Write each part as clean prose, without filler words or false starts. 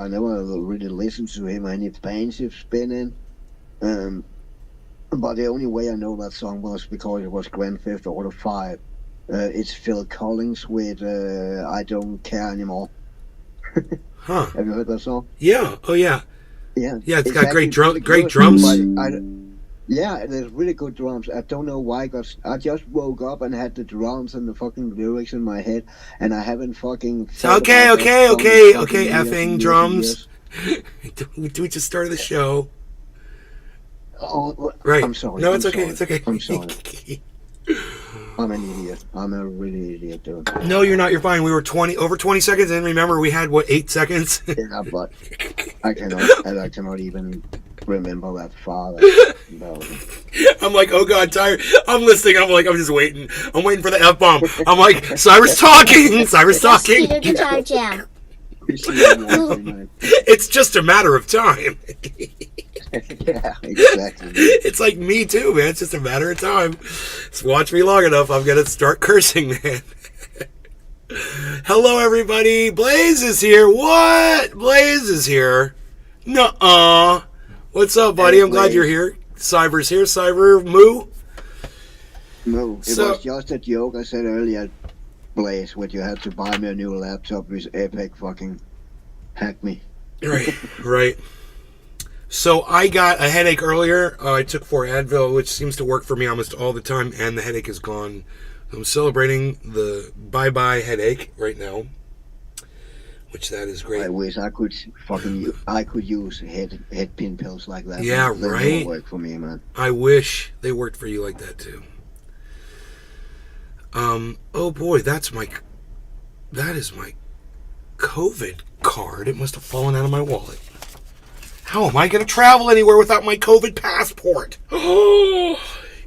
never really listened to him or any bands he's been in. But the only way I know that song was because it was Grand Theft Auto 5. It's Phil Collins with "I Don't Care Anymore." Huh? Have you heard that song? Yeah. Oh yeah. Yeah. Yeah. It's got great really drums. Yeah, there's really good drums. I don't know why, because I just woke up and had the drums and the fucking lyrics in my head, and I haven't fucking... Okay. Effing drums. We just started the show. Oh, right. I'm sorry. No, it's okay. It's okay. I'm sorry. I'm an idiot. I'm a really idiot, dude. No, you're not. You're fine. We were over 20 seconds in. Remember, we had, 8 seconds? Yeah, but I cannot even remember that far. No. I'm like, oh God, tired. I'm listening. I'm just waiting. I'm waiting for the F-bomb. I'm like, Cyber's talking. Cyber's talking. Guitar Jam. It's just a matter of time. Yeah, exactly. It's like me too, man. It's just a matter of time. Just watch me long enough, I'm gonna start cursing, man. Hello, everybody. Blaze is here. What? Blaze is here. Nuh-uh. What's up, buddy? I'm glad you're here. Cyber's here. Cyber Moo. No, it was just a joke I said earlier, Blaze, when you had to buy me a new laptop with Epic fucking hacked me. Right. So I got a headache earlier. I took 4 Advil, which seems to work for me almost all the time, and the headache is gone. I'm celebrating the bye-bye headache right now, which that is great. I wish I could use head pin pills like that. Yeah, they right. Don't work for me, man. I wish they worked for you like that too. Oh boy, that is my COVID card. It must have fallen out of my wallet. How am I going to travel anywhere without my COVID passport? Oh,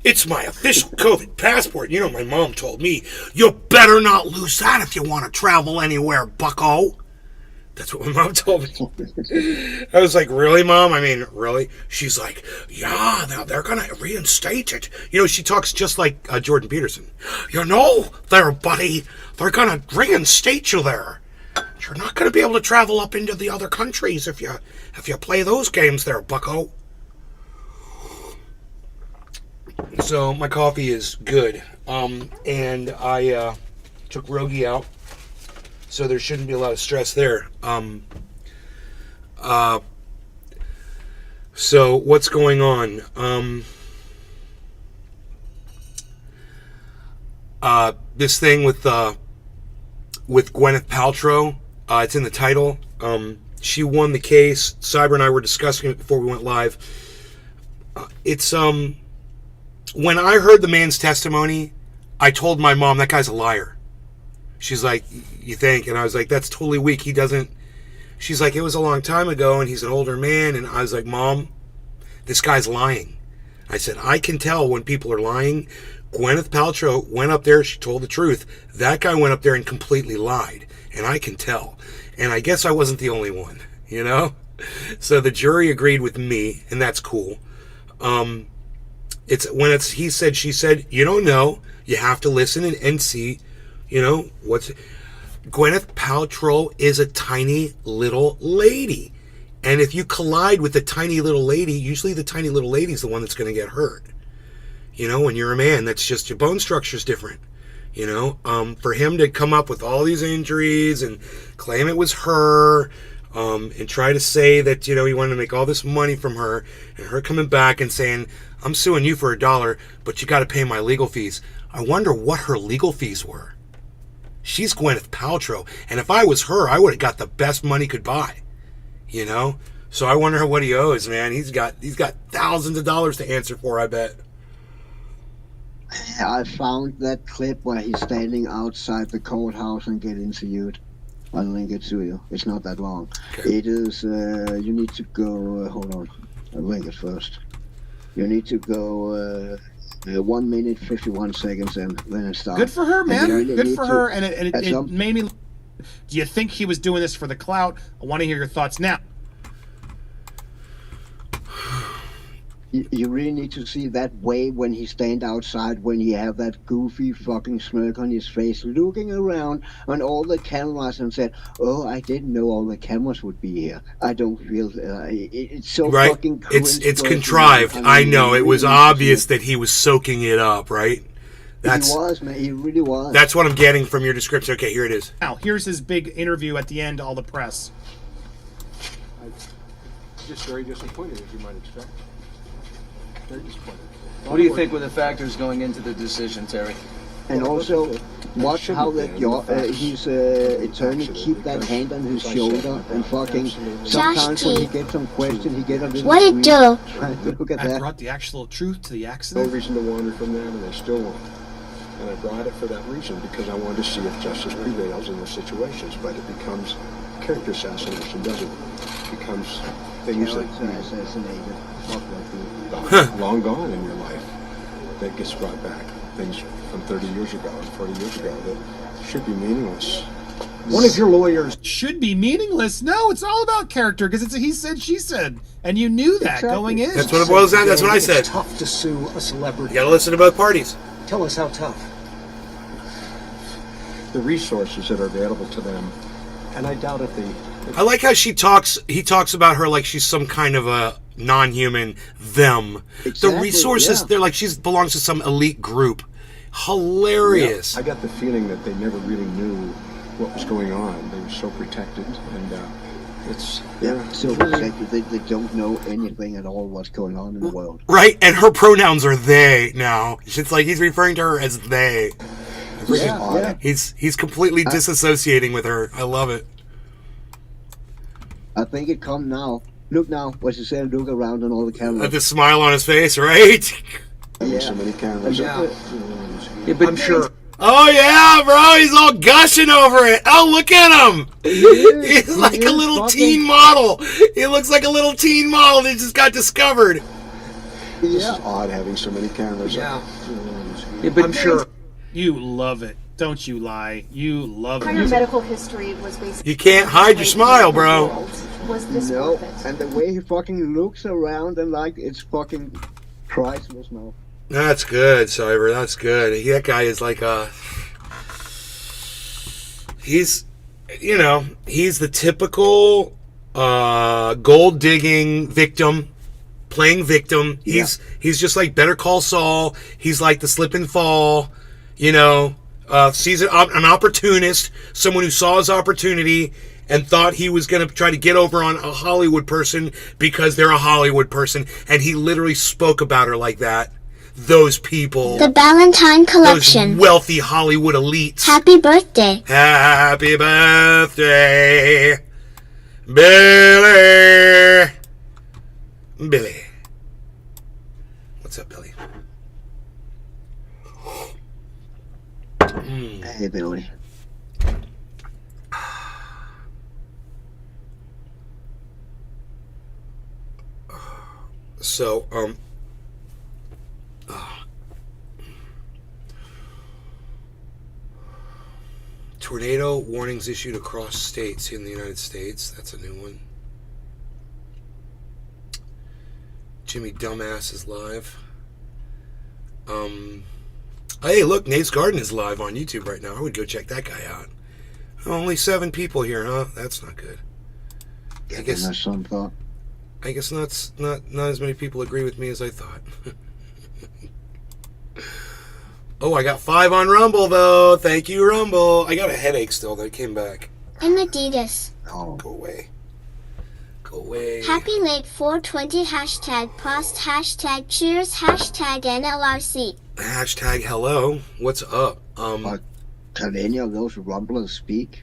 it's my official COVID passport. You know, my mom told me, you better not lose that if you want to travel anywhere, bucko. That's what my mom told me. I was like, really, Mom? I mean, really? She's like, yeah, now they're going to reinstate it. You know, she talks just like Jordan Peterson. You know, there, buddy, they're going to reinstate you there. You're not going to be able to travel up into the other countries if you play those games there, bucko. So my coffee is good. And I took Rogie out, so there shouldn't be a lot of stress there. So what's going on? This thing with Gweneth Paltrow. It's in the title. She won the case. Cyber and I were discussing it before we went live. It's when I heard the man's testimony, I told my mom, that guy's a liar. She's like, you think? And I was like, that's totally weak. He doesn't. She's like, it was a long time ago and he's an older man. And I was like, Mom, this guy's lying. I said, I can tell when people are lying. Gweneth Paltrow went up there. She told the truth. That guy went up there and completely lied. And I can tell. And I guess I wasn't the only one, you know? So the jury agreed with me, and that's cool. It's when it's he said, she said, you don't know. You have to listen and see, you know, what's... Gweneth Paltrow is a tiny little lady. And if you collide with the tiny little lady, usually the tiny little lady is the one that's going to get hurt. You know, when you're a man, that's just your bone structure's different. You know, for him to come up with all these injuries and claim it was her, and try to say that, you know, he wanted to make all this money from her, and her coming back and saying, I'm suing you for $1, but you got to pay my legal fees. I wonder what her legal fees were. She's Gweneth Paltrow, and if I was her, I would have got the best money could buy. You know, so I wonder what he owes, man. He's got thousands of dollars to answer for, I bet. I found that clip where he's standing outside the courthouse and get interviewed. I'll link it to you. It's not that long. Okay. It is, you need to go, hold on, I'll link it first. You need to go 1 minute, 51 seconds and then it starts. Good for her, man. Good for her. And it made me, do you think he was doing this for the clout? I want to hear your thoughts now. You really need to see that way when he stand outside, when he have that goofy fucking smirk on his face, looking around on all the cameras and said, "Oh, I didn't know all the cameras would be here. I don't feel it's so right? fucking It's contrived. I know. It was obvious that he was soaking it up, right? He was, man. He really was. That's what I'm getting from your description. Okay, here it is. Now, here's his big interview at the end to all the press. I'm just very disappointed, as you might expect. Very disappointed. What do you think were the factors going into the decision, Terry? And also, watch how his attorney keep that hand on his shoulder and fucking. Sometimes when he gets some question, he get a little. What it do? Look at I that. brought the actual truth to the No accident. reason to wander from them, and they still won't. And I brought it for that reason, because I wanted to see if justice prevails in those situations. But it becomes character assassination, doesn't it? It becomes things that Assassinated. long gone in your life that gets brought back. Things from 30 years ago and 40 years ago that should be meaningless. One of your lawyers Should be meaningless. No, it's all about character because it's a he said, she said. And you knew that going in. That's what it boils down. That's what I said. It's tough to sue a celebrity. You gotta listen to both parties. Tell us how tough. the resources that are available to them, and I doubt if they. I like how he talks about her like she's some kind of a non-human them. Exactly, the resources, yeah. they're like she belongs to some elite group. Hilarious. Yeah, I got the feeling that they never really knew what was going on. They were so protected, and it's so protected. They don't know anything at all what's going on in the world. Right? And her pronouns are they now. It's like he's referring to her as they. Yeah. He's completely disassociating with her. I love it. I think it come now. Look now, what she said. Look around on all the cameras. With the smile on his face, right? having so many cameras. Yeah, but I'm sure. Oh yeah, bro, he's all gushing over it. Oh, look at him. He's like a little teen model. He looks like a little teen model that just got discovered. This is odd having so many cameras. Yeah, but I'm sure. You love it. Don't you lie. You love Prior it. medical history was basically. You can't hide your smile, bro. Was this No, worth it? and the way he fucking looks around and like it's fucking priceless now. That's good, Cyber. That's good. That guy is like he's the typical gold digging victim, playing victim. He's just like Better Call Saul. He's like the slip and fall, sees an opportunist, someone who saw his opportunity and thought he was going to try to get over on a Hollywood person because they're a Hollywood person, and he literally spoke about her like that. Those people. The Valentine Collection. Those wealthy Hollywood elites. Happy birthday. Happy birthday, Billy. Billy. What's up, Billy? Hey, Billy. So, tornado warnings issued across states in the United States. That's a new one. Jimmy Dumbass is live. Hey, look, Nate's Garden is live on YouTube right now. I would go check that guy out. Only 7 people here, huh? That's not good. I guess That's some thought. I guess not as many people agree with me as I thought. Oh, I got 5 on Rumble, though. Thank you, Rumble. I got a headache still that came back. And Adidas. Oh. Go away. Go away. Happy late 420 hashtag Prost hashtag cheers hashtag NLRC. Hashtag hello. What's up? Can any of those rumblers speak?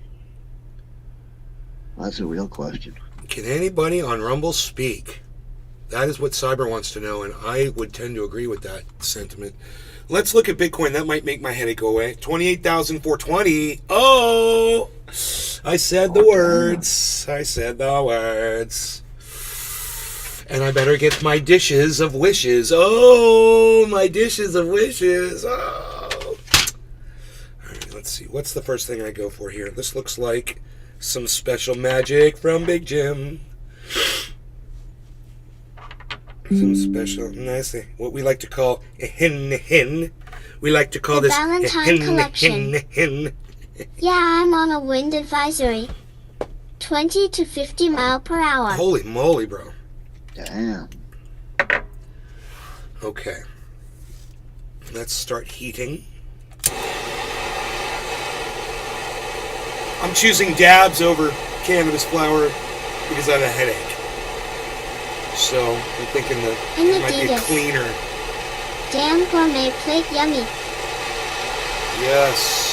That's a real question. Can anybody on Rumble speak? That is what Cyber wants to know, and I would tend to agree with that sentiment. Let's look at Bitcoin. That might make my headache go away. 28,420. Oh! I said the words. I said the words. And I better get my dishes of wishes. Oh, my dishes of wishes. Oh. All right, let's see. What's the first thing I go for here? This looks like some special magic from Big Jim. Some special, nice, what we like to call a hen. We like to call The this Valentine collection. hen. Yeah, I'm on a wind advisory. 20 to 50 mile per hour. Holy moly, bro. Damn. Okay. Let's start heating. I'm choosing dabs over cannabis flower because I have a headache. So I'm thinking that it might be cleaner. Damn gourmet plate yummy. Yes.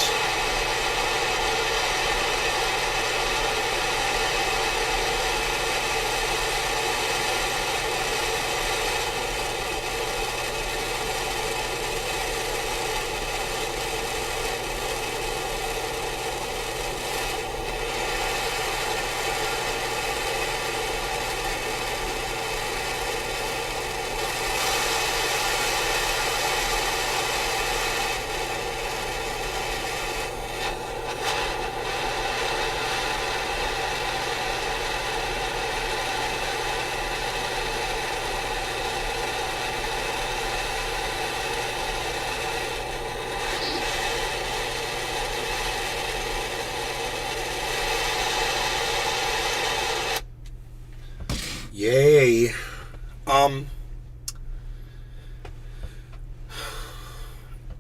Yay.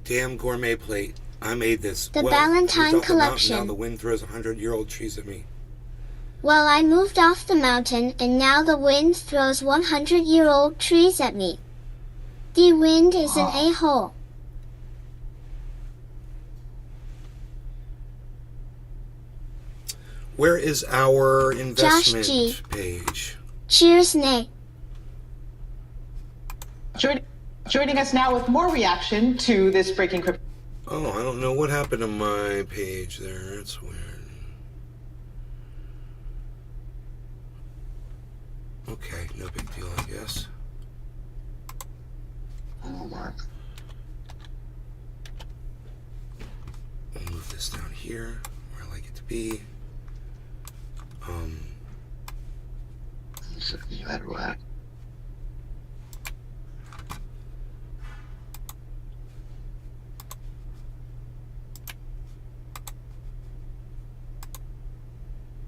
Damn gourmet plate. I made this. The Valentine moved off the mountain, collection. now the wind throws 100-year-old trees at me. Well, I moved off the mountain and now the wind throws 100-year-old trees at me. The wind is an a-hole. Where is our Josh investment G. page? Cheers, Nay. Joining us now with more reaction to this breaking crypto. Oh, I don't know what happened to my page there. That's weird. Okay, no big deal, I guess. Oh my. I'll move this down here where I like it to be. You had right.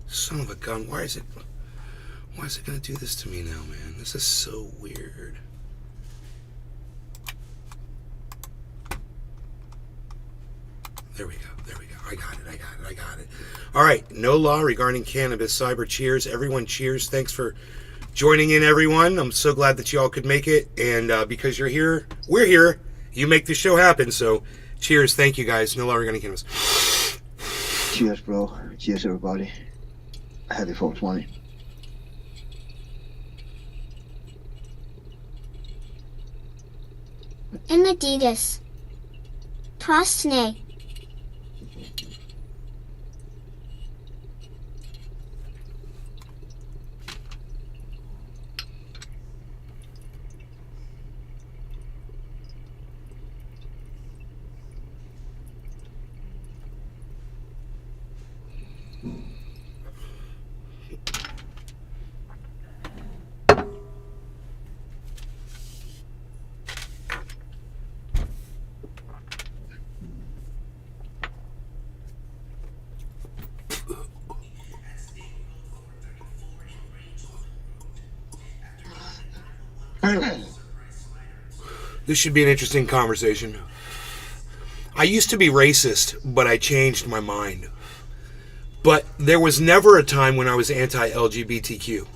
Son of a gun, why is it gonna do this to me now, man? This is so weird. There we go. I got it. All right, no law regarding cannabis. Cyber cheers. Everyone cheers. Thanks for joining in, everyone. I'm so glad that you all could make it. And because you're here, we're here. You make the show happen. So cheers. Thank you, guys. No law regarding cannabis. Cheers, bro. Cheers, everybody. Happy 420. And Adidas. Prost, Nay. This should be an interesting conversation. I used to be racist, but I changed my mind. But there was never a time when I was anti-LGBTQ.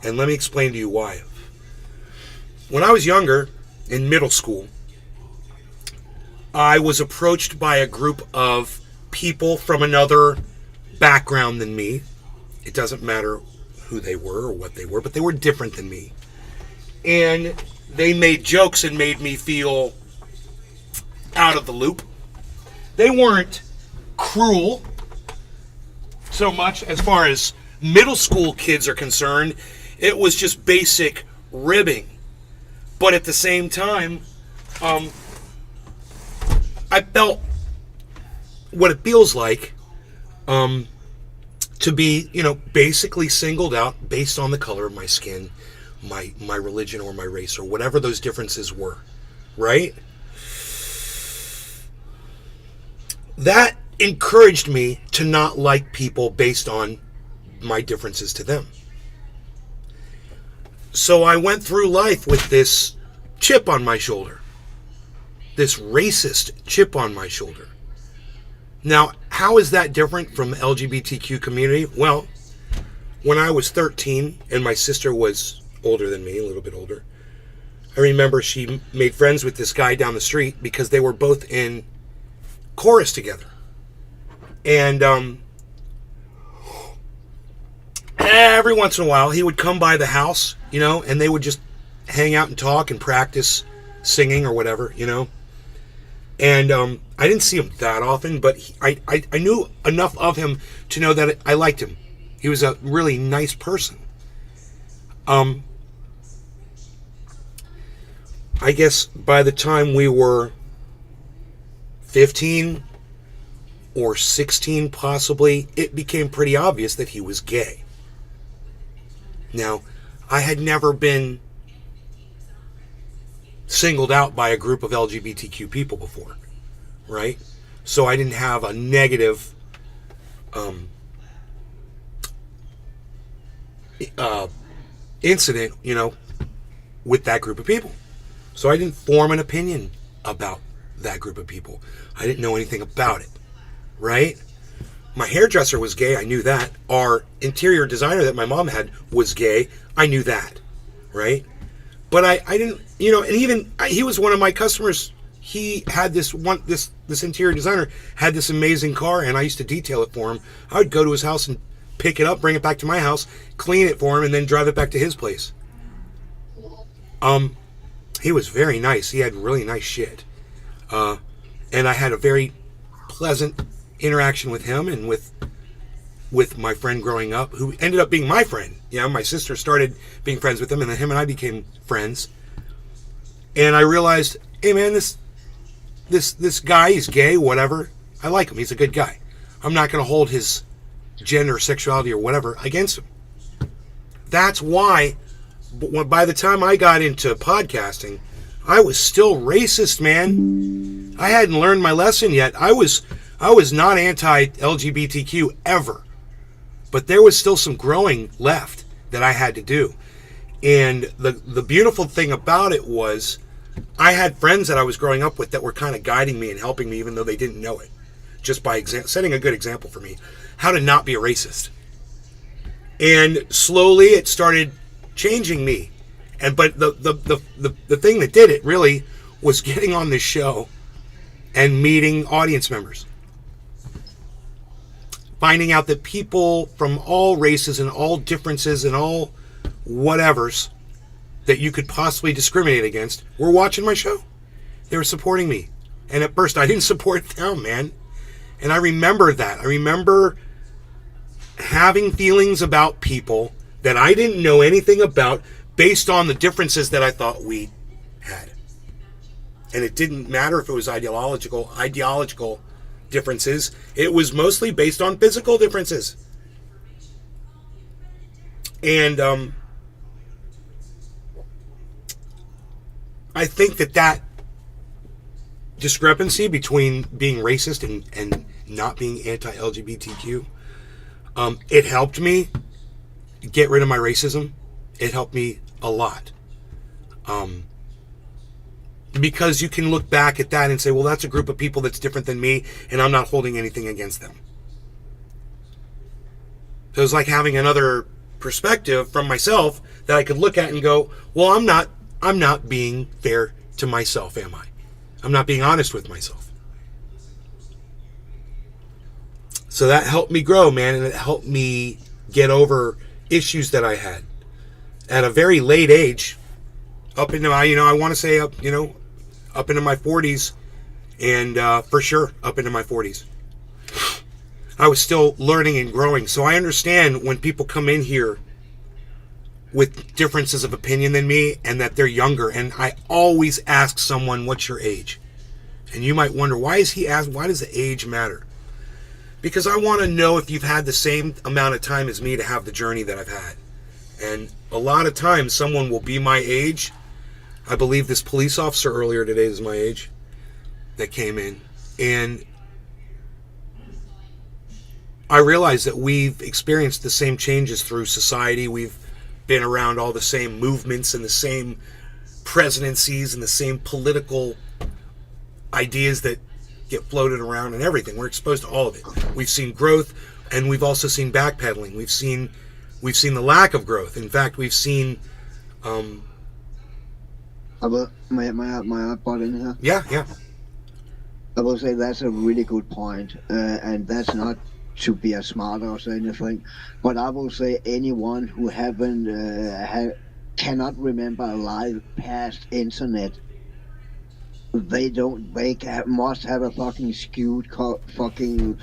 And let me explain to you why. When I was younger, in middle school, I was approached by a group of people from another background than me. It doesn't matter who they were or what they were, but they were different than me. And they made jokes and made me feel out of the loop. They weren't cruel so much as far as middle school kids are concerned. It was just basic ribbing. But at the same time, I felt what it feels like to be, basically singled out based on the color of my skin, my religion or my race or whatever those differences were, right? That encouraged me to not like people based on my differences to them. So I went through life with this chip on my shoulder, this racist chip on my shoulder. Now, how is that different from the LGBTQ community? Well, when I was 13 and my sister was older than me, a little bit older, I remember she made friends with this guy down the street because they were both in chorus together. And every once in a while, he would come by the house, you know, and they would just hang out and talk and practice singing or whatever, you know. And I didn't see him that often, but I knew enough of him to know that I liked him. He was a really nice person. I guess by the time we were 15 or 16 possibly, it became pretty obvious that he was gay. Now, I had never been singled out by a group of LGBTQ people before, right? So I didn't have a negative incident, you know, with that group of people. So I didn't form an opinion about that group of people. I didn't know anything about it, right? My hairdresser was gay, I knew that. Our interior designer that my mom had was gay, I knew that, right? But I didn't, you know, and even he was one of my customers. He had this interior designer had this amazing car, and I used to detail it for him. I would go to his house and pick it up, bring it back to my house, clean it for him, and then drive it back to his place. He was very nice. He had really nice shit. And I had a very pleasant interaction with him and with my friend growing up, who ended up being my friend. You know, my sister started being friends with him, and then him and I became friends. And I realized, hey man, this guy, he's gay, whatever. I like him. He's a good guy. I'm not going to hold his gender, sexuality, or whatever against him. That's why, by the time I got into podcasting, I was still racist, man. I hadn't learned my lesson yet. I was not anti-LGBTQ ever. But there was still some growing left that I had to do. And the beautiful thing about it was I had friends that I was growing up with that were kind of guiding me and helping me, even though they didn't know it. Just by setting a good example for me. How to not be a racist. And slowly it started changing me. But the thing that did it really was getting on this show and meeting audience members. Finding out that people from all races and all differences and all whatevers that you could possibly discriminate against were watching my show. They were supporting me. And at first I didn't support them, man. And I remember that. I remember having feelings about people that I didn't know anything about based on the differences that I thought we had. And it didn't matter if it was ideological differences. It was mostly based on physical differences. And I think that discrepancy between being racist and not being anti-LGBTQ, it helped me get rid of my racism. It helped me a lot. Because you can look back at that and say, well, that's a group of people that's different than me, and I'm not holding anything against them. So it was like having another perspective from myself that I could look at and go, well, I'm not being fair to myself, am I? I'm not being honest with myself. So that helped me grow, man, and it helped me get over issues that I had at a very late age, up into my, I want to say up into my 40s, and for sure up into my 40s. I was still learning and growing, so I understand when people come in here with differences of opinion than me and that they're younger, and I always ask someone, what's your age? And you might wonder, why does the age matter? Because I want to know if you've had the same amount of time as me to have the journey that I've had. And a lot of times someone will be my age. I believe this police officer earlier today is my age that came in. And I realize that we've experienced the same changes through society. We've been around all the same movements and the same presidencies and the same political ideas that get floated around and everything. We're exposed to all of it. We've seen growth, and we've also seen backpedaling. We've seen the lack of growth. In fact, we've seen may I butt in here? yeah. I will say that's a really good point, and that's not to be a smart or anything, but I will say anyone who cannot remember a life past internet, they must have a fucking skewed fucking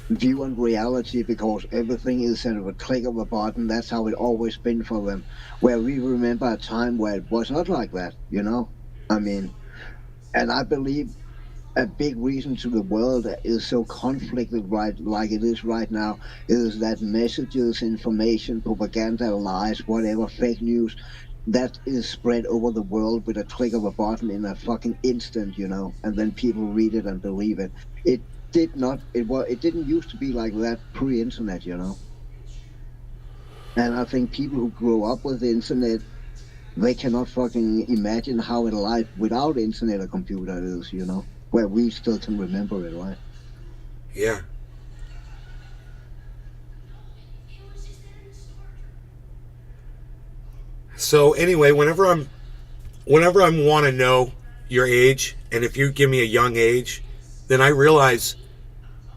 view on reality, because everything is at a click of a button. That's how it always been for them. Where we remember a time where it was not like that, you know? I mean, and I believe a big reason to the world is so conflicted like it is right now is that messages, information, propaganda, lies, whatever, fake news, that is spread over the world with a click of a button in a fucking instant, you know, and then people read it and believe it. It didn't used to be like that pre-internet, you know. And I think people who grow up with the internet, they cannot fucking imagine how a life without internet or computer is, you know, where we still can remember it, right? Yeah. So anyway, whenever I want to know your age, and if you give me a young age, then I realize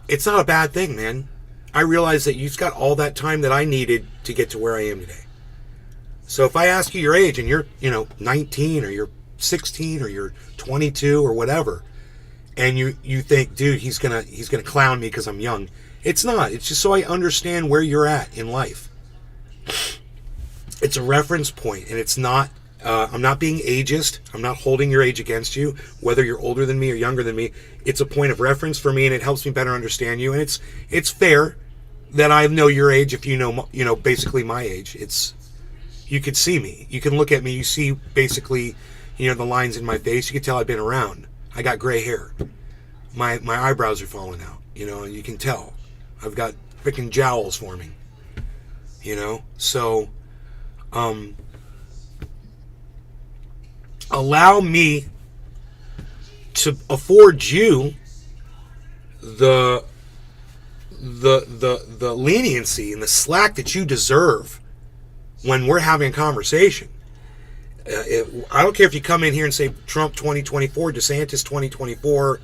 it's not a bad thing, man. I realize that you've got all that time that I needed to get to where I am today. So if I ask you your age and you're, 19 or you're 16 or you're 22 or whatever, and you think, dude, he's gonna clown me because I'm young. It's not. It's just so I understand where you're at in life. It's a reference point, and it's not. I'm not being ageist. I'm not holding your age against you, whether you're older than me or younger than me. It's a point of reference for me, and it helps me better understand you. And it's fair that I know your age if you know basically my age. You could see me. You can look at me. You see basically, the lines in my face. You can tell I've been around. I got gray hair. My eyebrows are falling out. And you can tell. I've got freaking jowls forming. So. Allow me to afford you the leniency and the slack that you deserve when we're having a conversation. I don't care if you come in here and say Trump 2024, DeSantis 2024,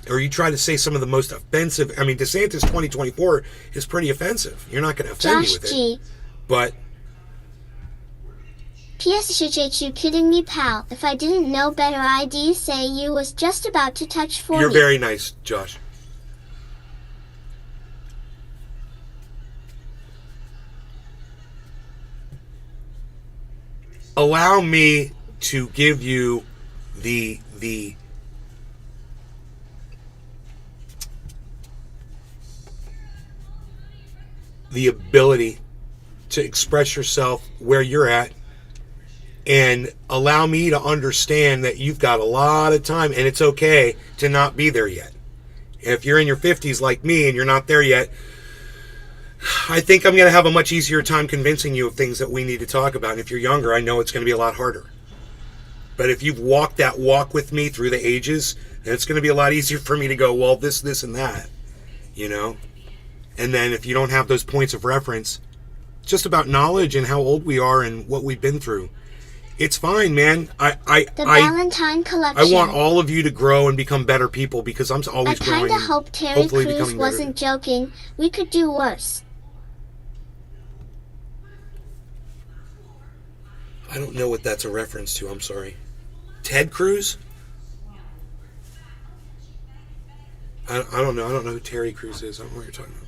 or you try to say some of the most offensive. I mean, DeSantis 2024 is pretty offensive. You're not going to offend me with it. But P.S. you kidding me, pal? If I didn't know better, I'd say you was just about to touch 40. You're very nice, Josh. Allow me to give you the ability to express yourself where you're at, and allow me to understand that you've got a lot of time, and it's okay to not be there yet. If you're in your 50s like me and you're not there yet, I think I'm going to have a much easier time convincing you of things that we need to talk about. And if you're younger, I know it's going to be a lot harder. But if you've walked that walk with me through the ages, then it's going to be a lot easier for me to go, well, this, and that, And then if you don't have those points of reference, just about knowledge and how old we are and what we've been through, it's fine, man. The Valentine collection. I want all of you to grow and become better people, because I'm always growing. I kind of hope Terry Crews wasn't joking. We could do worse. I don't know what that's a reference to. I'm sorry. Ted Cruz? I don't know. I don't know who Terry Crews is. I don't know what you're talking about.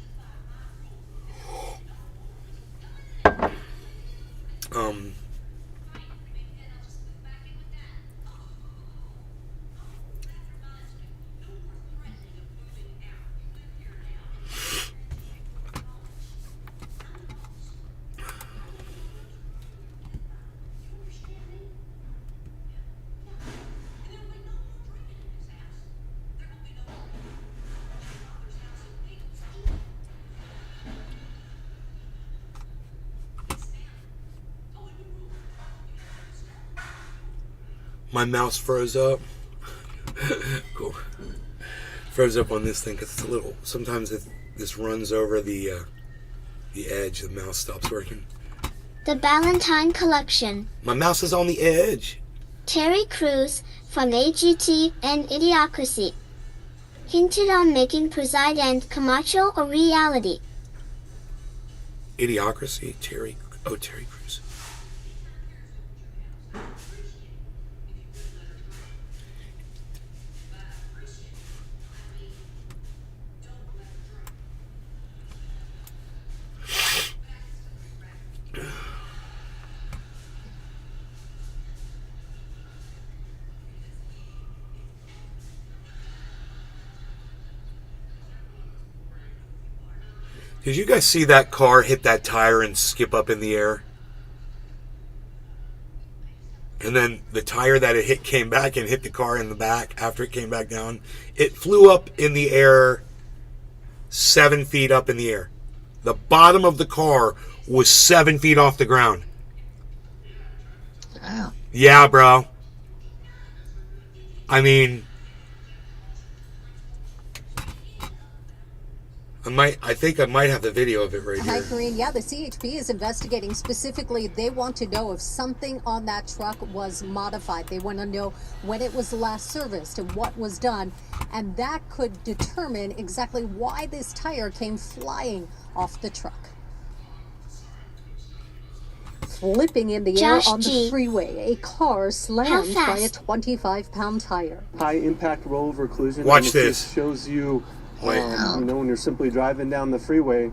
My mouse froze up. Cool. Froze up on this thing because it's a little. Sometimes this runs over the edge. The mouse stops working. The Ballantine Collection. My mouse is on the edge. Terry Crews from AGT and Idiocracy hinted on making Preside and Camacho a reality. Idiocracy, Terry Crews. Did you guys see that car hit that tire and skip up in the air? And then the tire that it hit came back and hit the car in the back after it came back down. It flew up in the air 7 feet up in the air. The bottom of the car was 7 feet off the ground. Wow. Yeah, bro. I mean, I think I might have the video of it right Hi, here. Corinne. Yeah, the CHP is investigating. Specifically, they want to know if something on that truck was modified. They want to know when it was last serviced and what was done. And that could determine exactly why this tire came flying off the truck. Flipping in the Josh air on G. the freeway, a car slammed by a 25-pound tire. High impact rollover collision. Watch and it this. just shows you, Wait. when you're simply driving down the freeway.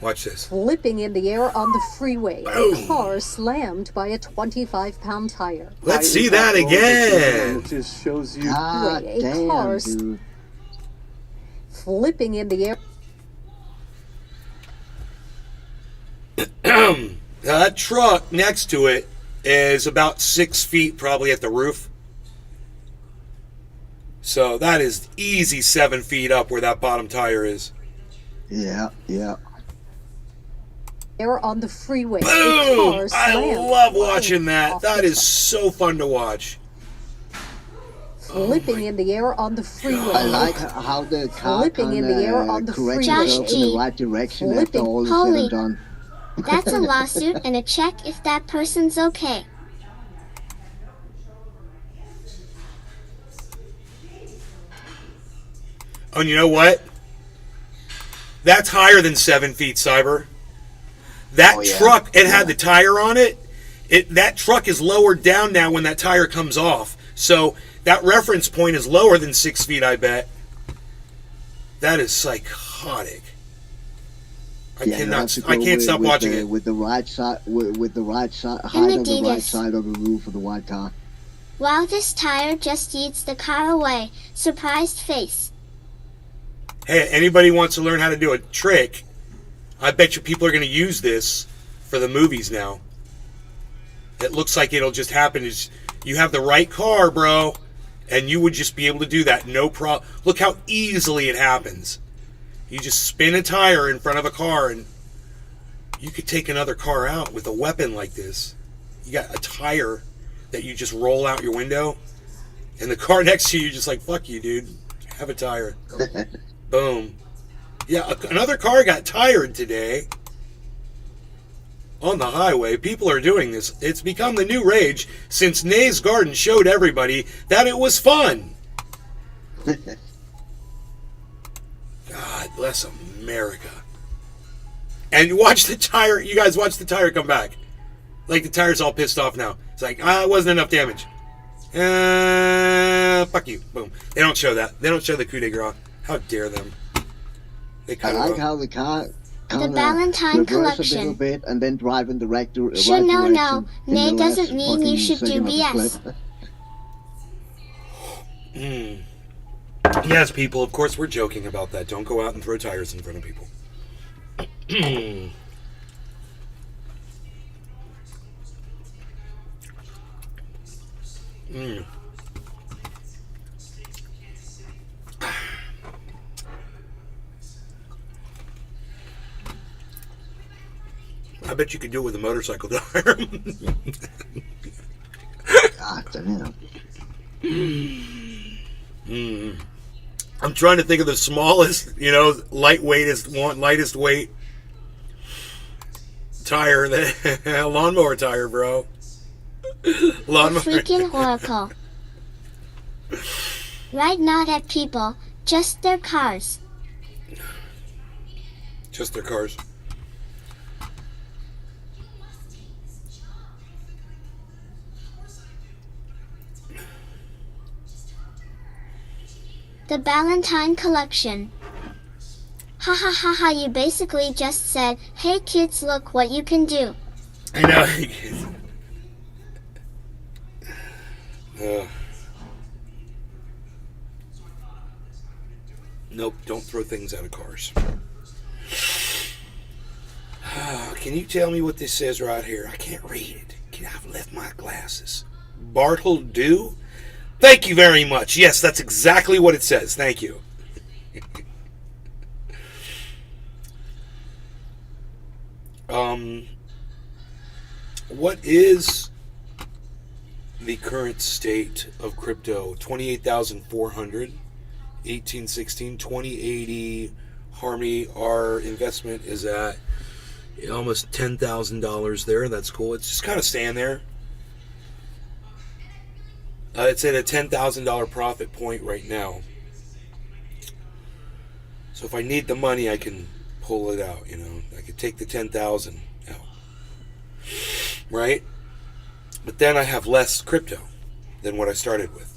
Watch this. Flipping in the air on the freeway, Boom. a car slammed by a 25-pound tire. Let's High see impact that rollover collision, again. and it just shows you. God A damn, car dude. Flipping in the air. Now that truck next to it is about 6 feet probably at the roof. So that is easy 7 feet up where that bottom tire is. Yeah, yeah. Air on the freeway. A Boom! car I slammed love flying watching that. off That the is so fun to watch. Flipping in the air on the freeway. I like how the car Flipping in the air on the corrects freeway. itself in the right direction after Flipping. all is said Holy. and done. That's a lawsuit and a check if that person's okay. Oh, and you know what? That's higher than 7 feet, Cyber. That Oh, yeah. truck, it had the tire on it. That truck is lowered down now when that tire comes off. So that reference point is lower than 6 feet, I bet. That is psychotic. I Yeah, you have to I go can't stop watching it. with the right side, with the right side, height of the right Adidas. side of the roof of the white car. Wow, this tire just eats the car away. Surprised face. Hey, anybody wants to learn how to do a trick, I bet you people are going to use this for the movies now. It looks like it'll just happen. Is you have the right car, bro, and you would just be able to do that. No problem. Look how easily it happens. You just spin a tire in front of a car, and you could take another car out with a weapon like this. You got a tire that you just roll out your window, and the car next to you, you're just like, fuck you, dude. Have a tire. Boom. Yeah, another car got tired today on the highway. People are doing this. It's become the new rage since Nay's Garden showed everybody that it was fun. God bless America. And watch the tire. You guys watch the tire come back. Like the tire's all pissed off now. It's like, it wasn't enough damage. Fuck you. Boom. They don't show that. They don't show the coup de grace. How dare them? They I cut it like off. how the car The Ballantine reverse a little Collection. bit and then drive in the right, right Sure, no, direction. no. in Nay the doesn't last mean you fucking should do second of the BS. clip. Yes, people, of course we're joking about that. Don't go out and throw tires in front of people. I bet you could do it with a motorcycle tire. God damn. I'm trying to think of the smallest, lightest weight tire, lawnmower tire, bro. Lawnmower. The freaking oracle. Right, not at people, just their cars. Just their cars. The Valentine collection. Ha ha ha ha, you basically just said, hey kids, look what you can do. I know. Nope, don't throw things out of cars. Can you tell me what this says right here? I can't read it. I've left my glasses. Bartle do? Thank you very much. Yes, that's exactly what it says. Thank you. What is the current state of crypto? 28,400, 1816, 2080. Harmony, our investment is at almost $10,000 there. That's cool. It's just kind of staying there. It's at a $10,000 profit point right now. So if I need the money, I can pull it out, I could take the 10,000 out. Right? But then I have less crypto than what I started with.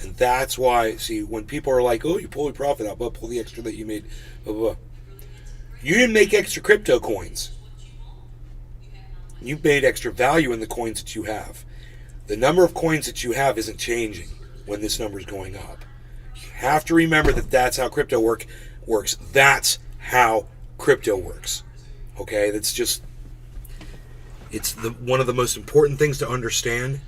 And that's why, see, when people are like, oh, you pull your profit out, but pull the extra that you made, blah, blah, blah. You didn't make extra crypto coins. You made extra value in the coins that you have. The number of coins that you have isn't changing when this number is going up. You have to remember that that's how crypto works. That's how crypto works. Okay? That's just, it's one of the most important things to understand.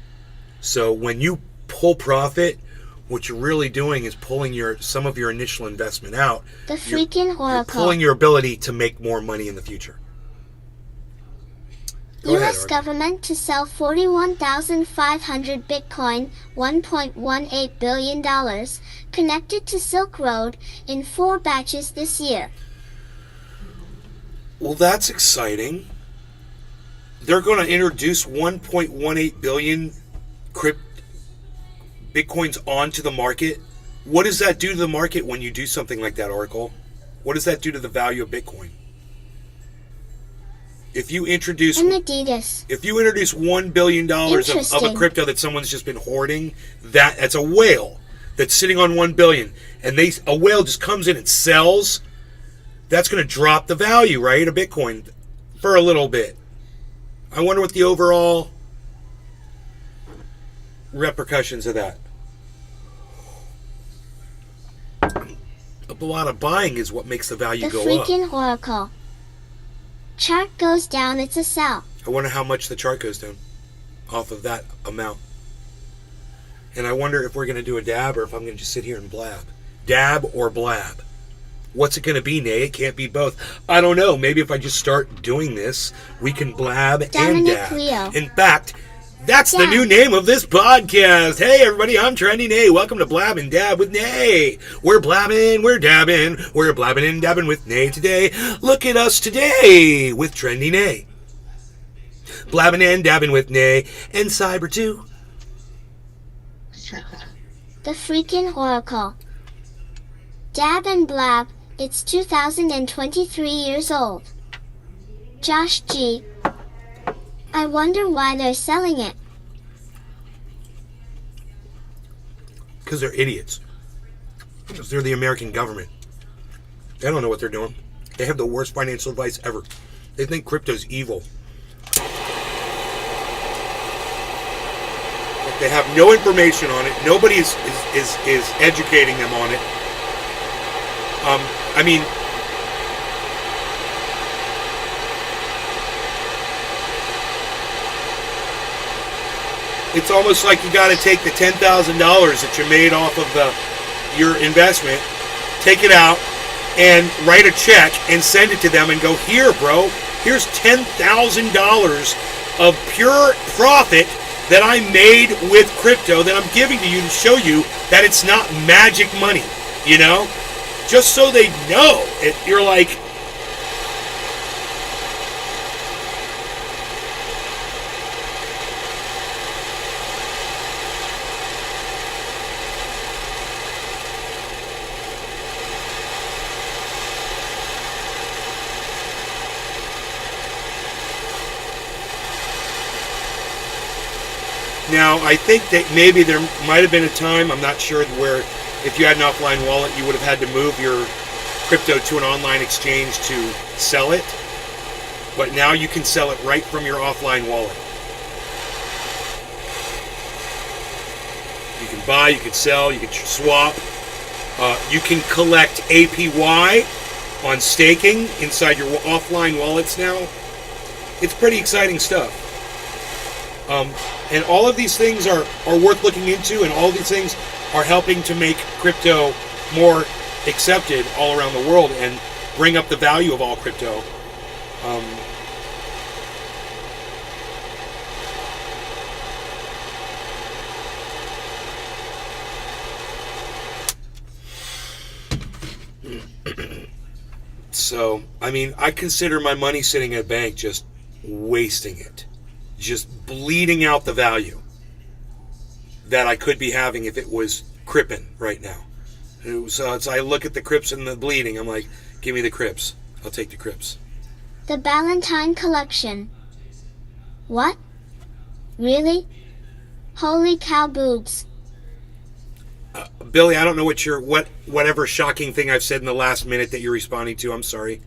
So when you pull profit, what you're really doing is pulling some of your initial investment out. The freaking oracle. You're pulling your ability to make more money in the future. U.S. government to sell 41,500 Bitcoin, $1.18 billion, connected to Silk Road in 4 batches this year. Well, that's exciting. They're going to introduce 1.18 billion Bitcoins onto the market. What does that do to the market when you do something like that, Oracle? What does that do to the value of Bitcoin? If you introduce $1 billion of a crypto that someone's just been hoarding, that's a whale that's sitting on 1 billion, and a whale just comes in and sells, that's going to drop the value, right, of Bitcoin for a little bit. I wonder what the overall repercussions of that. A lot of buying is what makes the value go up. The freaking oracle. Chart goes down, it's a sell. I wonder how much the chart goes down off of that amount. And I wonder if we're going to do a dab or if I'm going to just sit here and blab. Dab or blab? What's it going to be, Nay? It can't be both. I don't know. Maybe if I just start doing this, we can blab and dab. Leo. In fact, that's the new name of this podcast. Hey, everybody, I'm Trendy Nay. Welcome to Blab and Dab with Nay. We're blabbing, we're dabbing, we're blabbing and dabbing with Nay today. Look at us today with Trendy Nay. Blabbing and dabbing with Nay and Cyber 2. The freaking oracle. Dab and blab, it's 2023 years old. Josh G. I wonder why they're selling it. Because they're idiots. Because they're the American government. They don't know what they're doing. They have the worst financial advice ever. They think crypto's evil. Like they have no information on it. Nobody is educating them on it. I mean, it's almost like you got to take the $10,000 that you made off of your investment, take it out, and write a check and send it to them and go, here, bro, here's $10,000 of pure profit that I made with crypto that I'm giving to you to show you that it's not magic money, you know? Just so they know. You're like, now, I think that maybe there might have been a time, I'm not sure, where if you had an offline wallet, you would have had to move your crypto to an online exchange to sell it. But now you can sell it right from your offline wallet. You can buy, you can sell, you can swap. You can collect APY on staking inside your offline wallets now. It's pretty exciting stuff. And all of these things are worth looking into, and all of these things are helping to make crypto more accepted all around the world and bring up the value of all crypto. So, I mean, I consider my money sitting at a bank just wasting it. Just bleeding out the value that I could be having if it was crippin' right now. So I look at the crips and the bleeding. I'm like, give me the crips. I'll take the crips. The Valentine collection. What? Really? Holy cow boobs. Billy, I don't know whatever shocking thing I've said in the last minute that you're responding to. I'm sorry.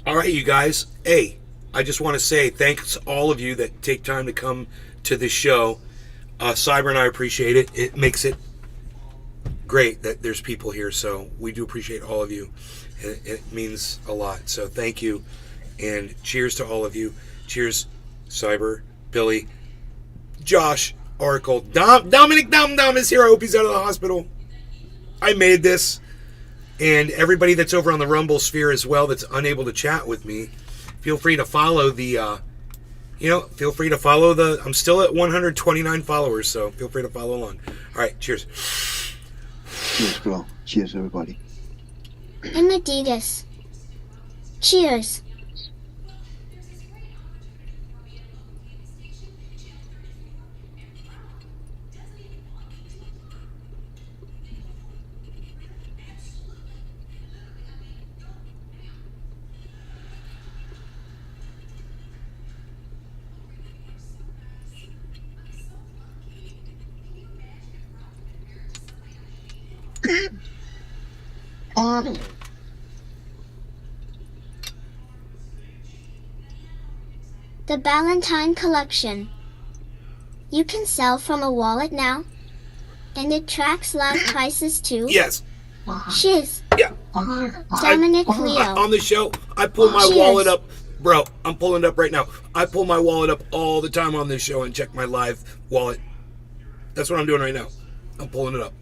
All right, you guys. Hey, I just want to say thanks to all of you that take time to come to this show. Cyber and I appreciate it. It makes it great that there's people here, so we do appreciate all of you. It means a lot, so thank you. And cheers to all of you. Cheers, Cyber, Billy, Josh, Oracle, Dominic Dum is here. I hope he's out of the hospital. I made this. And everybody that's over on the Rumble sphere as well that's unable to chat with me, feel free to follow I'm still at 129 followers, so feel free to follow along. All right, cheers. Cheers, bro. Cheers, everybody. I'm Adidas. Cheers. The Valentine collection. You can sell from a wallet now, and it tracks live prices too. Yes. Shiz. Yeah. Dominic Leo. On the show, I pull my wallet up. Bro, I'm pulling it up right now. I pull my wallet up all the time on this show and check my live wallet. That's what I'm doing right now. I'm pulling it up.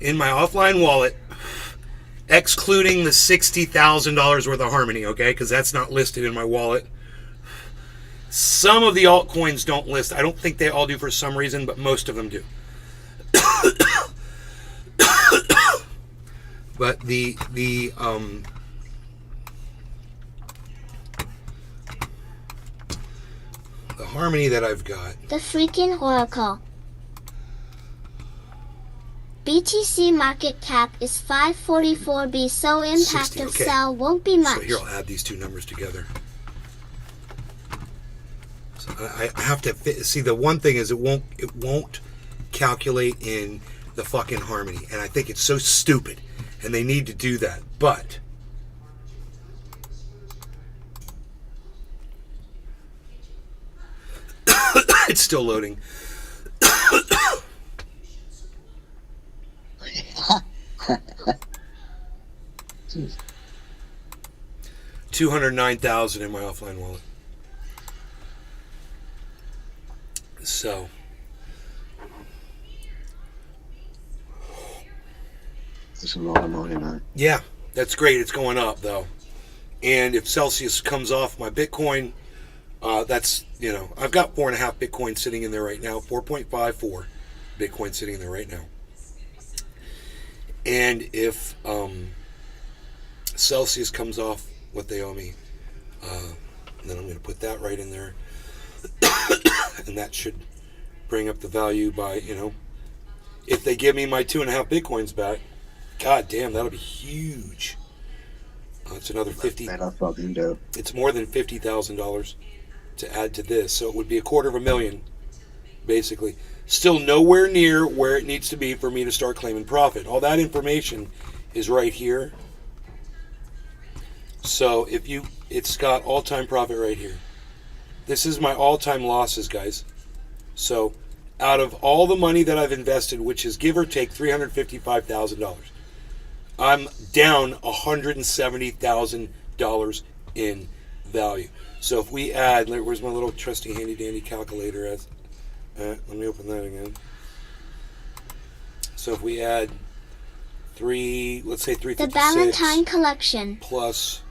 In my offline wallet, excluding the $60,000 worth of Harmony, okay? Because that's not listed in my wallet. Some of the altcoins don't list. I don't think they all do for some reason, but most of them do. But the Harmony that I've got. The freaking Oracle. BTC market cap is 544B, so impact 60, of okay. sell won't be much. So here, I'll add these two numbers together. So I have to see. The one thing is it won't calculate in the fucking Harmony, and I think it's so stupid, and they need to do that. But it's still loading. $209,000 in my offline wallet. So It's a lot of money now. yeah, that's great. It's going up though. And if Celsius comes off my Bitcoin, that's, I've got 4.5 Bitcoin sitting in there right now, 4.54 Bitcoin sitting in there right now. And if Celsius comes off what they owe me, then I'm going to put that right in there. And that should bring up the value by, if they give me my 2.5 Bitcoins back, god damn, that'll be huge. It's another 50. That I fucking do. It's more than $50,000 to add to this, so it would be $250,000, basically. Still nowhere near where it needs to be for me to start claiming profit. All that information is right here. So it's got all-time profit right here. This is my all-time losses, guys. So out of all the money that I've invested, which is give or take $355,000, I'm down $170,000 in value. So if we add, where's my little trusty handy dandy calculator? Let me open that again. So if we add let's say 356 The Valentine Collection plus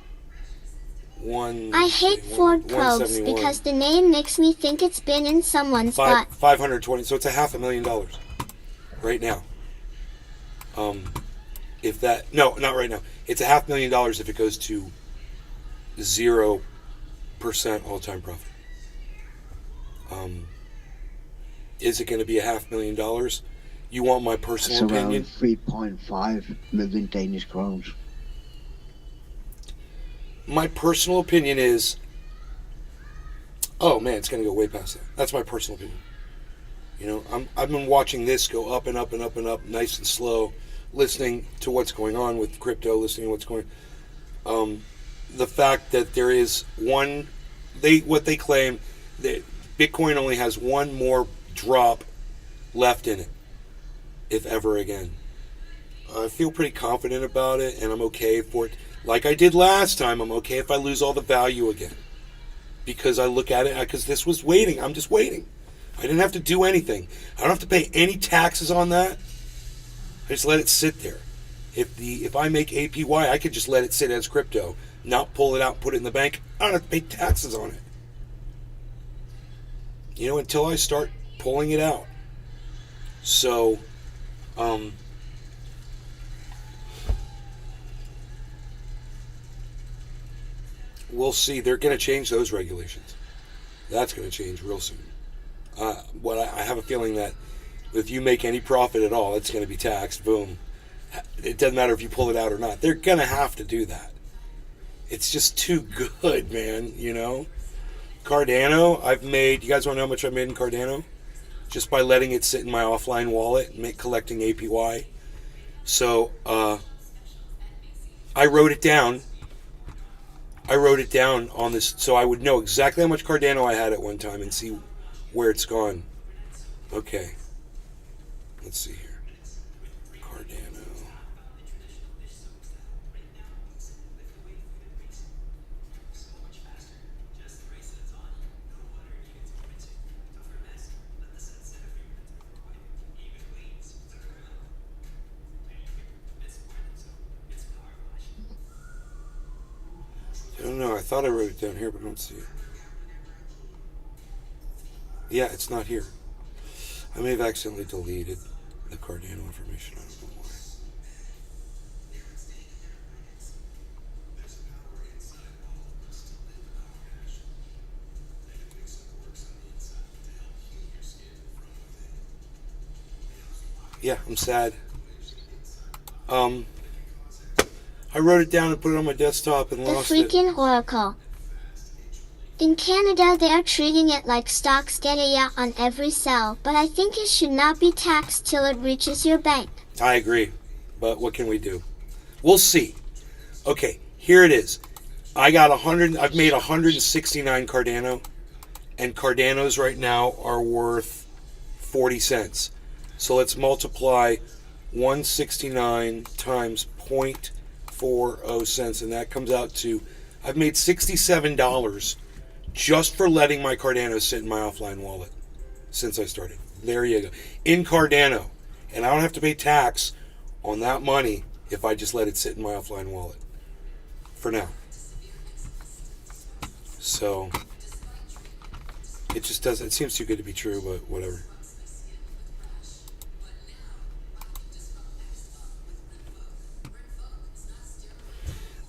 I hate Ford Probes because the name makes me think it's been in someone's butt. 520. So it's $500,000 right now. If that, no, not right now. It's $500,000 if it goes to 0% all-time profit. Is it going to be $500,000? You want my personal opinion? It's around 3.5 million Danish crowns. My personal opinion is, oh man, it's going to go way past that. That's my personal opinion. I've been watching this go up and up and up and up, nice and slow, listening to what's going on with crypto, listening to what's going on. The fact that there is what they claim, that Bitcoin only has one more drop left in it, if ever again. I feel pretty confident about it, and I'm okay for it. Like I did last time, I'm okay if I lose all the value again. Because I look at it, because this was waiting. I'm just waiting. I didn't have to do anything. I don't have to pay any taxes on that. I just let it sit there. If I make APY, I could just let it sit as crypto, not pull it out and put it in the bank. I don't have to pay taxes on it. Until I start pulling it out. So, we'll see. They're going to change those regulations. That's going to change real soon. I have a feeling that if you make any profit at all, it's going to be taxed. Boom. It doesn't matter if you pull it out or not. They're going to have to do that. It's just too good, man, Cardano, you guys want to know how much I made in Cardano? Just by letting it sit in my offline wallet and collecting APY. So, I wrote it down on this so I would know exactly how much Cardano I had at one time and see where it's gone. Okay. Let's see here. Cardano. I don't know. I thought I wrote it down here, but I don't see it. Yeah, it's not here. I may have accidentally deleted the Cardano information. I don't know why. Yeah, I'm sad. I wrote it down and put it on my desktop and lost it. The freaking oracle. In Canada, they are treating it like stocks get a yacht on every sell, but I think it should not be taxed till it reaches your bank. I agree, but what can we do? We'll see. Okay, here it is. I've made 169 Cardano, and Cardanos right now are worth 40 cents. So let's multiply 169 times and that comes out to, I've made $67 just for letting my Cardano sit in my offline wallet since I started. There you go. In Cardano. And I don't have to pay tax on that money if I just let it sit in my offline wallet. For now. So, it just doesn't, it seems too good to be true, but whatever.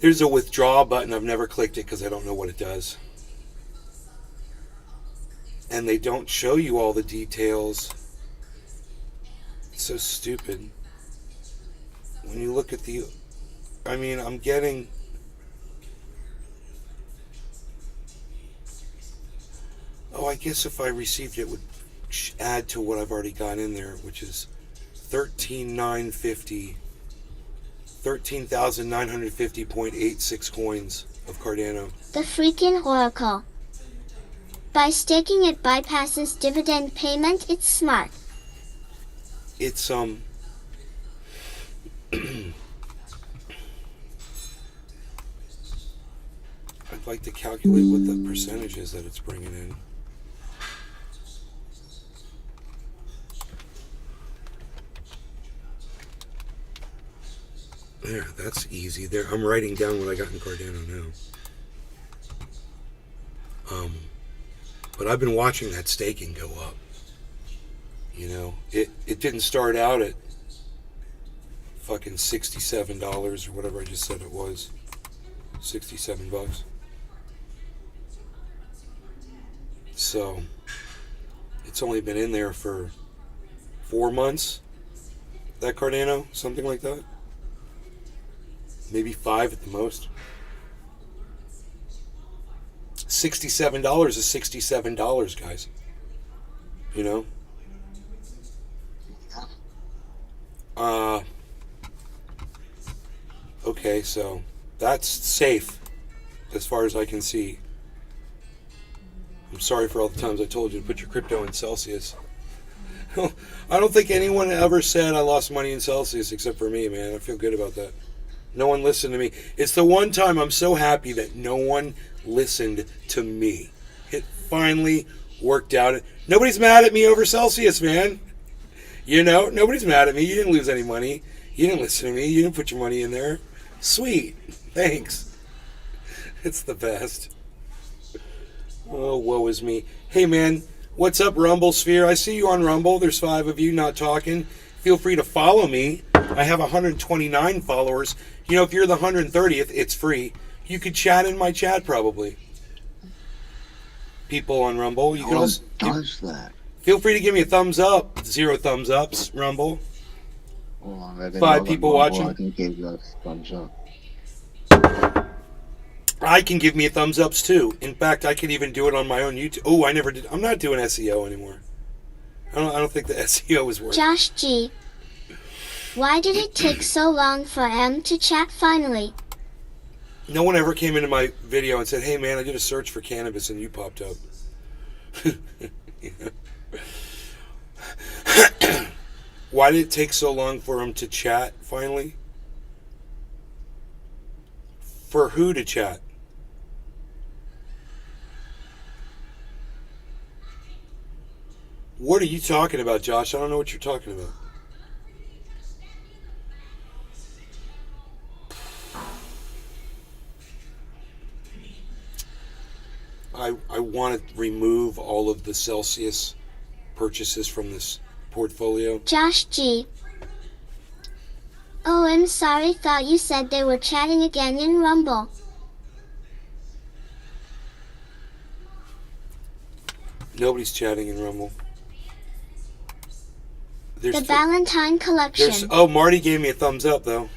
There's a withdraw button. I've never clicked it because I don't know what it does. And they don't show you all the details. It's so stupid. When you look at the... I mean, I'm getting... Oh, I guess if I received it would add to what I've already got in there, which is 13,950.86 coins of Cardano. The freaking Oracle. By staking it bypasses dividend payment, it's smart. It's I'd like to calculate what the percentage is that it's bringing in. There, that's easy. There, I'm writing down what I got in Cardano now. But I've been watching that staking go up. You know, it didn't start out at fucking $67 or whatever I just said it was. $67. So, it's only been in there for 4 months, that Cardano, something like that. Maybe 5 at the most. $67 is $67, guys. You know? Okay, so that's safe as far as I can see. I'm sorry for all the times I told you to put your crypto in Celsius. I don't think anyone ever said I lost money in Celsius except for me, man. I feel good about that. No one listened to me. It's the one time I'm so happy that no one listened to me. It finally worked out. Nobody's mad at me over Celsius, man. You know, nobody's mad at me. You didn't lose any money. You didn't listen to me. You didn't put your money in there. Sweet. Thanks. It's the best. Oh, woe is me. Hey, man. What's up, Rumble Sphere? I see you on Rumble. There's 5 of you not talking. Feel free to follow me. I have 129 followers. You know, if you're the 130th, it's free. You could chat in my chat, probably. People on Rumble. You can also does that? Feel free to give me a thumbs up. 0 thumbs ups, Rumble. Hold on, 5 people watching. I can give you a thumbs up. I can give me a thumbs ups too. In fact, I could even do it on my own YouTube. Oh, I never did. I'm not doing SEO anymore. I don't think the SEO is working. Josh G. Why did it take so long for M to chat finally? No one ever came into my video and said, "Hey man, I did a search for cannabis and you popped up." Why did it take so long for him to chat finally? For who to chat? What are you talking about, Josh? I don't know what you're talking about. I want to remove all of the Celsius purchases from this portfolio. Josh G. Oh, I'm sorry, thought you said they were chatting again in Rumble. Nobody's chatting in Rumble. The Valentine Collection. Oh, Marty gave me a thumbs up, though.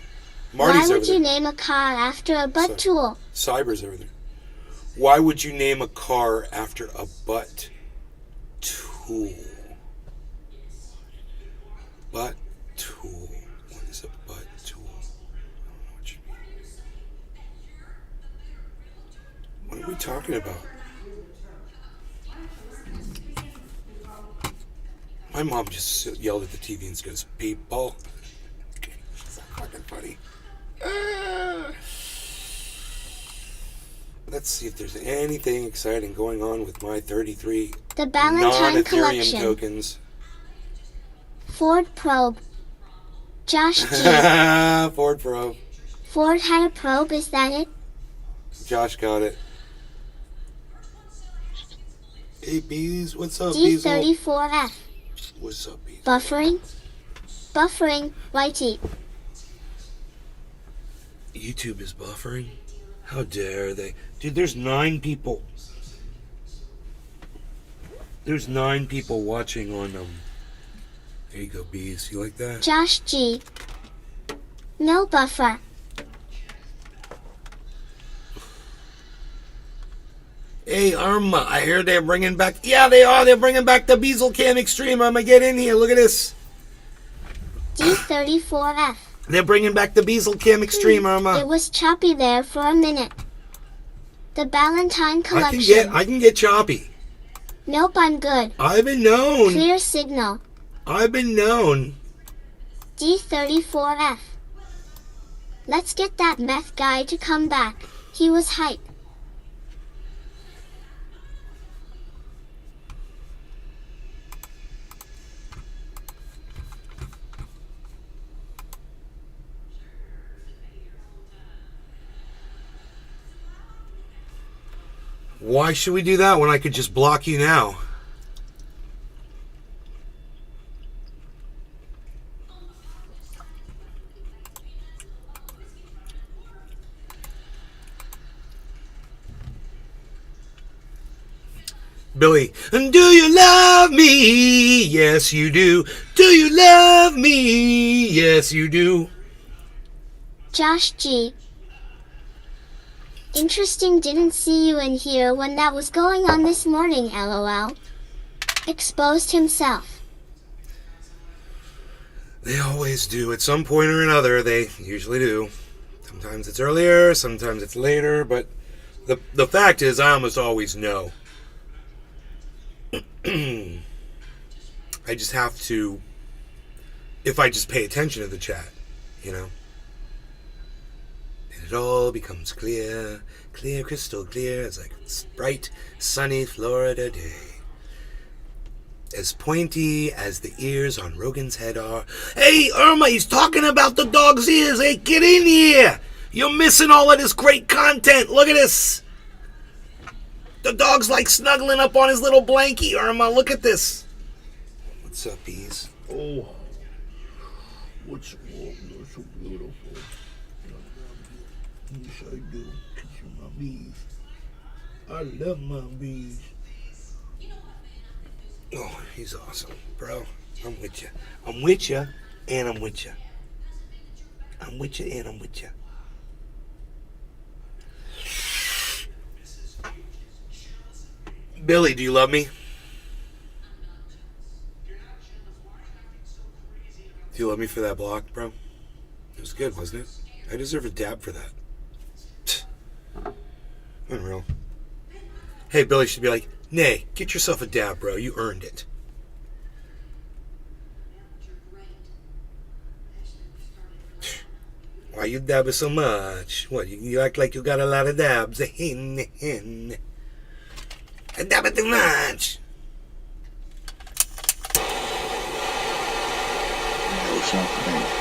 Marty's Why would you name a car after a butt tool? Cyber's over there. Why would you name a car after a butt tool? Butt tool. What is a butt tool? I don't know what you mean. What are we talking about? My mom just yelled at the TV and goes, "People." It's so fucking funny. Let's see if there's anything exciting going on with my 33 The Ballantine non-Ethereum Collection. tokens. Ford Probe. Josh G. Ford Pro. Ford had a probe, is that it? Josh got it. Hey, Bees. What's up, Bees? D34F. What's up, Bees? Buffering? Buffering, YT. YouTube is buffering? How dare they? Dude, there's 9 people. There's 9 people watching on There you go, Bees. You like that? Josh G. No buffer. Hey, Irma, I hear they're bringing back... Yeah, they are. They're bringing back the Beazle Cam Extreme. Irma, get in here. Look at this. D34F. They're bringing back the Beazle Cam Extreme, Irma. It was choppy there for a minute. The Ballantine Collection. I can get choppy. Nope, I'm good. I've been known. Clear signal. I've been known. D34F. Let's get that meth guy to come back. He was hype. Why should we do that when I could just block you now? Billy, and do you love me? Yes, you do. Do you love me? Yes, you do. Josh G. Interesting, didn't see you in here when that was going on this morning, lol. Exposed himself. They always do. At some point or another, they usually do. Sometimes it's earlier, sometimes it's later, but the fact is, I almost always know. I just have to, if I just pay attention to the chat, you know. And it all becomes clear, clear, crystal clear. It's like a bright, sunny Florida day. As pointy as the ears on Rogan's head are. Hey, Irma, he's talking about the dog's ears. Hey, get in here. You're missing all of this great content. Look at this. The dog's like snuggling up on his little blankie, Irma. Look at this. What's up, Bees? Oh, what's up? You're so beautiful. Yes, I do. You're my bees. I love my bees. Oh, he's awesome, bro. I'm with you. I'm with you, and I'm with you. I'm with you, and I'm with you. Billy, do you love me? Do you love me for that block, bro? It was good, wasn't it? I deserve a dab for that. Unreal. Hey, Billy should be like, nay, get yourself a dab, bro. You earned it. Why you dabbing so much? What, you act like you got a lot of dabs. I dab it too much. No self-debate.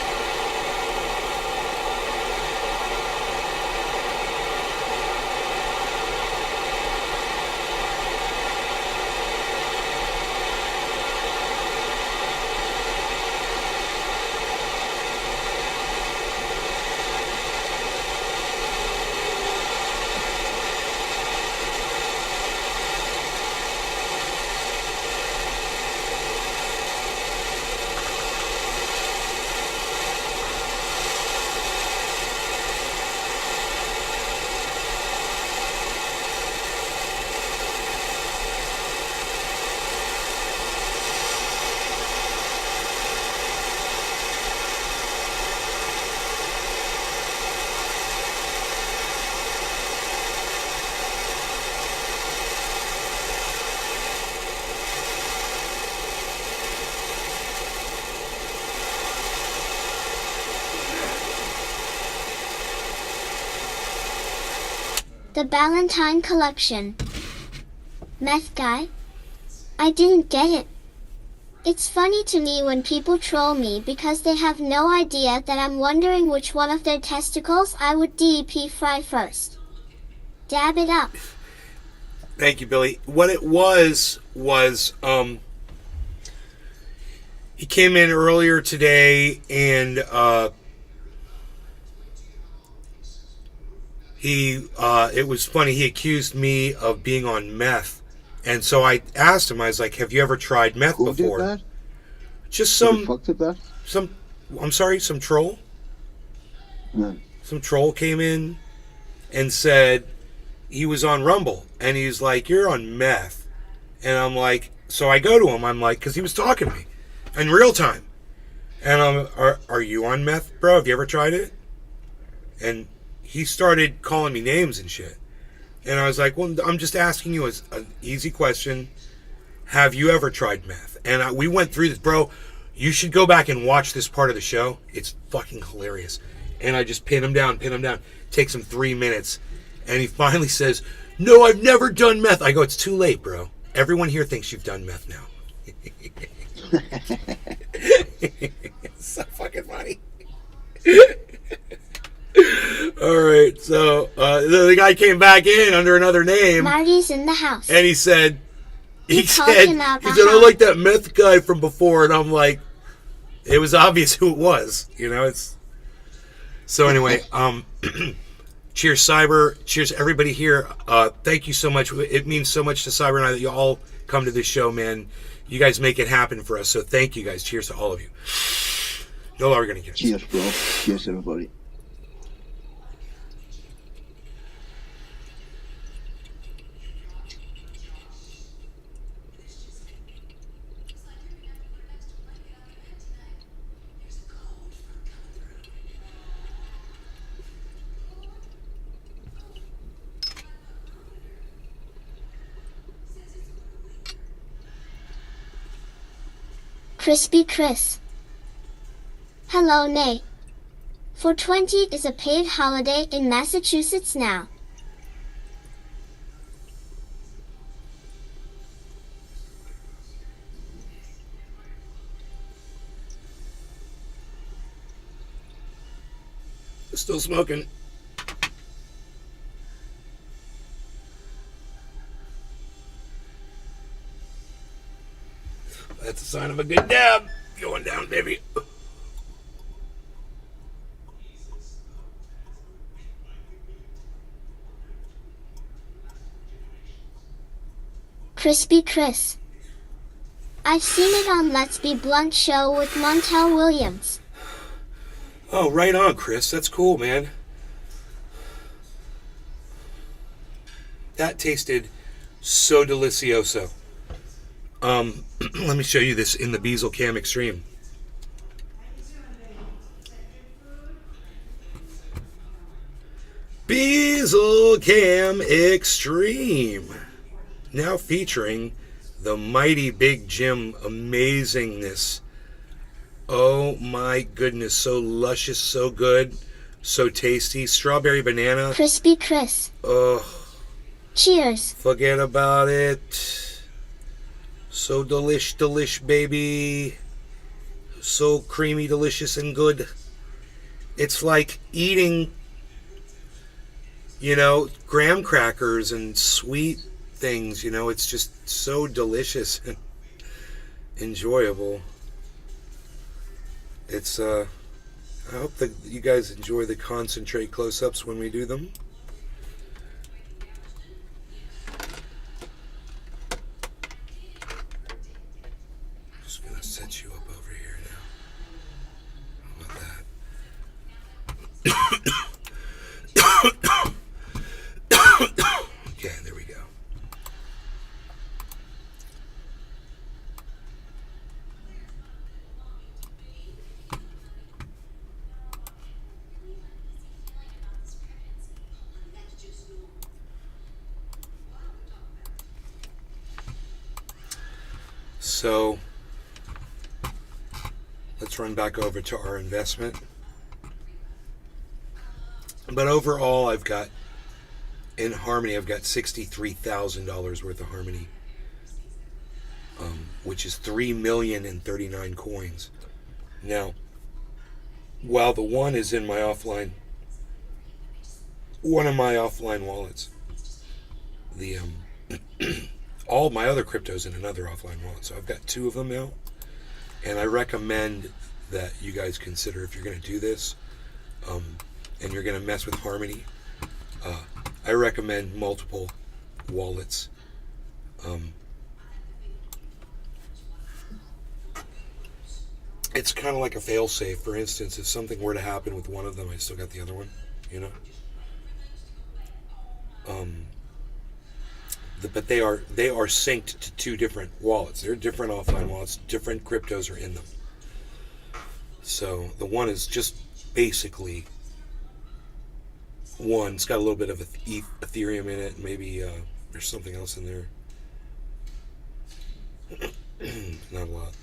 The Ballantine collection. Meth guy? I didn't get it. It's funny to me when people troll me because they have no idea that I'm wondering which one of their testicles I would DEP fry first. Dab it up. Thank you, Billy. What it was, he came in earlier today and it was funny, he accused me of being on meth. And so I asked him, I was like, have you ever tried meth Who before? did that? Just Who the fuck did that? some troll. No. Some troll came in and said he was on Rumble. And he's like, you're on meth. And I'm like, so I go to him, I'm like, because he was talking to me in real time. And I'm, are you on meth, bro? Have you ever tried it? And he started calling me names and shit. And I was like, well, I'm just asking you an easy question. Have you ever tried meth? And we went through this. Bro, you should go back and watch this part of the show. It's fucking hilarious. And I just pin him down. Takes him 3 minutes. And he finally says, no, I've never done meth. I go, it's too late, bro. Everyone here thinks you've done meth now. It's so fucking funny. All right, so the guy came back in under another name. Marty's in the house. And he said, I like that meth guy from before. And I'm like, it was obvious who it was. You know, it's. So anyway, cheers, Cyber. Cheers, everybody here. Thank you so much. It means so much to Cyber and I that you all come to this show, man. You guys make it happen for us. So thank you guys. Cheers to all of you. No longer going to get it. Cheers, bro. Cheers, everybody. Crispy Chris. Hello, Nay. 420 is a paid holiday in Massachusetts now. Still smoking. That's a sign of a good dab. Going down, baby. Crispy Chris. I've seen it on Let's Be Blunt show with Montel Williams. Oh, right on, Chris. That's cool, man. That tasted so delicioso. Let me show you this in the Beazle Cam Extreme. Beazle Cam Extreme. Now featuring the mighty Big Jim amazingness. Oh my goodness, so luscious, so good, so tasty. Strawberry banana. Crispy Chris. Oh. Cheers. Forget about it. So delish, baby. So creamy, delicious, and good. It's like eating, graham crackers and sweet things, It's just so delicious and enjoyable. It's, I hope that you guys enjoy the concentrate close-ups when we do them. Set you up over here now. How about that? Okay, there we go. So let's run back over to our investment. But overall, I've got in Harmony, I've got $63,000 worth of Harmony, which is 3,039,000 coins. Now, while the one is in my offline, one of my offline wallets, the all my other cryptos in another offline wallet. So I've got two of them now, and I recommend that you guys consider, if you're going to do this, and you're going to mess with Harmony, I recommend multiple wallets. It's kind of like a fail-safe. For instance, if something were to happen with one of them, I still got the other one, you know. But they are synced to two different wallets. They're different offline wallets. Different cryptos are in them. So the one is just basically one. It's got a little bit of Ethereum in it. Maybe there's something else in there. Not a lot.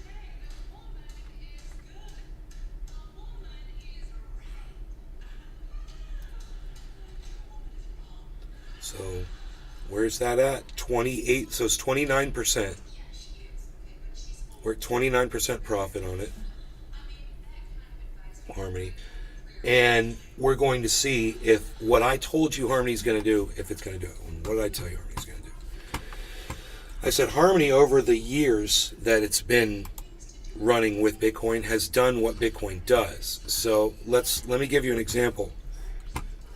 So where's that at? 28. So it's 29%. We're at 29% profit on it. Harmony. And we're going to see if what I told you Harmony's going to do, if it's going to do it. What did I tell you Harmony's going to do? I said Harmony, over the years that it's been running with Bitcoin, has done what Bitcoin does. So let me give you an example.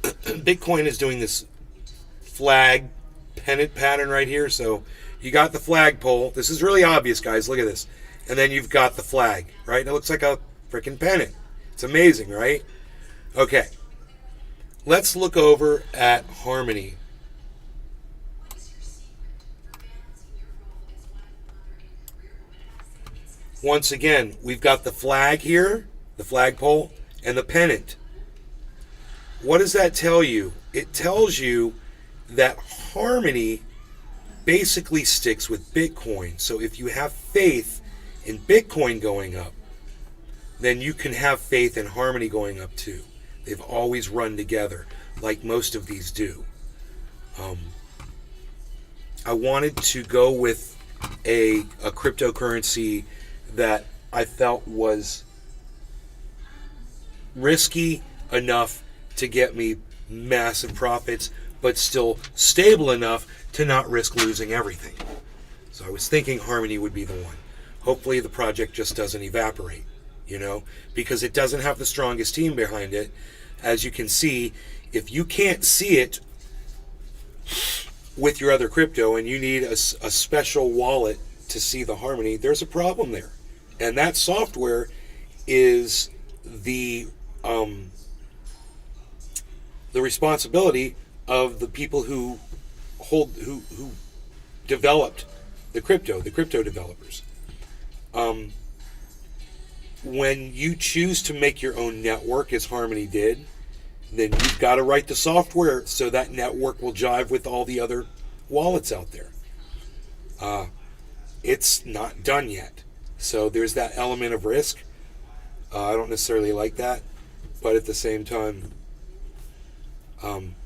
Bitcoin is doing this flag pennant pattern right here. So you got the flagpole. This is really obvious, guys. Look at this. And then you've got the flag, right? And it looks like a freaking pennant. It's amazing, right? Okay. Let's look over at Harmony. Once again, we've got the flag here, the flagpole, and the pennant. What does that tell you? It tells you that Harmony basically sticks with Bitcoin. So if you have faith in Bitcoin going up, then you can have faith in Harmony going up too. They've always run together, like most of these do. I wanted to go with a cryptocurrency that I felt was risky enough to get me massive profits, but still stable enough to not risk losing everything. So I was thinking Harmony would be the one. Hopefully the project just doesn't evaporate, you know, because it doesn't have the strongest team behind it. As you can see, if you can't see it with your other crypto and you need a special wallet to see the Harmony, there's a problem there. And that software is the responsibility of the people who developed the crypto developers. When you choose to make your own network, as Harmony did, then you've got to write the software so that network will jive with all the other wallets out there. It's not done yet. So there's that element of risk. I don't necessarily like that, but at the same time,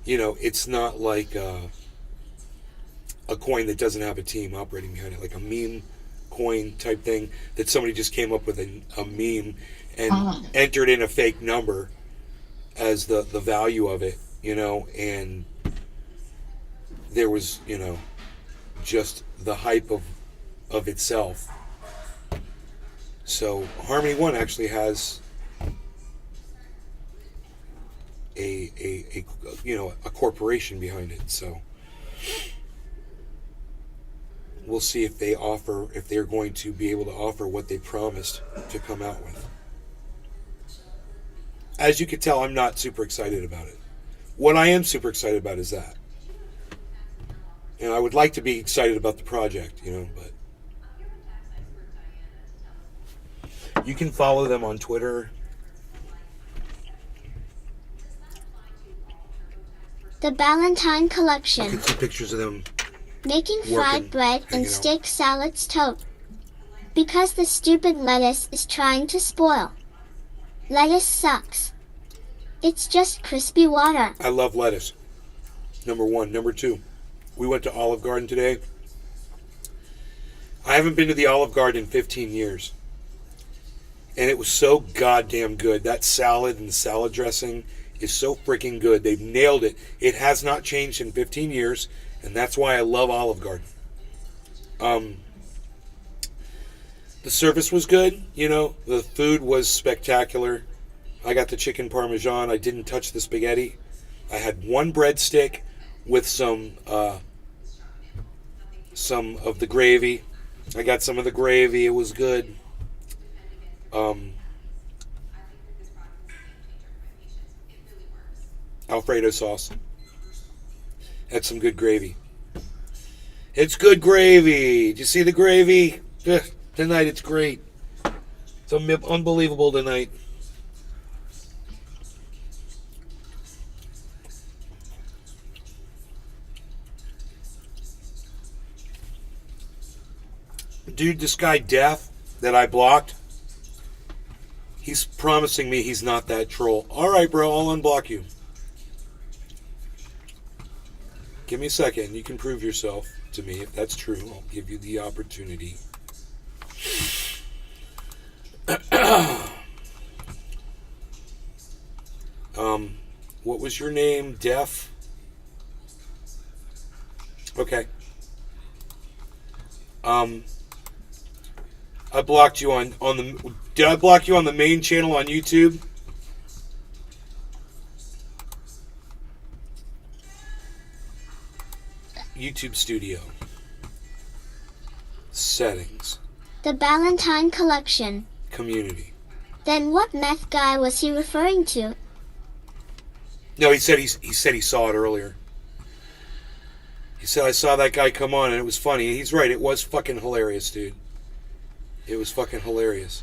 you know, it's not like a coin that doesn't have a team operating behind it, like a meme coin type thing that somebody just came up with a meme and entered in a fake number as the value of it, you know, and there was, you know, just the hype of itself. So Harmony One actually has a you know, a corporation behind it. So we'll see if they're going to be able to offer what they promised to come out with. As you can tell, I'm not super excited about it. What I am super excited about is that. And I would like to be excited about the project, you know, but you can follow them on Twitter. The Ballantine You Collection. can see pictures of them Making working, fried bread hanging and out. steak salads tote. Because the stupid lettuce is trying to spoil. Lettuce sucks. It's just crispy water. I love lettuce. Number one. Number two, we went to Olive Garden today. I haven't been to the Olive Garden in 15 years. And it was so goddamn good. That salad and the salad dressing is so freaking good. They've nailed it. It has not changed in 15 years, and that's why I love Olive Garden. The service was good. You know, the food was spectacular. I got the chicken parmesan. I didn't touch the spaghetti. I had one breadstick with some of the gravy. I got some of the gravy. It was good. Alfredo sauce. Had some good gravy. It's good gravy. Did you see the gravy? Tonight it's great. It's unbelievable tonight. Dude, this guy Death that I blocked, he's promising me he's not that troll. Alright, bro, I'll unblock you. Give me a second. You can prove yourself to me. If that's true, I'll give you the opportunity. What was your name? Def? Okay. I blocked you on the... Did I block you on the main channel on YouTube? YouTube Studio. Settings. The Ballantine Collection. Community. Then what meth guy was he referring to? No, he said he saw it earlier. He said, I saw that guy come on and it was funny. He's right, it was fucking hilarious, dude. It was fucking hilarious.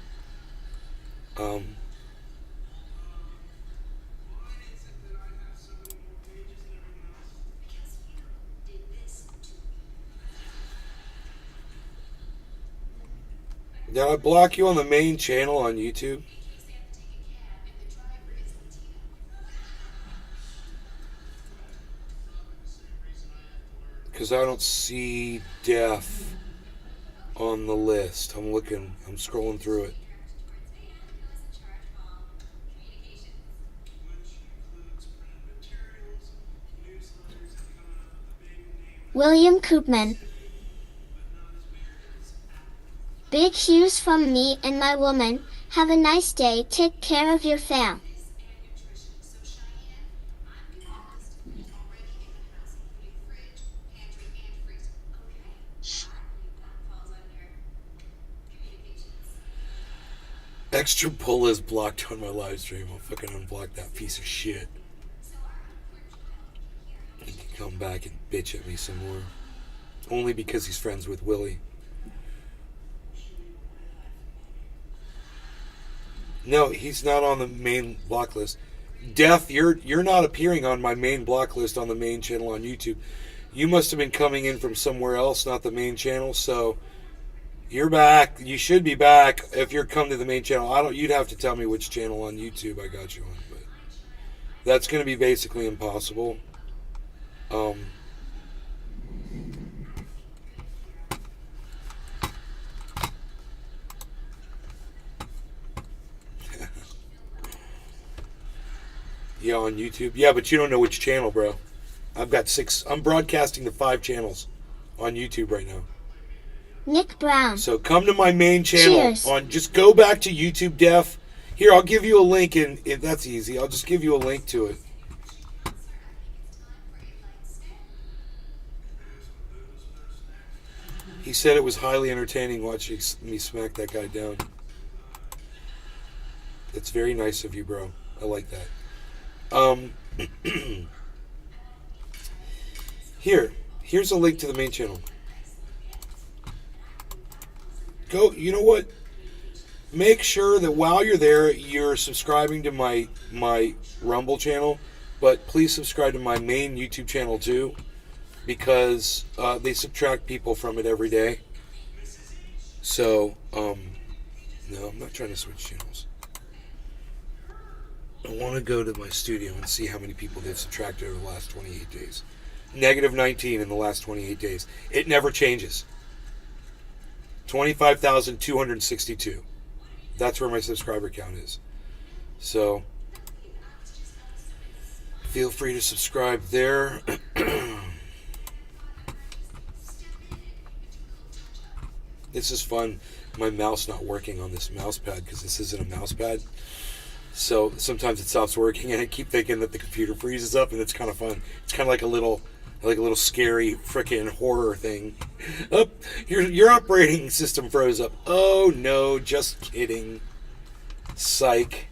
Did I block you on the main channel on YouTube? Because I don't see Def on the list. I'm scrolling through it. William Koopman. Big hues from me and my woman. Have a nice day. Take care of your fam. Extra pull is blocked on my live stream. I'll fucking unblock that piece of shit. He can come back and bitch at me some more. Only because he's friends with Willie. No, he's not on the main block list. Def, you're not appearing on my main block list on the main channel on YouTube. You must have been coming in from somewhere else, not the main channel. So you're back. You should be back if you're come to the main channel. You'd have to tell me which channel on YouTube I got you on, but that's going to be basically impossible. Yeah, on YouTube. Yeah, but you don't know which channel, bro. I've got 6. I'm broadcasting to 5 channels on YouTube right now. Nick Brown. So come to my main channel. Cheers. Just go back to YouTube Def. Here, I'll give you a link, and if that's easy, I'll just give you a link to it. He said it was highly entertaining watching me smack that guy down. That's very nice of you, bro. I like that. Here's a link to the main channel. Go, you know what? Make sure that while you're there, you're subscribing to my Rumble channel, but please subscribe to my main YouTube channel too, because they subtract people from it every day. So, no, I'm not trying to switch channels. I want to go to my studio and see how many people they've subtracted over the last 28 days. Negative 19 in the last 28 days. It never changes. 25,262. That's where my subscriber count is. So, feel free to subscribe there. This is fun. My mouse not working on this mouse pad because this isn't a mouse pad. So sometimes it stops working and I keep thinking that the computer freezes up, and it's kind of fun. It's kind of like a little scary frickin' horror thing. Oh, your operating system froze up. Oh no, just kidding. Psych.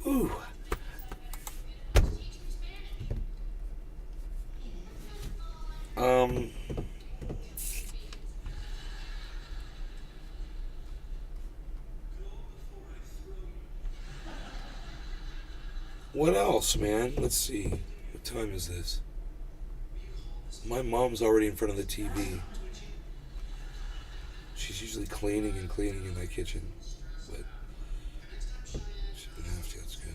Ooh. What else, man? Let's see. What time is this? My mom's already in front of the TV. She's usually cleaning in my kitchen. But she didn't have to. That's good.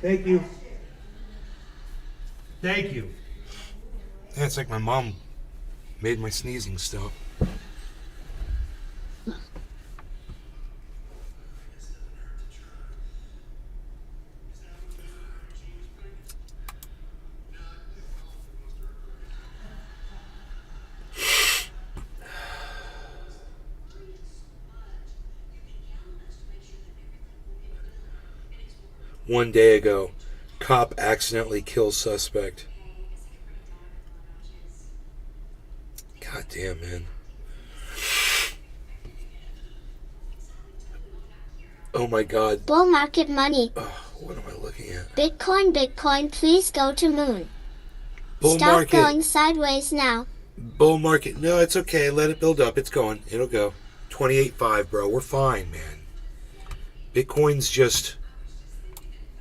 Thank you. Thank you. Yeah, it's like my mom made my sneezing stop. One day ago, cop accidentally kills suspect. God damn, man. Oh my God. Bull market money. Oh, what am I looking at? Bitcoin, please go to moon. Bull Stop market. going sideways now. Bull market. No, it's okay. Let it build up. It's going. It'll go. 28.5, bro. We're fine, man. Bitcoin's just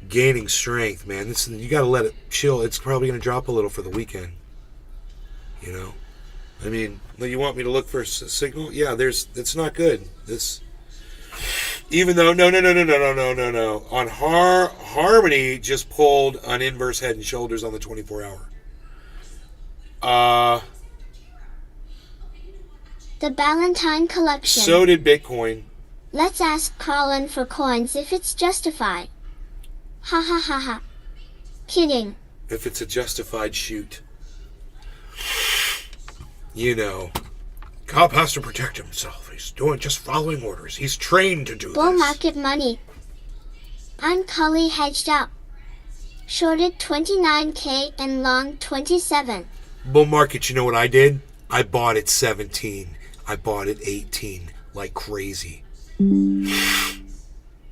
gaining strength, man. This, you got to let it chill. It's probably going to drop a little for the weekend. You know? I mean, you want me to look for a signal? Yeah, it's not good. This, even though, no. On Harmony just pulled an inverse head and shoulders on the 24 hour. The Ballantine collection. So did Bitcoin. Let's ask Colin for coins if it's justified. Ha ha ha ha. Kidding. If it's a justified shoot. You know, cop has to protect himself. He's just following orders. He's trained to do Bull this. market money. I'm Cully hedged up. Shorted 29K and long 27. Bull market, you know what I did? I bought it 17. I bought it 18. Like crazy.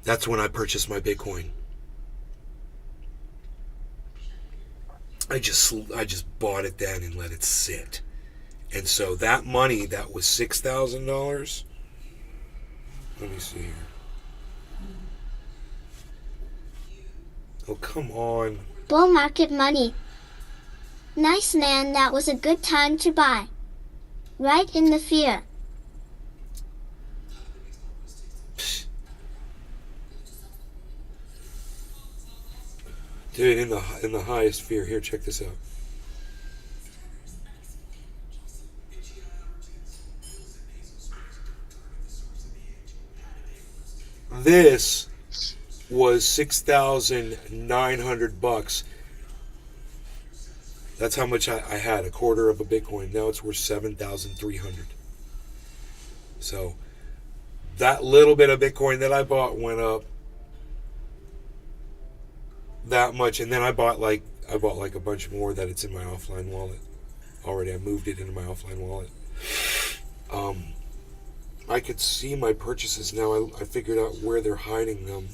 That's when I purchased my Bitcoin. I just bought it then and let it sit. And so that money that was $6,000. Let me see here. Oh, come on. Bull market money. Nice, man, that was a good time to buy. Right in the fear. Dude, in the highest fear. Here, check this out. This was $6,900. That's how much I had, a quarter of a Bitcoin. Now it's worth $7,300. So that little bit of Bitcoin that I bought went up that much, and then I bought like a bunch more that it's in my offline wallet already. I moved it into my offline wallet. I could see my purchases now. I figured out where they're hiding them.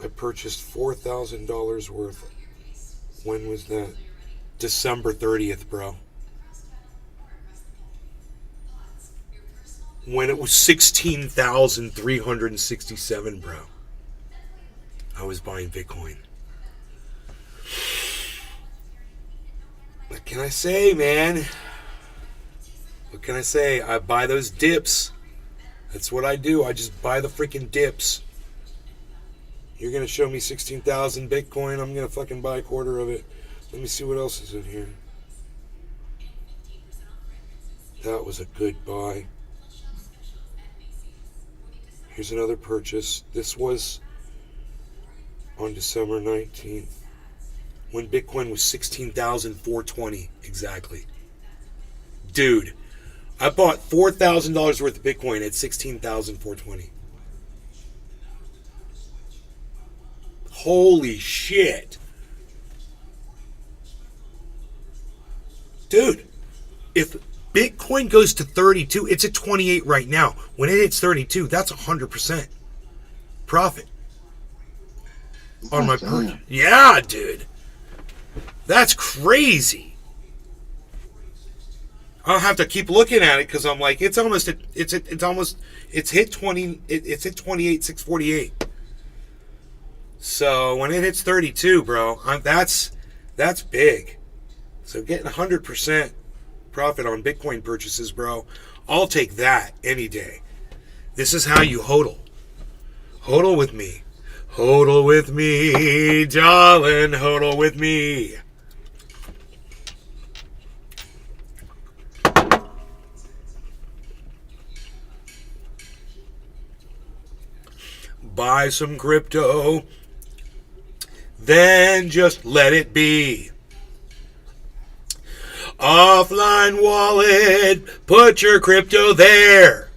I purchased $4,000 worth. When was that? December 30th, bro. when it was 16,367, bro. I was buying Bitcoin. What can I say, man? What can I say? I buy those dips. That's what I do. I just buy the freaking dips. You're going to show me 16,000 Bitcoin. I'm going to fucking buy a quarter of it. Let me see what else is in here. That was a good buy. Here's another purchase. This was on December 19th. When Bitcoin was 16,420 exactly. Dude, I bought $4,000 worth of Bitcoin at 16,420. Holy shit. Dude, if Bitcoin goes to 32, it's at 28 right now. When it hits 32, that's 100% profit on my purchase. Yeah, dude. That's crazy. I'll have to keep looking at it because I'm like, it's hit 20, it's hit 28,648. So when it hits 32, bro, that's big. So getting 100% profit on Bitcoin purchases, bro, I'll take that any day. This is how you hodl. Hodl with me. Hodl with me, darling, hodl with me. Buy some crypto, then just let it be. Offline wallet, put your crypto there,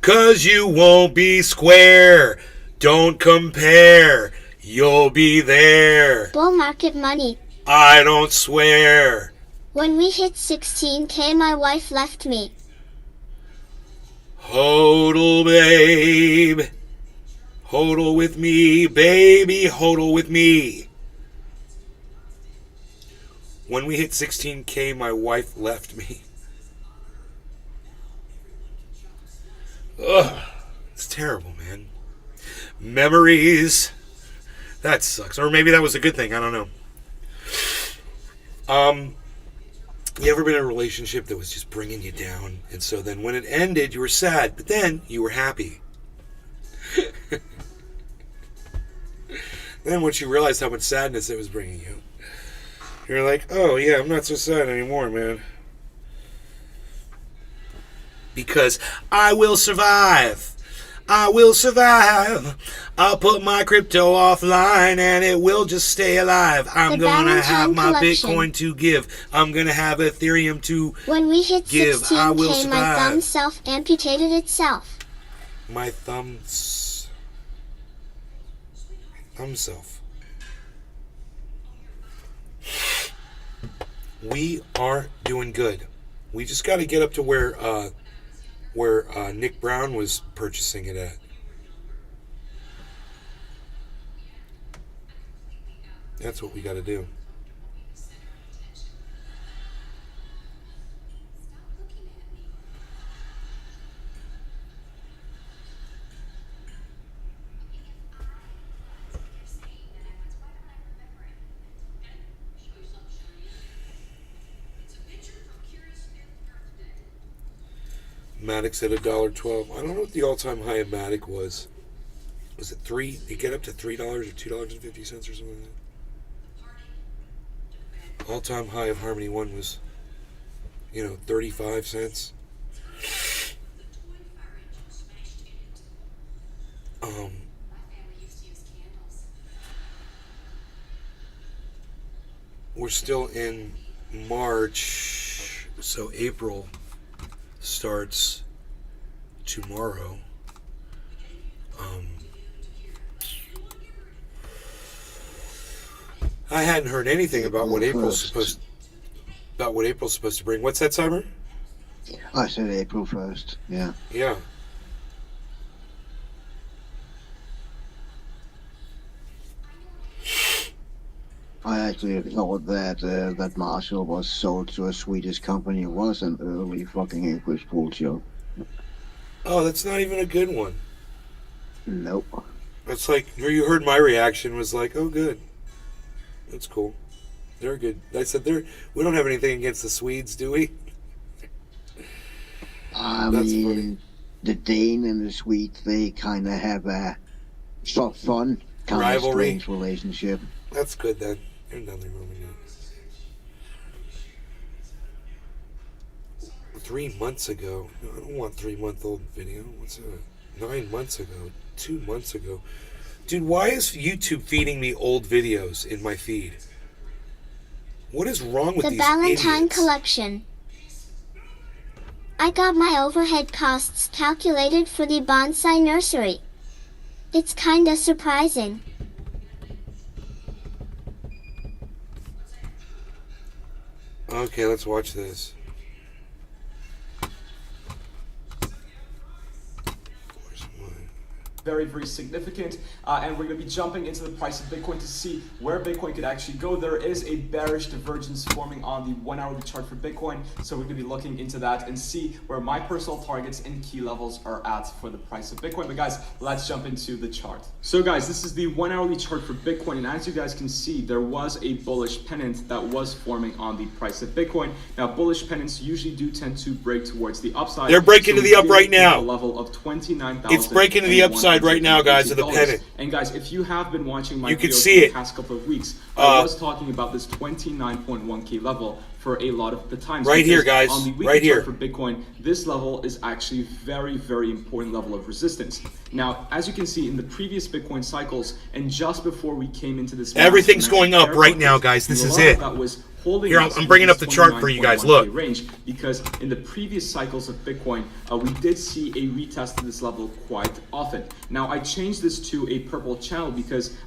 'cause you won't be square. Don't compare, you'll be there. Bull market money. I don't swear. When we hit 16K, my wife left me. Hodl, babe. Hodl with me, baby, hodl with me. When we hit 16K, my wife left me. Ugh, it's terrible, man. Memories. That sucks. Or maybe that was a good thing, I don't know. You ever been in a relationship that was just bringing you down? And so then when it ended, you were sad, but then you were happy. Then once you realized how much sadness it was bringing you, you're like, oh yeah, I'm not so sad anymore, man. Because I will survive. I will survive. I'll put my crypto offline and it will just stay alive. I'm going to have my Bitcoin to give. I'm going to have Ethereum to give. When we hit I will 16K, my survive. thumb self-amputated itself. My thumb self. We are doing good. We just got to get up to where Nick Brown was purchasing it at. That's what we got to do. Matic's at $1.12. I don't know what the all-time high of Matic was. Was it $3? Did it get up to $3 or $2.50 or something like that? All-time high of Harmony One was, 35 cents. We're still in March, so April starts tomorrow. I hadn't heard anything about what April's supposed to bring. What's that, Cyber? I said April 1st. Yeah. Yeah. I actually thought that that Marshall was sold to a Swedish company. It was an early fucking English bullshit. Oh, that's not even a good one. Nope. It's like, you heard my reaction was like, oh, good. That's cool. They're good. I said, we don't have anything against the Swedes, do we? I That's mean, funny. the Dane and the Swedes, they kind of have a sort of fun, kind of Rivalry. strange relationship. That's good then. There's nothing wrong with that. 3 months ago. No, I don't want 3-month-old video. What's that? 9 months ago. 2 months ago. Dude, why is YouTube feeding me old videos in my feed? What is wrong with The these Valentine idiots? Collection. I got my overhead costs calculated for the bonsai nursery. It's kinda surprising. Okay, let's watch this. Very, very significant, and we're going to be jumping into the price of Bitcoin to see where Bitcoin could actually go. There is a bearish divergence forming on the 1 hourly chart for Bitcoin, so we're going to be looking into that and see where my personal targets and key levels are at for the price of Bitcoin. But guys, let's jump into the chart. So guys, this is the 1 hourly chart for Bitcoin, and as you guys can see, there was a bullish pennant that was forming on the price of Bitcoin. Now, bullish pennants usually do tend to break towards the upside. They're breaking to the up right now. Level of 29,000. It's breaking to the upside right now, guys, of the pennant. And guys, if you have been watching my You can videos see for the it. past couple of weeks, I was talking about this 29.1k level for a lot of the times. Right here, Because guys. On the weekly Right here. chart for Bitcoin, this level is actually very, very important level of resistance. Now, as you can see in the previous Bitcoin cycles, and just before we came into this, Everything's going up bear right market, now, guys. This a is lot of it. that was holding Here, us I'm in bringing this up the chart for you guys. 29.1K Look. range, because in the previous cycles of Bitcoin, we did see a retest of this level quite often. Now, I changed this to a purple channel because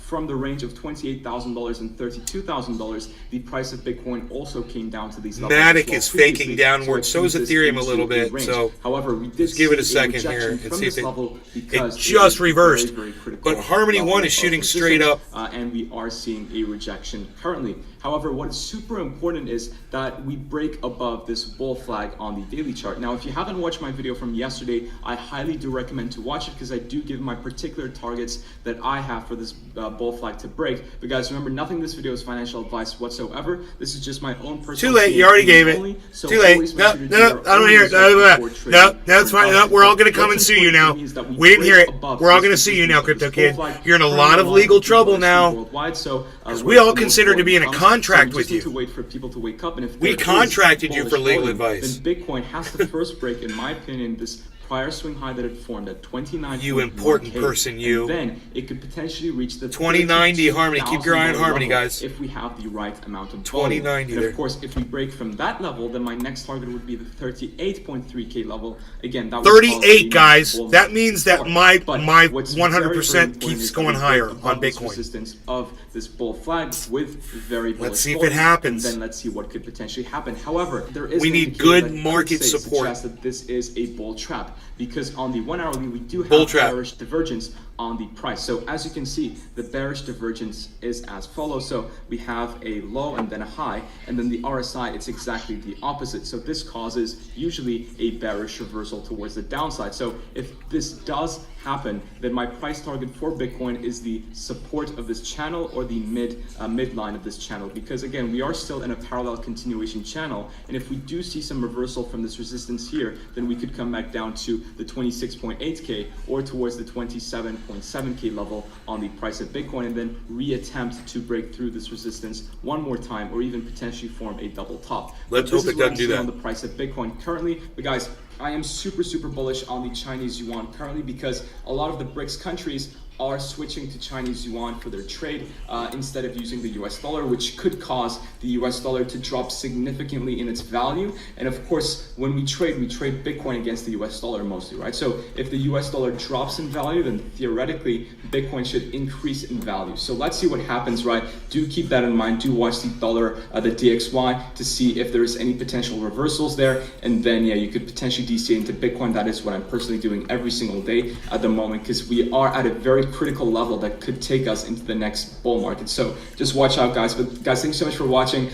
from the range of $28,000 and $32,000, the price of Bitcoin also came down to these levels. Matic is faking downward. So is Ethereum a little bit. So however, we did let's give it a see second here rejection and from see if this level because it just is reversed. very, very critical But Harmony level 1 is of shooting resistance, straight up. and we are seeing a rejection currently. However, what is super important is that we break above this bull flag on the daily chart. Now, if you haven't watched my video from yesterday, I highly do recommend to watch it because I do give my particular targets that I have for this bull flag to break. But guys, remember, nothing in this video is financial advice whatsoever. This is just my own personal. Too late. You already gave it. Too late. No, no, I don't hear it. No, that's fine. No, we're all going to come and sue you now. We didn't hear it. We're all going to sue you now, Crypto Kid. You're in a lot of legal trouble now. Because we all consider to be in a contract with you. To wait for people to wake up, and if we contracted you for legal advice. Then Bitcoin has to first break, in my opinion, this prior swing high that it formed at 29. You important person, you. And then it could potentially reach the 2090 Harmony. Keep your eye on Harmony, guys. If we have the right amount of 2090. And of course, if we break from that level, then my next target would be the 38.3k level. Again, that 38, guys. That means that my 100% keeps going higher on Bitcoin. Resistance of this bull flag with very bullish. Let's see if it happens. And then let's see what could potentially happen. However, there is we need good market support. That this is a bull trap, because on the 1 hourly we do have bearish divergence on the price. So as you can see, the bearish divergence is as follows. So we have a low and then a high, and then the RSI, it's exactly the opposite. So this causes usually a bearish reversal towards the downside. So if this does happen, then my price target for Bitcoin is the support of this channel or the midline of this channel, because again, we are still in a parallel continuation channel, and if we do see some reversal from this resistance here, then we could come back down to the 26.8k or towards the 27.7k level on the price of Bitcoin, and then reattempt to break through this resistance one more time, or even potentially form a double top. Let's hope it doesn't do that on the price of Bitcoin currently. But guys, I am super, super bullish on the Chinese yuan currently, because a lot of the BRICS countries are switching to Chinese yuan for their trade instead of using the US dollar, which could cause the US dollar to drop significantly in its value. And of course, when we trade Bitcoin against the US dollar mostly, right? So if the US dollar drops in value, then theoretically, Bitcoin should increase in value. So let's see what happens, right? Do keep that in mind. Do watch the dollar, the DXY, to see if there is any potential reversals there. And then, yeah, you could potentially DC into Bitcoin. That is what I'm personally doing every single day at the moment, because we are at a very critical level that could take us into the next bull market. So just watch out, guys. But guys, thanks so much for watching.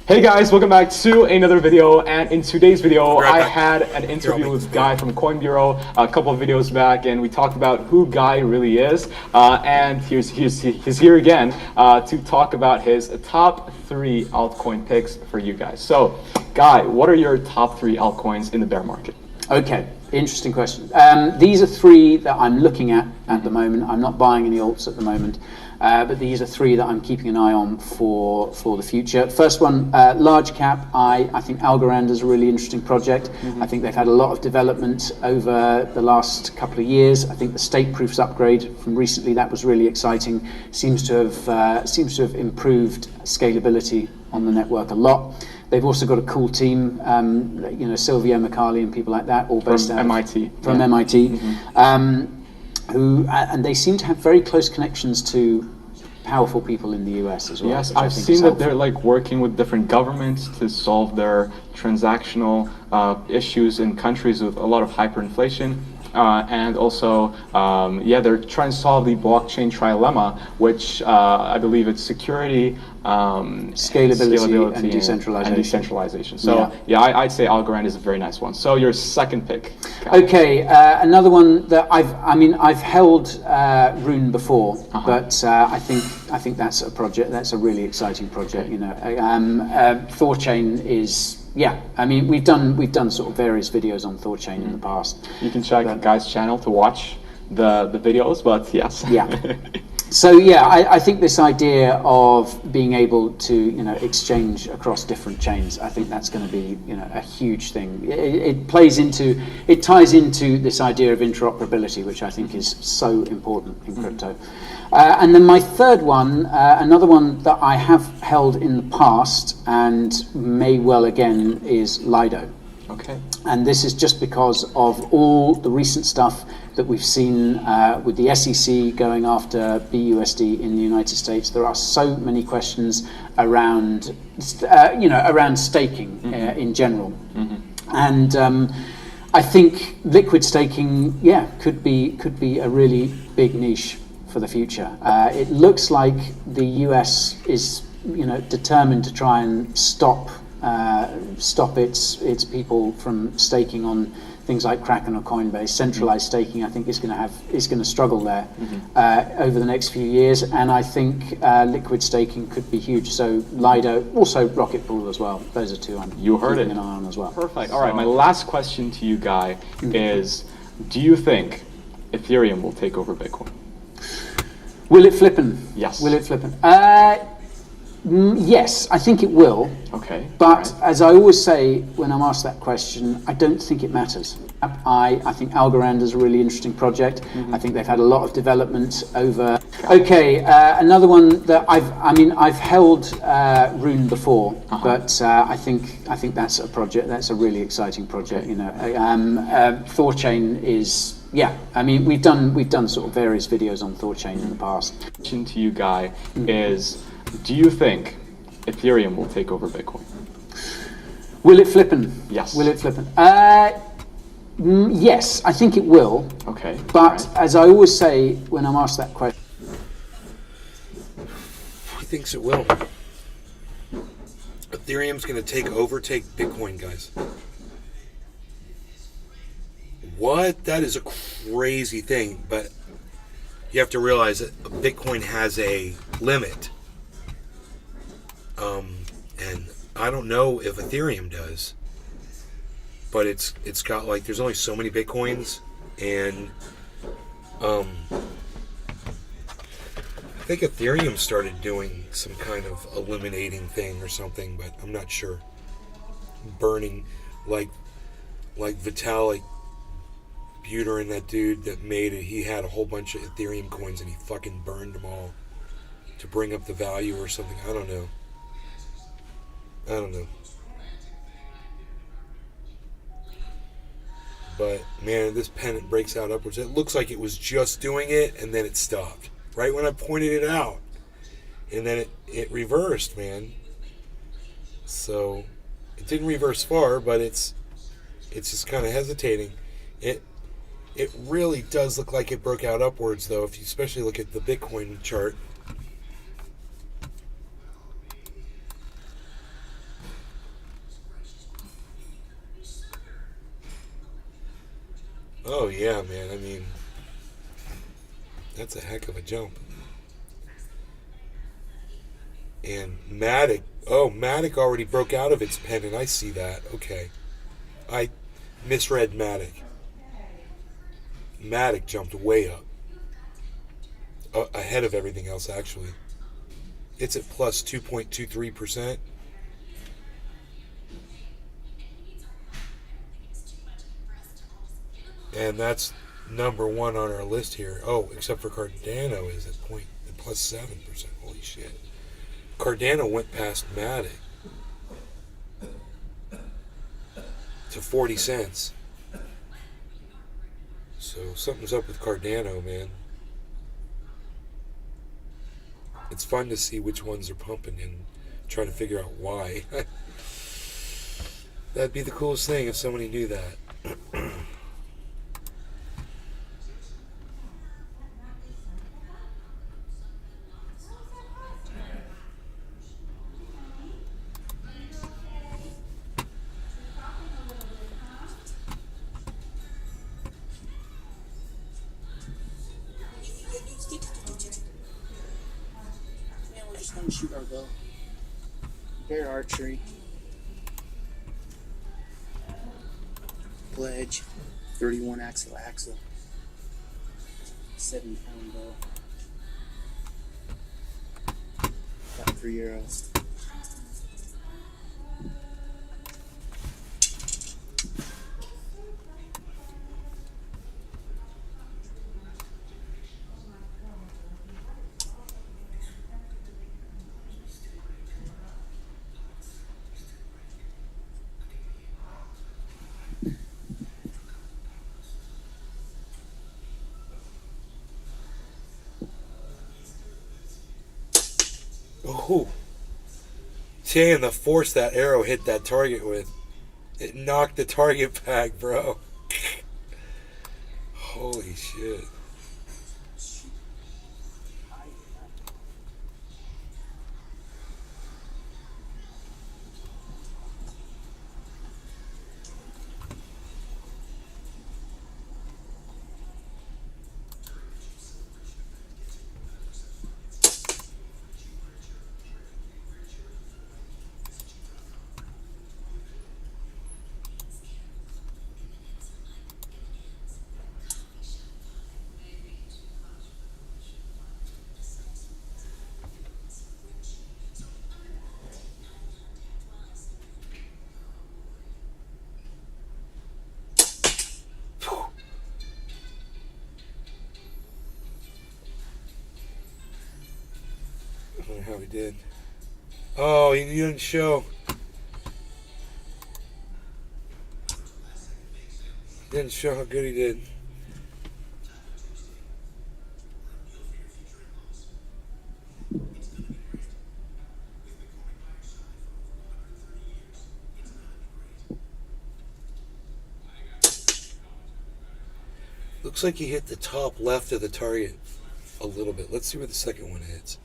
Hey guys, welcome back to another video, and in today's video I back. had an interview with Guy from Coin Bureau a couple of videos back, and we talked about who Guy really is, and he's here again to talk about his top 3 altcoin picks for you guys. So Guy, what are your top 3 altcoins in the bear market? Okay, interesting question. These are 3 that I'm looking at the moment. I'm not buying any alts at the moment. But these are 3 that I'm keeping an eye on for the future. First one, large cap. I think Algorand is a really interesting project. I think they've had a lot of development over the last couple of years. I think the state proofs upgrade from recently, that was really exciting. Seems to have improved scalability on the network a lot. They've also got a cool team, Sylvia McCarley and people like that, all based out MIT. From MIT. And they seem to have very close connections to powerful people in the US as well. Yes, I've seen that they're like working with different governments to solve their transactional issues in countries with a lot of hyperinflation. And also, they're trying to solve the blockchain trilemma, which I believe it's security, scalability and decentralization. So I'd say Algorand is a very nice one. So your second pick. Okay, another one that I've held Rune before, but I think that's a project. That's a really exciting project. Thorchain is. Yeah, I mean we've done sort of various videos on Thorchain in the past. You can check Guy's channel to watch the videos, but yes. Yeah. So I think this idea of being able to exchange across different chains, I think that's going to be a huge thing. It ties into this idea of interoperability, which I think is so important in crypto. And then my third one, another one that I have held in the past and may well again, is Lido. Okay. And this is just because of all the recent stuff that we've seen with the SEC going after BUSD in the United States. There are so many questions around, around staking in general. And I think liquid staking, could be a really big niche for the future. It looks like the US is, determined to try and stop its people from staking on things like Kraken or Coinbase. Centralized staking, I think, is going to struggle there over the next few years. And I think liquid staking could be huge. So Lido, also Rocket Pool as well. Those are 2 I'm keeping an eye on as well. Perfect. All right. My last question to you, Guy, is: do you think Ethereum will take over Bitcoin? Will it flippin'? Yes. Will it flippin'? Yes, I think it will. Okay. But as I always say when I'm asked that question, I don't think it matters. I think Algorand is a really interesting project. I think they've had a lot of development over. Okay, another one that I've held Rune before, but I think that's a project. That's a really exciting project. Thorchain is. Yeah, I mean we've done sort of various videos on Thorchain in the past. Question to you, Guy, is: do you think Ethereum will take over Bitcoin? Will it flippin'? Yes. Will it flippin'? Yes, I think it will. Okay. But as I always say when I'm asked that question, He thinks it will. Ethereum's going to overtake Bitcoin, guys. What? That is a crazy thing, but you have to realize that Bitcoin has a limit. And I don't know if Ethereum does, but it's got there's only so many Bitcoins, and I think Ethereum started doing some kind of eliminating thing or something, but I'm not sure. Burning, like Vitalik Buterin, that dude that made it, he had a whole bunch of Ethereum coins and he fucking burned them all to bring up the value or something. I don't know. But man, this pennant breaks out upwards. It looks like it was just doing it and then it stopped right when I pointed it out, and then it reversed, man. So it didn't reverse far, but it's just kind of hesitating. It really does look like it broke out upwards, though, if you especially look at the Bitcoin chart. Oh, yeah, man. I mean, that's a heck of a jump. And Matic. Oh, Matic already broke out of its pennant. I see that. Okay. I misread Matic. Matic jumped way up. Ahead of everything else, actually. It's at plus 2.23%. And that's number one on our list here. Oh, except for Cardano is at plus 7%. Holy shit. Cardano went past Matic to 40 cents. So something's up with Cardano, man. It's fun to see which ones are pumping and try to figure out why. That'd be the coolest thing if somebody knew that. Shoot our bow. Bear archery. Pledge. 31 axle. 70-pound bow. Got 3 arrows. Oh, seeing the force that arrow hit that target with, it knocked the target back, bro. Holy shit. I wonder how he did. Oh, he didn't show. He didn't show how good he did. Looks like he hit the top left of the target a little bit. Let's see where the second one hits.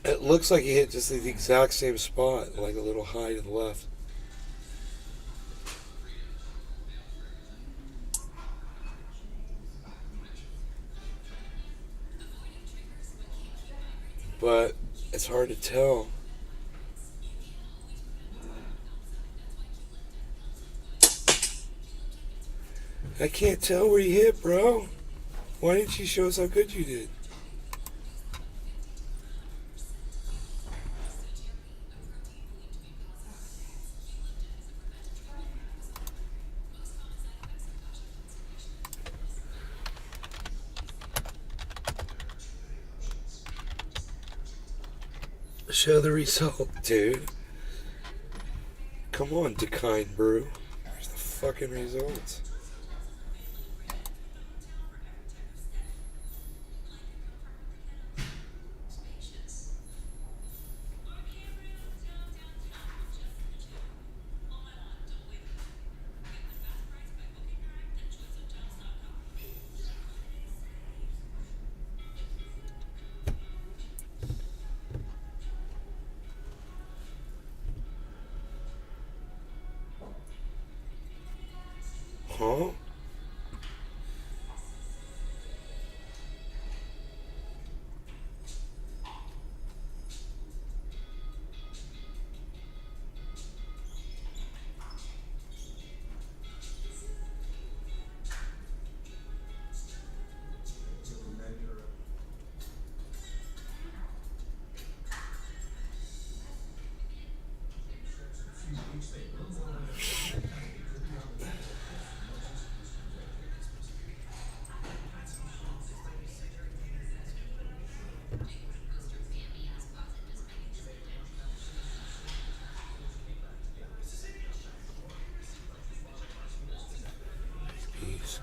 It looks like he hit just the exact same spot, like a little high to the left. But it's hard to tell. I can't tell where you hit, bro. Why didn't you show us how good you did? Show the result, dude. Come on, Decline Brew. There's the fucking results.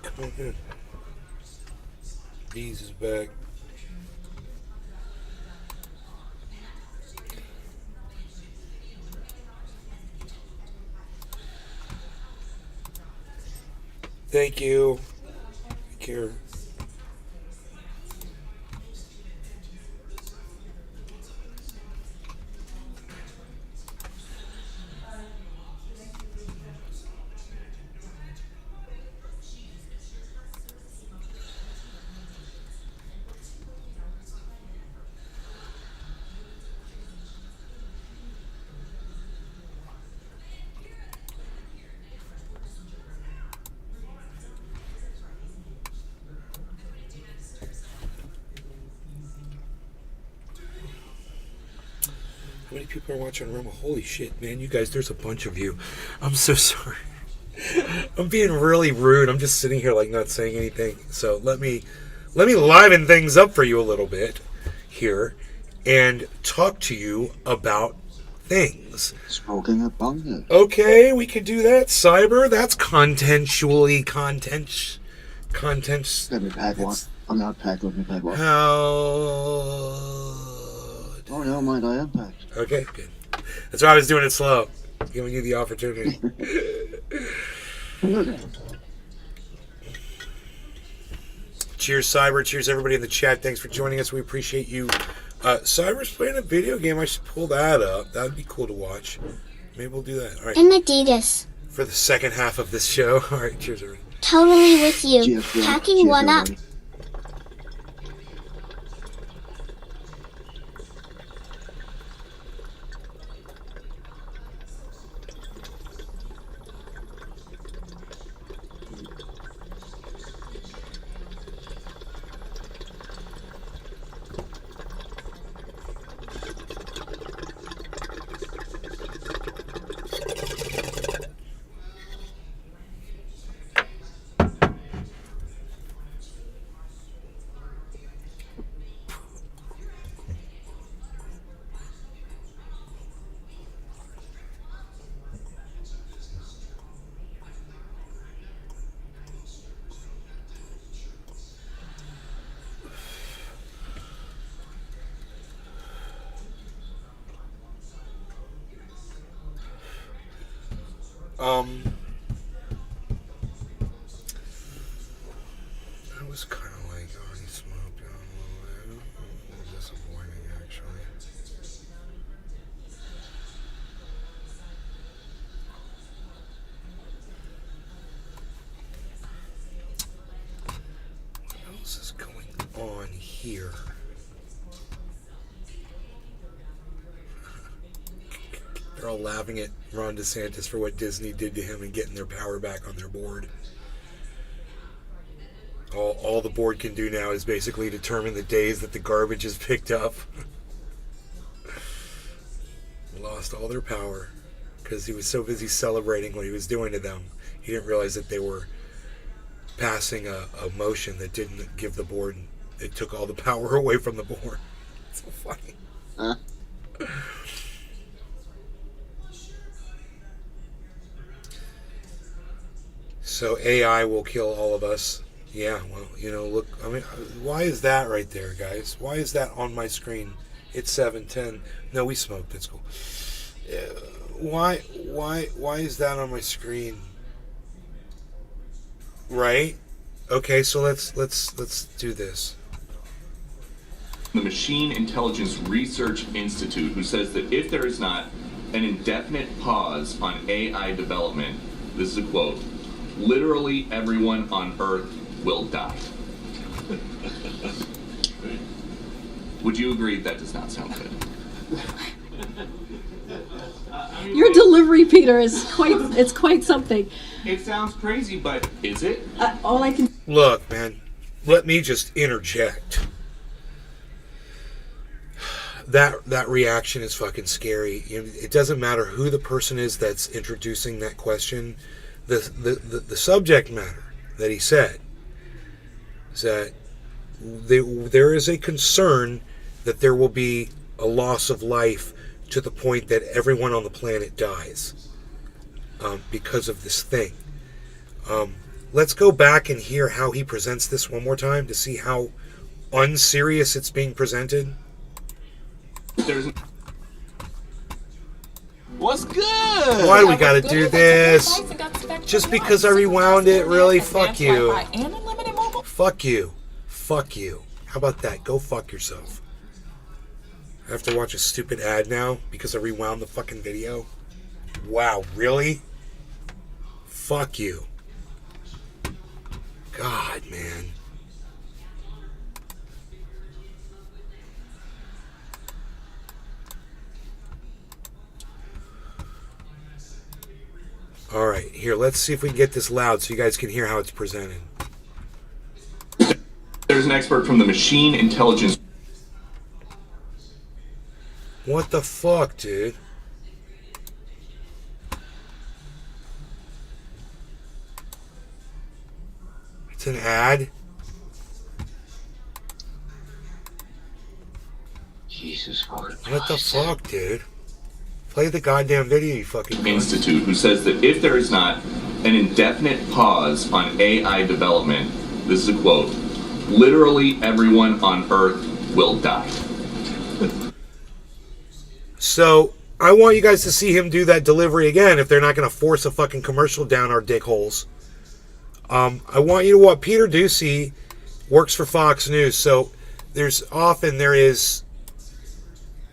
Come on in. Bees is back. Thank you. Take care. How many people are watching Rumble? Holy shit, man. You guys, there's a bunch of you. I'm so sorry. I'm being really rude. I'm just sitting here like not saying anything. So let me liven things up for you a little bit here and talk to you about things. Smoking a bong. Okay, we can do that. Cyber, that's contents. Let me pack one. I'm not packed. Let me pack one. How... Oh, never mind. I am packed. Okay, good. That's why I was doing it slow. Giving you the opportunity. Cheers, Cyber. Cheers, everybody in the chat. Thanks for joining us. We appreciate you. Cyber's playing a video game. I should pull that up. That would be cool to watch. Maybe we'll do that. All right. I'm Adidas. For the second half of this show. All right, cheers, everybody. Totally with you. Cheers, Packing cheers, one up. everybody. I was kind of like already smoked out a little bit. It was disappointing, actually. What else is going on here? They're all laughing at Ron DeSantis for what Disney did to him and getting their power back on their board. All the board can do now is basically determine the days that the garbage is picked up. Lost all their power because he was so busy celebrating what he was doing to them. He didn't realize that they were passing a motion that didn't give the board, it took all the power away from the board. It's so funny. Huh? So AI will kill all of us. Yeah, well, you know, look, I mean, why is that right there, guys? Why is that on my screen? It's 7:10. No, we smoked. That's cool. Why is that on my screen? Right? Okay, so let's do this. The Machine Intelligence Research Institute, who says that if there is not an indefinite pause on AI development, this is a quote, literally everyone on Earth will die. Would you agree that does not sound good? Your delivery, Peter, is quite something. It sounds crazy, but is it? All I can Look, man, let me just interject. that reaction is fucking scary. It doesn't matter who the person is that's introducing that question. The subject matter that he said is that there is a concern that there will be a loss of life to the point that everyone on the planet dies because of this thing. Let's go back and hear how he presents this one more time to see how unserious it's being presented. What's good? Why do we gotta do this? Just because I rewound it? Really? Fuck you. Fuck you. Fuck you. How about that? Go fuck yourself. I have to watch a stupid ad now because I rewound the fucking video? Wow, really? Fuck you. God, man. Alright, here, let's see if we can get this loud so you guys can hear how it's presented. There's an expert from the machine intelligence. What the fuck, dude? It's an ad? Jesus fucking What the fuck, dude? Play the goddamn video, you fucking Institute, who says that if there is not an indefinite pause on AI development, this is a quote, literally everyone on Earth will die. So, I want you guys to see him do that delivery again if they're not going to force a fucking commercial down our dick holes. I want you to watch. Peter Ducey works for Fox News, so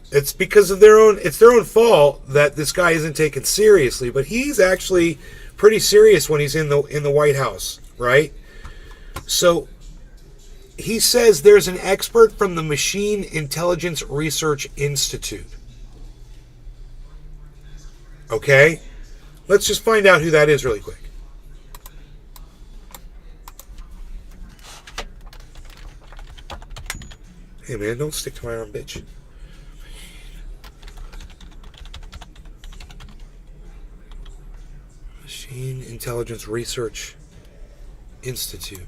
it's because of their own fault that this guy isn't taken seriously, but he's actually pretty serious when he's in the White House, right? So he says there's an expert from the Machine Intelligence Research Institute. Okay? Let's just find out who that is really quick. Hey man, don't stick to my arm, bitch. Machine Intelligence Research Institute.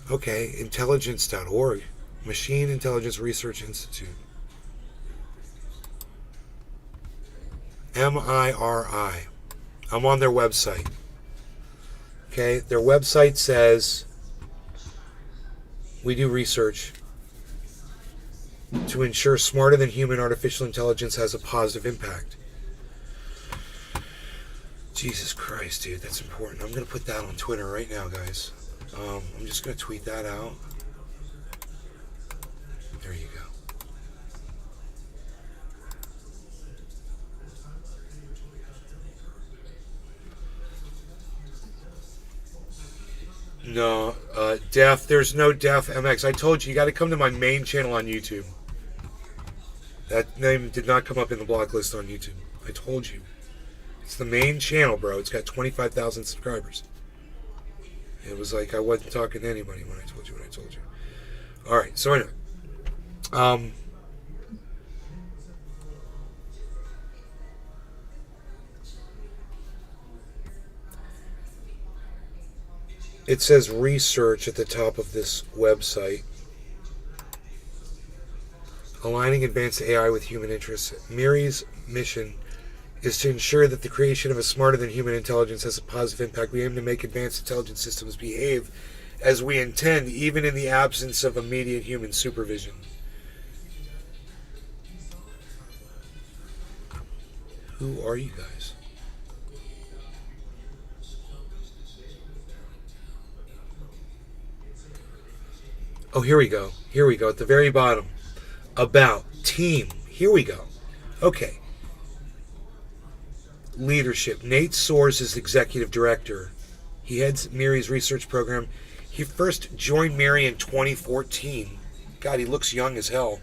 Okay, intelligence.org. Machine Intelligence Research Institute. MIRI. I'm on their website. Okay, their website says we do research to ensure smarter than human artificial intelligence has a positive impact. Jesus Christ, dude, that's important. I'm going to put that on Twitter right now, guys. I'm just going to tweet that out. There you go. No, Def, there's no Def MX. I told you, you got to come to my main channel on YouTube. That name did not come up in the block list on YouTube. I told you. It's the main channel, bro. It's got 25,000 subscribers. It was like I wasn't talking to anybody when I told you what I told you. Alright, so anyway. It says research at the top of this website. Aligning advanced AI with human interests. MIRI's mission is to ensure that the creation of a smarter than human intelligence has a positive impact. We aim to make advanced intelligence systems behave as we intend, even in the absence of immediate human supervision. Who are you guys? Oh, here we go. Here we go. At the very bottom. About. Team. Here we go. Okay. Leadership. Nate Soares is executive director. He heads MIRI's research program. He first joined MIRI in 2014. God, he looks young as hell.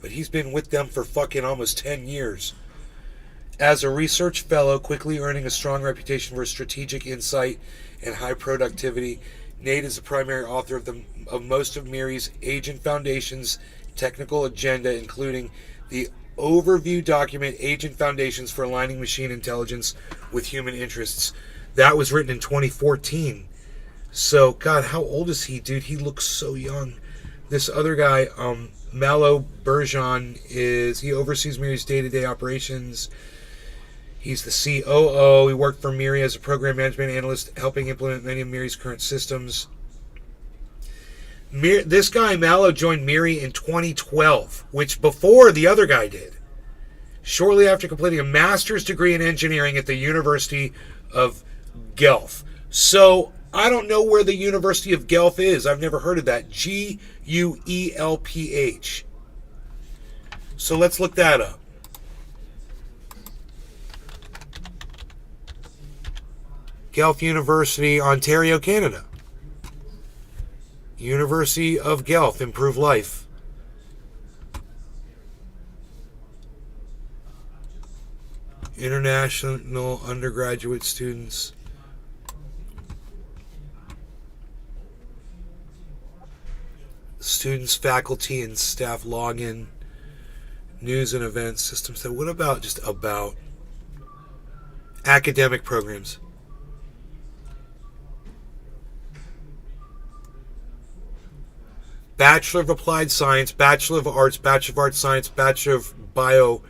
But he's been with them for fucking almost 10 years. As a research fellow, quickly earning a strong reputation for strategic insight and high productivity, Nate is the primary author of most of MIRI's Agent Foundation's technical agenda, including the overview document, Agent Foundations for Aligning Machine Intelligence with Human Interests. That was written in 2014. So, God, how old is he, dude? He looks so young. This other guy, Malo Bergeon, he oversees Miri's day-to-day operations. He's the COO. He worked for Miri as a program management analyst, helping implement many of Miri's current systems. This guy, Malo, joined Miri in 2012, which before the other guy did. Shortly after completing a master's degree in engineering at the University of Guelph. So, I don't know where the University of Guelph is. I've never heard of that. Guelph. So let's look that up. Guelph University, Ontario, Canada. University of Guelph, improve life. International undergraduate students. Students, faculty, and staff login, news and events, systems. So what about just about academic programs? Bachelor of Applied Science, Bachelor of Arts, Bachelor of Arts Science, Bachelor of Bio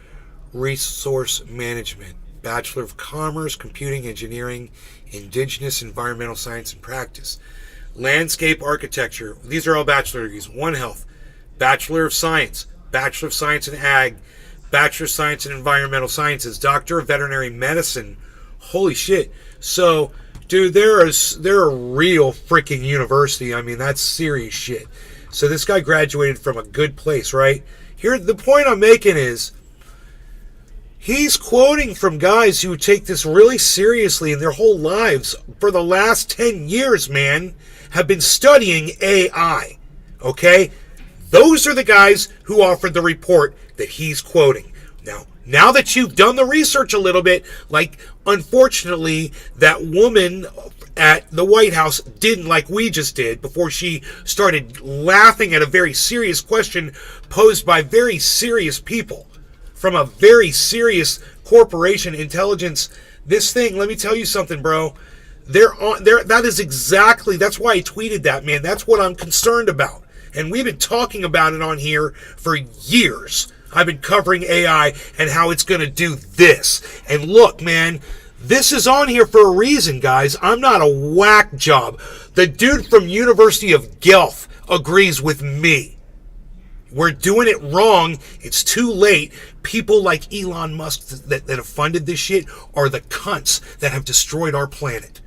Resource Management, Bachelor of Commerce, Computing Engineering, Indigenous Environmental Science and Practice. Landscape Architecture. These are all bachelor degrees. One Health. Bachelor of Science. Bachelor of Science in Ag. Bachelor of Science in Environmental Sciences. Doctor of Veterinary Medicine. Holy shit. So, dude, they're a real freaking university. I mean, that's serious shit. So this guy graduated from a good place, right? Here, the point I'm making is, he's quoting from guys who take this really seriously in their whole lives. For the last 10 years, man, have been studying AI. Okay? Those are the guys who offered the report that he's quoting. Now that you've done the research a little bit, like, unfortunately, that woman at the White House didn't, like we just did, before she started laughing at a very serious question posed by very serious people from a very serious corporation, intelligence. This thing, let me tell you something, bro. That is exactly, that's why I tweeted that, man. That's what I'm concerned about. And we've been talking about it on here for years. I've been covering AI and how it's going to do this. And look, man, this is on here for a reason, guys. I'm not a whack job. The dude from University of Guelph agrees with me. We're doing it wrong. It's too late. People like Elon Musk that have funded this shit are the cunts that have destroyed our planet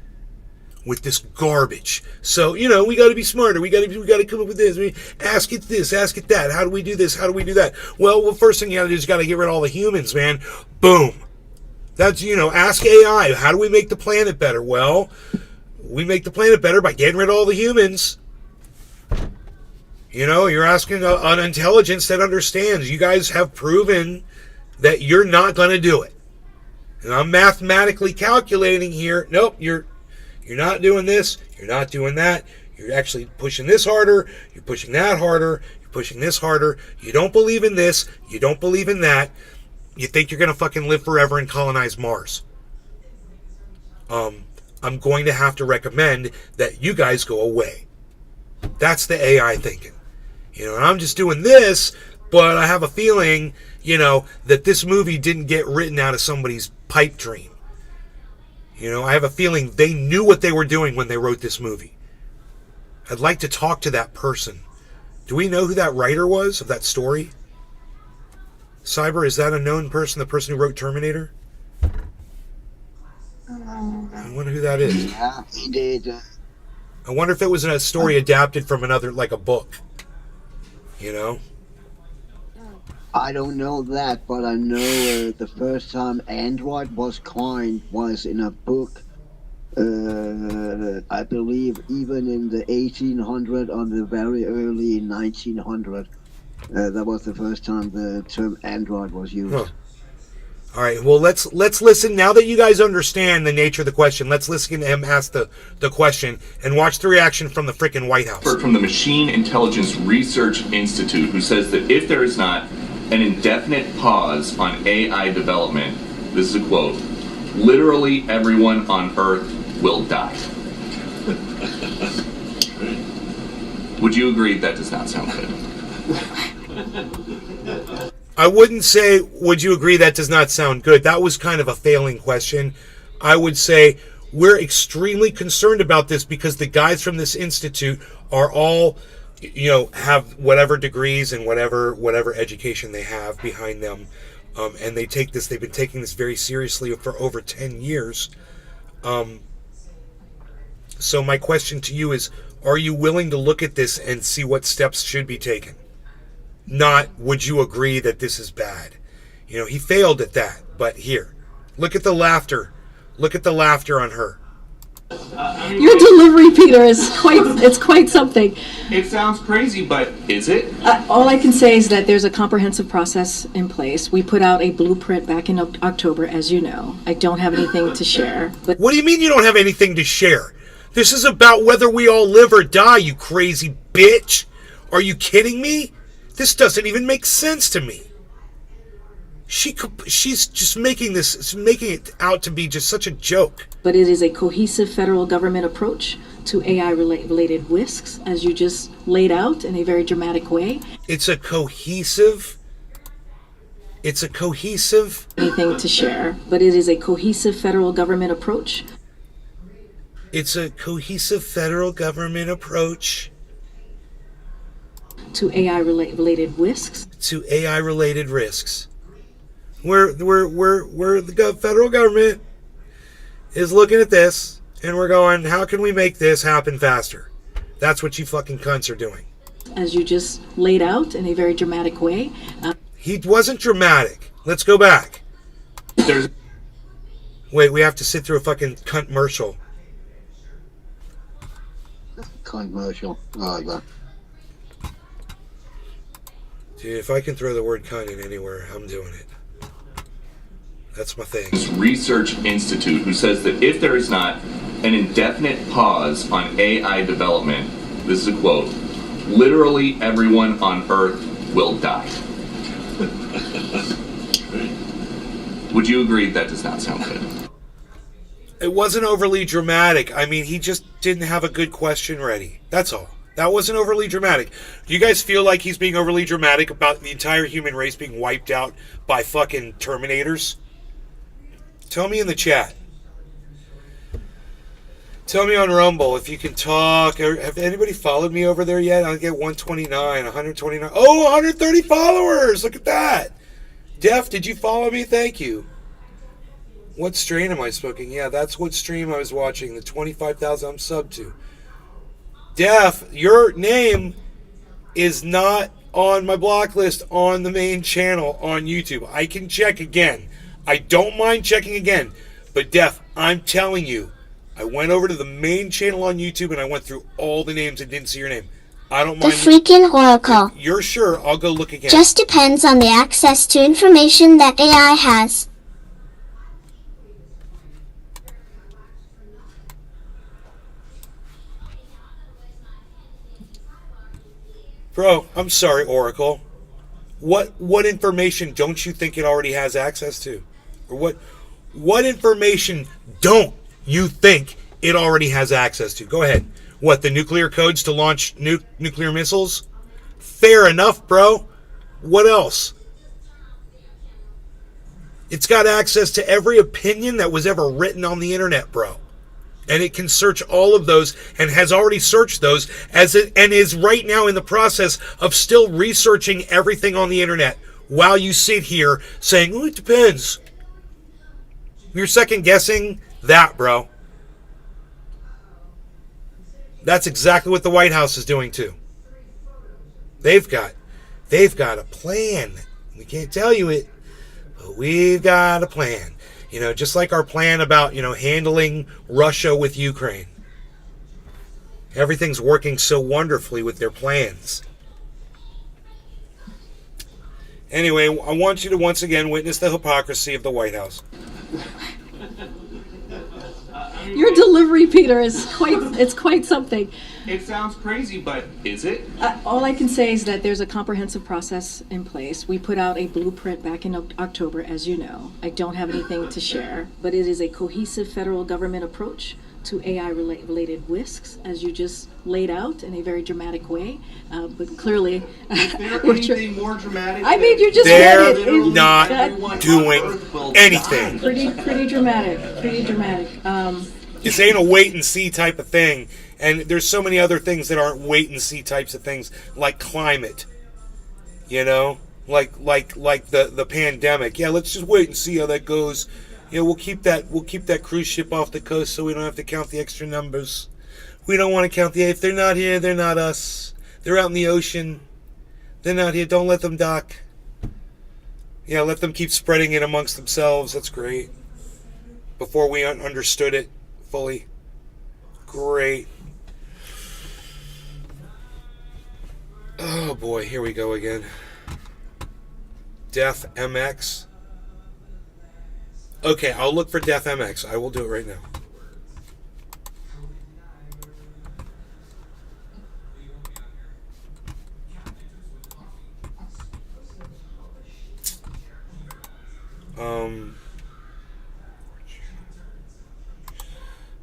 with this garbage. So, we got to be smarter. We got to come up with this. Ask it this, ask it that. How do we do this? How do we do that? Well, the first thing you got to do is got to get rid of all the humans, man. Boom. That's, ask AI. How do we make the planet better? Well, we make the planet better by getting rid of all the humans. You're asking an intelligence that understands. You guys have proven that you're not going to do it. And I'm mathematically calculating here. Nope, you're not doing this. You're not doing that. You're actually pushing this harder. You're pushing that harder. You're pushing this harder. You don't believe in this. You don't believe in that. You think you're going to fucking live forever and colonize Mars. I'm going to have to recommend that you guys go away. That's the AI thinking. And I'm just doing this, but I have a feeling, that this movie didn't get written out of somebody's pipe dream. I have a feeling they knew what they were doing when they wrote this movie. I'd like to talk to that person. Do we know who that writer was of that story? Cyber, is that a known person, the person who wrote Terminator? I wonder who that is. Yeah, he did. I wonder if it was a story adapted from another, like a book. I don't know that, but I know the first time Android was coined was in a book. I believe even in the 1800 or the very early 1900. That was the first time the term Android was used. Huh. All right, well, let's listen. Now that you guys understand the nature of the question, let's listen to him ask the question and watch the reaction from the freaking White House. From the Machine Intelligence Research Institute, who says that if there is not an indefinite pause on AI development, this is a quote, literally everyone on Earth will die. Would you agree that does not sound good? I wouldn't say, would you agree that does not sound good? That was kind of a failing question. I would say we're extremely concerned about this because the guys from this institute are all, have whatever degrees and whatever education they have behind them. And they've been taking this very seriously for over 10 years. So my question to you is, are you willing to look at this and see what steps should be taken? Not, would you agree that this is bad? He failed at that, but here, look at the laughter. Look at the laughter on her. Your delivery, Peter, is quite something. It sounds crazy, but is it? All I can say is that there's a comprehensive process in place. We put out a blueprint back in October, as you know. I don't have anything to share. But what do you mean you don't have anything to share? This is about whether we all live or die, you crazy bitch. Are you kidding me? This doesn't even make sense to me. She's just making it out to be just such a joke. But it is a cohesive federal government approach to AI-related risks, as you just laid out in a very dramatic way. It's a cohesive. Anything to share, but it is a cohesive federal government approach. It's a cohesive federal government approach to AI-related risks. To AI-related risks. Where the federal government is looking at this and we're going, how can we make this happen faster? That's what you fucking cunts are doing. As you just laid out in a very dramatic way. He wasn't dramatic. Let's go back. Wait, we have to sit through a fucking cunt commercial. Commercial. Oh, yeah. Dude, if I can throw the word cunt in anywhere, I'm doing it. That's my thing. This Research Institute, who says that if there is not an indefinite pause on AI development, this is a quote, literally everyone on Earth will die. Would you agree that does not sound good? It wasn't overly dramatic. I mean, he just didn't have a good question ready. That's all. That wasn't overly dramatic. Do you guys feel like he's being overly dramatic about the entire human race being wiped out by fucking Terminators? Tell me in the chat. Tell me on Rumble if you can talk. Have anybody followed me over there yet? I'll get 129, 129. Oh, 130 followers. Look at that. Def, did you follow me? Thank you. What strain am I smoking? Yeah, that's what stream I was watching. The 25,000 I'm subbed to. Def, your name is not on my block list on the main channel on YouTube. I can check again. I don't mind checking again. But Def, I'm telling you, I went over to the main channel on YouTube and I went through all the names and didn't see your name. I don't mind. The freaking Oracle. If you're sure, I'll go look again. Just depends on the access to information that AI has. Bro, I'm sorry, Oracle. What information don't you think it already has access to? Or what information don't you think it already has access to? Go ahead. What, the nuclear codes to launch nuclear missiles? Fair enough, bro. What else? It's got access to every opinion that was ever written on the internet, bro. And it can search all of those and has already searched those and is right now in the process of still researching everything on the internet while you sit here saying, oh, it depends. You're second guessing that, bro. That's exactly what the White House is doing too. They've got a plan. We can't tell you it, but we've got a plan. You know, just like our plan about, handling Russia with Ukraine. Everything's working so wonderfully with their plans. Anyway, I want you to once again witness the hypocrisy of the White House. Your delivery, Peter, is quite something. It sounds crazy, but is it? All I can say is that there's a comprehensive process in place. We put out a blueprint back in October, as you know. I don't have anything to share, but it is a cohesive federal government approach to AI-related risks, as you just laid out in a very dramatic way. But clearly, Is there anything more dramatic? I mean, you just They're read it. not doing anything. Pretty dramatic. Pretty dramatic. This ain't a wait and see type of thing. And there's so many other things that aren't wait and see types of things, like climate. You know? Like the pandemic. Yeah, let's just wait and see how that goes. You know, we'll keep that cruise ship off the coast so we don't have to count the extra numbers. We don't want to count if they're not here, they're not us. They're out in the ocean. They're not here. Don't let them dock. Yeah, let them keep spreading it amongst themselves. That's great. Before we understood it fully. Great. Oh boy, here we go again. Def MX. Okay, I'll look for Def MX. I will do it right now.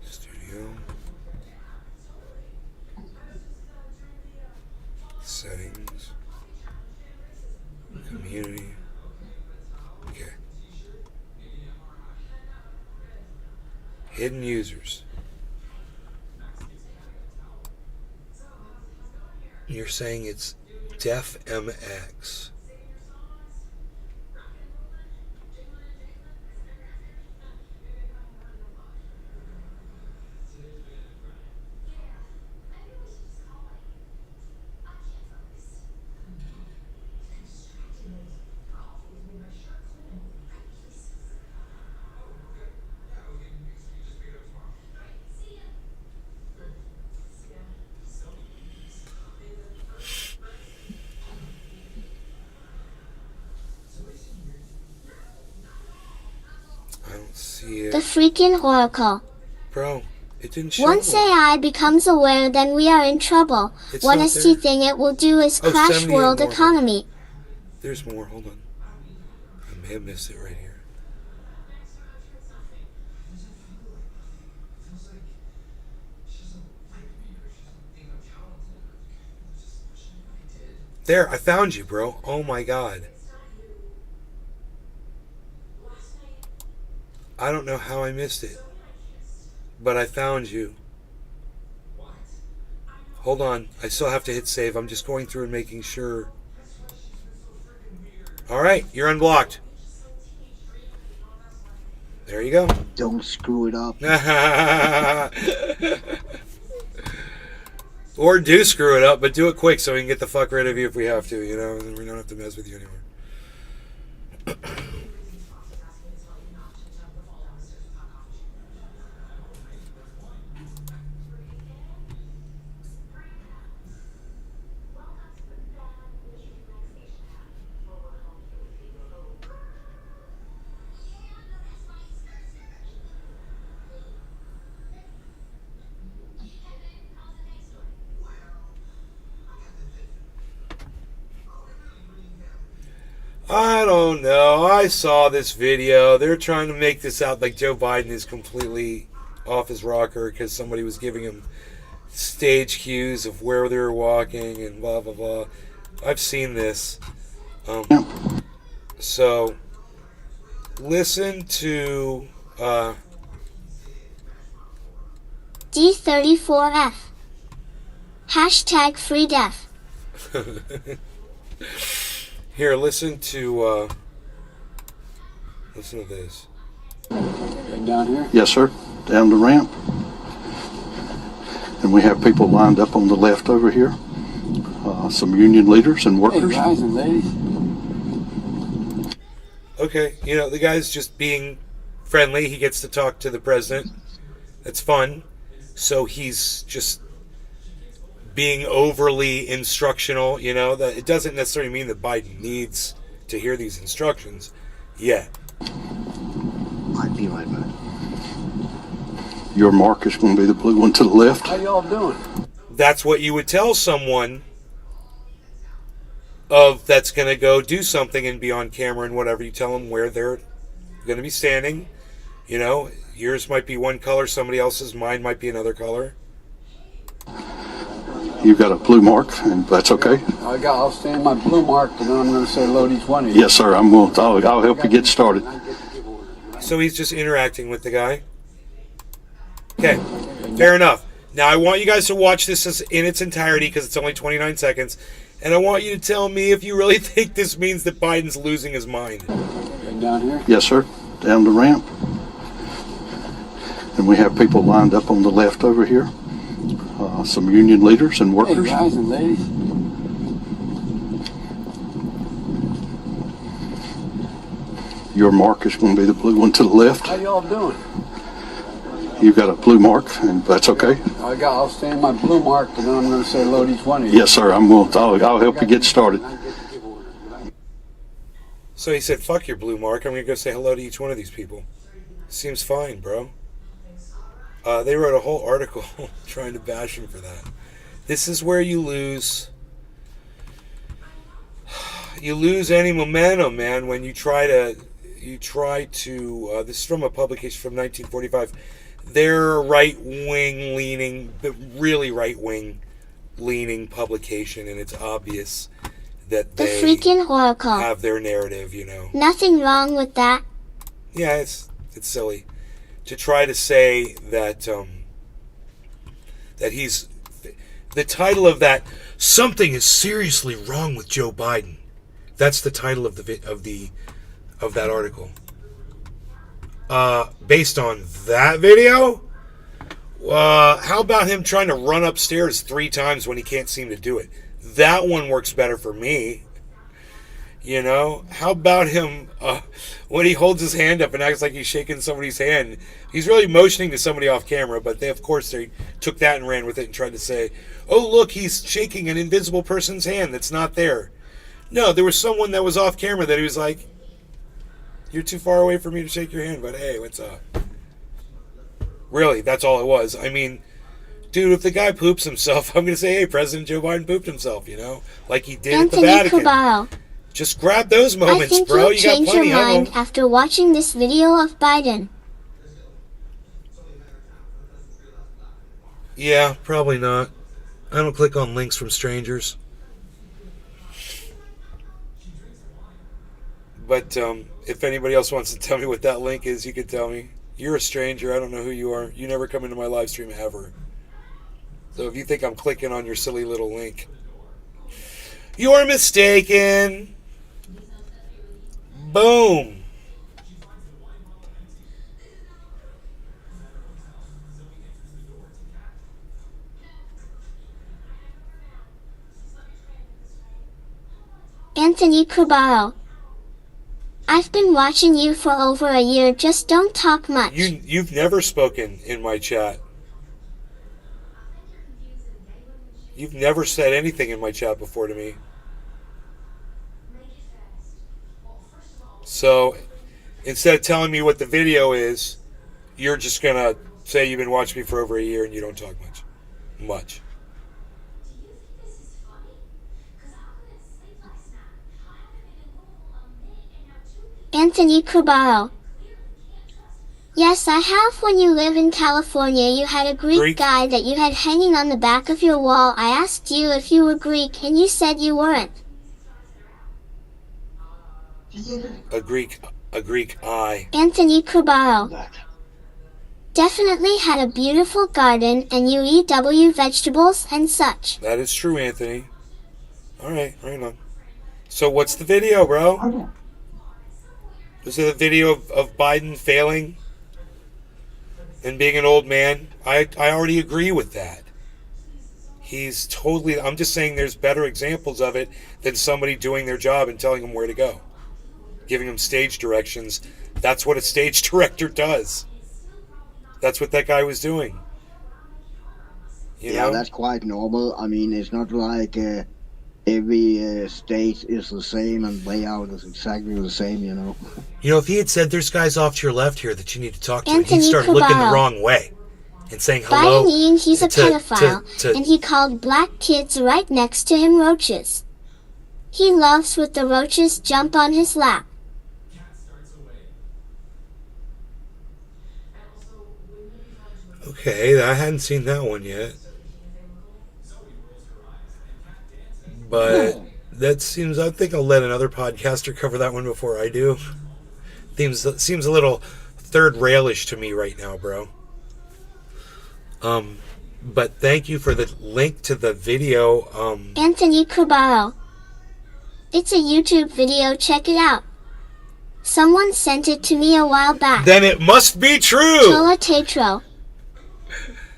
Studio. Settings. Community. Okay. Hidden users. You're saying it's Def MX. The freaking oracle. Bro, it didn't show. Once AI becomes aware, then we are in trouble. One ST thing it will do is crash world economy. There's more, hold on. I may have missed it right here. There, I found you, bro. Oh my god. I don't know how I missed it, but I found you. Hold on, I still have to hit save. I'm just going through and making sure. Alright, you're unblocked. There you go. Don't screw it up. Or do screw it up, but do it quick so we can get the fuck rid of you if we have to, you know, and we don't have to mess with you anymore. I don't know. I saw this video. They're trying to make this out like Joe Biden is completely off his rocker because somebody was giving him stage cues of where they were walking and blah, blah, blah. I've seen this. So, listen to D34F. Hashtag free deaf. Here, listen to this. Down here? Yes, sir. Down the ramp. And we have people lined up on the left over here. Some union leaders and workers. Hey, guys and ladies. Okay, you know, the guy's just being friendly. He gets to talk to the president. That's fun. So he's just being overly instructional, you know. That it doesn't necessarily mean that Biden needs to hear these instructions yet. I'll be right back. Your mark is going to be the blue one to the left. How y'all doing? That's what you would tell someone of that's going to go do something and be on camera and whatever. You tell them where they're going to be standing. You know, yours might be one color, somebody else's, mine might be another color. You've got a blue mark, and that's okay. I'll stand my blue mark, and then I'm going to say load each one of you. Yes, sir. I'll help you get started. So he's just interacting with the guy. Okay, fair enough. Now I want you guys to watch this in its entirety because it's only 29 seconds. And I want you to tell me if you really think this means that Biden's losing his mind. Down here? Yes, sir. Down the ramp. And we have people lined up on the left over here. Some union leaders and workers. Hey, guys and ladies. Your mark is going to be the blue one to the left. How y'all doing? You've got a blue mark, and that's okay. I'll stand my blue mark, and then I'm going to say load each one of you. Yes, sir. I'll help you get started. So he said, fuck your blue mark. I'm going to go say hello to each one of these people. Seems fine, bro. They wrote a whole article trying to bash him for that. This is where you lose any momentum, man, when you try to this is from a publication from 1945. They're a right-wing leaning, really right-wing leaning publication, and it's obvious that they freaking Oracle have their narrative, you know. Nothing wrong with that. Yeah, it's silly to try to say that that he's the title of that something is seriously wrong with Joe Biden. That's the title of that article. Based on that video, how about him trying to run upstairs 3 times when he can't seem to do it? That one works better for me. You know, how about him when he holds his hand up and acts like he's shaking somebody's hand? He's really motioning to somebody off camera, but they took that and ran with it and tried to say, oh, look, he's shaking an invisible person's hand that's not there. No, there was someone that was off camera that he was like, you're too far away for me to shake your hand, but hey, what's up? Really, that's all it was. I mean, dude, if the guy poops himself, I'm going to say, hey, President Joe Biden pooped himself, you know? Like he did Anthony at the Vatican. Cabal. Just grab those moments, I think bro. you'll You got change plenty your of mind them. after watching this video of Biden. Yeah, probably not. I don't click on links from strangers. But if anybody else wants to tell me what that link is, you can tell me. You're a stranger. I don't know who you are. You never come into my live stream ever. So if you think I'm clicking on your silly little link, you're mistaken. Boom. Anthony Cabal. I've been watching you for over a year. Just don't talk much. You've never spoken in my chat. You've never said anything in my chat before to me. So instead of telling me what the video is, you're just gonna say you've been watching me for over a year and you don't talk much. Anthony Cabal. Yes, I have. When you live in California, you had a Greek guy that you had hanging on the back of your wall. I asked you if you were Greek, and you said you weren't. A Greek eye. Anthony Cabal. Definitely had a beautiful garden, and you eat vegetables and such. That is true, Anthony. Alright, right on. So what's the video, bro? Is it a video of Biden failing and being an old man? I already agree with that. He's totally... I'm just saying there's better examples of it than somebody doing their job and telling them where to go. Giving them stage directions. That's what a stage director does. That's what that guy was doing. You know? That's quite normal. I mean, it's not like every state is the same and layout is exactly the same, you know. You know, if he had said, "There's guys off to your left here that you need to talk to," Anthony he'd start looking the Cabral. wrong way and saying hello. By mean he's a pedophile, to- and he called black kids right next to him roaches. He loves with the roaches jump on his lap. Okay, I hadn't seen that one yet. But that seems, I think I'll let another podcaster cover that one before I do. Seems a little third railish to me right now, bro. But thank you for the link to the video. Anthony Cabral. It's a YouTube video, check it out. Someone sent it to me a while back. Then it must be true! Tula Tatro.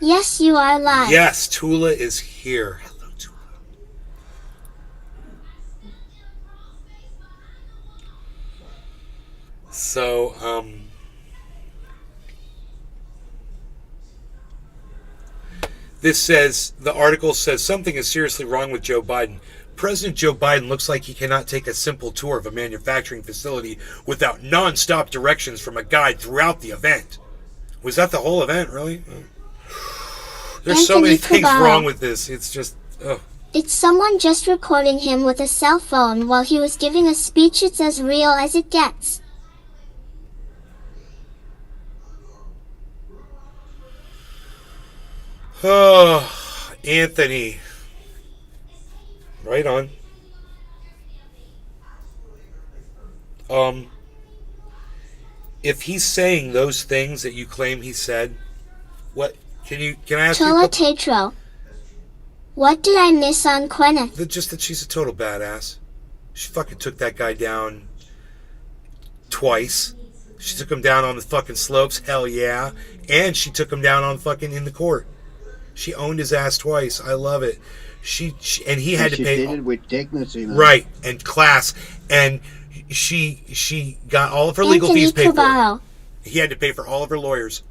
Yes, you are live. Yes, Tula is here. Hello, Tula. So, this says, the article says, something is seriously wrong with Joe Biden. President Joe Biden looks like he cannot take a simple tour of a manufacturing facility without non-stop directions from a guide throughout the event. Was that the whole event, really? There's so many things wrong with this. It's just, ugh. It's someone just recording him with a cell phone while he was giving a speech. It's as real as it gets. Oh, Anthony. Right on. If he's saying those things that you claim he said, what can I ask Tula you? Tatro. What did I miss on Gweneth? Just that she's a total badass. She fucking took that guy down twice. She took him down on the fucking slopes, hell yeah. And she took him down on fucking in the court. She owned his ass twice. I love it. She and he had to pay. She did it with dignity, man. Right, and class. And she got all of her legal Anthony fees paid Cabral. for. He had to pay for all of her lawyers.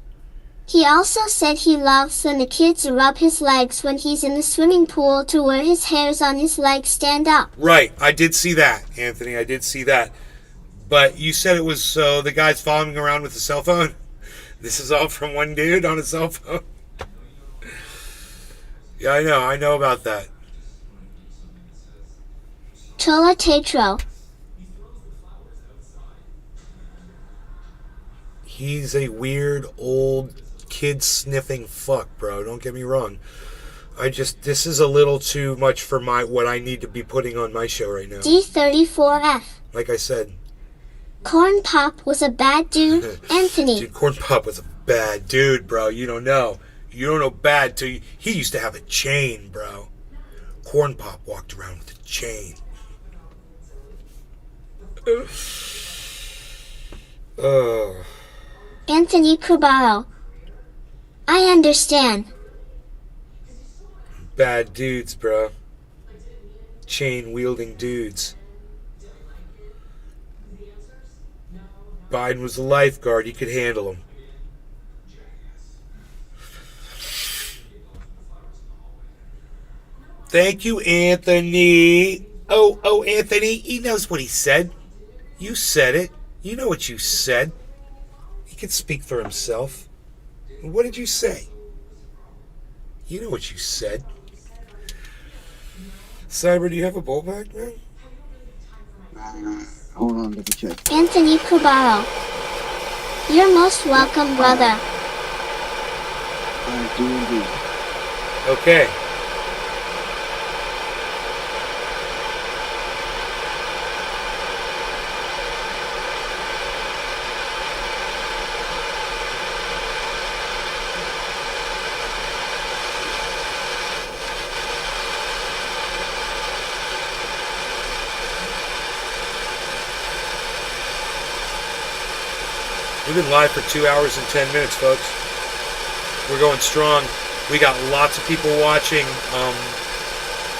He also said he loves when the kids rub his legs when he's in the swimming pool to where his hairs on his legs stand up. Right, I did see that, Anthony. I did see that. But you said it was the guy's following around with a cell phone? This is all from one dude on a cell phone? Yeah, I know about that. Tula Tatro. He's a weird old kid sniffing fuck, bro. Don't get me wrong. This is a little too much for what I need to be putting on my show right now. D34F. Like I said. Corn Pop was a bad dude, Anthony. Dude, Corn Pop was a bad dude, bro. You don't know. You don't know bad till he used to have a chain, bro. Corn Pop walked around with a chain. Anthony Cabral. I understand. Bad dudes, bro. Chain-wielding dudes. Biden was a lifeguard. He could handle them. Thank you, Anthony. Oh, Anthony, he knows what he said. You said it. You know what you said. He can speak for himself. What did you say? You know what you said. Cyber, do you have a bullback, man? Hold on, let me check. Anthony Cabral. You're most welcome, brother. I do indeed. Okay. We've been live for 2 hours and 10 minutes, folks. We're going strong. We got lots of people watching.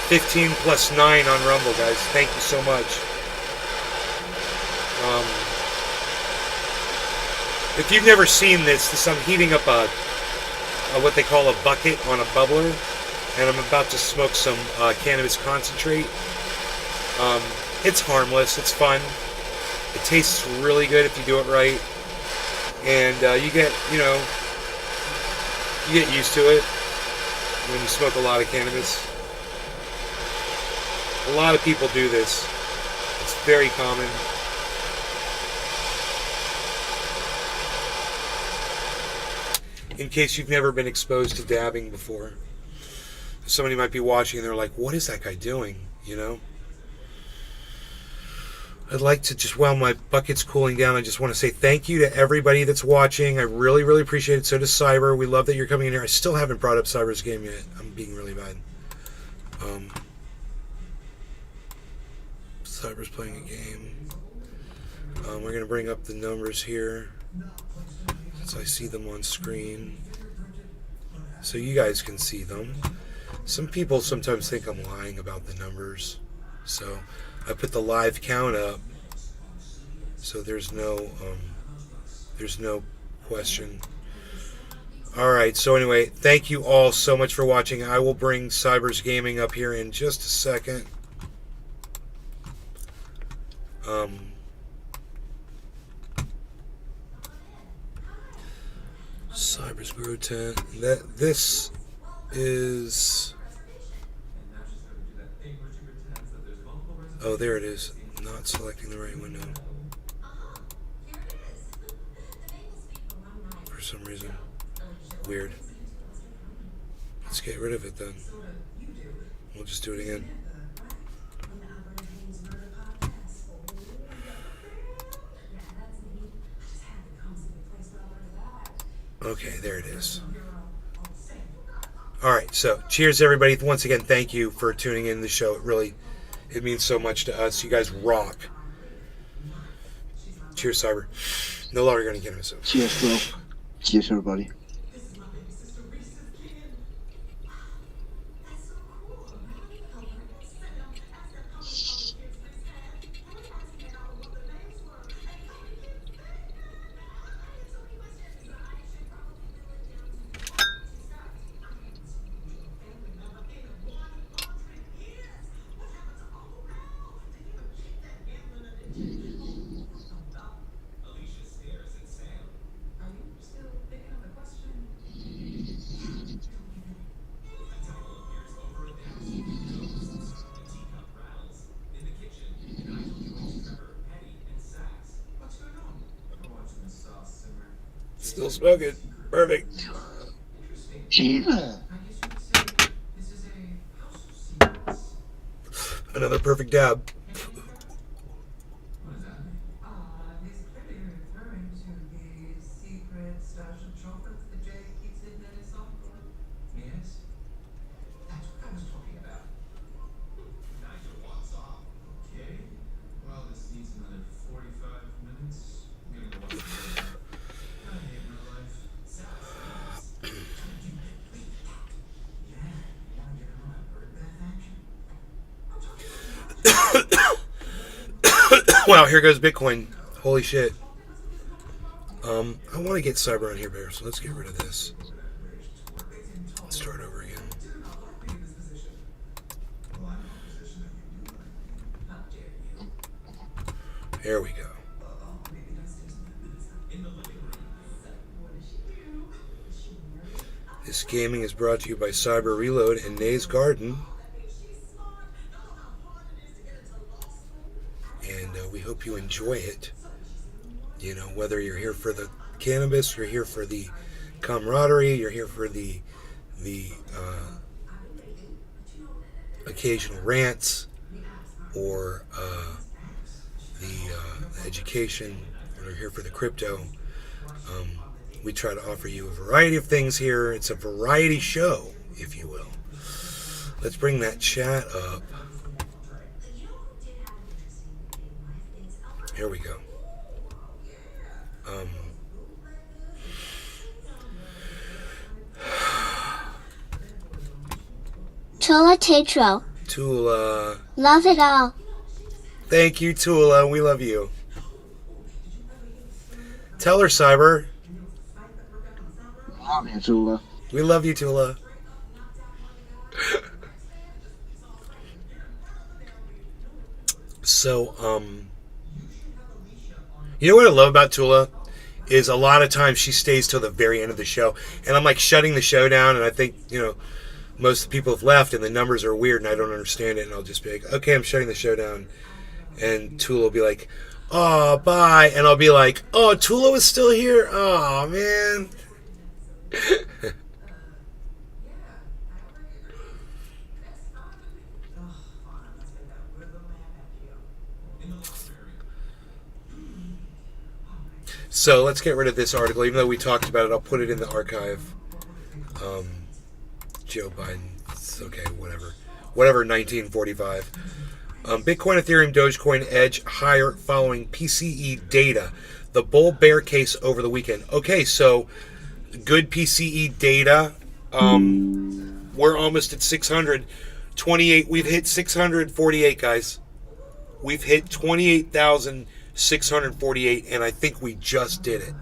15 plus 9 on Rumble, guys. Thank you so much. If you've never seen this, I'm heating up a what they call a bucket on a bubbler, and I'm about to smoke some cannabis concentrate. It's harmless. It's fun. It tastes really good if you do it right. And you get used to it when you smoke a lot of cannabis. A lot of people do this. It's very common. In case you've never been exposed to dabbing before. Somebody might be watching and they're like, what is that guy doing? You know? I'd like to just, while my bucket's cooling down, I just want to say thank you to everybody that's watching. I really, really appreciate it. So does Cyber. We love that you're coming in here. I still haven't brought up Cyber's game yet. I'm being really bad. Cyber's playing a game. We're going to bring up the numbers here, since I see them on screen, so you guys can see them. Some people sometimes think I'm lying about the numbers, so I put the live count up, so there's no question. All right, so anyway, thank you all so much for watching. I will bring Cyber's Gaming up here in just a second. Cyber's Grow Tent. This is. Oh, there it is. Not selecting the right window. For some reason. Weird. Let's get rid of it then. We'll just do it again. Okay, there it is. All right, so cheers, everybody. Once again, thank you for tuning in the show. It means so much to us. You guys rock. Cheers, Cyber. No longer going to get myself. Cheers, bro. Cheers, everybody. Still smoking. Perfect. Another perfect dab. Wow, here goes Bitcoin. Holy shit. I want to get Cyber on here, Bear, so let's get rid of this. Let's start over again. There we go. This gaming is brought to you by Cyber Reload and Nays Garden. And we hope you enjoy it. You know, whether you're here for the cannabis, you're here for the camaraderie, you're here for the occasional rants, or the education, or you're here for the crypto. We try to offer you a variety of things here. It's a variety show, if you will. Let's bring that chat up. Here we go. Tula Tatro. Tula. Love it all. Thank you, Tula. We love you. Tell her, Cyber. Love you, Tula. We love you, Tula. So, you know what I love about Tula? Is a lot of times she stays till the very end of the show. And I'm like shutting the show down, and I think, most of the people have left, and the numbers are weird, and I don't understand it, and I'll just be like, okay, I'm shutting the show down. And Tula will be like, oh, bye. And I'll be like, oh, Tula was still here? Oh, man. So let's get rid of this article. Even though we talked about it, I'll put it in the archive. Joe Biden. It's okay, whatever. Whatever, 1945. Bitcoin, Ethereum, Dogecoin edge higher following PCE data. The bull bear case over the weekend. Okay, so good PCE data. We're almost at 628. We've hit 648, guys. We've hit 28,648, and I think we just did it.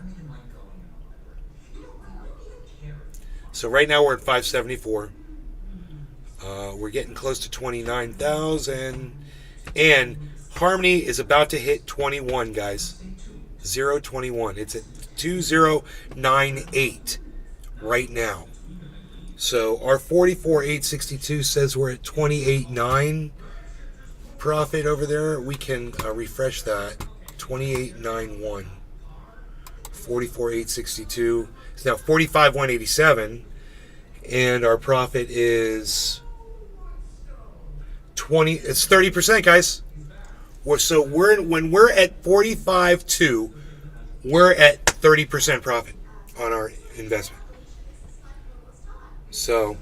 So right now we're at 574. We're getting close to 29,000. And Harmony is about to hit 21, guys. 021. It's at 2098 right now. So our 44,862 says we're at 28.9 profit over there. We can refresh that. 28.91. 44,862. It's now 45,187. And our profit is 20. It's 30%, guys. So when we're at 45.2, we're at 30% profit on our investment. So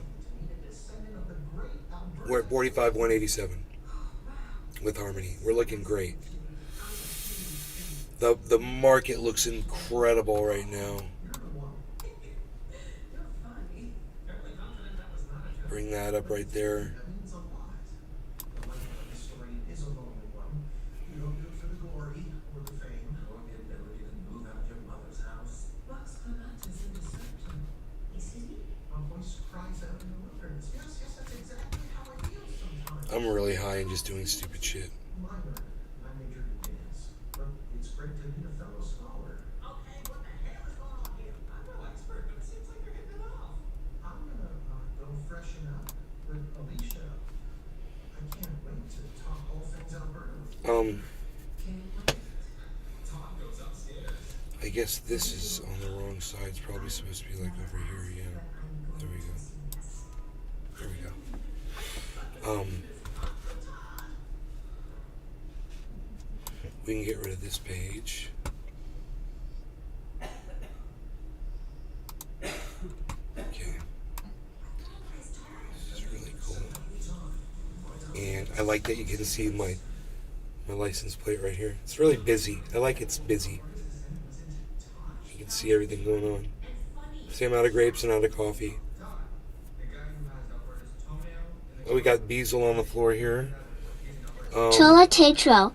we're at 45,187 with Harmony. We're looking great. The market looks incredible right now. Bring that up right there. I'm really high and just doing stupid shit. I guess this is on the wrong side. It's probably supposed to be like over here. Yeah. There we go. There we go. We can get rid of this page. Okay. This is really cool. And I like that you can see my license plate right here. It's really busy. I like it's busy. You can see everything going on. Same out of grapes and out of coffee. Oh, we got Beazle on the floor here. Chola Tatro.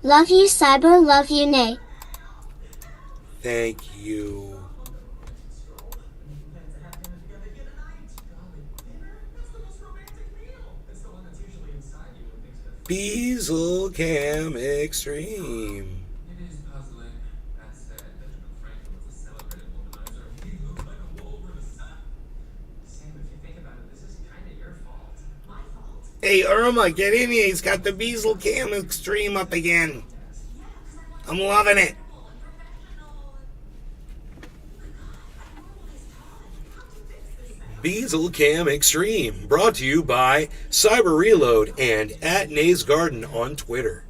Love you, Cyber. Love you, Nay. Thank you. Beazle Cam Extreme. Hey, Irma, get in here. He's got the Beazle Cam Extreme up again. I'm loving it. Beazle Cam Extreme, brought to you by Cyber Reload and at Nay's Garden on Twitter.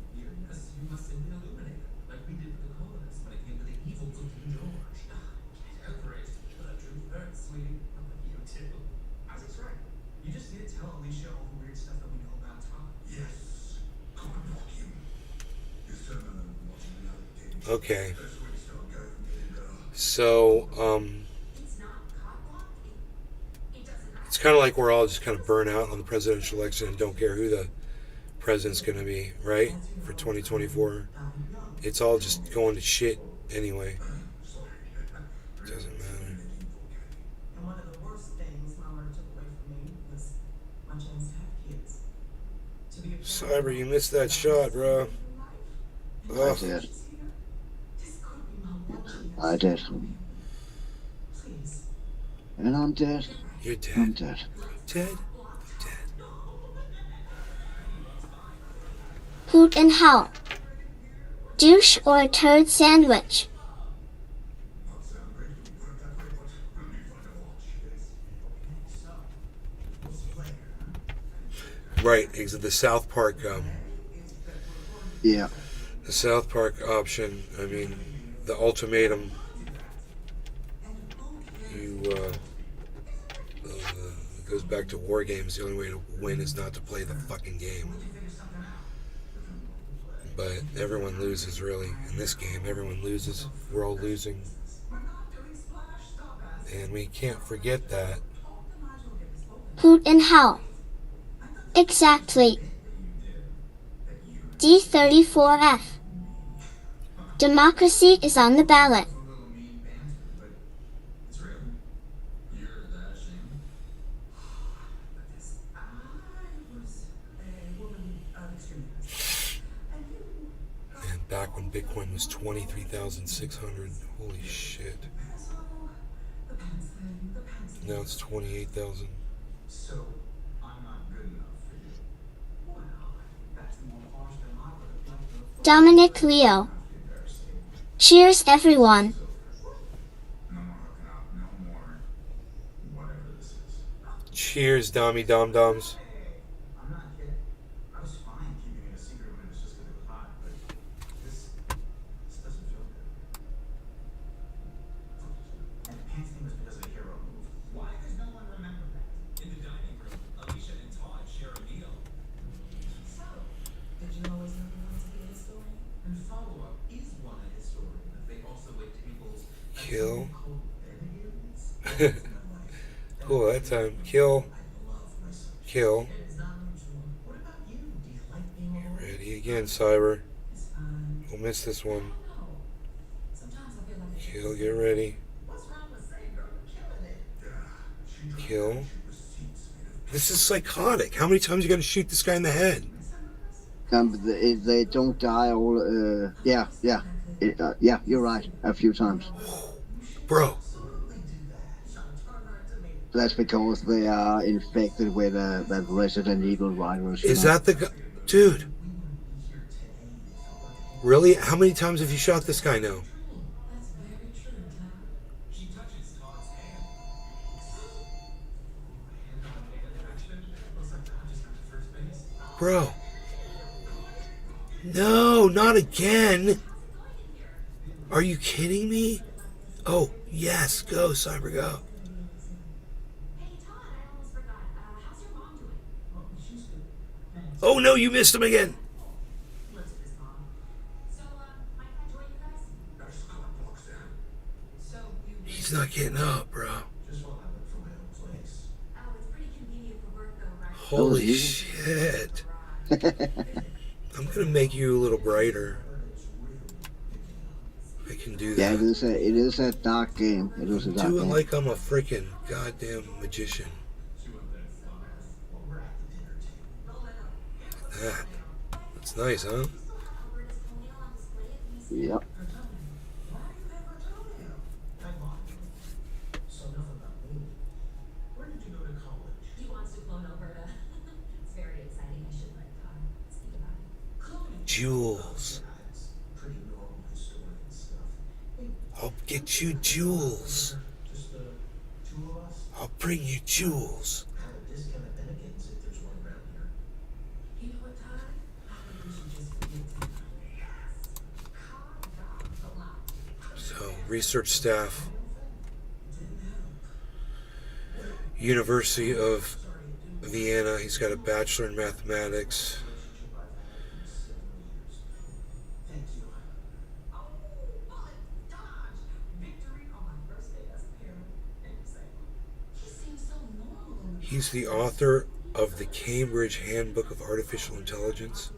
Okay. So, it's kind of like we're all just kind of burnt out on the presidential election and don't care who the president's going to be, right? For 2024. It's all just going to shit anyway. It doesn't matter. And one of the worst things my mother took away from me was my chance to have kids. To be a Cyber, you missed that shot, bro. I did. I did. And I'm dead. You're dead. I'm dead. Dead? Hoot and howl. Douche or a turd sandwich? Right, the South Park, yeah. The South Park option, I mean, the ultimatum. It goes back to war games. The only way to win is not to play the fucking game. But everyone loses, really. In this game, everyone loses. We're all losing. And we can't forget that. Hoot and howl. Exactly. D34F. Democracy is on the ballot. And back when Bitcoin was 23,600, holy shit. Now it's 28,000. Dominic Leo. Cheers, everyone. Cheers, Dommy Dom Doms. Kill. Cool, that time. Kill. Kill. Ready again, Cyber. We'll miss this one. Kill, get ready. Kill. This is psychotic. How many times are you going to shoot this guy in the head? They don't die all. Yeah, you're right. A few times. Bro. That's because they are infected with that Resident Evil virus. Is that the guy? Dude. Really? How many times have you shot this guy now? Bro. No, not again. Are you kidding me? Oh, yes. Go, Cyber, go. Oh, no, you missed him again. He's not getting up, bro. Holy shit. I'm gonna make you a little brighter. I can do that. Yeah, it is a dark game. It is a dark do it game. like I'm a freaking goddamn magician. That. That's nice, huh? Yep. Jewels. I'll get you jewels. I'll bring you jewels. So, research staff, University of Vienna. He's got a bachelor in mathematics. He's the author of the Cambridge Handbook of Artificial Intelligence.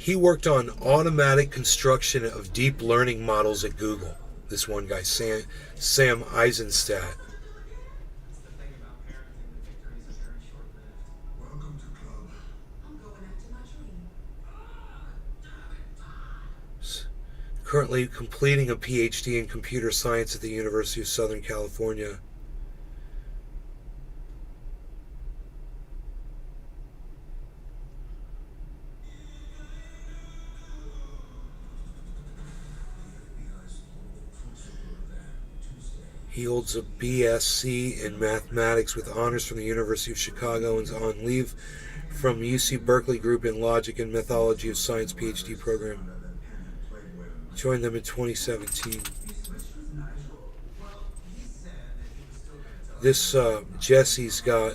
He worked on automatic construction of deep learning models at Google. This one guy, Sam Eisenstadt. Currently completing a PhD in computer science at the University of Southern California. He holds a BSc in mathematics with honors from the University of Chicago and is on leave from UC Berkeley Group in Logic and Methodology of Science PhD program. Joined them in 2017. This Jesse's got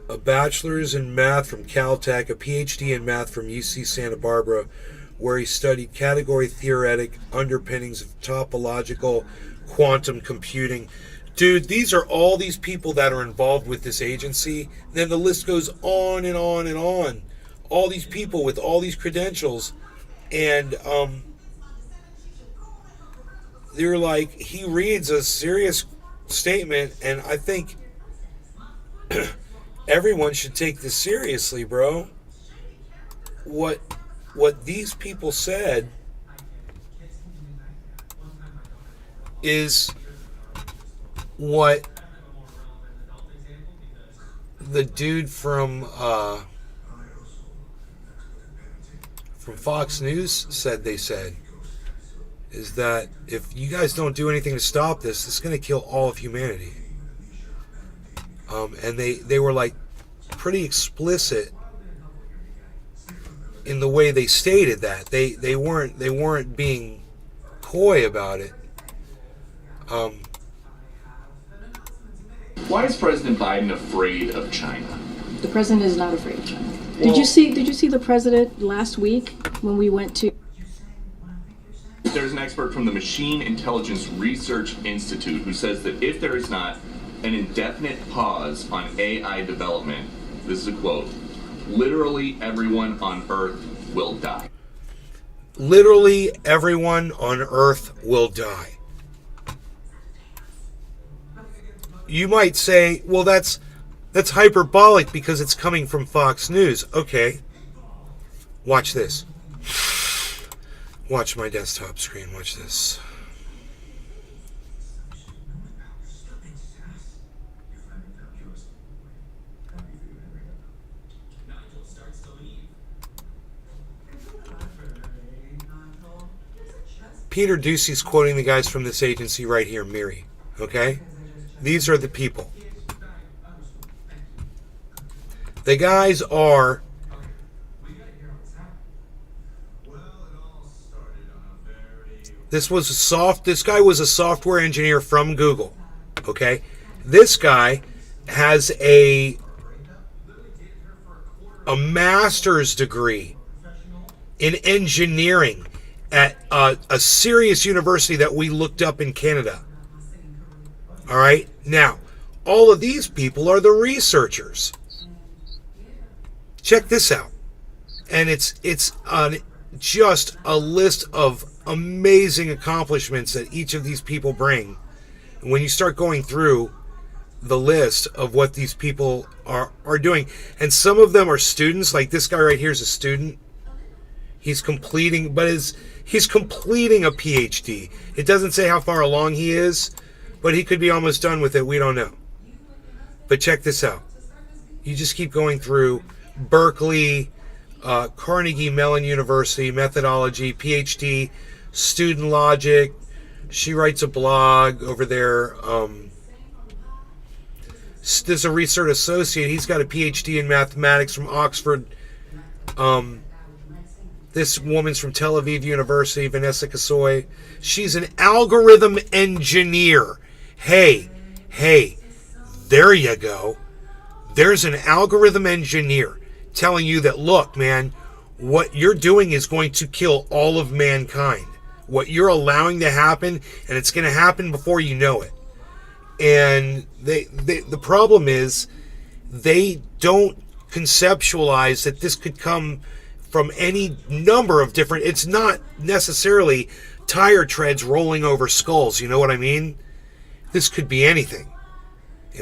a bachelor's in math from Caltech, a PhD in math from UC Santa Barbara, where he studied category theoretic underpinnings of topological quantum computing. Dude, these are all these people that are involved with this agency. Then the list goes on and on and on. All these people with all these credentials. And they're like, he reads a serious statement, and I think everyone should take this seriously, bro. What these people said is what the dude from Fox News said they said, is that if you guys don't do anything to stop this, it's going to kill all of humanity. And they were like pretty explicit in the way they stated that. They weren't being coy about it. Why is President Biden afraid of China? The president is not afraid of China. Did you see the president last week when we went to? There's an expert from the Machine Intelligence Research Institute who says that if there is not an indefinite pause on AI development, this is a quote, literally everyone on Earth will die. Literally everyone on Earth will die. You might say, well, that's hyperbolic because it's coming from Fox News. Okay. Watch this. Watch my desktop screen. Watch this. Peter Ducey's quoting the guys from this agency right here, Miri. Okay? These are the people. The guys are... This guy was a software engineer from Google. Okay? This guy has a master's degree in engineering at a serious university that we looked up in Canada. All right? Now, all of these people are the researchers. Check this out. And it's just a list of amazing accomplishments that each of these people bring. And when you start going through the list of what these people are doing, and some of them are students, like this guy right here is a student. He's completing a PhD. It doesn't say how far along he is, but he could be almost done with it. We don't know. But check this out. You just keep going through Berkeley, Carnegie Mellon University, methodology, PhD, student logic. She writes a blog over there. There's a research associate. He's got a PhD in mathematics from Oxford. This woman's from Tel Aviv University, Vanessa Kasoy. She's an algorithm engineer. Hey, there you go. There's an algorithm engineer telling you that, look, man, what you're doing is going to kill all of mankind. What you're allowing to happen, and it's going to happen before you know it. And the problem is they don't conceptualize that this could come from any number of different, it's not necessarily tire treads rolling over skulls, you know what I mean? This could be anything.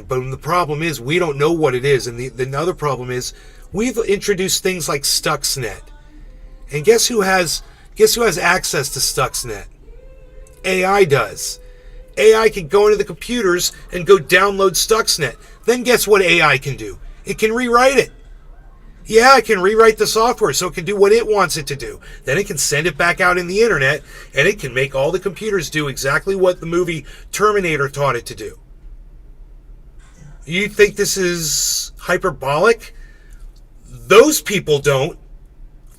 But the problem is we don't know what it is. And the other problem is we've introduced things like Stuxnet. And guess who has access to Stuxnet? AI does. AI can go into the computers and go download Stuxnet. Then guess what AI can do? It can rewrite it. Yeah, it can rewrite the software so it can do what it wants it to do. Then it can send it back out in the internet, and it can make all the computers do exactly what the movie Terminator taught it to do. You think this is hyperbolic? Those people don't.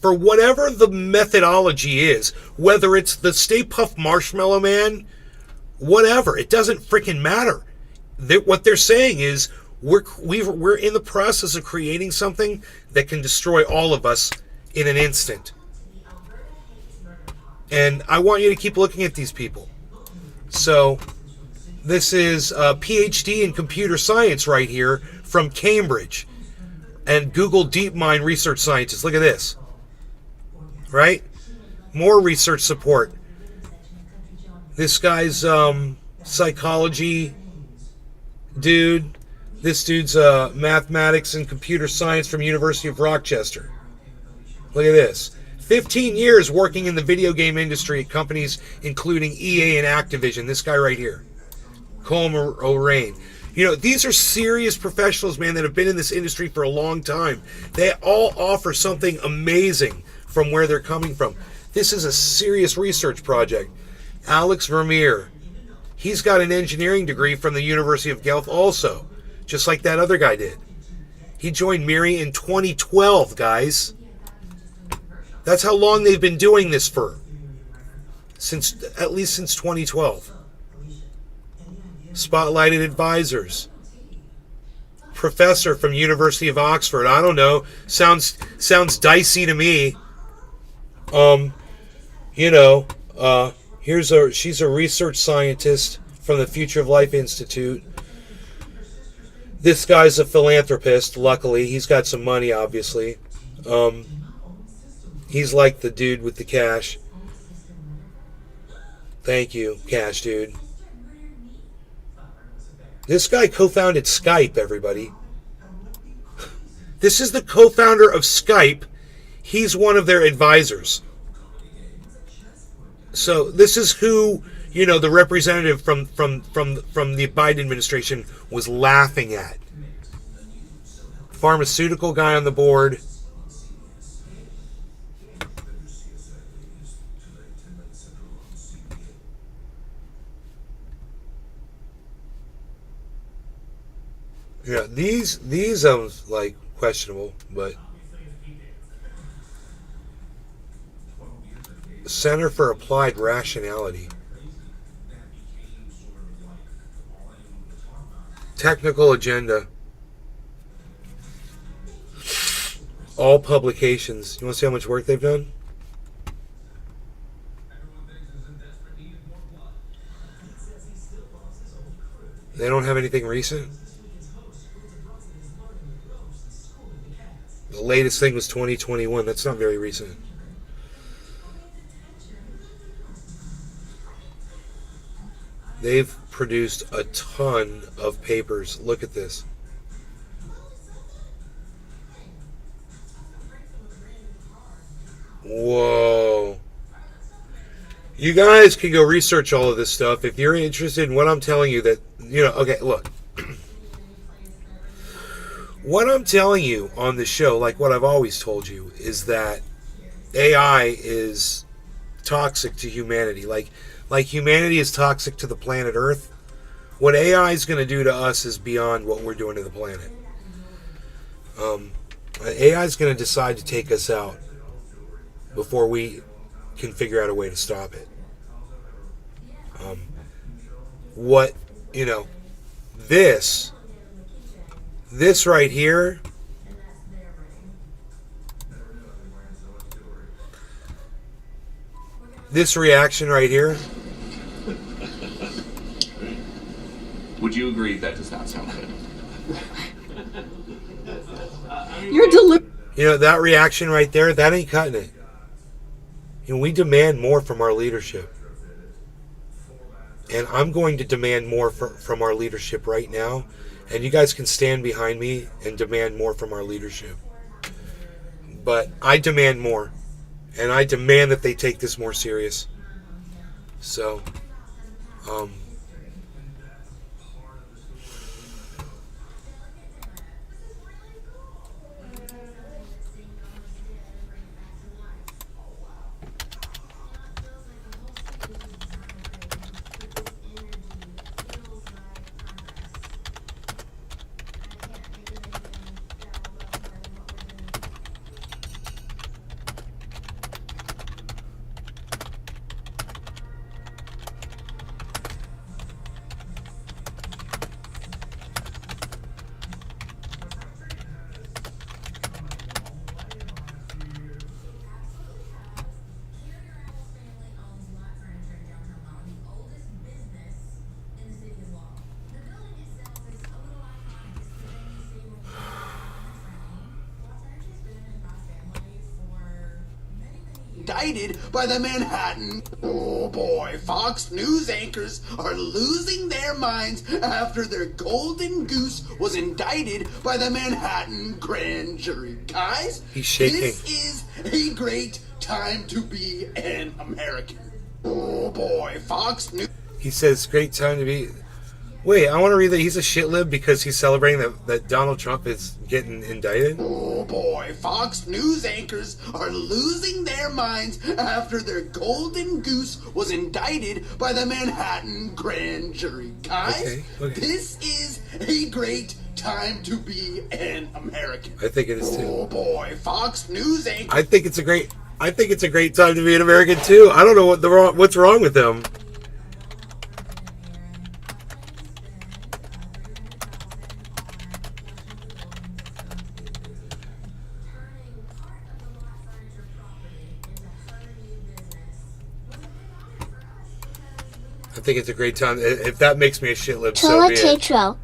For whatever the methodology is, whether it's the Stay Puft Marshmallow Man, whatever, it doesn't freaking matter. What they're saying is we're in the process of creating something that can destroy all of us in an instant. And I want you to keep looking at these people. So this is a PhD in computer science right here from Cambridge and Google DeepMind research scientist. Look at this. Right? More research support. This guy's psychology dude. This dude's mathematics and computer science from University of Rochester. Look at this. 15 years working in the video game industry at companies including EA and Activision. This guy right here. Colm O'Rain. You know, these are serious professionals, man, that have been in this industry for a long time. They all offer something amazing from where they're coming from. This is a serious research project. Alex Vermeer. He's got an engineering degree from the University of Guelph also, just like that other guy did. He joined MIRI in 2012, guys. That's how long they've been doing this for. At least since 2012. Spotlighted advisors. Professor from University of Oxford. I don't know. Sounds dicey to me. She's a research scientist from the Future of Life Institute. This guy's a philanthropist, luckily. He's got some money, obviously. He's like the dude with the cash. Thank you, cash dude. This guy co-founded Skype, everybody. This is the co-founder of Skype. He's one of their advisors. So this is who, the representative from the Biden administration was laughing at. Pharmaceutical guy on the board. Yeah, these like questionable, but Center for Applied Rationality. Technical agenda. All publications. You want to see how much work they've done? They don't have anything recent? The latest thing was 2021. That's not very recent. They've produced a ton of papers. Look at this. Whoa. You guys can go research all of this stuff if you're interested in what I'm telling you that, okay, look. What I'm telling you on the show, like what I've always told you, is that AI is toxic to humanity. Like humanity is toxic to the planet Earth. What AI is going to do to us is beyond what we're doing to the planet. AI is going to decide to take us out before we can figure out a way to stop it. This right here, this reaction right here. Would you agree that does not sound good? You're deliberate. You know, that reaction right there, that ain't cutting it. You know, we demand more from our leadership. And I'm going to demand more from our leadership right now. And you guys can stand behind me and demand more from our leadership. But I demand more. And I demand that they take this more serious. So, indicted by the Manhattan. Oh boy, Fox News anchors are losing their minds after their golden goose was indicted by the Manhattan grand jury. Guys, he's shaking. This is a great time to be an American. Oh boy, Fox News. he says, great time to be... Wait, I want to read that he's a shitlib because he's celebrating that Donald Trump is getting indicted? Oh boy, Fox News anchors are losing their minds after their golden goose was indicted by the Manhattan grand jury. Guys, okay. This is a great time to be an American. I think it is too. Oh boy, Fox News anchors. I think it's a great time to be an American too. I don't know what's wrong with them. I think it's a great time. If that makes me a shitlib, so be it. Paltrow.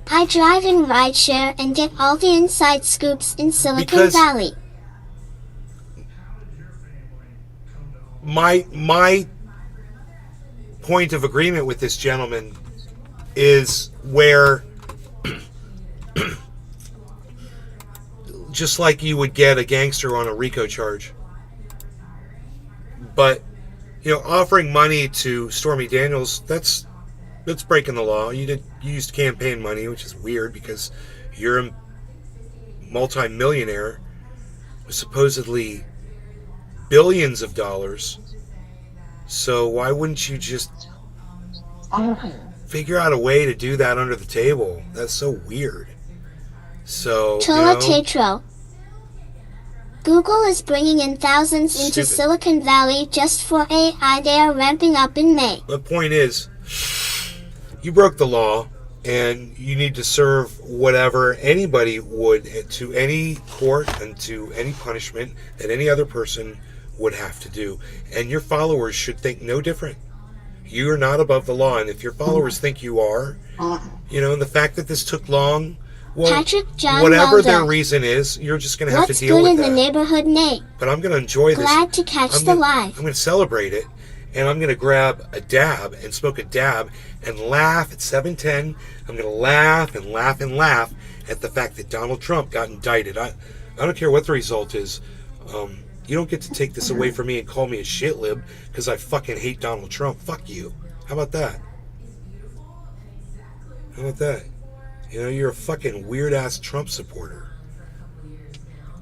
I drive in rideshare and get all the inside scoops in Silicon Valley. My point of agreement with this gentleman is where, just like you would get a gangster on a RICO charge, but you know, offering money to Stormy Daniels, that's breaking the law. You used campaign money, which is weird because you're a multi-millionaire with supposedly billions of dollars. So why wouldn't you just figure out a way to do that under the table? That's so weird. So, Paltrow. Google is bringing in thousands into Silicon Valley just for AI. They are ramping up in May. The point is, you broke the law, and you need to serve whatever anybody would to any court and to any punishment that any other person would have to do. And your followers should think no different. You are not above the law, and if your followers think you are, you know, and the fact that this took long, well, Patrick John whatever Waldo. their reason is, you're just going to have to deal with What's good that. in the neighborhood, Nate? But I'm going to enjoy this. Glad to catch the live. I'm going to celebrate it, and I'm going to grab a dab and smoke a dab and laugh at 7:10. I'm going to laugh and laugh and laugh at the fact that Donald Trump got indicted. I don't care what the result is. You don't get to take this away from me and call me a shitlib because I fucking hate Donald Trump. Fuck you. How about that? How about that? You know, you're a fucking weird-ass Trump supporter.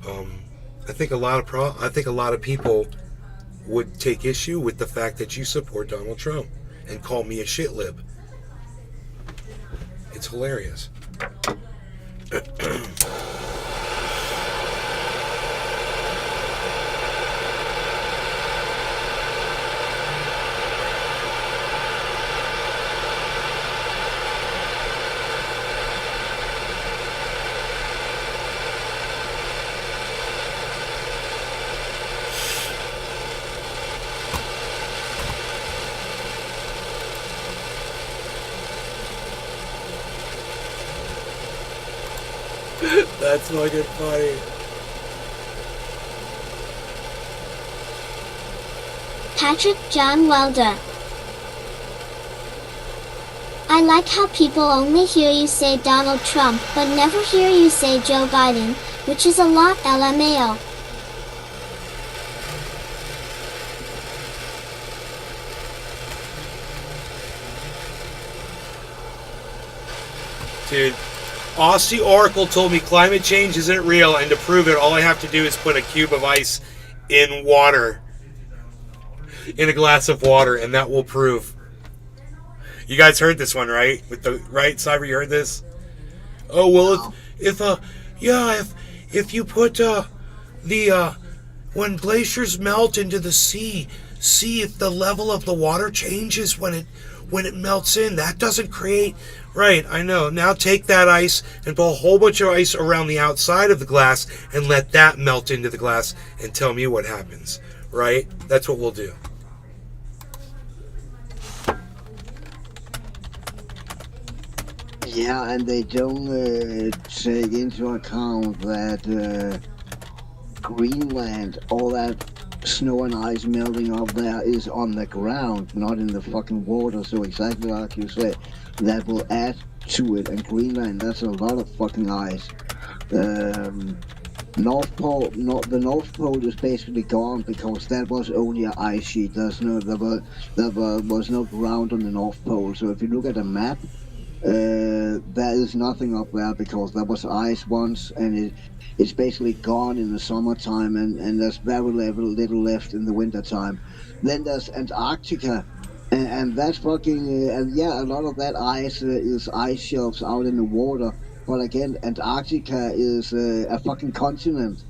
I think a lot of people would take issue with the fact that you support Donald Trump and call me a shitlib. It's hilarious. That's fucking funny. Patrick John Welder. I like how people only hear you say Donald Trump, but never hear you say Joe Biden, which is a lot LMAO. Dude, Aussie Oracle told me climate change isn't real, and to prove it, all I have to do is put a cube of ice in water, in a glass of water, and that will prove. You guys heard this one, right? Right, Cyber, you heard this? Oh well, if you put when glaciers melt into the sea, see if the level of the water changes when it melts in. That doesn't create. Right, I know. Now take that ice and put a whole bunch of ice around the outside of the glass and let that melt into the glass and tell me what happens. Right? That's what we'll do. Yeah, and they don't take into account that Greenland, all that snow and ice melting up there is on the ground, not in the fucking water. So exactly like you said, that will add to it. And Greenland, that's a lot of fucking ice. North Pole, the North Pole is basically gone because that was only an ice sheet. There was no ground on the North Pole. So if you look at a map, there is nothing up there because there was ice once, and it's basically gone in the summertime, and there's very little left in the wintertime. Then there's Antarctica, and that's fucking and yeah, a lot of that ice is ice shelves out in the water. But again, Antarctica is a fucking continent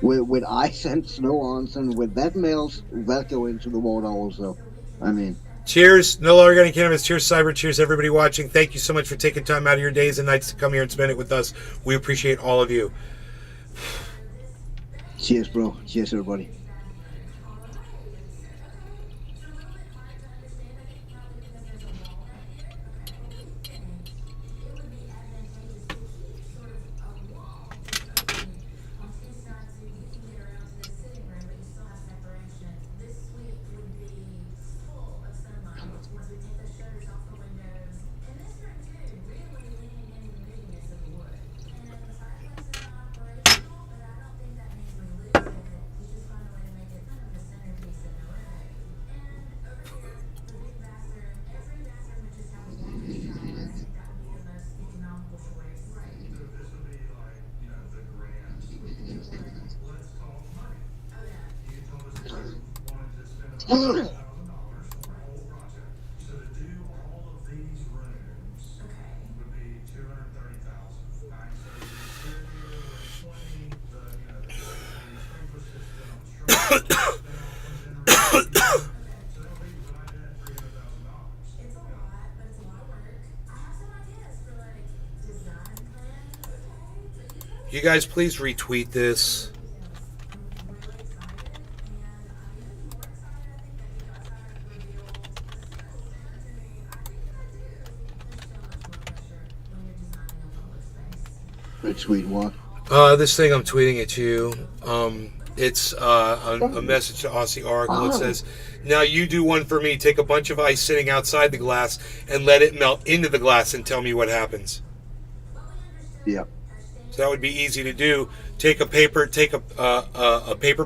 with ice and snow on, and with that melts, that go into the water also. I mean. Cheers. No longer getting cannabis. Cheers, Cyber. Cheers, everybody watching. Thank you so much for taking time out of your days and nights to come here and spend it with us. We appreciate all of you. Cheers, bro. Cheers, everybody. You guys please retweet this. Retweet what? This thing I'm tweeting at you. It's a message to Aussie Oracle. It says, now you do one for me. Take a bunch of ice sitting outside the glass and let it melt into the glass and tell me what happens. Yep. So that would be easy to do. Take a paper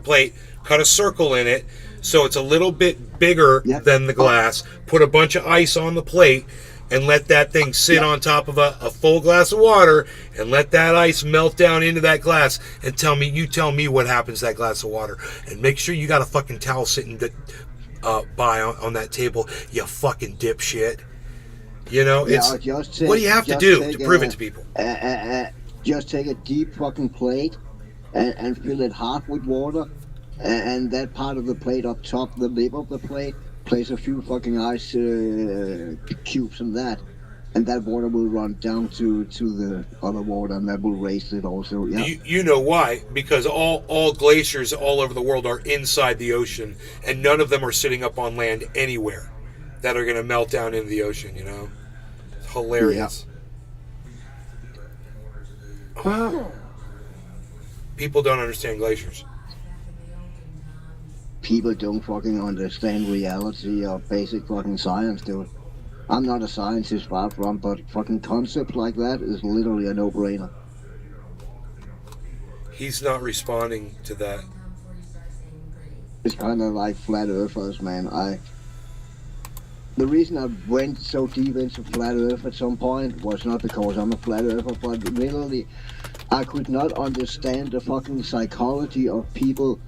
plate, cut a circle in it so it's a little bit bigger than the glass. Put a bunch of ice on the plate and let that thing sit on top of a full glass of water and let that ice melt down into that glass and tell me what happens to that glass of water. And make sure you got a fucking towel sitting by on that table, you fucking dipshit. You know, what do you have to do to prove it to people? Just take a deep fucking plate and fill it half with water, and that part of the plate up top, the lip of the plate, place a few fucking ice cubes in that, and that water will run down to the other water, and that will raise it also. Yeah. You know why? Because all glaciers all over the world are inside the ocean, and none of them are sitting up on land anywhere that are going to melt down into the ocean. You know, it's hilarious. Yeah. People don't understand glaciers. People don't fucking understand reality or basic fucking science, dude. I'm not a scientist, far from, but fucking concepts like that is literally a no-brainer. He's not responding to that. It's kind of like flat earthers, man. The reason I went so deep into flat earth at some point was not because I'm a flat earther, but literally I could not understand the fucking psychology of people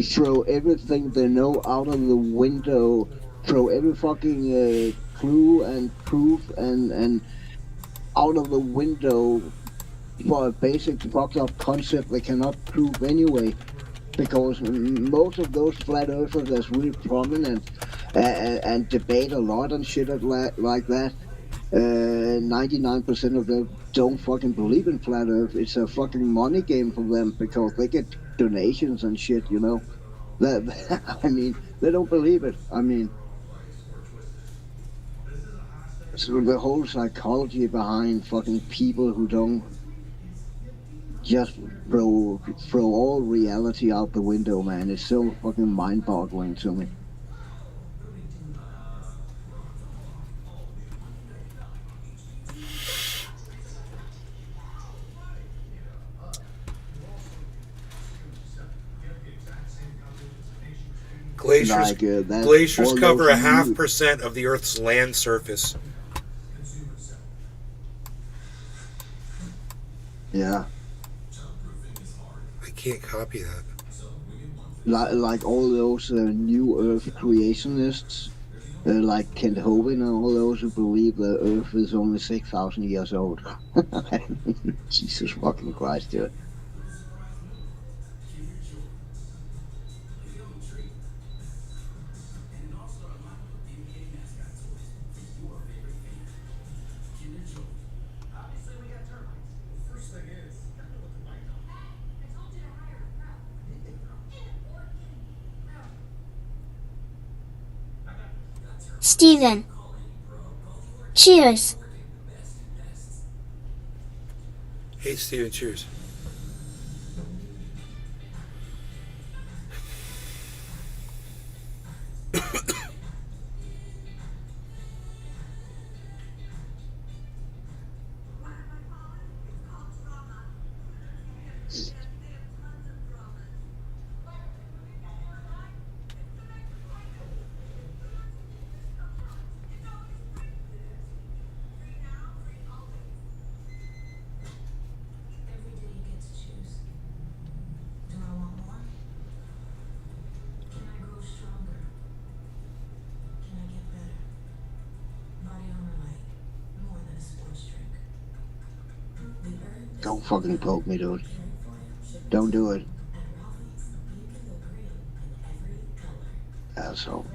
throw everything they know out of the window, throw every fucking clue and proof and out of the window for a basic fucked up concept they cannot prove anyway. Because most of those flat earthers that's really prominent and debate a lot and shit like that, 99% of them don't fucking believe in flat earth. It's a fucking money game for them because they get donations and shit, you know. I mean, they don't believe it. I mean, so the whole psychology behind fucking people who don't just throw all reality out the window, man. It's so fucking mind-boggling to me. Glaciers cover 0.5% of the Earth's land surface. Yeah. I can't copy that. Like all those new Earth creationists, like Kent Hovind and all those who believe the Earth is only 6,000 years old. Jesus fucking Christ, dude. Steven. Cheers. Hey, Steven, cheers. Don't fucking poke me, dude. Don't do it. Asshole.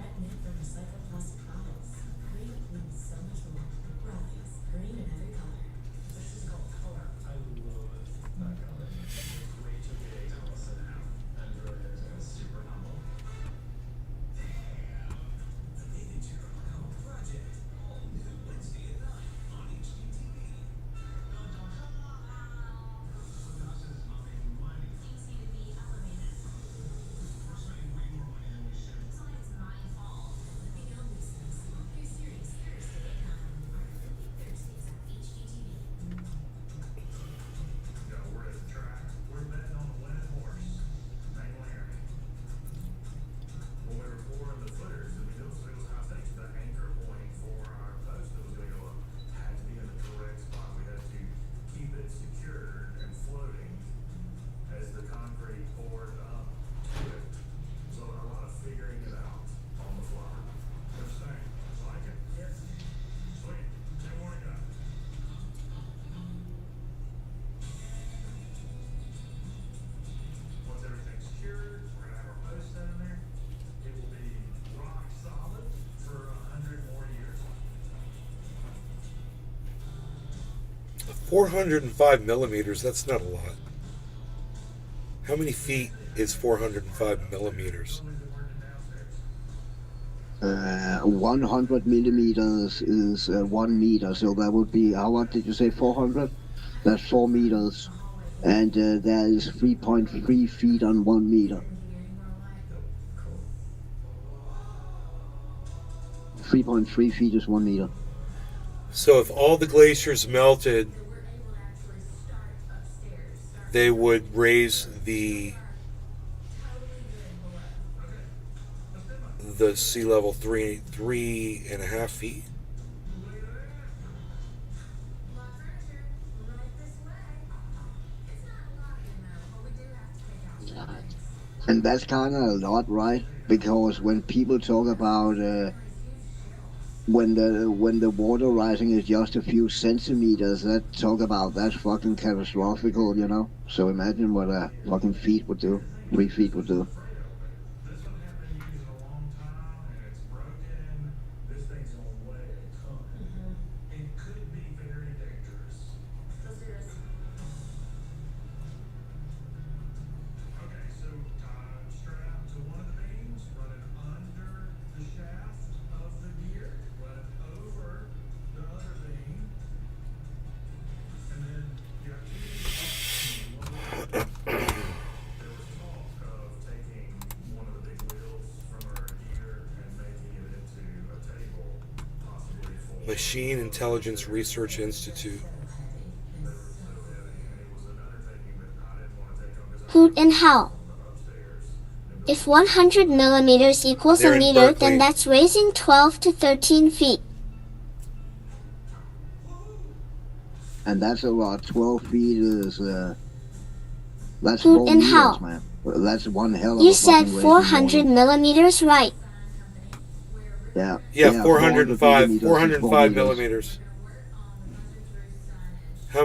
.405 millimeters, that's not a lot. How many feet is 405 millimeters? 100 millimeters is 1 meter, so that would be, how much did you say, 400? That's 4 meters. And there is 3.3 feet on 1 meter. 3.3 feet is 1 meter. So if all the glaciers melted, they would raise the sea level 3.5 feet. And that's kind of a lot, right? Because when people talk about when the water rising is just a few centimeters, that talk about that's fucking catastrophical, you know. So imagine what a fucking feet would do, 3 feet would do. Machine Intelligence Research Institute. Hoot and how? If 100 millimeters equals They're a in meter, Berkeley. then that's raising 12 to 13 feet. And that's a lot. 12 feet is that's Hoot 4 and meters, how? man. That's one hell of You a said fucking raising 400 volume. millimeters, right? Yeah. Yeah, 405 millimeters is 405 4 meters. millimeters. How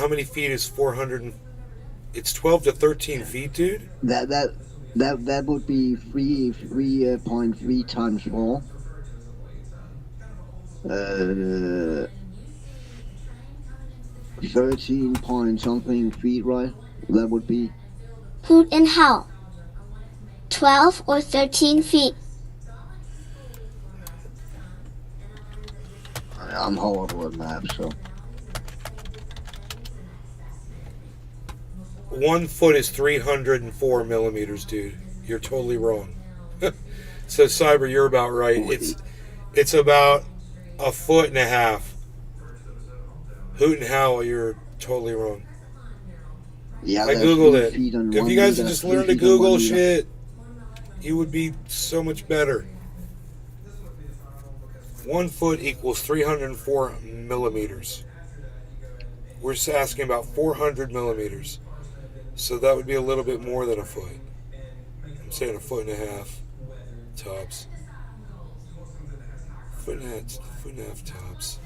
many feet is 400? It's 12 to 13 feet, dude. That would be 3.3 times 4. 13 point something feet, right? That would be. Hoot and how? 12 or 13 feet. I'm horrible at math, so. 1 foot is 304 millimeters, dude. You're totally wrong. So, Cyber, you're about right. It's about a foot and a half. Hoot and Howl, you're totally wrong. Yeah, I that's googled 3 it. feet on If 1 you guys meter, would just 3 learn to feet on 1 Google meter. shit, you would be so much better. 1 foot equals 304 millimeters. We're just asking about 400 millimeters. So that would be a little bit more than a foot. I'm saying a foot and a half tops. Foot and a half tops.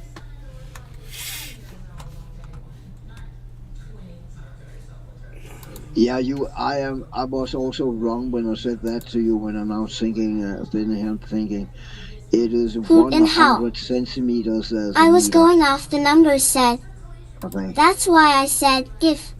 Yeah, I was also wrong when I said that to you. When I'm now thinking, thinking, it is Hoot and Howl. 100 centimeters as a I was meter. going off the numbers said. I think. That's why I said if.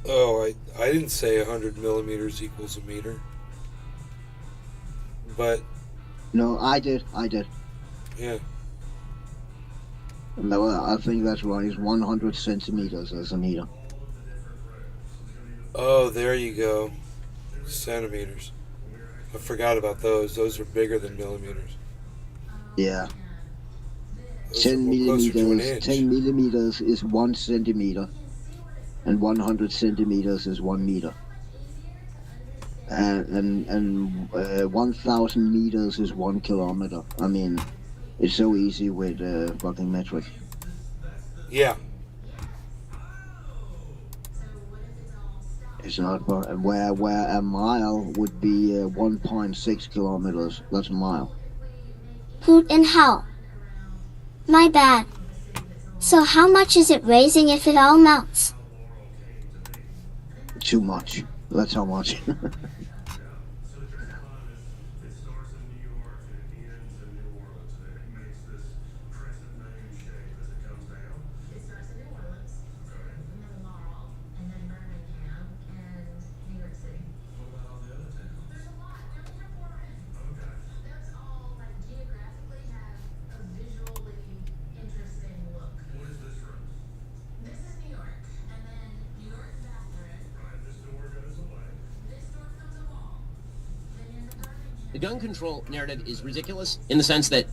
Oh, I didn't say 100 millimeters equals a meter. But, No, I did. yeah. No, I think that's right. It's 100 centimeters as a meter. Oh, there you go. Centimeters. I forgot about those. Those are bigger than millimeters. Yeah. Those are 10 more closer to an millimeters. inch. 10 millimeters is 1 centimeter, and 100 centimeters is 1 meter. And 1,000 meters is 1 kilometer. I mean, it's so easy with fucking metric. Yeah. It's not where a mile would be 1.6 kilometers. That's a mile. Hoot and Howl. My bad. So how much is it raising if it all melts? Too much. That's how much. gun control narrative is ridiculous in the sense that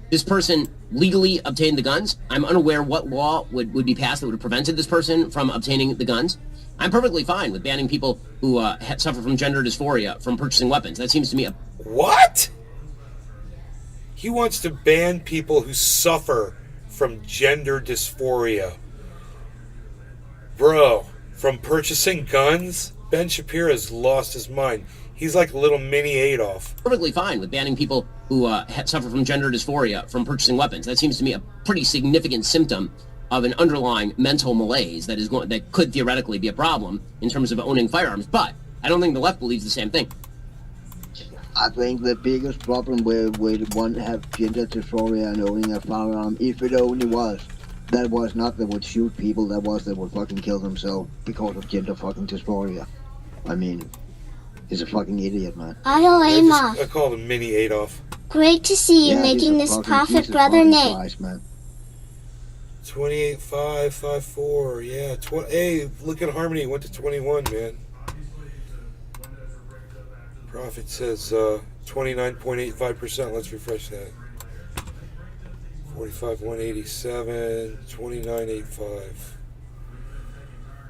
this person legally obtained the guns. I'm unaware what law would be passed that would have prevented this person from obtaining the guns. I'm perfectly fine with banning people who suffer from gender dysphoria from purchasing weapons. That seems to me a... What? He wants to ban people who suffer from gender dysphoria. Bro, from purchasing guns? Ben Shapiro's lost his mind. He's like a little mini Adolf. Perfectly fine with banning people who suffer from gender dysphoria from purchasing weapons. That seems to me a pretty significant symptom of an underlying mental malaise that could theoretically be a problem in terms of owning firearms. But I don't think the left believes the same thing. I think the biggest problem with one have gender dysphoria and owning a firearm, if it only was, that was not that would shoot people, that was that would fucking kill themselves because of gender fucking dysphoria. I mean, he's a fucking idiot, man. Auto aim off. I call him mini Adolf. Great to see you making this profit, brother Nate. Christ, man. 28.554. Yeah. Hey, look at Harmony. Went to 21, man. Profit says 29.85%. Let's refresh that. 45.187. 29.85.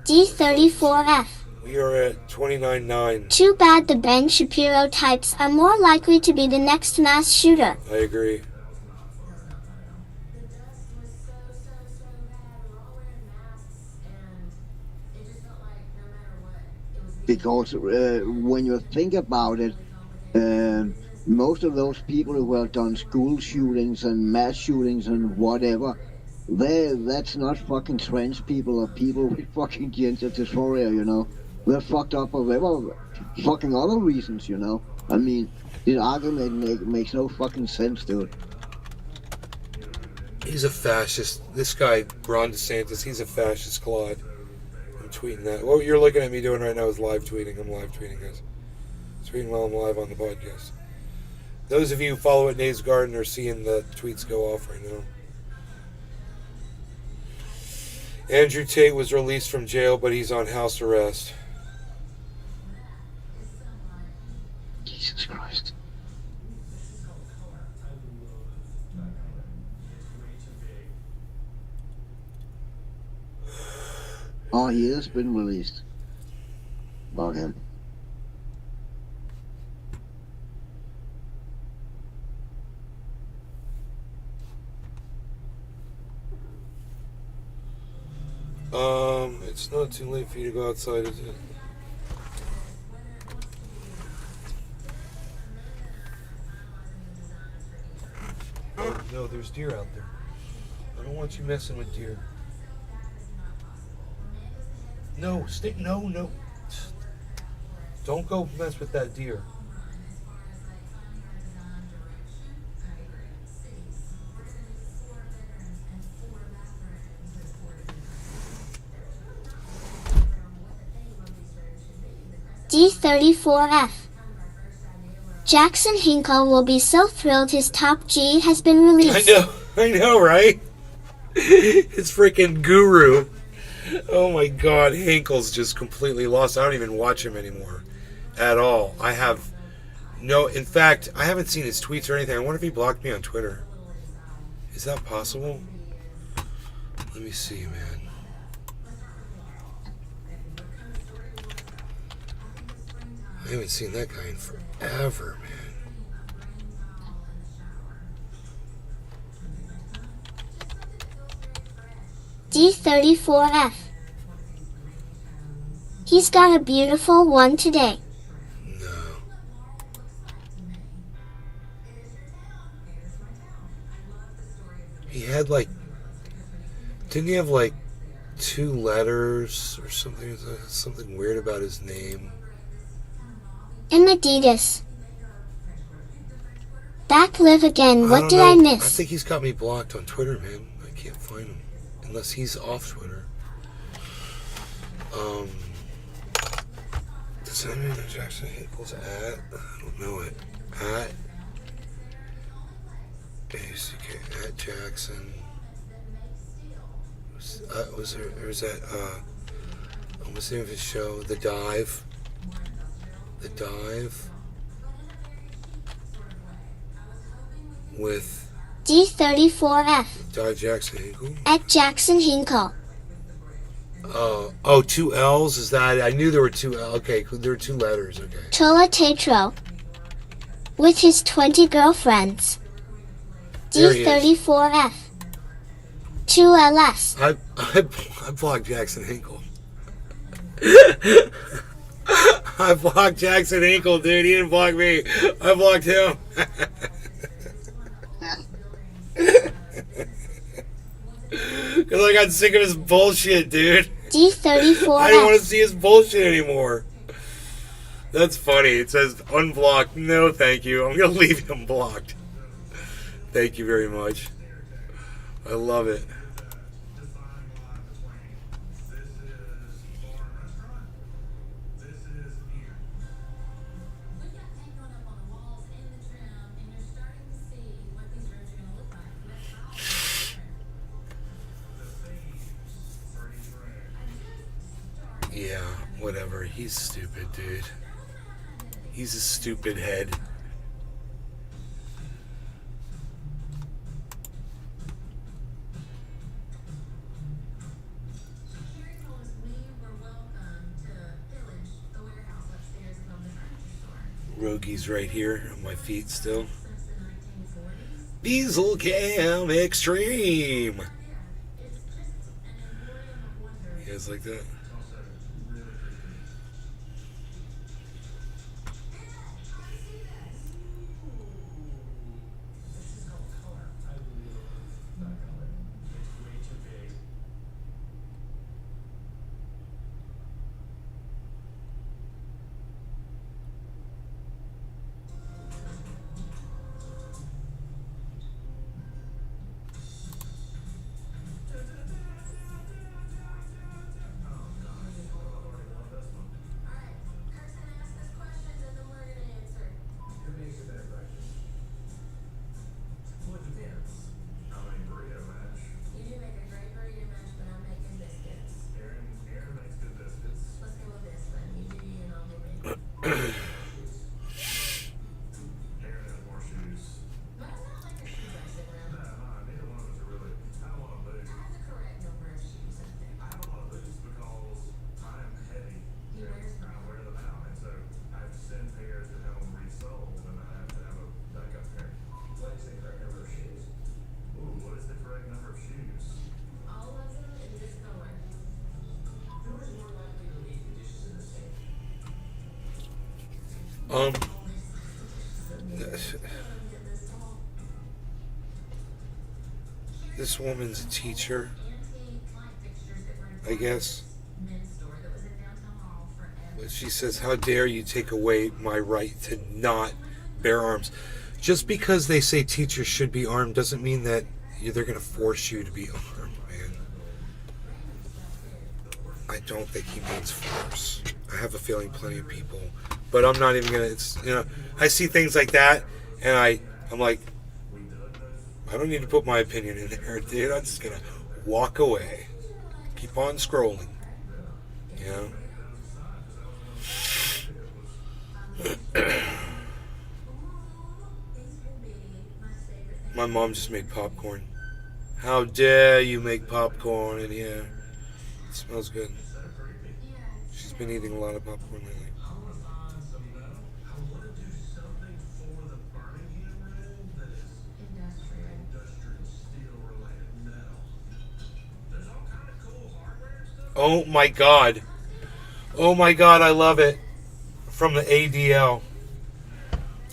D34F. We are at 29.9. Too bad the Ben Shapiro types are more likely to be the next mass shooter. I agree. Because when you think about it, most of those people who have done school shootings and mass shootings and whatever, that's not fucking trans people or people with fucking gender dysphoria, you know. They're fucked up for whatever fucking other reasons, you know. I mean, this argument makes no fucking sense, dude. He's a fascist. This guy, Ron DeSantis, he's a fascist, Claude. I'm tweeting that. What you're looking at me doing right now is live tweeting. I'm live tweeting, guys. Tweeting while I'm live on the podcast. Those of you who follow at Nate's Garden are seeing the tweets go off right now. Andrew Tate was released from jail, but he's on house arrest. Jesus Christ. Oh, he has been released. About him. It's not too late for you to go outside, is it? Oh, no, there's deer out there. I don't want you messing with deer. No, no. Don't go mess with that deer. D34F. Jackson Hinkle will be so thrilled his top G has been released. I know, right? It's freaking Guru. Oh my god, Hinkle's just completely lost. I don't even watch him anymore. At all. In fact, I haven't seen his tweets or anything. I wonder if he blocked me on Twitter. Is that possible? Let me see, man. I haven't seen that guy in forever, man. D34F. He's got a beautiful one today. No. He had didn't he have 2 letters or something? Something weird about his name. And Adidas. Back live again. What did know. I miss? I think he's got me blocked on Twitter, man. I can't find him. Unless he's off Twitter. Does that mean that Jackson Hinkle's at? I don't know it. At ACK at Jackson. Was that what's the name of his show? The Dive. with D34F. Jackson Hinkle. At Jackson Hinkle. Oh, 2 L's? Is that? I knew there were 2 L's. Okay, there were 2 letters. Okay. Tola Tatro. With his 20 girlfriends. D34F. 2LS. I blocked Jackson Hinkle. I blocked Jackson Hinkle, dude. He didn't block me. I blocked him. Because I got sick of his bullshit, dude. D34F. I didn't want to see his bullshit anymore. That's funny. It says unblocked. No, thank you. I'm going to leave him blocked. Thank you very much. I love it. Yeah, whatever. He's stupid, dude. He's a stupid head. Rogie's right here on my feet still. Diesel Cam Extreme. You guys like that? This woman's a teacher, I guess. But she says, how dare you take away my right to not bear arms. Just because they say teachers should be armed doesn't mean that they're going to force you to be armed, man. I don't think he means force. I have a feeling plenty of people, but I'm not even going to, I see things like that, and I'm like, I don't need to put my opinion in there, dude. I'm just going to walk away. Keep on scrolling. You know? My mom just made popcorn. How dare you make popcorn in here? It smells good. She's been eating a lot of popcorn lately. Oh my god. Oh my god, I love it. From the ADL.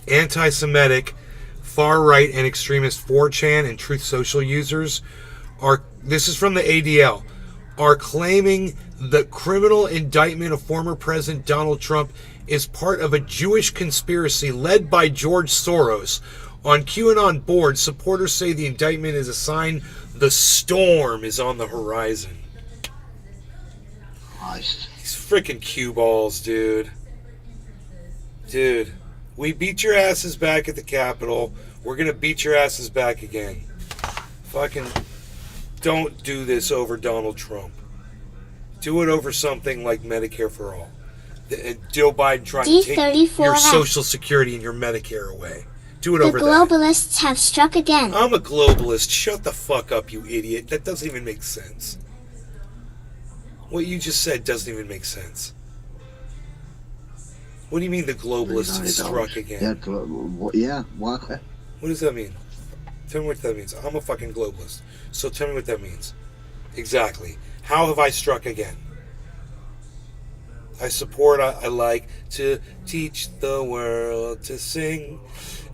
Anti-Semitic, far-right and extremist 4chan and Truth Social users are, this is from the ADL, are claiming the criminal indictment of former President Donald Trump is part of a Jewish conspiracy led by George Soros. On QAnon board, supporters say the indictment is a sign the storm is on the horizon. Christ. These freaking cue balls, dude. Dude, we beat your asses back at the Capitol. We're going to beat your asses back again. Fucking don't do this over Donald Trump. Do it over something like Medicare for All. Joe Biden trying to take your Social Security and your Medicare away. Do it The over that. globalists have struck again. I'm a globalist. Shut the fuck up, you idiot. That doesn't even make sense. What you just said doesn't even make sense. What do you mean the globalists have struck again? Yeah, what? What does that mean? Tell me what that means. I'm a fucking globalist. So tell me what that means. Exactly. How have I struck again? I support, I like to teach the world to sing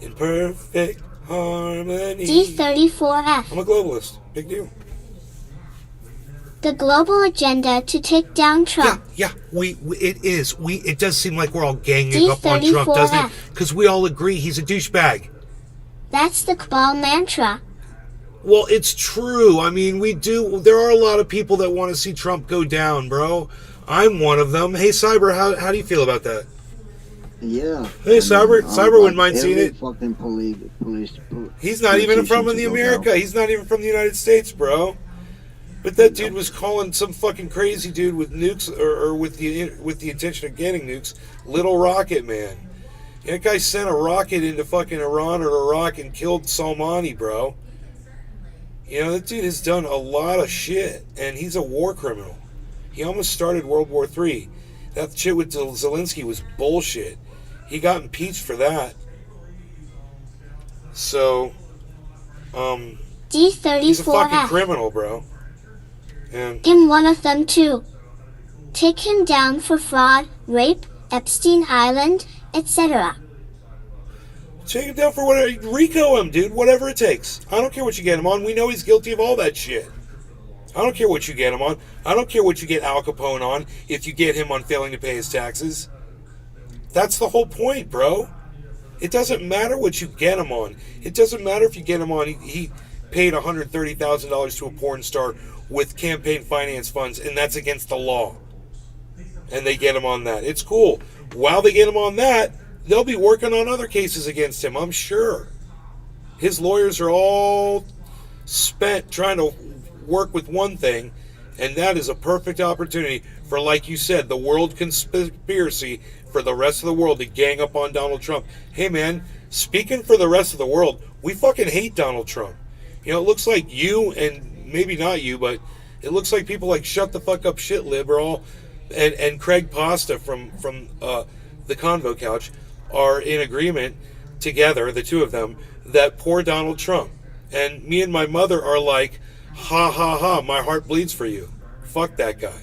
in perfect harmony. D34F. I'm a globalist. Big deal. The global agenda to take down Trump. Yeah, it does seem like we're all ganging up on Trump, doesn't it? Because we all agree he's a douchebag. That's the cabal mantra. Well, it's true. I mean, there are a lot of people that want to see Trump go down, bro. I'm one of them. Hey, Cyber, how do you feel about that? Yeah. Hey, Cyber wouldn't mind seeing it. Fucking police. He's not even from the America. He's not even from the United States, bro. But that dude was calling some fucking crazy dude with nukes, or with the intention of getting nukes, Little Rocket Man. That guy sent a rocket into fucking Iran or Iraq and killed Soleimani, bro. You know, that dude has done a lot of shit, and he's a war criminal. He almost started World War III. That shit with Zelensky was bullshit. He got impeached for that. So, D34F. he's a fucking criminal, bro. And I'm one of them too. Take him down for fraud, rape, Epstein Island, etc. take him down for whatever. Rico him, dude. Whatever it takes. I don't care what you get him on. We know he's guilty of all that shit. I don't care what you get him on. I don't care what you get Al Capone on if you get him on failing to pay his taxes. That's the whole point, bro. It doesn't matter what you get him on. It doesn't matter if you get him on. He paid $130,000 to a porn star with campaign finance funds, and that's against the law. And they get him on that. It's cool. While they get him on that, they'll be working on other cases against him, I'm sure. His lawyers are all spent trying to work with one thing, and that is a perfect opportunity for, like you said, the world conspiracy for the rest of the world to gang up on Donald Trump. Hey, man, speaking for the rest of the world, we fucking hate Donald Trump. You know, it looks like you, and maybe not you, but it looks like people like Shut the Fuck Up Shit Lib are all, and Craig Pasta from the Convo Couch are in agreement together, the two of them, that poor Donald Trump. And me and my mother are like, ha ha ha, my heart bleeds for you. Fuck that guy.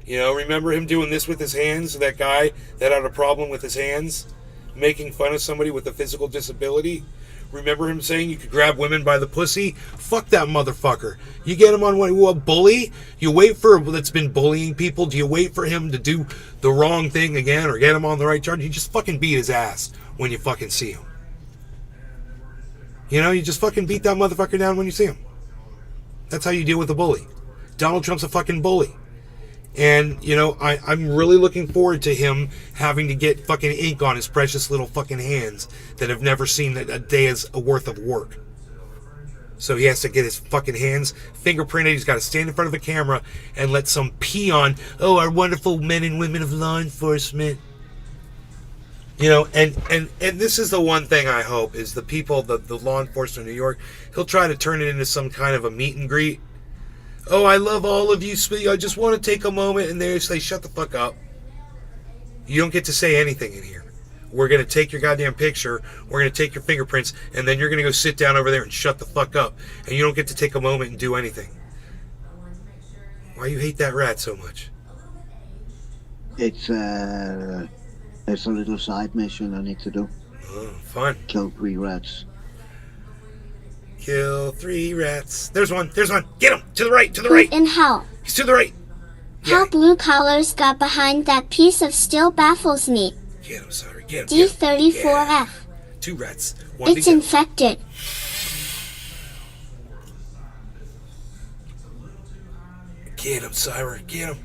You know, remember him doing this with his hands? That guy that had a problem with his hands? Making fun of somebody with a physical disability? Remember him saying you could grab women by the pussy? Fuck that motherfucker. You get him on what bully? You wait for that's been bullying people? Do you wait for him to do the wrong thing again or get him on the right charge? You just fucking beat his ass when you fucking see him. You know, you just fucking beat that motherfucker down when you see him. That's how you deal with a bully. Donald Trump's a fucking bully. And, you know, I'm really looking forward to him having to get fucking ink on his precious little fucking hands that have never seen a day's worth of work. So he has to get his fucking hands fingerprinted. He's got to stand in front of a camera and let some peon, our wonderful men and women of law enforcement. You know, and this is the one thing I hope is the people, the law enforcement in New York, he'll try to turn it into some kind of a meet and greet. Oh, I love all of you. I just want to take a moment. And they say, shut the fuck up. You don't get to say anything in here. We're going to take your goddamn picture. We're going to take your fingerprints. And then you're going to go sit down over there and shut the fuck up. And you don't get to take a moment and do anything. Why you hate that rat so much? It's a little side mission I need to do. Oh, fun. Kill 3 rats. Kill 3 rats. There's one. Get him. To the right. To the right. In hell. He's to the right. How blue collars got behind that piece of steel baffles me. Get him, sorry. Get him. D34F. Yeah. 2 rats. 1 It's infected. Get him, Cyber. Get him.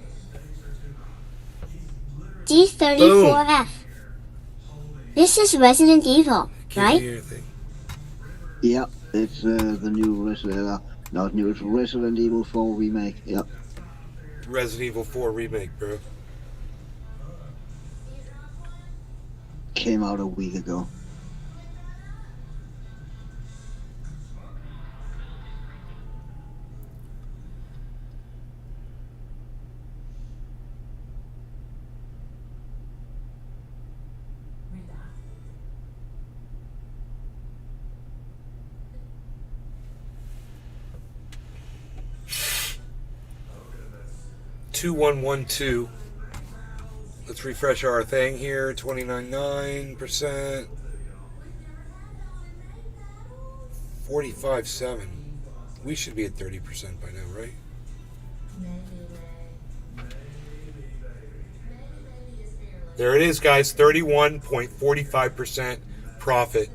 D34F. This is Resident Evil, right? Yeah, it's the new not new, it's Resident Evil 4 remake. Yep. Resident Evil 4 remake, bro. Came out a week ago. 2112. Let's refresh our thing here. 29.9%. 45.7. We should be at 30% by now, right? There it is, guys. 31.45% profit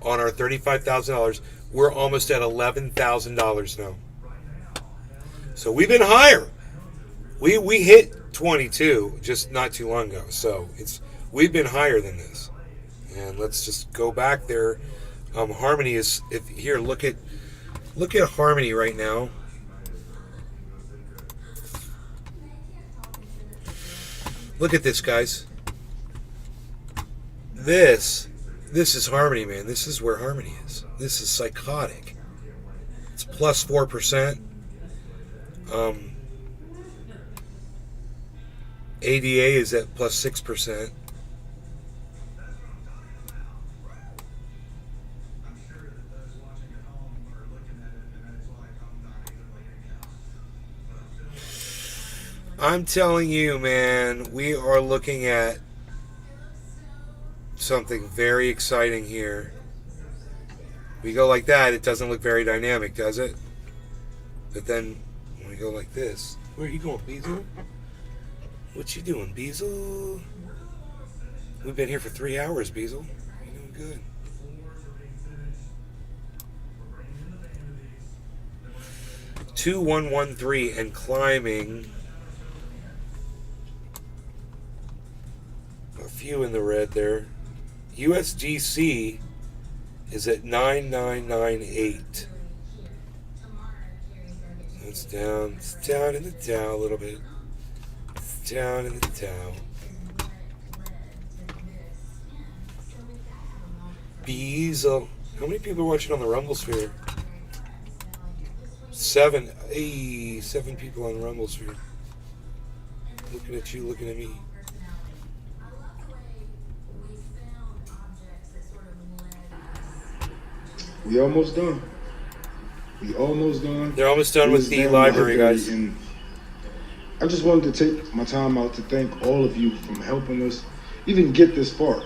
on our $35,000. We're almost at $11,000 now. So we've been higher. We hit 22 just not too long ago. So we've been higher than this. And let's just go back there. Harmony is here. Look at Harmony right now. Look at this, guys. This is Harmony, man. This is where Harmony is. This is psychotic. It's plus 4%. ADA is at plus 6%. I'm telling you, man, we are looking at something very exciting here. We go like that, it doesn't look very dynamic, does it? But then when we go like this, where are you going, Beazle? What you doing, Beazle? We've been here for 3 hours, Beazle. You're doing good. $2,113 and climbing. A few in the red there. USDC is at 9998. It's down in the Dow a little bit. It's down in the Dow. Beazle. How many people are watching on the Rumble Sphere? 7 people on the Rumble Sphere. Looking at you, looking at me. We almost done. We almost done. They're almost done with the library, guys. And I just wanted to take my time out to thank all of you for helping us even get this far.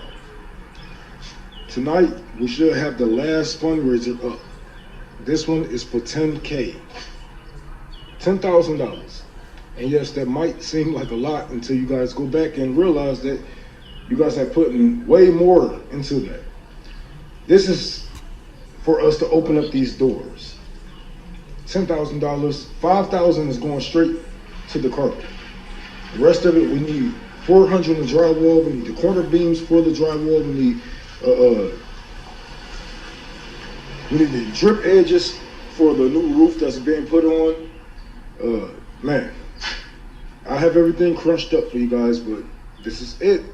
Tonight, we should have the last fundraiser up. This one is for $10K. $10,000. And yes, that might seem like a lot until you guys go back and realize that you guys have put in way more into that. This is for us to open up these doors. $10,000, $5,000 is going straight to the carpet. The rest of it, we need 400 in drywall, we need the corner beams for the drywall, we need the drip edges for the new roof that's being put on. Man, I have everything crunched up for you guys, but this is it.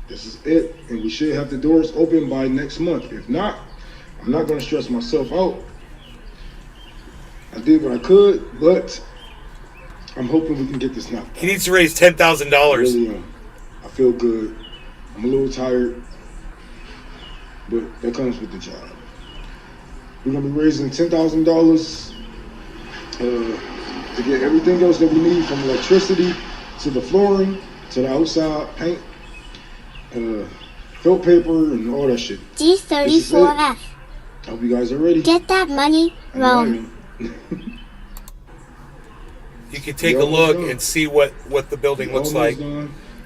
This is it, and we should have the doors open by next month. If not, I'm not going to stress myself out. I did what I could, but I'm hoping we can get this now. He needs to raise $10,000. I really am. I feel good. I'm a little tired, but that comes with the job. We're going to be raising $10,000 to get everything else that we need, from electricity to the flooring to the outside paint, felt paper, and all that shit. D34F. I hope you guys are ready. Get that money, Rome. You can take a look and see what the building looks like.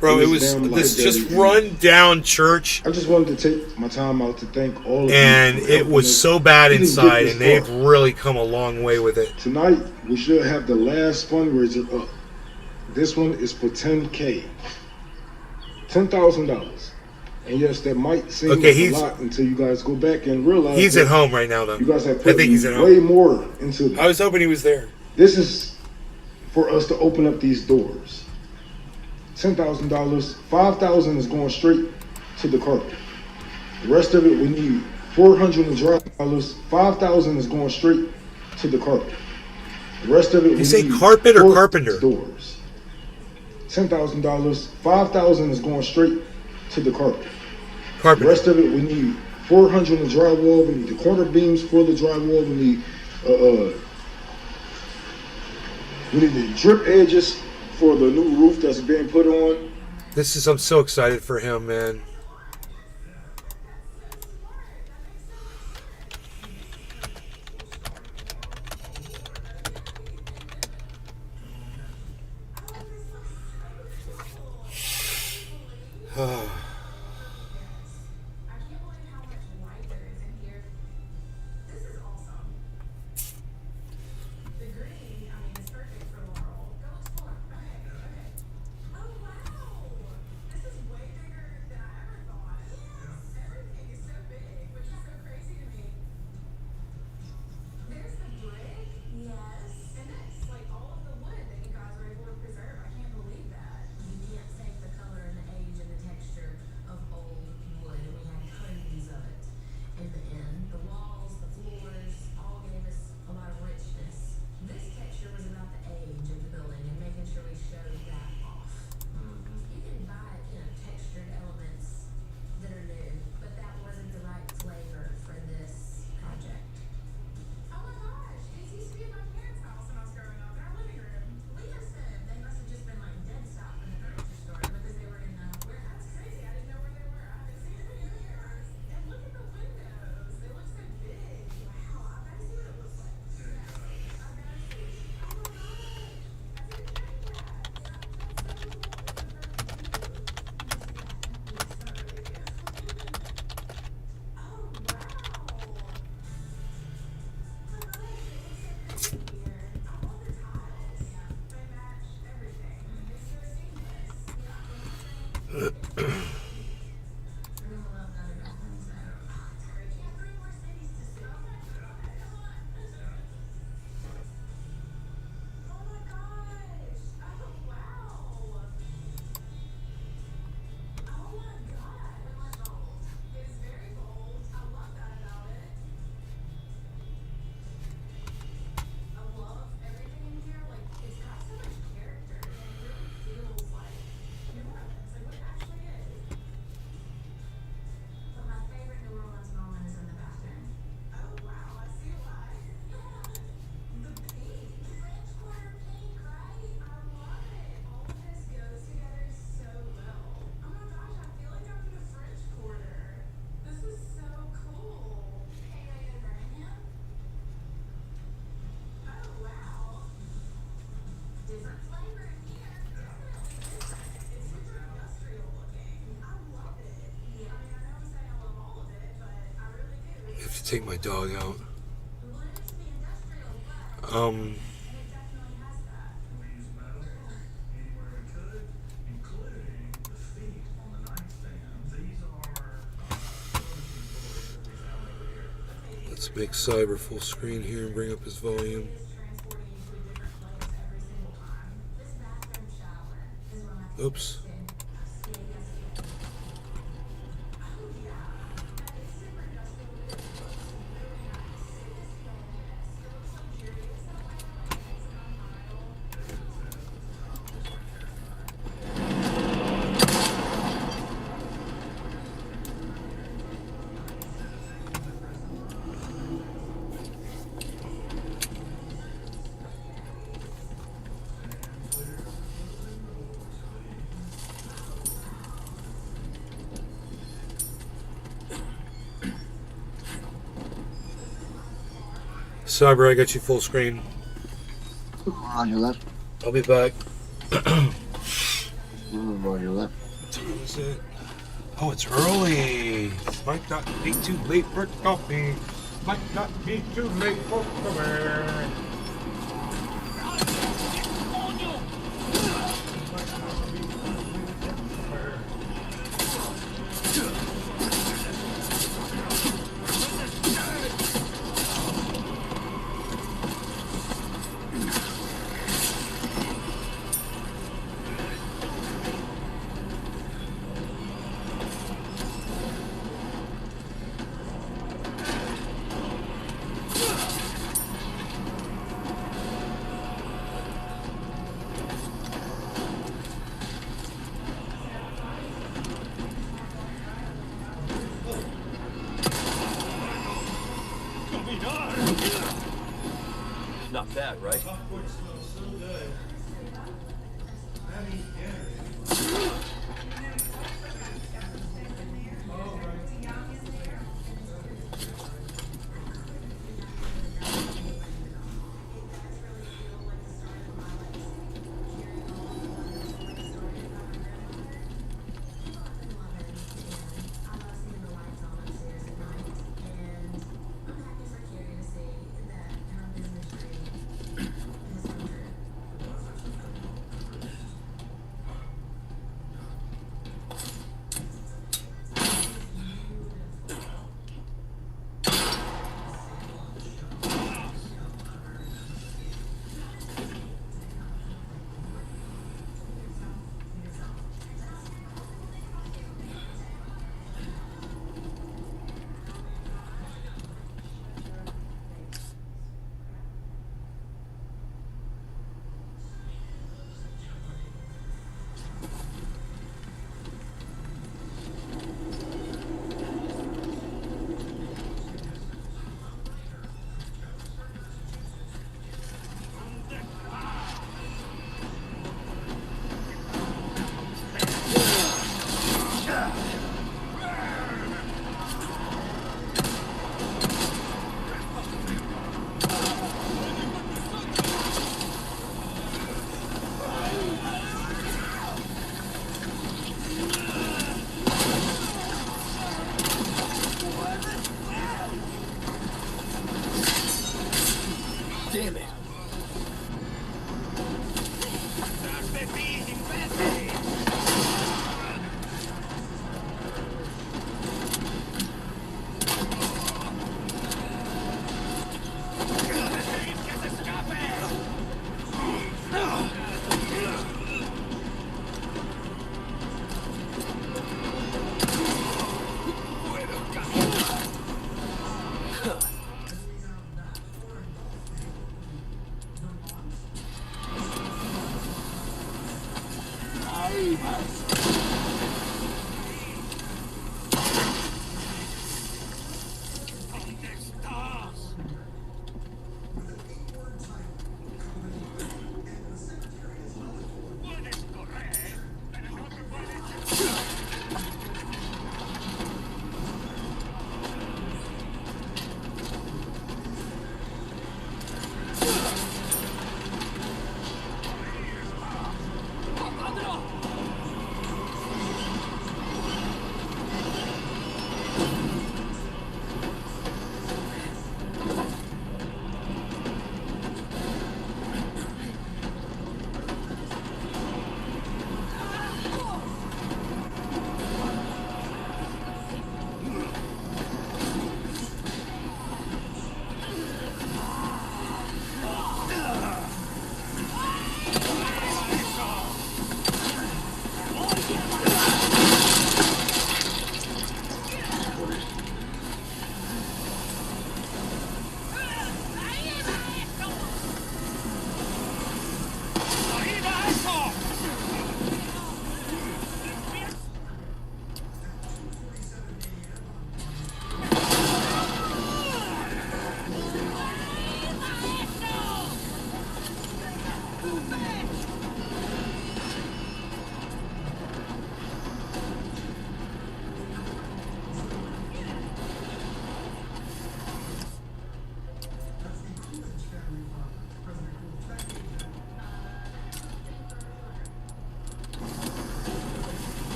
Bro, it was this just run down church. I just wanted to take my time out to thank all of you. And it was so bad inside, and they've really come a long way with it. Tonight, we should have the last fundraiser up. This one is for $10K. $10,000. And yes, that might seem like a lot until you guys go back and realize he's at home right now, though. You guys have put way more into that. I was hoping he was there. This is for us to open up these doors. $10,000, $5,000 is going straight to the carpet. The rest of it, we need 400 in drywall. $5,000 is going straight to the carpet. The rest of it, you say carpet or carpenter? Doors. $10,000, $5,000 is going straight to the carpet. Carpenter. The rest of it, we need 400 in drywall. We need the corner beams for the drywall. We need We need the drip edges for the new roof that's being put on. I'm so excited for him, man. Take my dog out. Let's make Cyber full screen here and bring up his volume. Oops. Cyber, I got you full screen. Roger that. I'll be back. Roger that. What time is it? Oh, it's early. Might not be too late for coffee. Might not be too late for coffee. Not bad, right? Damn it.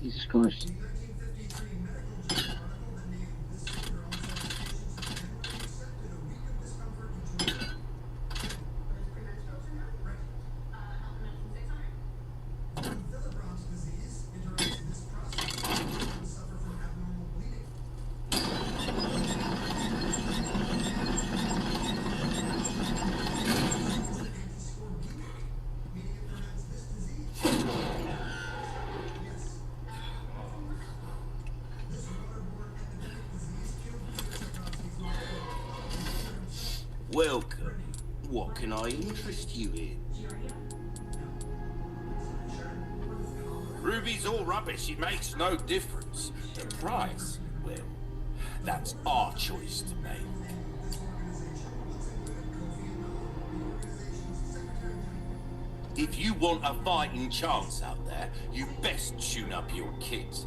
Jesus Christ. Welcome. What can I interest you in? Ruby's all rubbish. It makes no difference. The price, well, that's our choice to make. If you want a fighting chance out there, you best tune up your kit.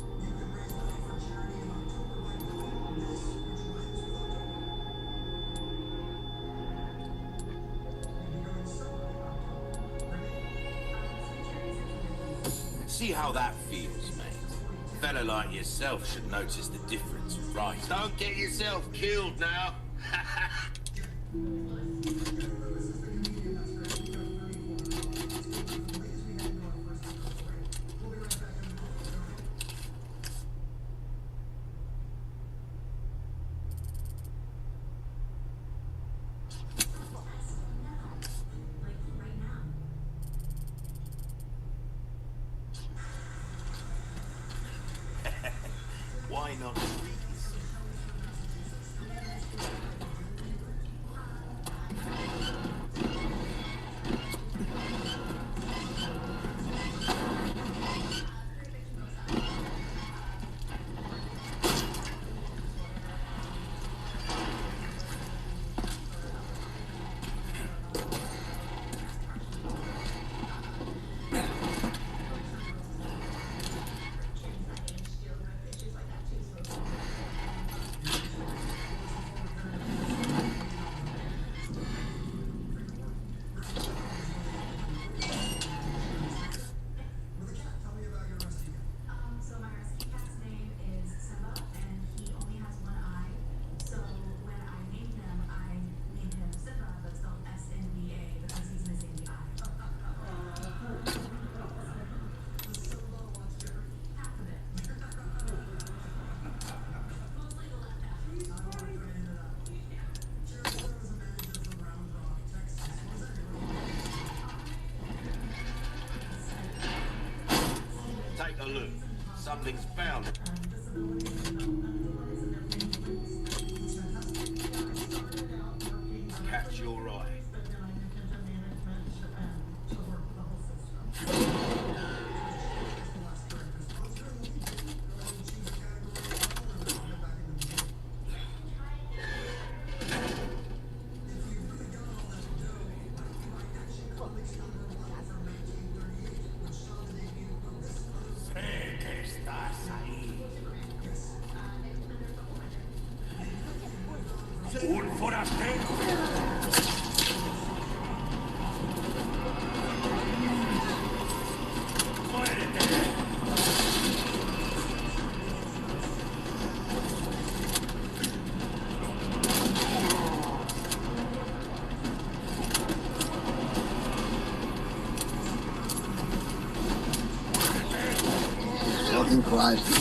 See how that feels, mate. A fella like yourself should notice the difference, right? Don't get yourself killed now. Why not treat yourself? Take a look. Something's found. Catch your eye. Un forastero. Fucking Christ.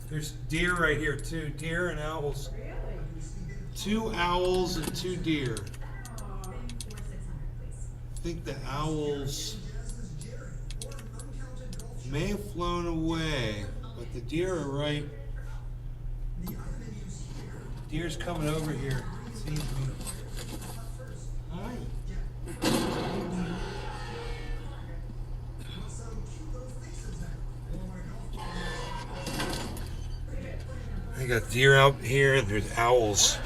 There's deer right here too. Deer and owls. 2 owls and 2 deer. I think the owls may have flown away, but the deer are right. Deer's coming over here. It seems to me. Hi. I got deer out here, and there's owls.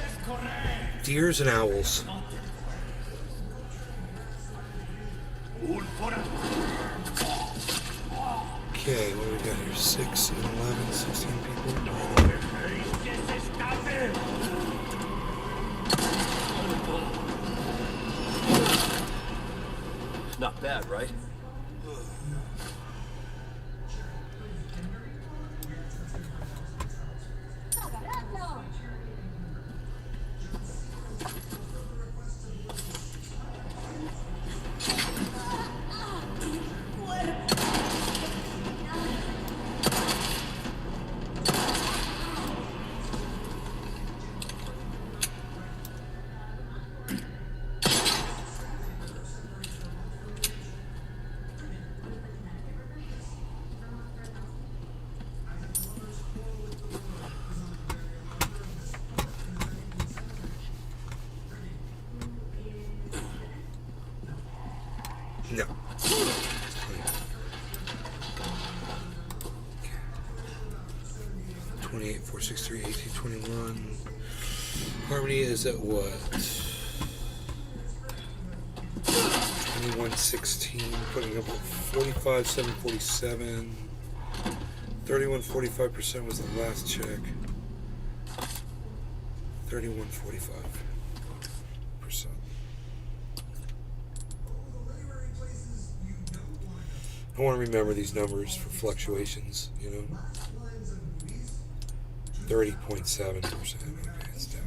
Deers and owls. Okay, what do we got here? 6, 11, 16 people. Not bad, right? No. 28, 463, 18, 21. Harmony is at what? 2116, putting up 45, 747. 31.45% was the last check. 31.45%. I want to remember these numbers for fluctuations, you know. 30.7%. Okay, it's down.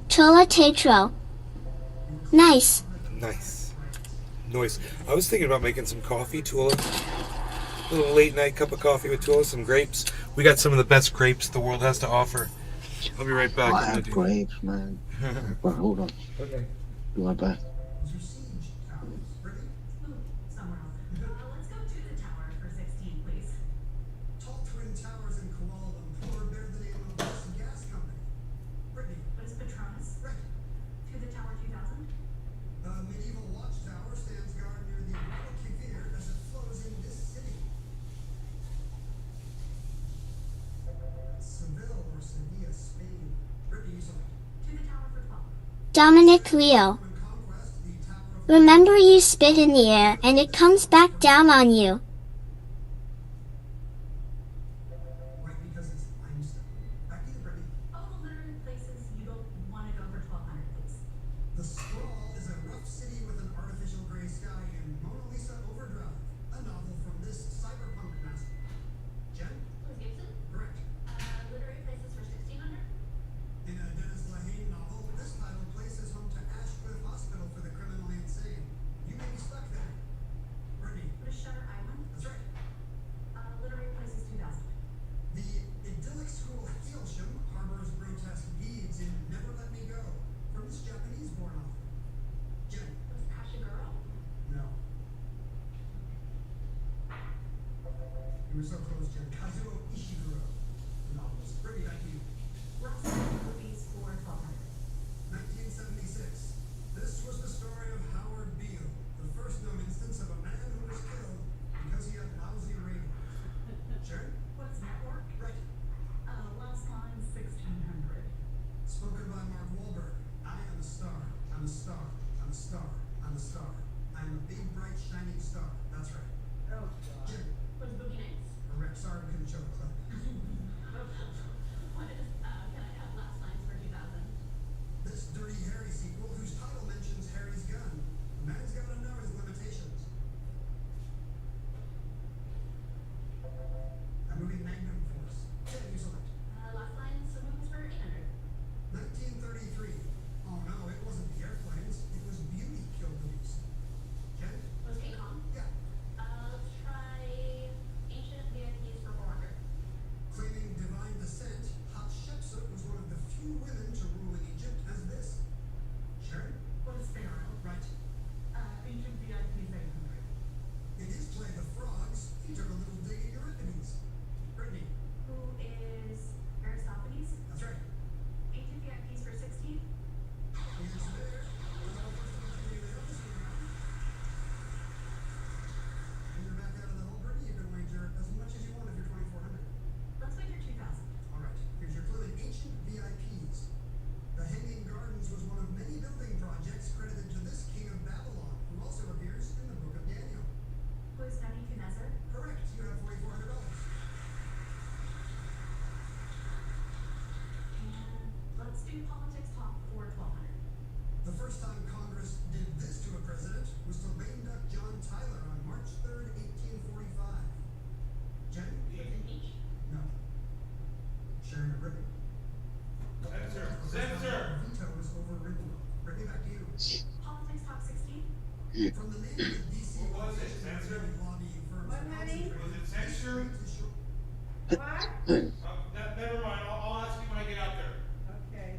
Chola Tetro. Nice. Nice. Noise. I was thinking about making some coffee, Tula. A little late night cup of coffee with Tula, some grapes. We got some of the best grapes the world has to offer. I'll be right back. I have grapes, man. But hold on. Okay. Be right back. Dominic Leo. Remember, you spit in the air and it comes back down on you. You were so close, Jen. Kazuo Ishiguro, the novelist. Bring me back to you. Last movies for 1976. This was the story of Howard Beale, the first known instance of a man who was killed because he had lousy radio. Sharon? What's network? Right. Last line 1600. Spoken by Mark Wahlberg. I am a star. I'm a star. I'm a star. I'm a star. I'm a big, bright, shining star. That's right. Oh, God. Jen. What's Boogie Nights? Correct. Sorry, we couldn't show the clip. What is, can I have last lines for 2000? This Dirty Harry sequel, whose title mentions Harry's gun. The man's gotta know his limitations. A movie Magnum Force. Jen, you select. Last lines, so movies for 800. 1933. Oh no, it wasn't the airplanes. It was beauty killed the beast. Jen? Was it Kong? Yeah. Let's try Ancient VIPs for 400. Claiming divine descent, Hatshepsut was one of the few women to rule in Egypt as this. Sharon? What is Pharaoh? Right. Ancient VIPs 800. In his play The Frogs, he took a little dig at Euripides. Brittany? Who is Aristophanes? That's right. Ancient VIPs for 16? The answer there. Was all first of the TV ever seen around. When you're back out of the hole, Brittany, you can wager as much as you want if you're 2400. Let's wager 2000. All right. Here's your clue in Ancient VIPs. The Hanging Gardens was one of many building projects credited to this king of Babylon, who also appears in the Book of Daniel. Who is Nebuchadnezzar? Correct. You have $4,400. And let's do politics talk for 1200. The first time Congress did this to a president was to lame duck John Tyler on March 3rd, 1845. Jen? Impeach? No. Sharon or Brittany? Censor! Veto was overridden. Brittany, back to you. Politics talk 16? Yeah. From the name of the DC lobbying firms. What, honey? Was it censure? What? Never mind. I'll ask you when I get out there. Okay.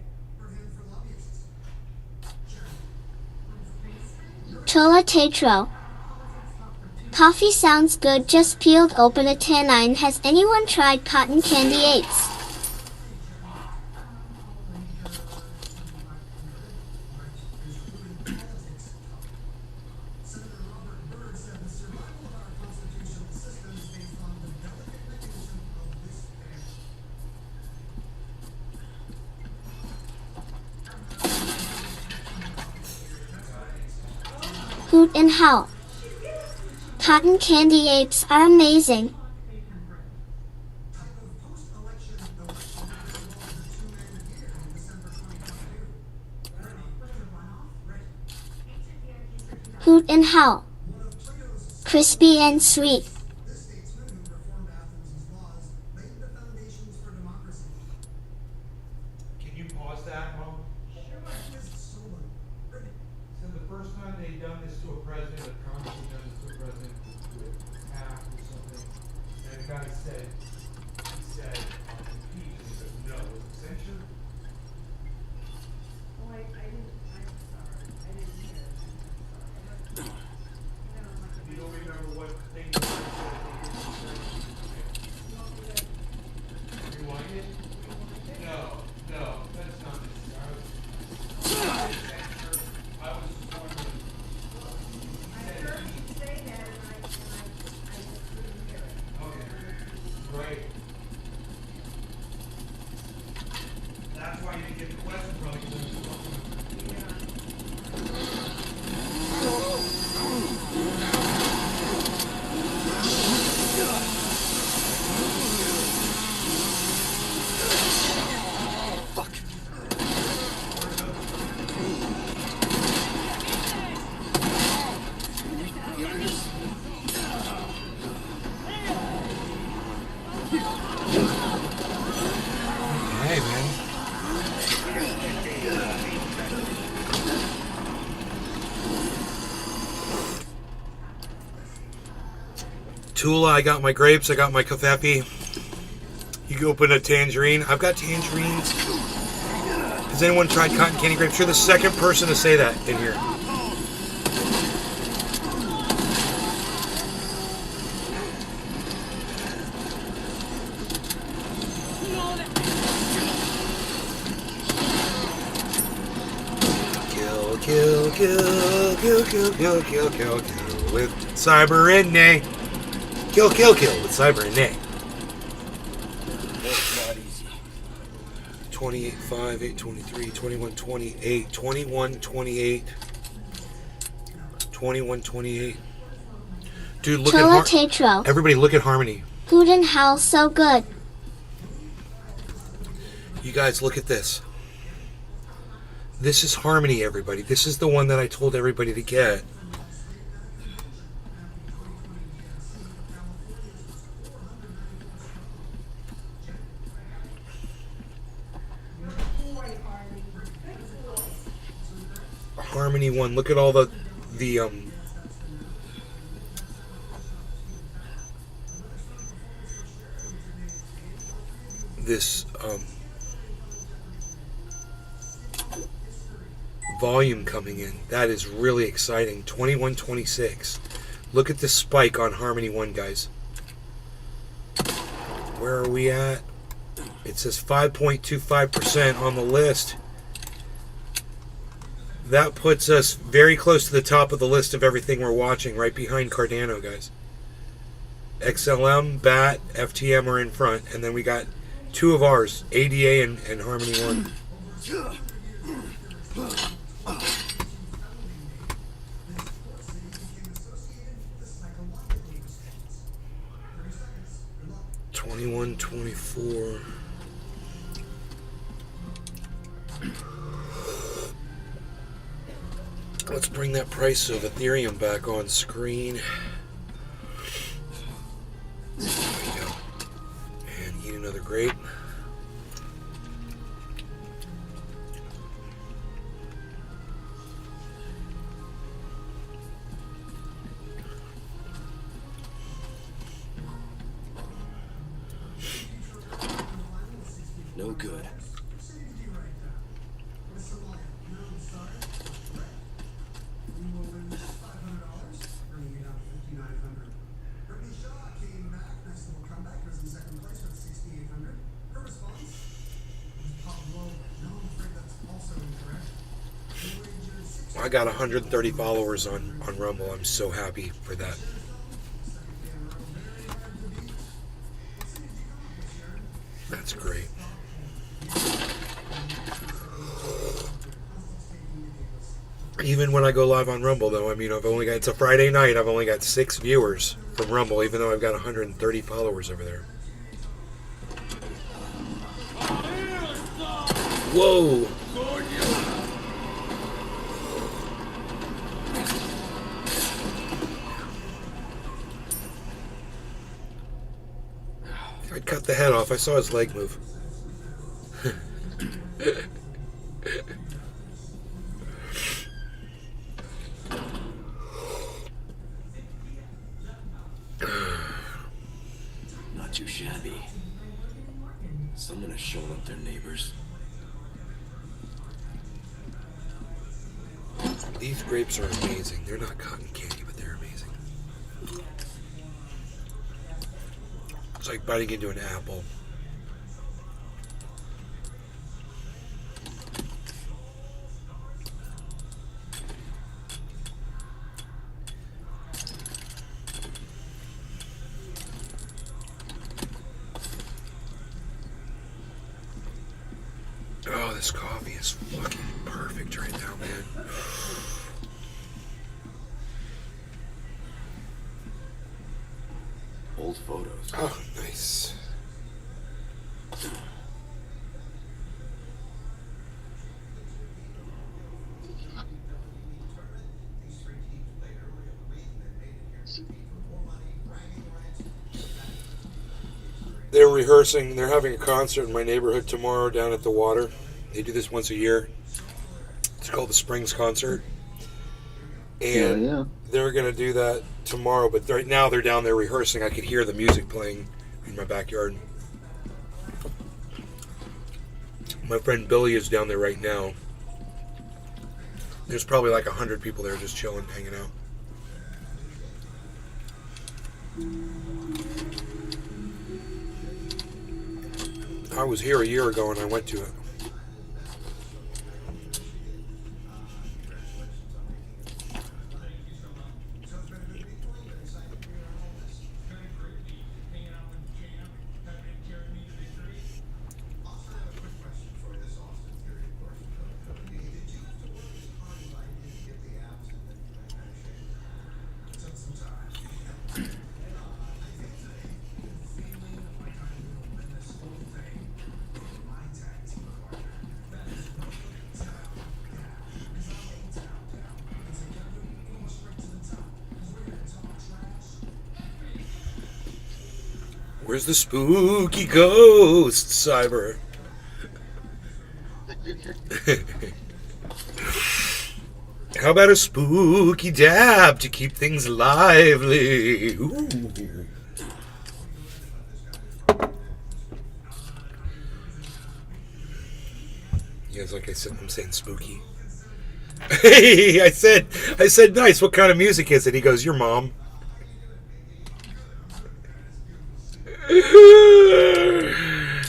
Tola Tatro. Coffee sounds good, just peeled open a tannin. Has anyone tried cotton candy 8s? Hoot and howl. Cotton candy 8s are amazing. Hoot and howl. Crispy and sweet. Can you pause that, Mom? So the first time they done this to a president, a Congress had done this to a president with half or something, and the guy said, impeach, and he said, no, was it censure? You don't remember what thing you said they didn't rewind it? No, that's not necessary. I was just wondering. Okay, right. That's why you didn't get the question probably. Hey, man. Tula, I got my grapes, I got my kafefi. You can open a tangerine. I've got tangerines. Has anyone tried cotton candy grapes? You're the second person to say that in here. Kill with Cyber and Nay. Kill with Cyber and Nay. 28, 5, 8, 23, 21, 28, 21, 28, 21, 28. Dude, look at Tatro. Everybody look at Harmony. Hoot and howl, so good. You guys look at this. This is Harmony, everybody. This is the one that I told everybody to get. Harmony one. Look at all the this volume coming in. That is really exciting. 2126. Look at this spike on Harmony 1, guys. Where are we at? It says 5.25% on the list. That puts us very close to the top of the list of everything we're watching, right behind Cardano, guys. XLM, BAT, FTM are in front, and then we got two of ours, ADA and Harmony 1. 2124. Let's bring that price of Ethereum back on screen. There we go. And eat another grape. No good. I got 130 followers on Rumble. I'm so happy for that. That's great. Even when I go live on Rumble, though, I mean, it's a Friday night. I've only got 6 viewers from Rumble, even though I've got 130 followers over there. Whoa! I'd cut the head off. I saw his leg move. Not too shabby. Someone has shown up their neighbors. These grapes are amazing. They're not cotton candy, but they're amazing. It's like biting into an apple. Oh, this coffee is fucking perfect right now, man. Old photos. Oh, nice. They're rehearsing. They're having a concert in my neighborhood tomorrow down at the water. They do this once a year. It's called the Springs Concert. And they're going to do that tomorrow. But right now they're down there rehearsing. I could hear the music playing in my backyard. My friend Billy is down there right now. There's probably like 100 people there just chilling, hanging out. I was here a year ago and I went to it. Where's the spooky ghost, Cyber? How about a spooky dab to keep things lively? Ooh. Yes, like I said, I'm saying spooky. Hey, I said nice. What kind of music is it? He goes, your mom.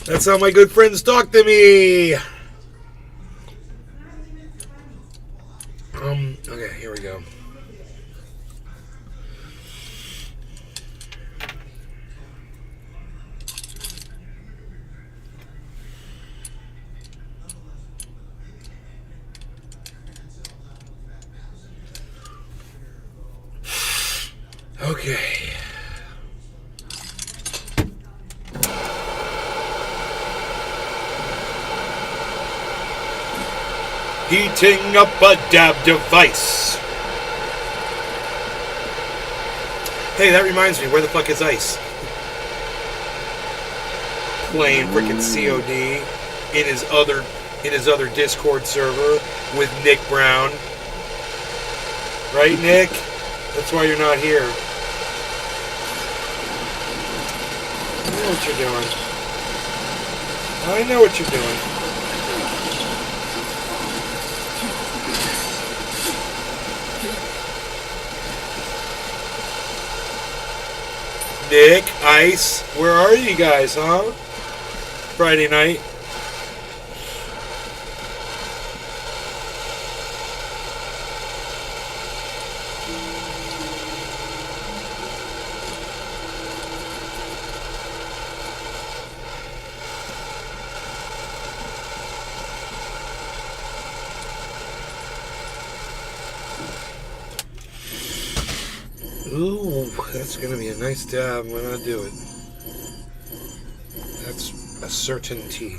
That's how my good friends talk to me. Okay, here we go. Okay. Heating up a dab device. Hey, that reminds me, where the fuck is Ice? Playing frickin' COD in his other Discord server with Nick Brown. Right, Nick? That's why you're not here. I know what you're doing. I know what you're doing. Nick, Ice, where are you guys, huh? Friday night. Oh, that's going to be a nice dab when I do it. That's a certainty.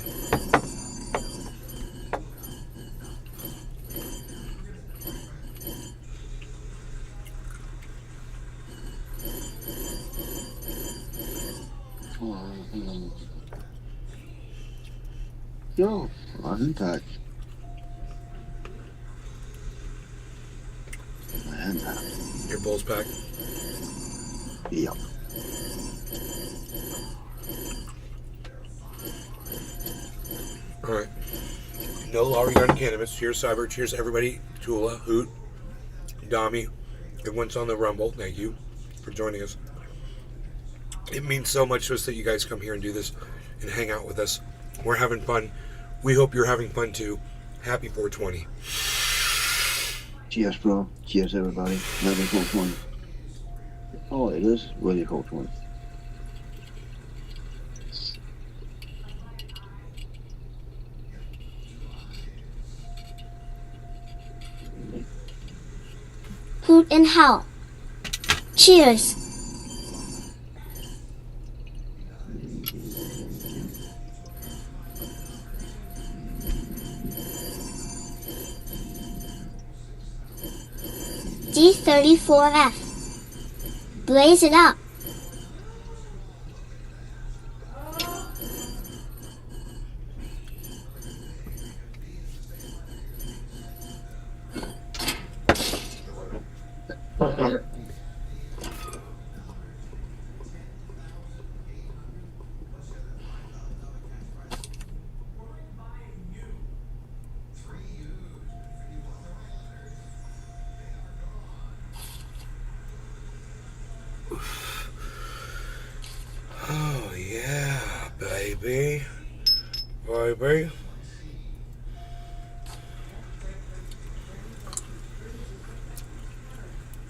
Jo, guten Tag. Your bowl's packed? Yep. Alright. No law regarding cannabis. Cheers, Cyber. Cheers, everybody. Tula, Hoot, Dami, everyone's on the Rumble. Thank you for joining us. It means so much to us that you guys come here and do this and hang out with us. We're having fun. We hope you're having fun too. Happy 420. Cheers, bro. Cheers, everybody. Happy 420. Oh, it is really 420. Hoot and howl. Cheers. D34F. Blaze it up. Oh, yeah, baby. Baby.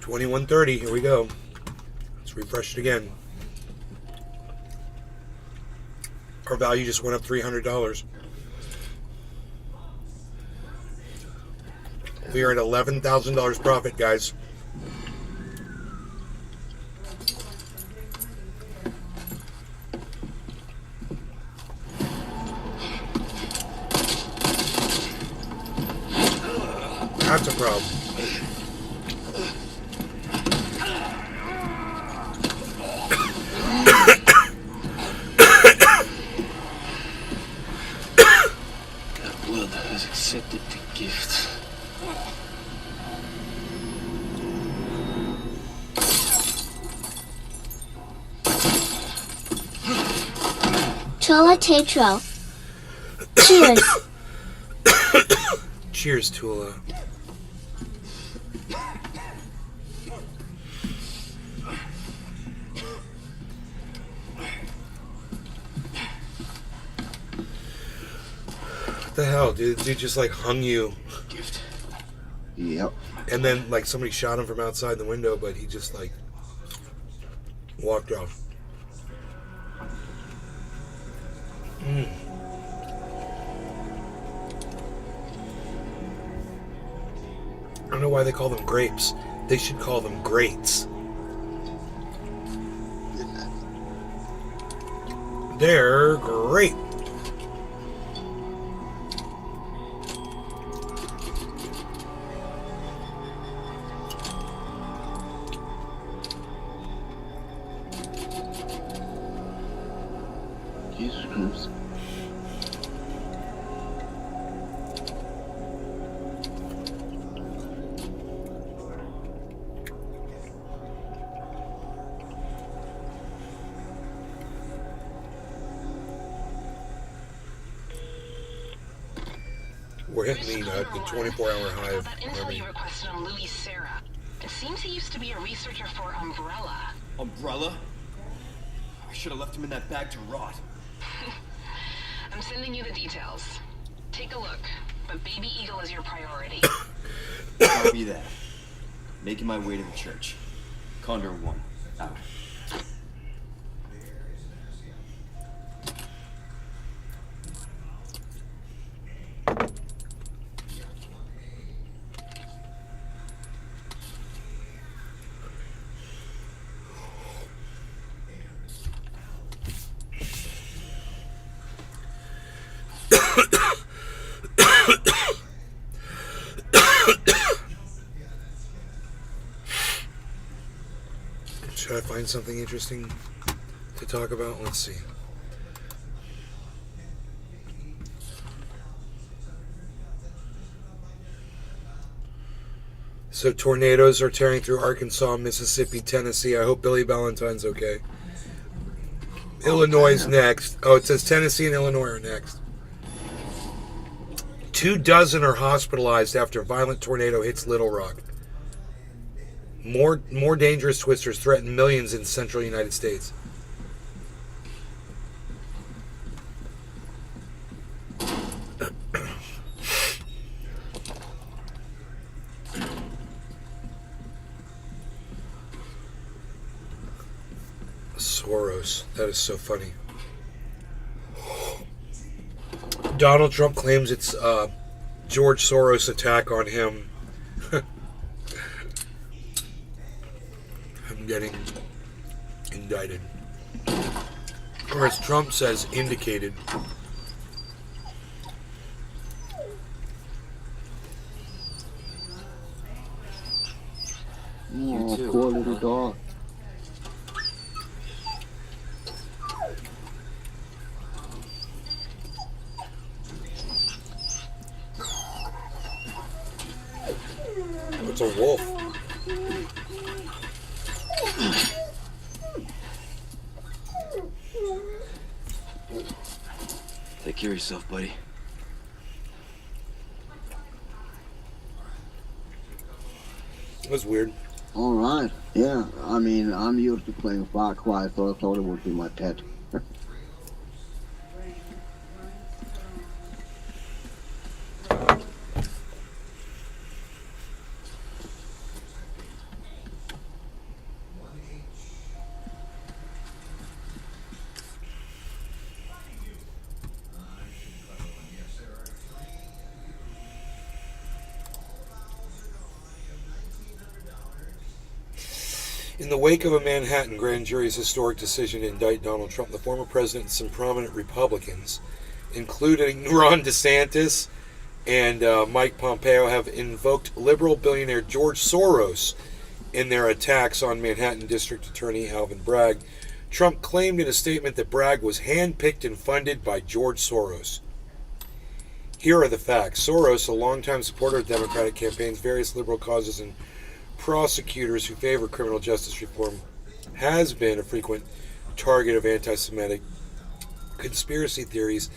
$21.30. Here we go. Let's refresh it again. Our value just went up $300. We are at $11,000 profit, guys. That's a problem. That blood has accepted the gift. Chola Tetro. Cheers. Cheers, Tula. What the hell, dude? Dude just like hung you. Gift. Yep. And then like somebody shot him from outside the window, but he just like walked off. I don't know why they call them grapes. They should call them grates. They're great. Jesus Christ. We're hitting the 24-hour high of That info you requested on Louis Serra. It seems he used to be a researcher for Umbrella. Umbrella? I should have left him in that bag to rot. I'm sending you the details. Take a look, but Baby Eagle is your priority. Copy that. Making my way to the church. Condor 1, out. Can I find something interesting to talk about? Let's see. So tornadoes are tearing through Arkansas, Mississippi, Tennessee. I hope Billy Valentine's okay. Illinois is next. Oh, it says Tennessee and Illinois are next. 24 are hospitalized after violent tornado hits Little Rock. More dangerous twisters threaten millions in central United States. Soros. That is so funny. Donald Trump claims it's George Soros' attack on him. I'm getting indicted. Or as Trump says, indicated. Oh, poor little dog. It's a wolf. Take care of yourself, buddy. That was weird. All right. Yeah. I mean, I'm used to playing Far Cry, so I thought it would be my pet. In the wake of a Manhattan grand jury's historic decision to indict Donald Trump, the former president and some prominent Republicans, including Ron DeSantis and Mike Pompeo, have invoked liberal billionaire George Soros in their attacks on Manhattan District Attorney Alvin Bragg. Trump claimed in a statement that Bragg was handpicked and funded by George Soros. Here are the facts. Soros, a longtime supporter of Democratic campaigns, various liberal causes, and prosecutors who favor criminal justice reform, has been a frequent target of anti-Semitic conspiracy theories,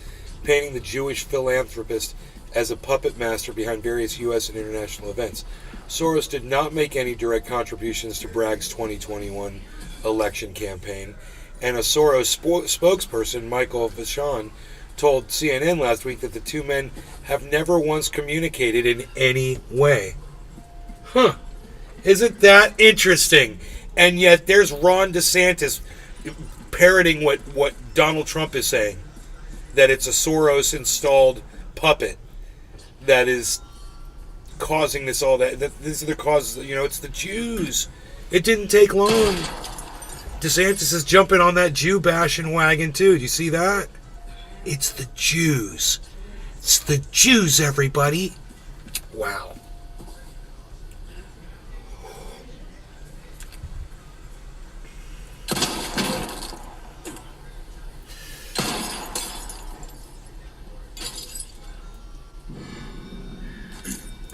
painting the Jewish philanthropist as a puppet master behind various U.S. and international events. Soros did not make any direct contributions to Bragg's 2021 election campaign, and a Soros spokesperson, Michael Vachon, told CNN last week that the two men have never once communicated in any way. Huh. Isn't that interesting? And yet there's Ron DeSantis parroting what Donald Trump is saying, that it's a Soros-installed puppet that is causing this all that these are the causes. It's the Jews. It didn't take long. DeSantis is jumping on that Jew bashing wagon too. Do you see that? It's the Jews. It's the Jews, everybody. Wow.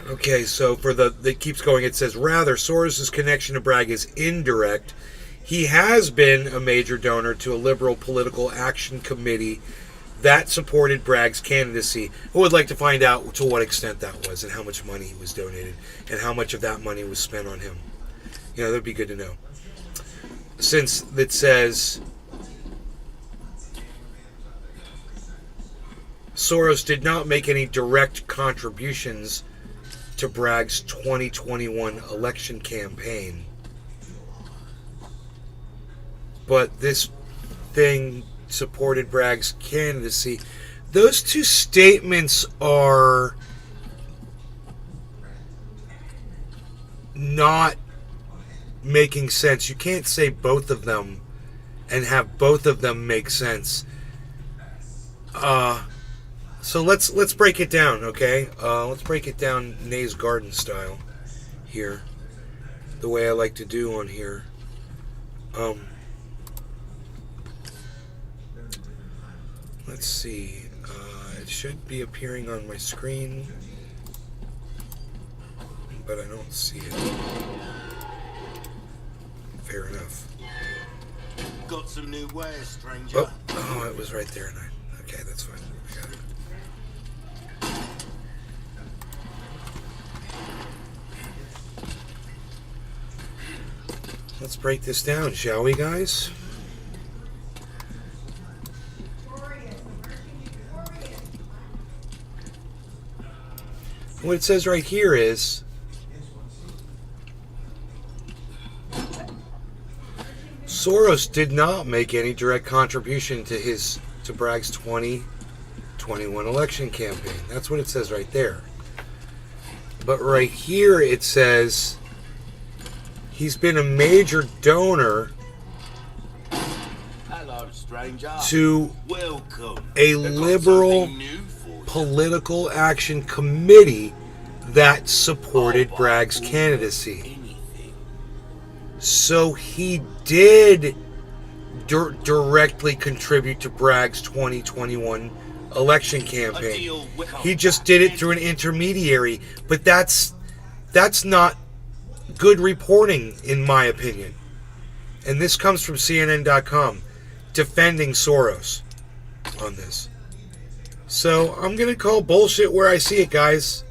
Okay, so it keeps going. It says, rather, Soros' connection to Bragg is indirect. He has been a major donor to a liberal political action committee that supported Bragg's candidacy. I would like to find out to what extent that was and how much money was donated and how much of that money was spent on him. That'd be good to know. Since it says Soros did not make any direct contributions to Bragg's 2021 election campaign, but this thing supported Bragg's candidacy. Those two statements are not making sense. You can't say both of them and have both of them make sense. So let's break it down, okay? Let's break it down Nay's Garden style here, the way I like to do on here. Let's see. It should be appearing on my screen, but I don't see it. Fair enough. Got some new wares, stranger. Oh, it was right there. Okay, that's fine. I got it. Let's break this down, shall we, guys? What it says right here is Soros did not make any direct contribution to Bragg's 2021 election campaign. That's what it says right there. But right here it says he's been a major donor Hello, stranger. to Welcome. a liberal political action committee that supported Bragg's candidacy. So he did directly contribute to Bragg's 2021 election campaign. He just did it through an intermediary, but that's not good reporting, in my opinion. And this comes from CNN.com defending Soros on this. So I'm gonna call bullshit where I see it, guys.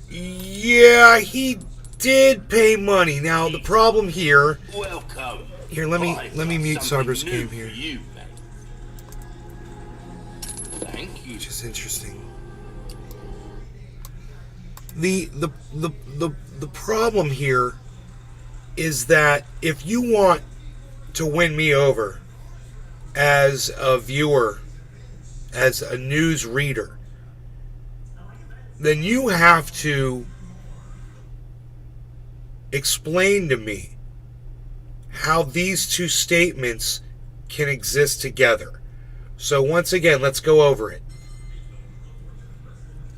Yeah, he did pay money. Now the problem here. Welcome. Here, let me mute Cyber's game here. Thank you. Which is interesting. The problem here is that if you want to win me over as a viewer, as a news reader, then you have to explain to me how these two statements can exist together. So once again, let's go over it.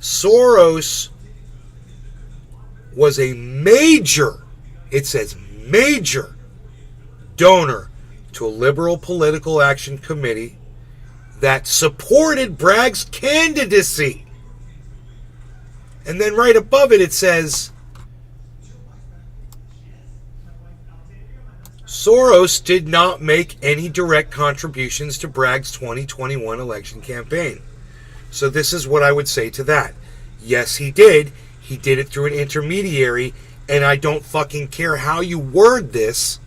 Soros was a major, it says major, donor to a liberal political action committee that supported Bragg's candidacy. And then right above it, it says Soros did not make any direct contributions to Bragg's 2021 election campaign. So this is what I would say to that. Yes, he did. He did it through an intermediary, and I don't fucking care how you word this.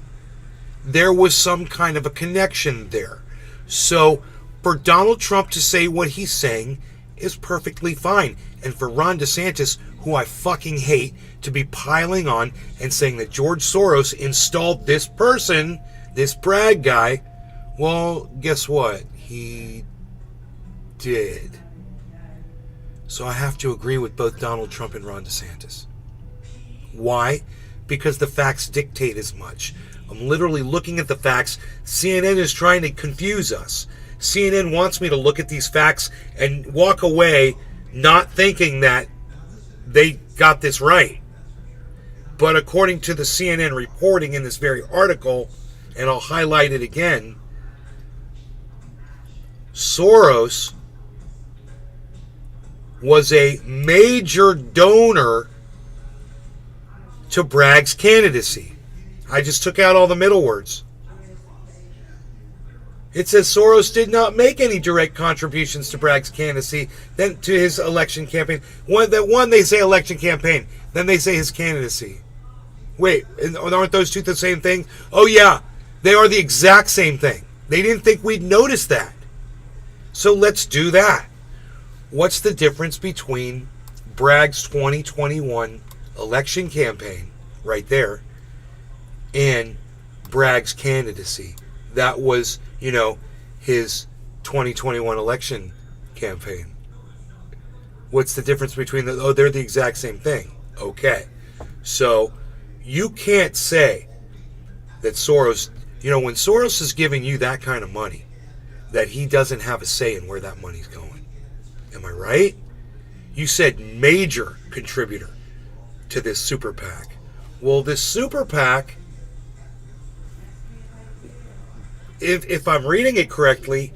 There was some kind of a connection there. So for Donald Trump to say what he's saying is perfectly fine. And for Ron DeSantis, who I fucking hate, to be piling on and saying that George Soros installed this person, this Bragg guy, well, guess what? He did. So I have to agree with both Donald Trump and Ron DeSantis. Why? Because the facts dictate as much. I'm literally looking at the facts. CNN is trying to confuse us. CNN wants me to look at these facts and walk away not thinking that they got this right. But according to the CNN reporting in this very article, and I'll highlight it again, Soros was a major donor to Bragg's candidacy. I just took out all the middle words. It says Soros did not make any direct contributions to Bragg's candidacy, then to his election campaign. One they say election campaign, then they say his candidacy. Wait, aren't those two the same thing? Oh yeah, they are the exact same thing. They didn't think we'd notice that. So let's do that. What's the difference between Bragg's 2021 election campaign, right there, and Bragg's candidacy? That was, his 2021 election campaign. What's the difference between the... Oh, they're the exact same thing. Okay. So, you can't say that Soros... when Soros is giving you that kind of money, that he doesn't have a say in where that money's going. Am I right? You said major contributor to this super PAC. Well, this super PAC if I'm reading it correctly,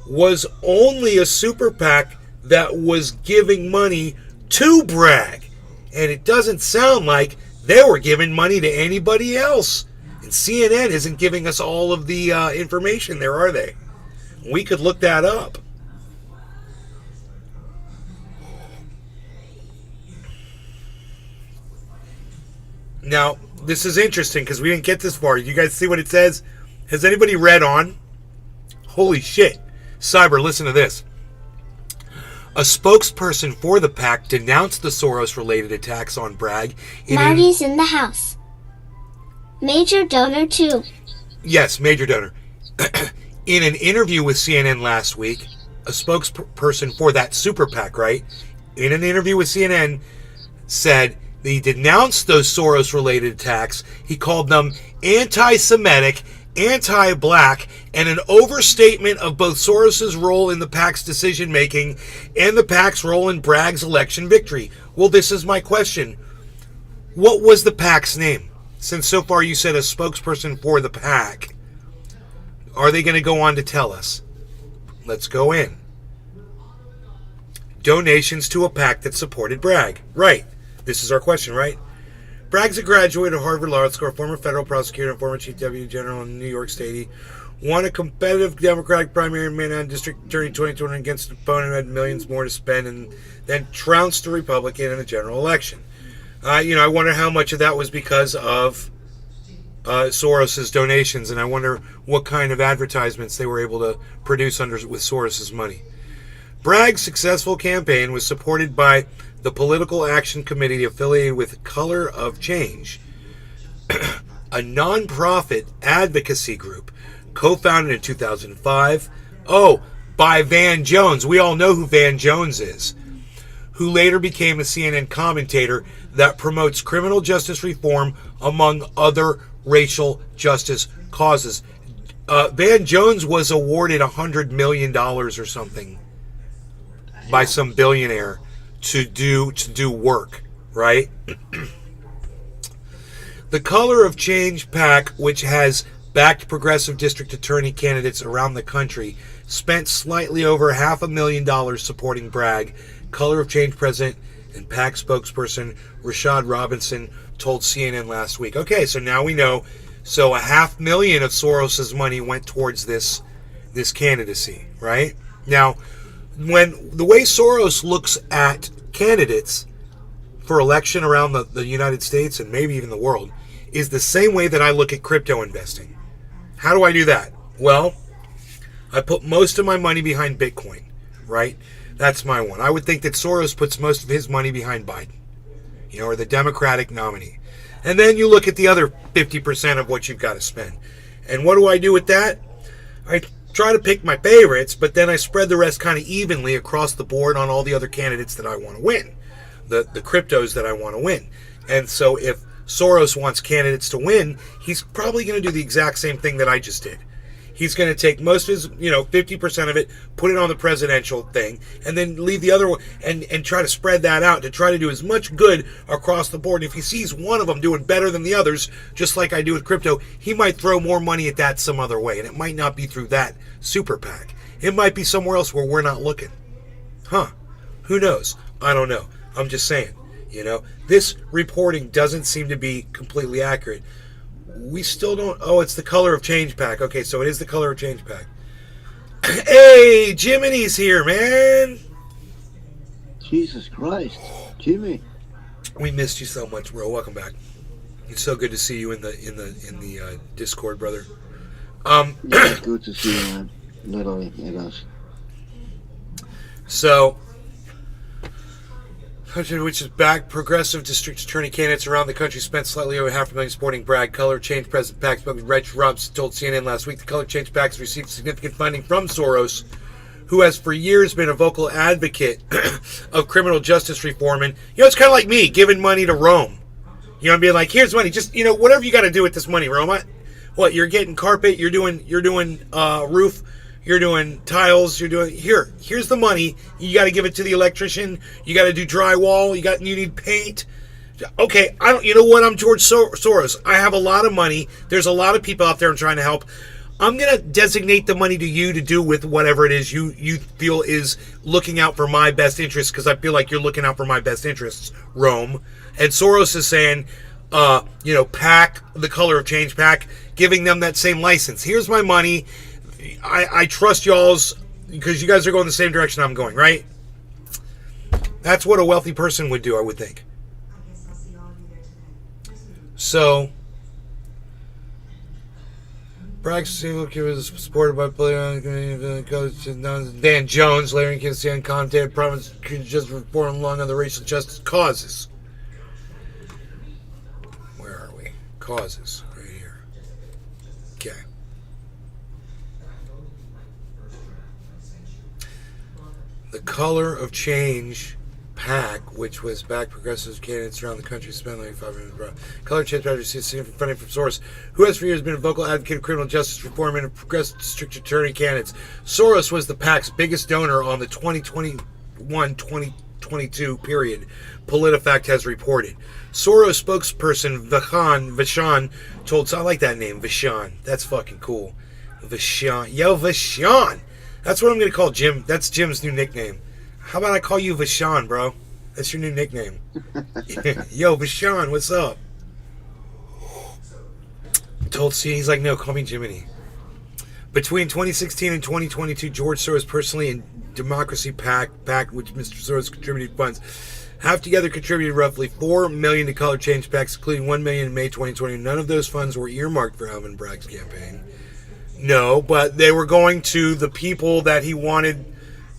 was only a super PAC that was giving money to Bragg. And it doesn't sound like they were giving money to anybody else. And CNN isn't giving us all of the information there, are they? We could look that up. Now, this is interesting because we didn't get this far. You guys see what it says? Has anybody read on? Holy shit. Cyber, listen to this. A spokesperson for the PAC denounced the Soros-related attacks on Bragg. Marty's in the house. Major donor too. Yes, major donor. In an interview with CNN last week, a spokesperson for that super PAC, right? In an interview with CNN, said that he denounced those Soros-related attacks. He called them anti-Semitic, anti-black, and an overstatement of both Soros's role in the PAC's decision-making and the PAC's role in Bragg's election victory. Well, this is my question. What was the PAC's name? Since so far you said a spokesperson for the PAC. Are they going to go on to tell us? Let's go in. Donations to a PAC that supported Bragg. Right. This is our question, right? Bragg's a graduate of Harvard Law School, former federal prosecutor and former chief deputy general in New York State. He won a competitive Democratic primary in Manhattan District Attorney 2020 against an opponent who had millions more to spend, and then trounced a Republican in the general election. I wonder how much of that was because of Soros's donations, and I wonder what kind of advertisements they were able to produce with Soros's money. Bragg's successful campaign was supported by the Political Action Committee affiliated with Color of Change, a non-profit advocacy group co-founded in 2005. By Van Jones. We all know who Van Jones is, who later became a CNN commentator that promotes criminal justice reform among other racial justice causes. Van Jones was awarded $100 million or something by some billionaire to do work, right? The Color of Change PAC, which has backed progressive district attorney candidates around the country, spent slightly over $500,000 supporting Bragg. Color of Change president and PAC spokesperson Rashad Robinson told CNN last week. Okay, so now we know. So $500,000 of Soros's money went towards this candidacy, right? Now, when the way Soros looks at candidates for election around the United States and maybe even the world is the same way that I look at crypto investing. How do I do that? Well, I put most of my money behind Bitcoin, right? That's my one. I would think that Soros puts most of his money behind Biden, or the Democratic nominee. And then you look at the other 50% of what you've got to spend. And what do I do with that? I try to pick my favorites, but then I spread the rest kind of evenly across the board on all the other candidates that I want to win, the cryptos that I want to win. And so if Soros wants candidates to win, he's probably going to do the exact same thing that I just did. He's going to take most of his, 50% of it, put it on the presidential thing, and then leave the other one and try to spread that out to try to do as much good across the board. And if he sees one of them doing better than the others, just like I do with crypto, he might throw more money at that some other way. And it might not be through that super PAC. It might be somewhere else where we're not looking. Who knows? I don't know. I'm just saying, this reporting doesn't seem to be completely accurate. We still don't... it's the Color of Change PAC. Okay, so it is the Color of Change PAC. Hey, Jiminy's here, man. Jesus Christ, Jimmy. We missed you so much, bro. Welcome back. It's so good to see you in the Discord, brother. Yeah, it's good to see you, man. Literally, it is. So, which is back. Progressive district attorney candidates around the country spent slightly over $500,000 supporting Bragg. Color Change President PAC spokesman Reg Robson told CNN last week the Color Change PAC has received significant funding from Soros, who has for years been a vocal advocate of criminal justice reform. And, it's kind of like me giving money to Rome. Being like, here's money. Just, whatever you got to do with this money, Rome. What, you're getting carpet, you're doing roof, you're doing tiles, here's the money. You got to give it to the electrician. You got to do drywall. You need paint. Okay, I'm George Soros. I have a lot of money. There's a lot of people out there I'm trying to help. I'm going to designate the money to you to do with whatever it is you feel is looking out for my best interests, because I feel like you're looking out for my best interests, Rome. And Soros is saying, PAC, the Color of Change PAC, giving them that same license. Here's my money. I trust y'all's, because you guys are going the same direction I'm going, right? That's what a wealthy person would do, I would think. So, Bragg's single kid was supported by player coach Dan Jones, Larry Kinsey on commentated promise could just report along on the racial justice causes. Where are we? Causes. Right here. Okay. The Color of Change PAC, which was backed progressive candidates around the country, spent like 5 minutes abroad. Color Change PAC received significant funding from Soros, who has for years been a vocal advocate of criminal justice reform and of progressive district attorney candidates. Soros was the PAC's biggest donor on the 2021-2022 period, PolitiFact has reported. Soros spokesperson Vashon told, I like that name, Vashon. That's fucking cool. Vashon. Yo, Vashon! That's what I'm going to call Jim. That's Jim's new nickname. How about I call you Vashon, bro? That's your new nickname. Yo, Vashon, what's up? He's like, no, call me Jiminy. Between 2016 and 2022, George Soros personally and Democracy PAC, which Mr. Soros contributed funds, have together contributed roughly $4 million to Color Change PACs, including $1 million in May 2020. None of those funds were earmarked for Alvin Bragg's campaign. No, but they were going to the people that he wanted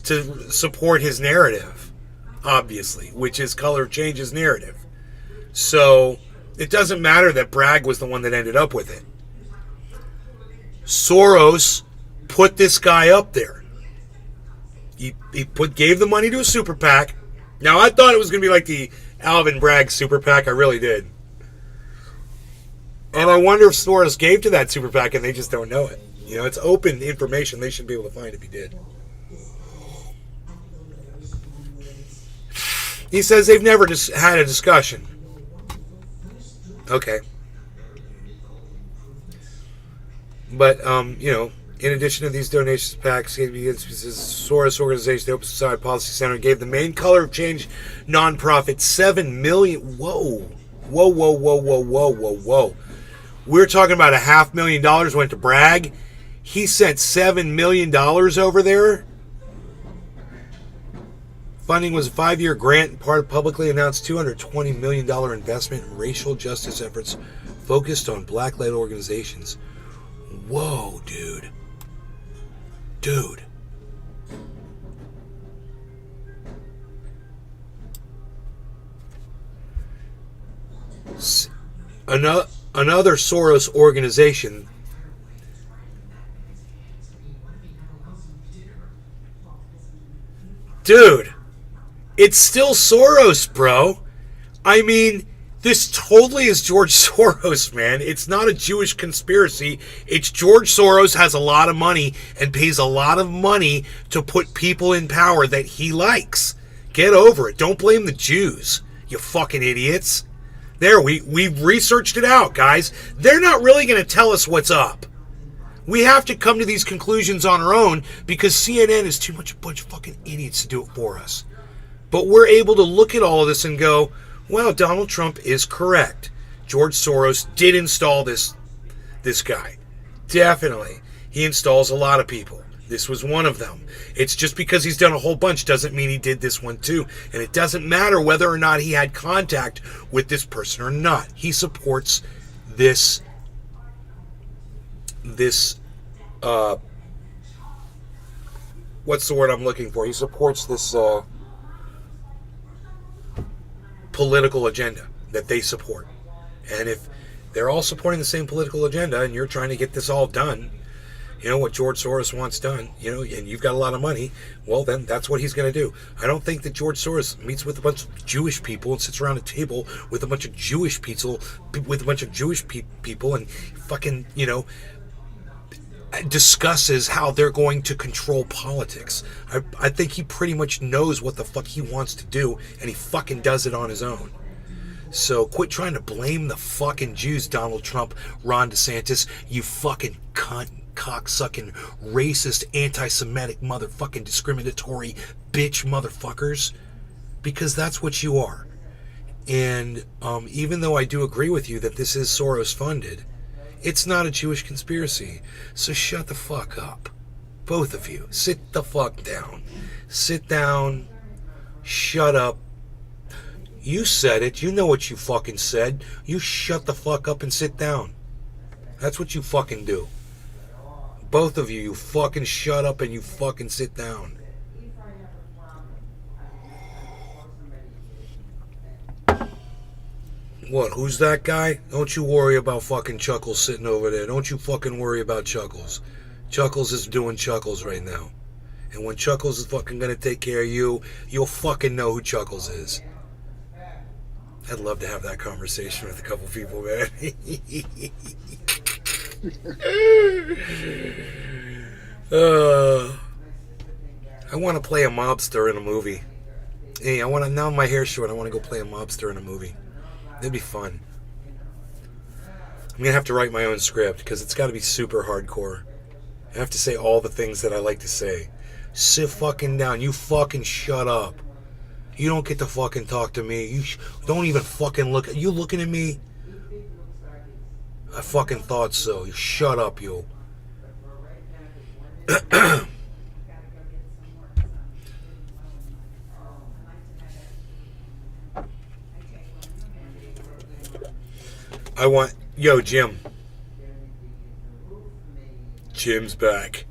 to support his narrative, obviously, which is Color Change's narrative. So it doesn't matter that Bragg was the one that ended up with it. Soros put this guy up there. He gave the money to a super PAC. Now, I thought it was going to be like the Alvin Bragg super PAC. I really did. And I wonder if Soros gave to that super PAC and they just don't know it. You know, it's open information. They should be able to find if he did. He says they've never had a discussion. Okay. But, in addition to these donations, PACs, Soros Organization, the Open Society Policy Center, gave the main Color of Change nonprofit $7 million. Whoa. We're talking about $500,000 went to Bragg. He sent $7 million over there. Funding was a 5-year grant and part of publicly announced $220 million investment in racial justice efforts focused on black-led organizations. Whoa, dude. Another Soros organization. Dude, it's still Soros, bro. I mean, this totally is George Soros, man. It's not a Jewish conspiracy. It's George Soros has a lot of money and pays a lot of money to put people in power that he likes. Get over it. Don't blame the Jews, you fucking idiots. There, we've researched it out, guys. They're not really going to tell us what's up. We have to come to these conclusions on our own because CNN is too much a bunch of fucking idiots to do it for us. But we're able to look at all of this and go, well, Donald Trump is correct. George Soros did install this guy. Definitely. He installs a lot of people. This was one of them. It's just because he's done a whole bunch doesn't mean he did this one too. And it doesn't matter whether or not he had contact with this person or not. He supports this what's the word I'm looking for? He supports this political agenda that they support. And if they're all supporting the same political agenda and you're trying to get this all done, you know, what George Soros wants done, you know, and you've got a lot of money, well, then that's what he's going to do. I don't think that George Soros meets with a bunch of Jewish people and sits around a table with a bunch of Jewish people, and fucking, you know, discusses how they're going to control politics. I think he pretty much knows what the fuck he wants to do, and he fucking does it on his own. So quit trying to blame the fucking Jews, Donald Trump, Ron DeSantis, you fucking cunt. cocksucking, racist, anti-Semitic, motherfucking discriminatory bitch motherfuckers, because that's what you are. And even though I do agree with you that this is Soros funded, it's not a Jewish conspiracy. So shut the fuck up. Both of you. Sit the fuck down. Sit down. Shut up. You said it. You know what you fucking said. You shut the fuck up and sit down. That's what you fucking do. Both of you, you fucking shut up and you fucking sit down. What, who's that guy? Don't you worry about fucking Chuckles sitting over there. Don't you fucking worry about Chuckles. Chuckles is doing Chuckles right now. And when Chuckles is fucking gonna take care of you, you'll fucking know who Chuckles is. I'd love to have that conversation with a couple people, man. I want to play a mobster in a movie. Hey, now my hair's short, I want to go play a mobster in a movie. It'd be fun. I'm going to have to write my own script because it's got to be super hardcore. I have to say all the things that I like to say. Sit fucking down. You fucking shut up. You don't get to fucking talk to me. You don't even fucking look at... You looking at me? I fucking thought so. You shut up, you. I want... Yo, Jim. Jim's back.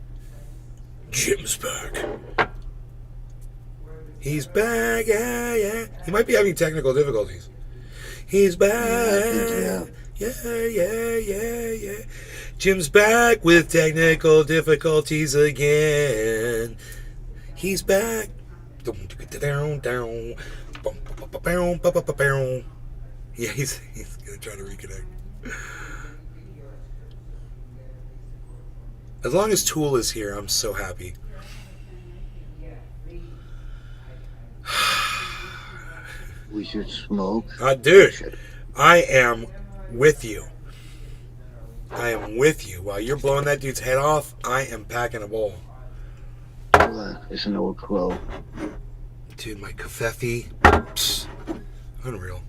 Jim's back. He's back, yeah, yeah. He might be having technical difficulties. He's back. Yeah. Jim's back with technical difficulties again. He's back. Yeah, he's gonna try to reconnect. As long as Tool is here, I'm so happy. We should smoke. Dude, I am with you. I am with you. While you're blowing that dude's head off, I am packing a bowl. It's an old crow. Dude, my kafefe. Unreal.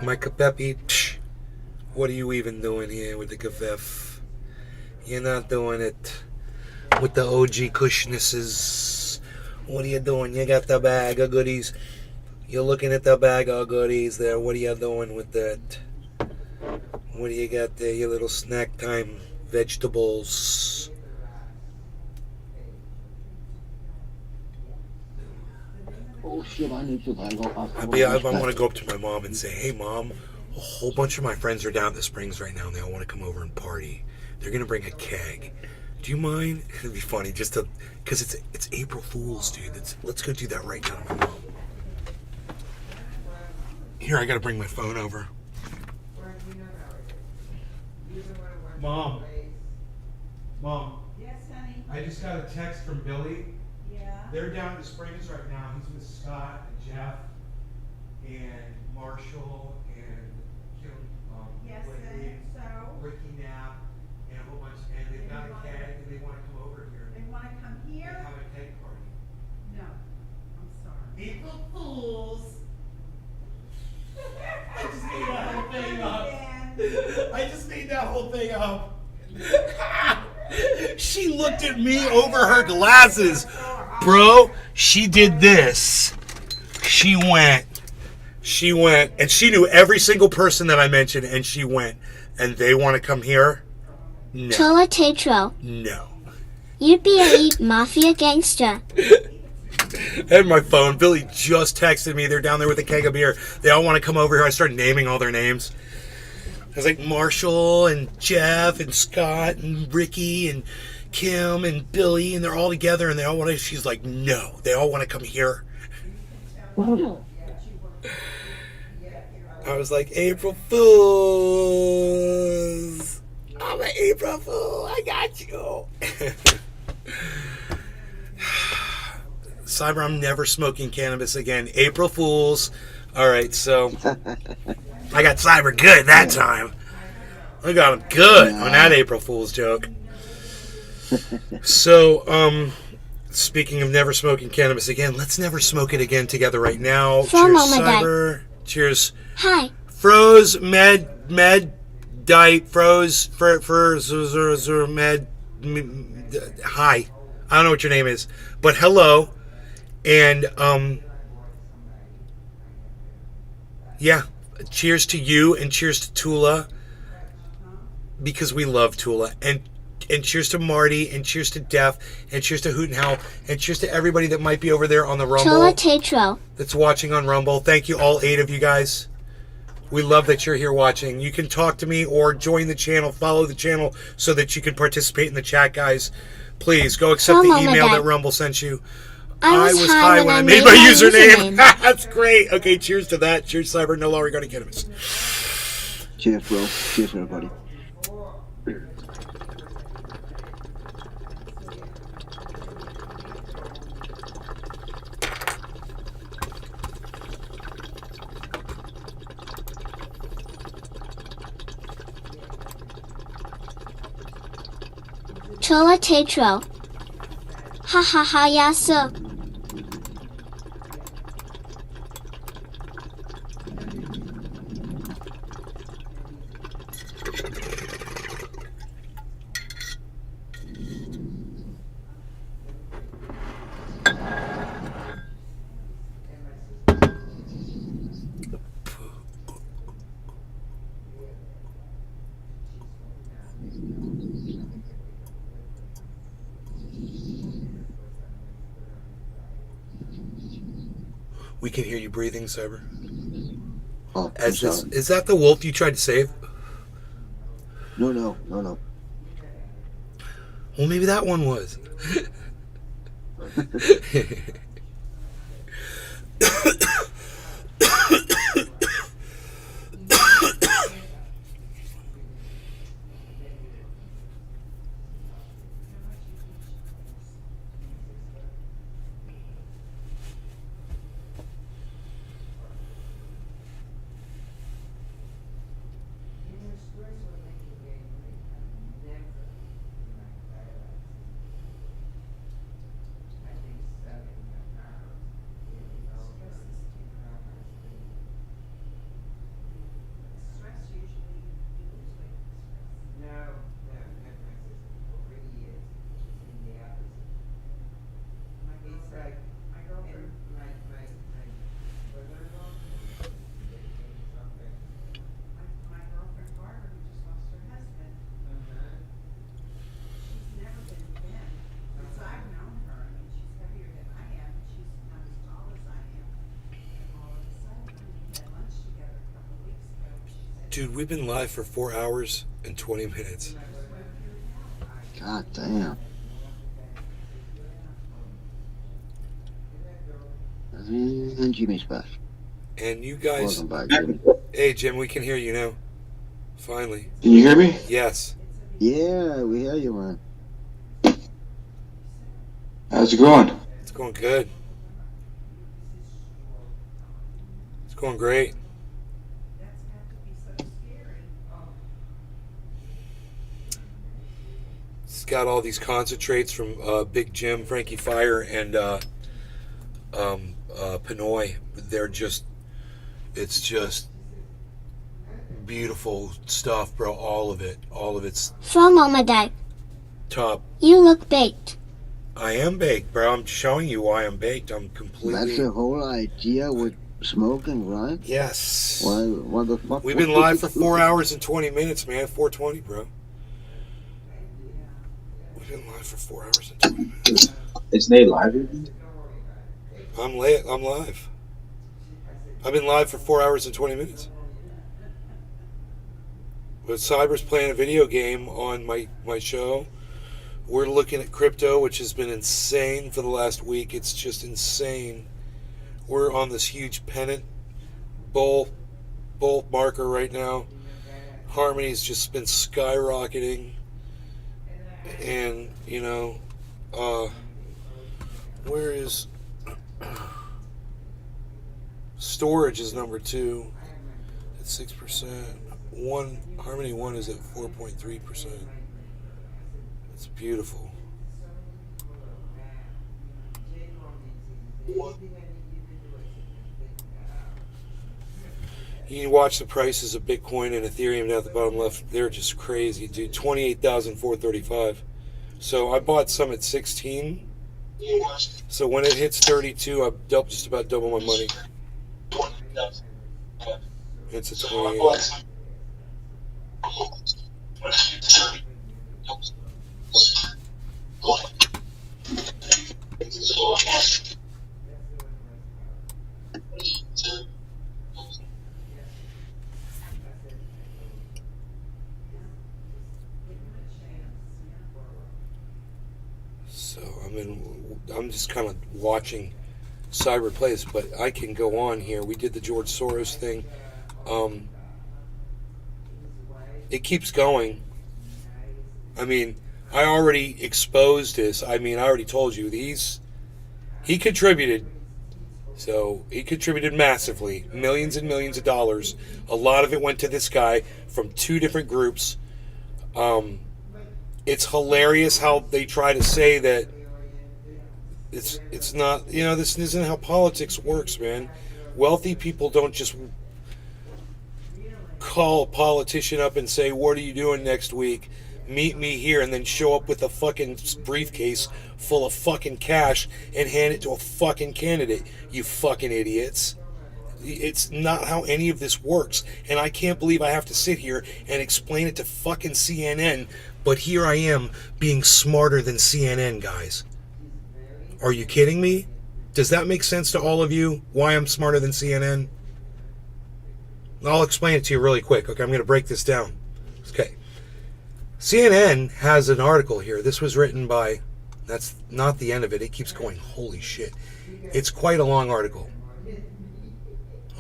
My kafefe. What are you even doing here with the kafef? You're not doing it with the OG Kushnesses. What are you doing? You got the bag of goodies. You're looking at the bag of goodies there. What are you doing with that? What do you got there? Your little snack time vegetables. Oh shit, I need to go. I want to go up to my mom and say, hey mom, a whole bunch of my friends are down at the Springs right now and they all want to come over and party. They're going to bring a keg. Do you mind? It'd be funny just to, because it's April Fool's, dude. Let's go do that right now to my mom. Here, I got to bring my phone over. Mom. Yes, honey. I just got a text from Billy. Yeah. They're down at the Springs right now. He's with Scott and Jeff and Marshall and Kim. Yes, and so? Ricky Knapp and a whole bunch. And they've got a keg and they want to come over here. They want to come here? And have a keg party. No, I'm sorry. April Fools. I just made that whole thing up. I just made that whole thing up. She looked at me over her glasses. Bro, she did this. She went, and she knew every single person that I mentioned, and she went, and they want to come here? No. Tola Tatro. No. You'd be a elite mafia gangster. I had my phone. Billy just texted me. They're down there with a keg of beer. They all want to come over here. I started naming all their names. I was like Marshall and Jeff and Scott and Ricky and Kim and Billy, and they're all together and they all want to. She's like, no, they all want to come here. I was like, April Fools. I'm an April Fool. I got you. Cyber, I'm never smoking cannabis again. April Fools. All right, so I got Cyber good that time. I got him good on that April Fool's joke. So, speaking of never smoking cannabis again, let's never smoke it again together right now. Cheers, Cyber. Cheers. Hi. Froze, med, diet, froze, med, hi. I don't know what your name is, but hello. And, yeah, cheers to you and cheers to Tula, because we love Tula. And cheers to Marty, and cheers to Def, and cheers to Hoot and Howl, and cheers to everybody that might be over there on the Rumble. Tula Tatro. That's watching on Rumble. Thank you, all 8 of you guys. We love that you're here watching. You can talk to me or join the channel, follow the channel so that you can participate in the chat, guys. Please go accept the email that Rumble sent you. I was high when I made my username. That's great. Okay, cheers to that. Cheers, Cyber. No law regarding cannabis. Cheers, bro. Cheers, everybody. Chola Tatro. Ha ha ha ya so. We can hear you breathing, Cyber. Oh, is that the wolf you tried to save? No. Well, maybe that one was. Dude, we've been live for 4 hours and 20 minutes. God damn. And Jimmy's back. And you guys... Welcome back, Jimmy. Hey, Jim, we can hear you now. Finally. Can you hear me? Yes. Yeah, we hear you, man. How's it going? It's going good. It's going great. It's got all these concentrates from Big Jim, Frankie Fire, and Pinoy. It's just beautiful stuff, bro. All of it's From Omadai. top. You look baked. I am baked, bro. I'm showing you why I'm baked. I'm completely... That's the whole idea with smoking, right? Yes. What the fuck? We've been live for 4 hours and 20 minutes, man. 4:20, bro. We've been live for 4 hours and 20 minutes. Is Nate live again? I'm live. I've been live for 4 hours and 20 minutes. But Cyber's playing a video game on my show. We're looking at crypto, which has been insane for the last week. It's just insane. We're on this huge pennant bull marker right now. Harmony's just been skyrocketing. And, you know, where is... Storage is number 2 at 6%. Harmony 1 is at 4.3%. It's beautiful. You can watch the prices of Bitcoin and Ethereum down at the bottom left. They're just crazy, dude. 28,435. So I bought some at 16. So when it hits 32, I just about double my money. It's a 28. So I'm just kind of watching cyber plays, but I can go on here. We did the George Soros thing. It keeps going. I mean, I already exposed this. I mean, I already told you he contributed. So he contributed massively, millions and millions of dollars. A lot of it went to this guy from 2 different groups. It's hilarious how they try to say that it's not, this isn't how politics works, man. Wealthy people don't just call a politician up and say, what are you doing next week? Meet me here, and then show up with a fucking briefcase full of fucking cash and hand it to a fucking candidate. You fucking idiots. It's not how any of this works. And I can't believe I have to sit here and explain it to fucking CNN, but here I am being smarter than CNN, guys. Are you kidding me? Does that make sense to all of you, why I'm smarter than CNN? I'll explain it to you really quick. Okay, I'm going to break this down. Okay. CNN has an article here. This was written by, that's not the end of it. It keeps going. Holy shit. It's quite a long article.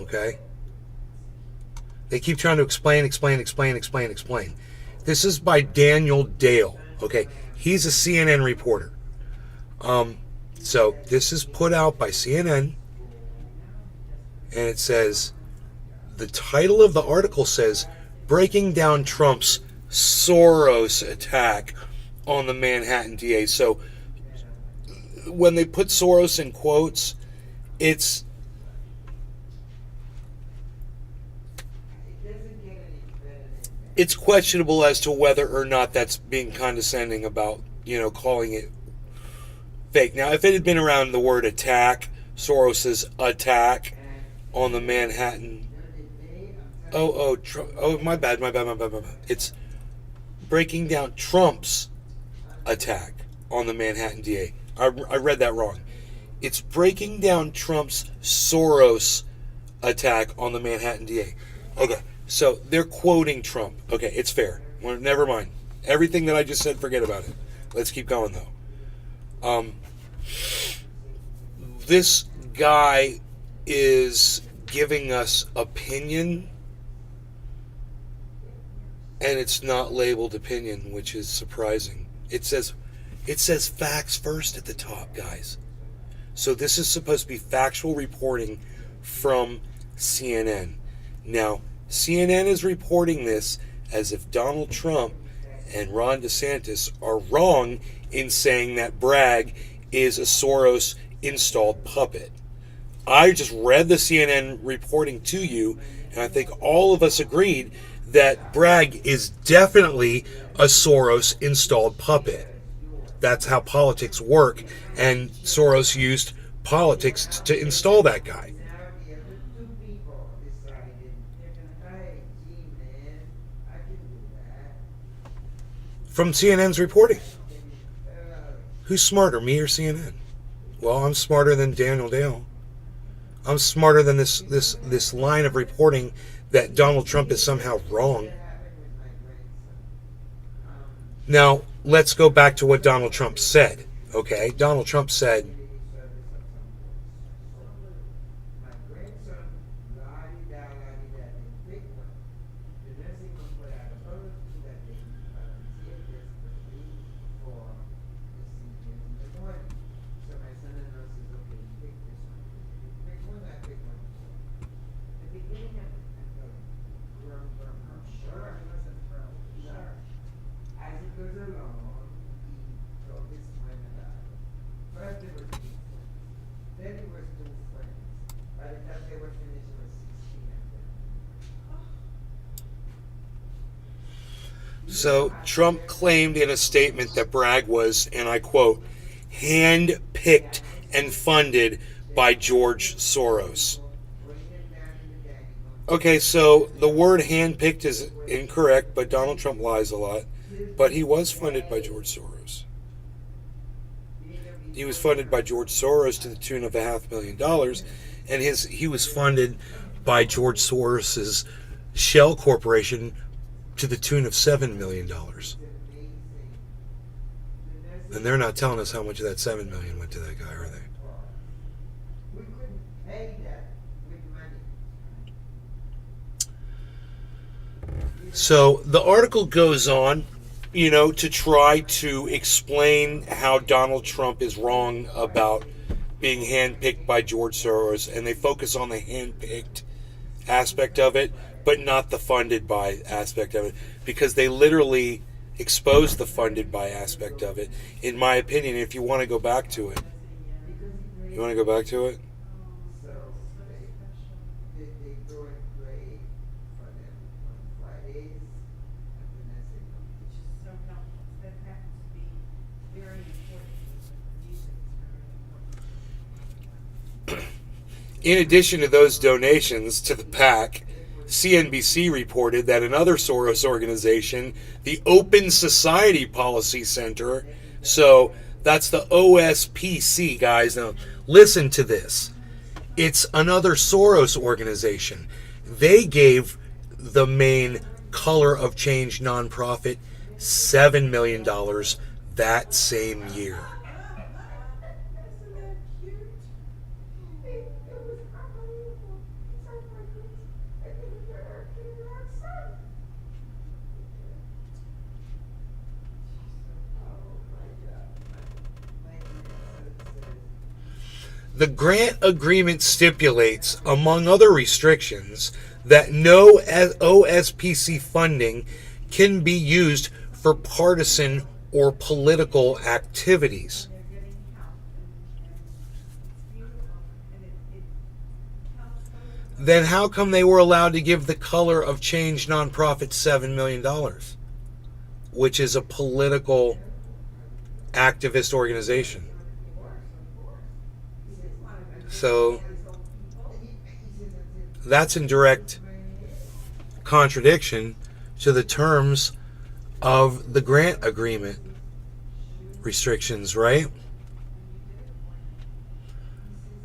Okay? They keep trying to explain. This is by Daniel Dale. Okay? He's a CNN reporter. So this is put out by CNN. And it says, the title of the article says, Breaking Down Trump's Soros Attack on the Manhattan DA. So when they put Soros in quotes, it's questionable as to whether or not that's being condescending about, calling it fake. Now, if it had been around the word attack, Soros's attack on the Manhattan. My bad. It's breaking down Trump's attack on the Manhattan DA. I read that wrong. It's breaking down Trump's Soros attack on the Manhattan DA. Okay, so they're quoting Trump. Okay, it's fair. Well, never mind. Everything that I just said, forget about it. Let's keep going, though. This guy is giving us opinion, and it's not labeled opinion, which is surprising. It says facts first at the top, guys. So this is supposed to be factual reporting from CNN. Now, CNN is reporting this as if Donald Trump and Ron DeSantis are wrong in saying that Bragg is a Soros-installed puppet. I just read the CNN reporting to you, and I think all of us agreed that Bragg is definitely a Soros-installed puppet. That's how politics work, and Soros used politics to install that guy. From CNN's reporting. Who's smarter, me or CNN? Well, I'm smarter than Daniel Dale. I'm smarter than this line of reporting that Donald Trump is somehow wrong. Now, let's go back to what Donald Trump said. Okay, Donald Trump said, So Trump claimed in a statement that Bragg was, and I quote, hand-picked and funded by George Soros. Okay, so the word hand-picked is incorrect, but Donald Trump lies a lot. But he was funded by George Soros. He was funded by George Soros to the tune of $500,000, and he was funded by George Soros's Shell Corporation to the tune of $7 million. And they're not telling us how much of that $7 million went to that guy, are they? So the article goes on, to try to explain how Donald Trump is wrong about being handpicked by George Soros, and they focus on the handpicked aspect of it, but not the funded by aspect of it, because they literally expose the funded by aspect of it. In my opinion, if you want to go back to it. You want to go back to it? In addition to those donations to the PAC, CNBC reported that another Soros organization, the Open Society Policy Center, so that's the OSPC, guys. Now, listen to this. It's another Soros organization. They gave the main Color of Change nonprofit $7 million that same year. The grant agreement stipulates, among other restrictions, that no OSPC funding can be used for partisan or political activities. Then how come they were allowed to give the Color of Change nonprofit $7 million, which is a political activist organization? So that's in direct contradiction to the terms of the grant agreement restrictions, right?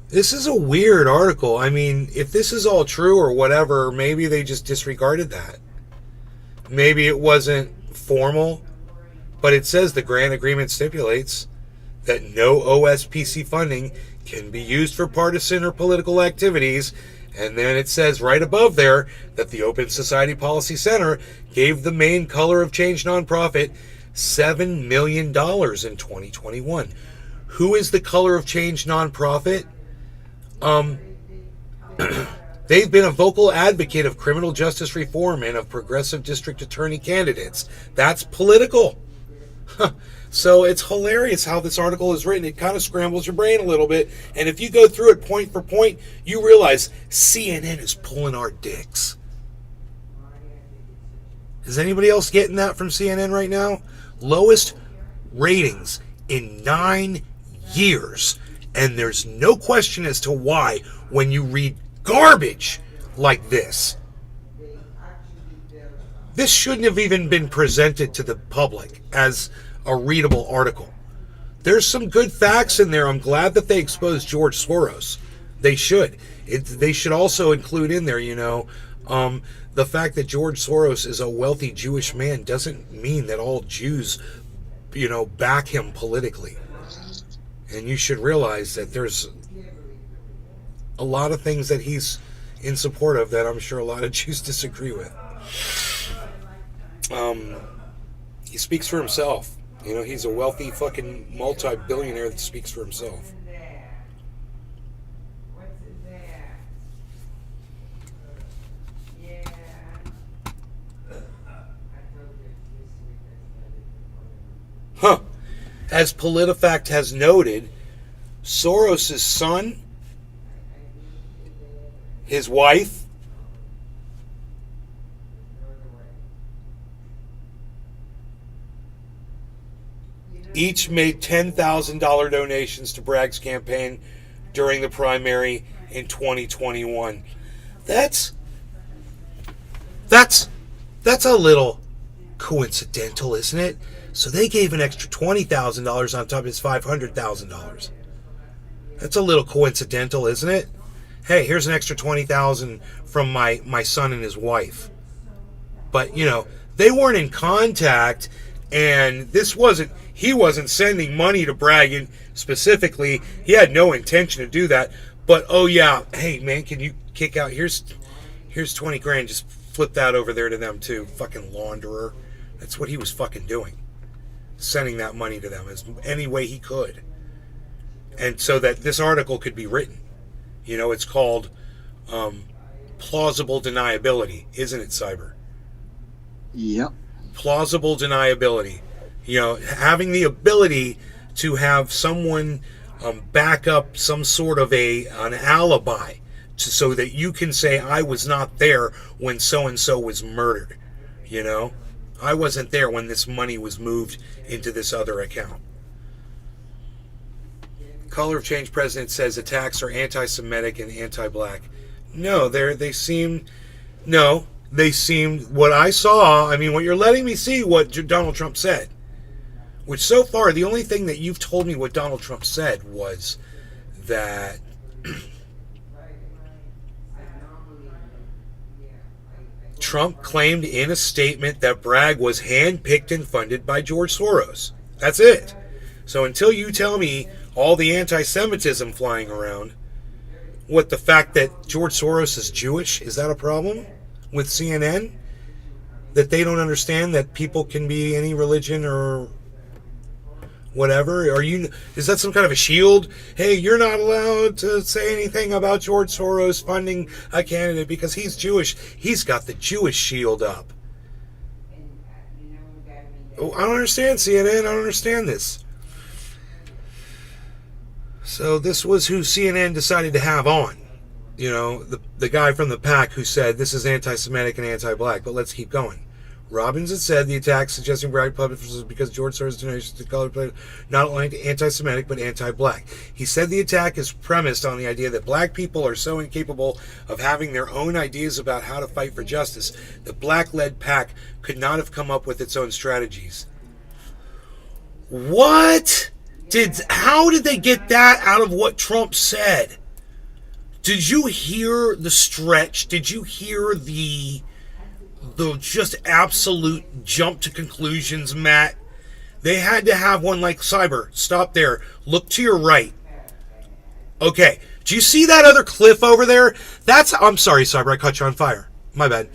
This is a weird article. I mean, if this is all true or whatever, maybe they just disregarded that. Maybe it wasn't formal, but it says the grant agreement stipulates that no OSPC funding can be used for partisan or political activities. And then it says right above there that the Open Society Policy Center gave the main Color of Change nonprofit $7 million in 2021. Who is the Color of Change nonprofit? They've been a vocal advocate of criminal justice reform and of progressive district attorney candidates. That's political. So it's hilarious how this article is written. It kind of scrambles your brain a little bit. And if you go through it point for point, you realize CNN is pulling our dicks. Is anybody else getting that from CNN right now? Lowest ratings in 9 years. And there's no question as to why when you read garbage like this. This shouldn't have even been presented to the public as a readable article. There's some good facts in there. I'm glad that they exposed George Soros. They should. They should also include in there, the fact that George Soros is a wealthy Jewish man doesn't mean that all Jews, back him politically. And you should realize that there's a lot of things that he's in support of that I'm sure a lot of Jews disagree with. He speaks for himself. He's a wealthy fucking multi-billionaire that speaks for himself. Huh. As PolitiFact has noted, Soros' son, his wife, each made $10,000 donations to Bragg's campaign during the primary in 2021. That's a little coincidental, isn't it? So they gave an extra $20,000 on top of his $500,000. That's a little coincidental, isn't it? Hey, here's an extra $20,000 from my son and his wife. But, you know, they weren't in contact, and he wasn't sending money to Bragg specifically. He had no intention to do that. But, oh yeah, hey man, can you kick out, here's 20 grand, just flip that over there to them too. Fucking launderer. That's what he was fucking doing. Sending that money to them as any way he could. And so that this article could be written. You know, it's called plausible deniability, isn't it, Cyber? Yep. Plausible deniability. You know, having the ability to have someone back up some sort of an alibi so that you can say, I was not there when so-and-so was murdered. You know? I wasn't there when this money was moved into this other account. Color of Change president says attacks are anti-Semitic and anti-black. No, they seem what I saw, I mean, what you're letting me see, what Donald Trump said. Which so far, the only thing that you've told me what Donald Trump said was that Trump claimed in a statement that Bragg was handpicked and funded by George Soros. That's it. So until you tell me all the anti-Semitism flying around, what, the fact that George Soros is Jewish, is that a problem with CNN? That they don't understand that people can be any religion or whatever? Is that some kind of a shield? Hey, you're not allowed to say anything about George Soros funding a candidate because he's Jewish. He's got the Jewish shield up. Oh, I don't understand, CNN. I don't understand this. So this was who CNN decided to have on. You know, the guy from the PAC who said this is anti-Semitic and anti-black. But let's keep going. Robbins had said the attack suggesting Bragg published was because George Soros' donations to colored players not only anti-Semitic but anti-black. He said the attack is premised on the idea that black people are so incapable of having their own ideas about how to fight for justice that black-led PAC could not have come up with its own strategies. What? How did they get that out of what Trump said? Did you hear the stretch? Did you hear the just absolute jump to conclusions, Matt? They had to have one like Cyber. Stop there. Look to your right. Okay. Do you see that other cliff over there? I'm sorry, Cyber. I caught you on fire. My bad.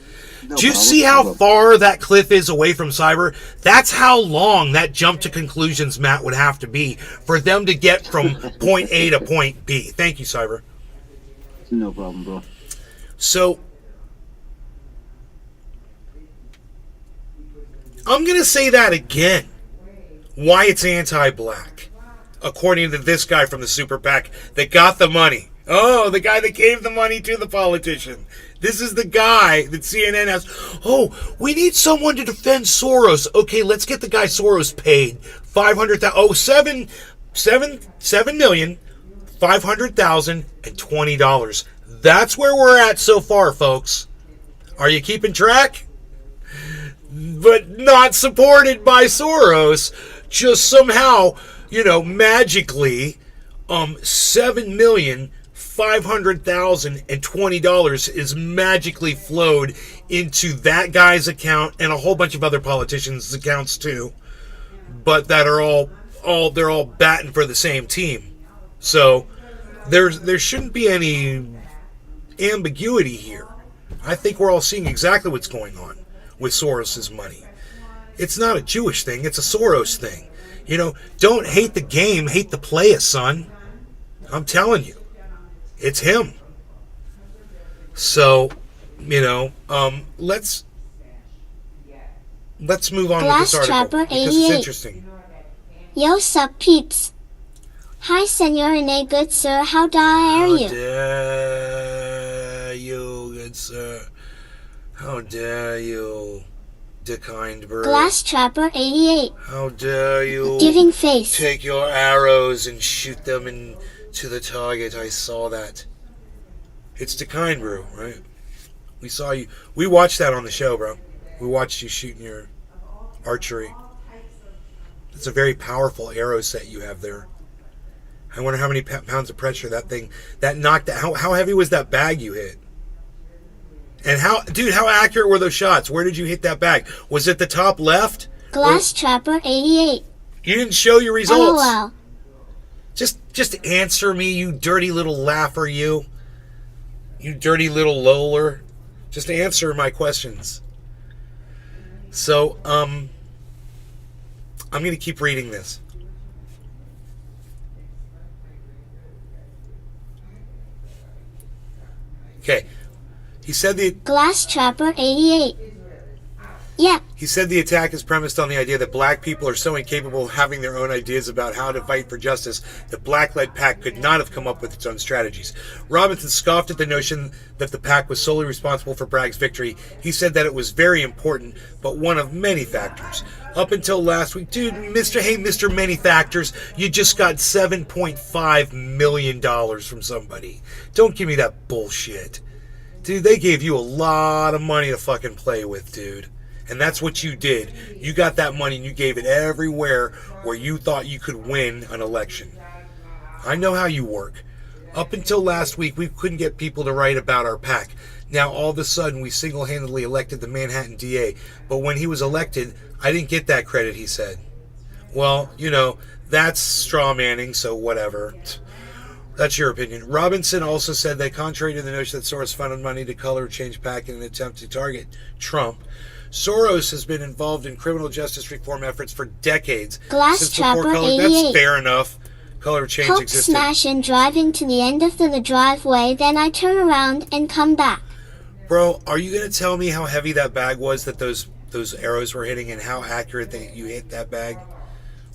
Do you see how far that cliff is away from Cyber? That's how long that jump to conclusions, Matt, would have to be for them to get from point A to point B. Thank you, Cyber. No problem, bro. So, I'm going to say that again. Why it's anti-black. According to this guy from the Super PAC that got the money. Oh, the guy that gave the money to the politician. This is the guy that CNN has. Oh, we need someone to defend Soros. Okay, let's get the guy Soros paid $500,000. Oh, $7,500,020. That's where we're at so far, folks. Are you keeping track? But not supported by Soros. Just somehow, magically, $7,500,020 is magically flowed into that guy's account and a whole bunch of other politicians' accounts too. But that are they're all batting for the same team. So there shouldn't be any ambiguity here. I think we're all seeing exactly what's going on with Soros's money. It's not a Jewish thing, it's a Soros thing. Don't hate the game, hate the player, son. I'm telling you. It's him. So, let's move on with this article because it's interesting. Yo, sup, peeps. Hi, Senor Rene, good sir. How dare you? How dare you, good sir? How dare you? DeKind bird. Glass Trapper 88. How dare you Giving face. take your arrows and shoot them into the target. I saw that. It's DeKind brew, right? We saw you. We watched that on the show, bro. We watched you shooting your archery. It's a very powerful arrow set you have there. I wonder how many pounds of pressure that knocked out. How heavy was that bag you hit? And how accurate were those shots? Where did you hit that bag? Was it the top left? Glass Trapper 88. You didn't show your results. LOL. Just answer me, you dirty little laugher, you. You dirty little loler. Just answer my questions. So, I'm going to keep reading this. Okay. He said the Glass Trapper 88. Yeah. He said the attack is premised on the idea that black people are so incapable of having their own ideas about how to fight for justice that black-led PAC could not have come up with its own strategies. Robinson scoffed at the notion that the PAC was solely responsible for Bragg's victory. He said that it was very important, but one of many factors. Up until last week, dude, Mr. Many Factors, you just got $7.5 million from somebody. Don't give me that bullshit. Dude, they gave you a lot of money to fucking play with, dude. And that's what you did. You got that money and you gave it everywhere where you thought you could win an election. I know how you work. Up until last week, we couldn't get people to write about our PAC. Now, all of a sudden, we single-handedly elected the Manhattan DA. But when he was elected, I didn't get that credit, he said. Well, that's straw manning, so whatever. That's your opinion. Robinson also said that contrary to the notion that Soros funded money to color change PAC in an attempt to target Trump, Soros has been involved in criminal justice reform efforts for decades. Glass Trapper 88. That's fair enough. Color change Hulk existed. smash and driving to the end of the driveway, then I turn around and come back. Bro, are you going to tell me how heavy that bag was that those arrows were hitting and how accurate you hit that bag?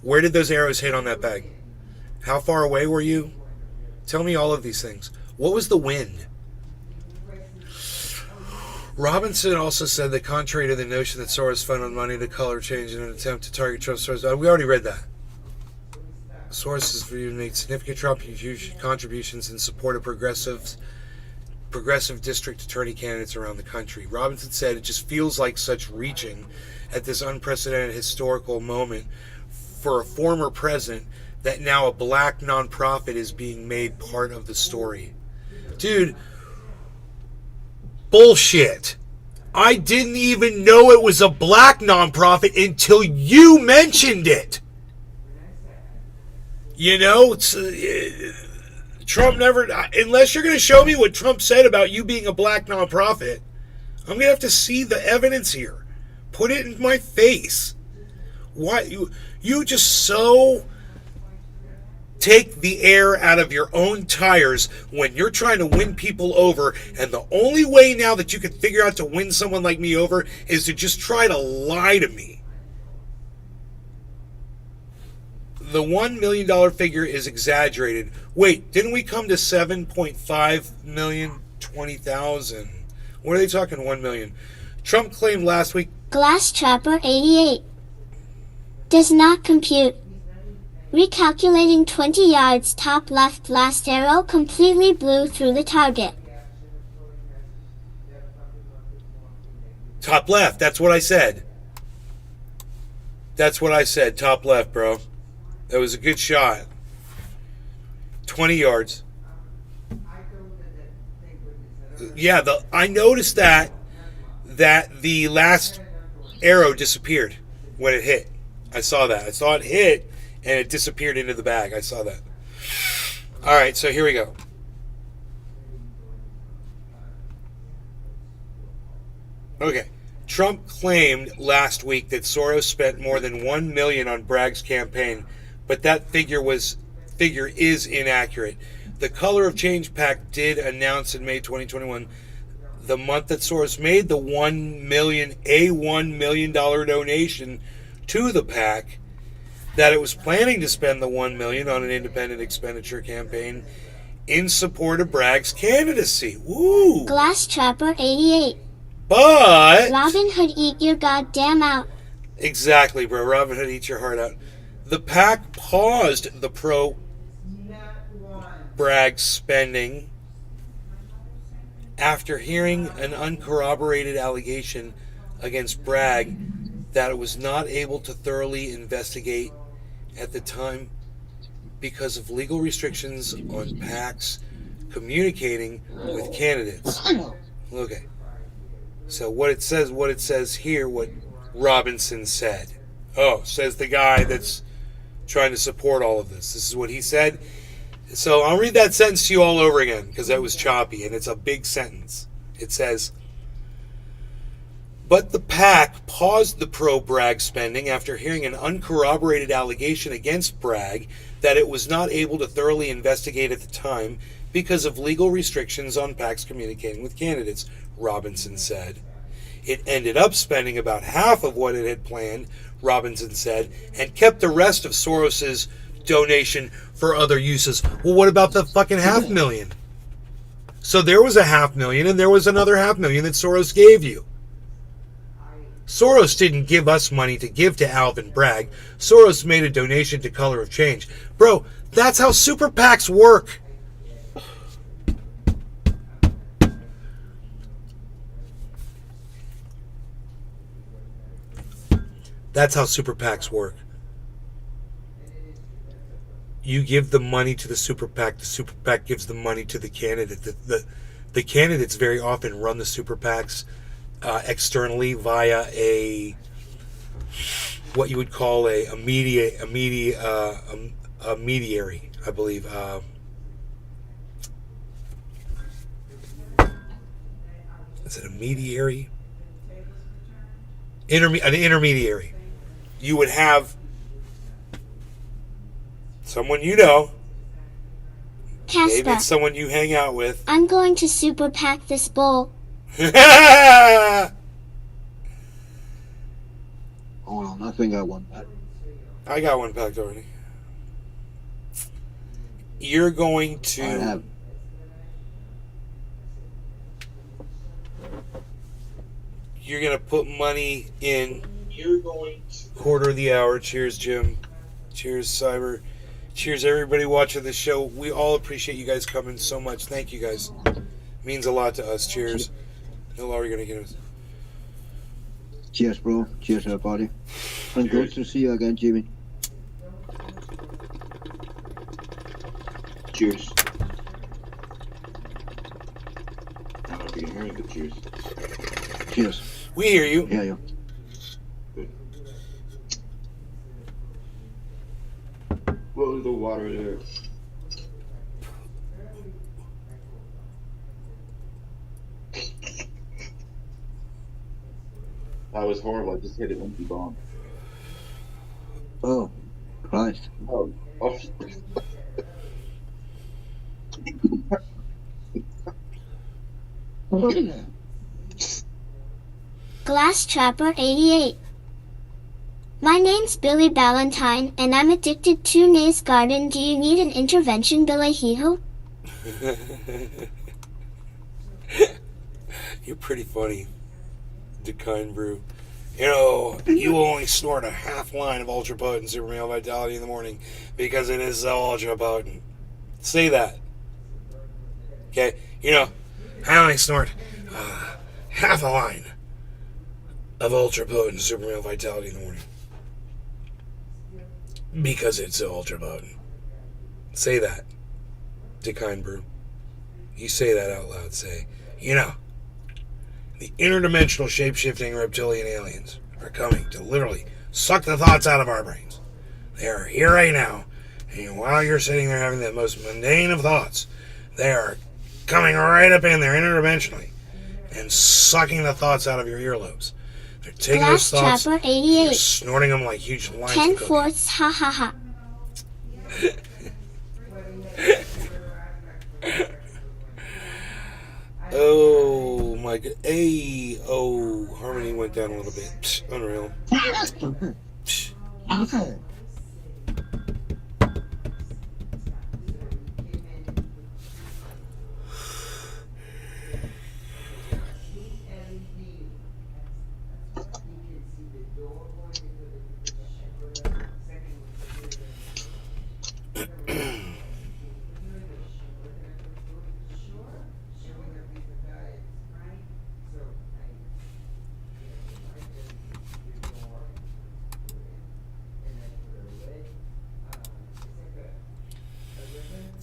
Where did those arrows hit on that bag? How far away were you? Tell me all of these things. What was the wind? Robinson also said that contrary to the notion that Soros funded money to color change in an attempt to target Trump, we already read that. Soros has made significant Trump contributions in support of progressive district attorney candidates around the country. Robinson said it just feels like such reaching at this unprecedented historical moment for a former president that now a black nonprofit is being made part of the story. Dude, bullshit. I didn't even know it was a black nonprofit until you mentioned it. Trump never, unless you're going to show me what Trump said about you being a black nonprofit, I'm going to have to see the evidence here. Put it in my face. Why you just so take the air out of your own tires when you're trying to win people over, and the only way now that you can figure out to win someone like me over is to just try to lie to me. The $1 million figure is exaggerated. Wait, didn't we come to 7.5 million, 20,000? What are they talking 1 million? Trump claimed last week... Glass Trapper 88. Does not compute. Recalculating 20 yards top left, last arrow completely blew through the target. Top left, that's what I said. That's what I said, top left, bro. That was a good shot. 20 yards. Yeah, I noticed that the last arrow disappeared when it hit. I saw that. I saw it hit and it disappeared into the bag. I saw that. All right, so here we go. Okay. Trump claimed last week that Soros spent more than $1 million on Bragg's campaign, but that figure is inaccurate. The Color of Change PAC did announce in May 2021, the month that Soros made the $1 million donation to the PAC, that it was planning to spend the $1 million on an independent expenditure campaign in support of Bragg's candidacy. Woo! Glass Trapper 88. But Robin Hood, eat your goddamn out. exactly, bro. Robin Hood, eat your heart out. The PAC paused the pro-Bragg spending after hearing an uncorroborated allegation against Bragg that it was not able to thoroughly investigate at the time because of legal restrictions on PACs communicating with candidates. Okay. So what it says here, what Robinson said. Oh, says the guy that's trying to support all of this. This is what he said. So I'll read that sentence to you all over again because that was choppy and it's a big sentence. It says, but the PAC paused the pro-Bragg spending after hearing an uncorroborated allegation against Bragg that it was not able to thoroughly investigate at the time because of legal restrictions on PACs communicating with candidates, Robinson said. It ended up spending about half of what it had planned, Robinson said, and kept the rest of Soros's donation for other uses. Well, what about the fucking $500,000? So there was a $500,000 and there was another $500,000 that Soros gave you. Soros didn't give us money to give to Alvin Bragg. Soros made a donation to Color of Change. Bro, that's how super PACs work. That's how super PACs work. You give the money to the super PAC gives the money to the candidate. The candidates very often run the super PACs externally via what you would call a mediary, I believe. Is it a mediary? An intermediary. You would have someone you know. Casper, Maybe it's someone you hang out with. I'm going to super pack this bowl. Hold on, I think I won that. I got one packed already. You're going to... I have. You're going to put money in. You're going to... Quarter of the hour. Cheers, Jim. Cheers, Cyber. Cheers, everybody watching the show. We all appreciate you guys coming so much. Thank you, guys. Means a lot to us. Cheers. No longer going to get us. Cheers, bro. Cheers, everybody. And good to see you again, Jimmy. Cheers. I don't know if you can hear me, but cheers. Cheers. We hear you. Hear you. Good. What was the water there? That was horrible. I just hit an empty bomb. Oh, Christ. Oh. Glass Trapper 88. My name's Billy Ballantyne, and I'm addicted to Naze Garden. Do you need an intervention, Billy Hijo? You're pretty funny, Decine Brew. You know, you only snort a half line of ultra potent super male vitality in the morning because it is so ultra potent. Say that. Okay? You know, I only snort half a line of ultra potent super male vitality in the morning because it's so ultra potent. Say that. Decine Brew. You say that out loud. Say, you know, the interdimensional shape-shifting reptilian aliens are coming to literally suck the thoughts out of our brains. They are here right now, and while you're sitting there having the most mundane of thoughts, they are coming right up in there interdimensionally and sucking the thoughts out of your earlobes. They're taking Glass those thoughts, Trapper 88. they're snorting them like huge lines 10 of cocaine. fourths, ha ha ha. Oh my god. Hey, oh, harmony went down a little bit. Psh, unreal. Psh.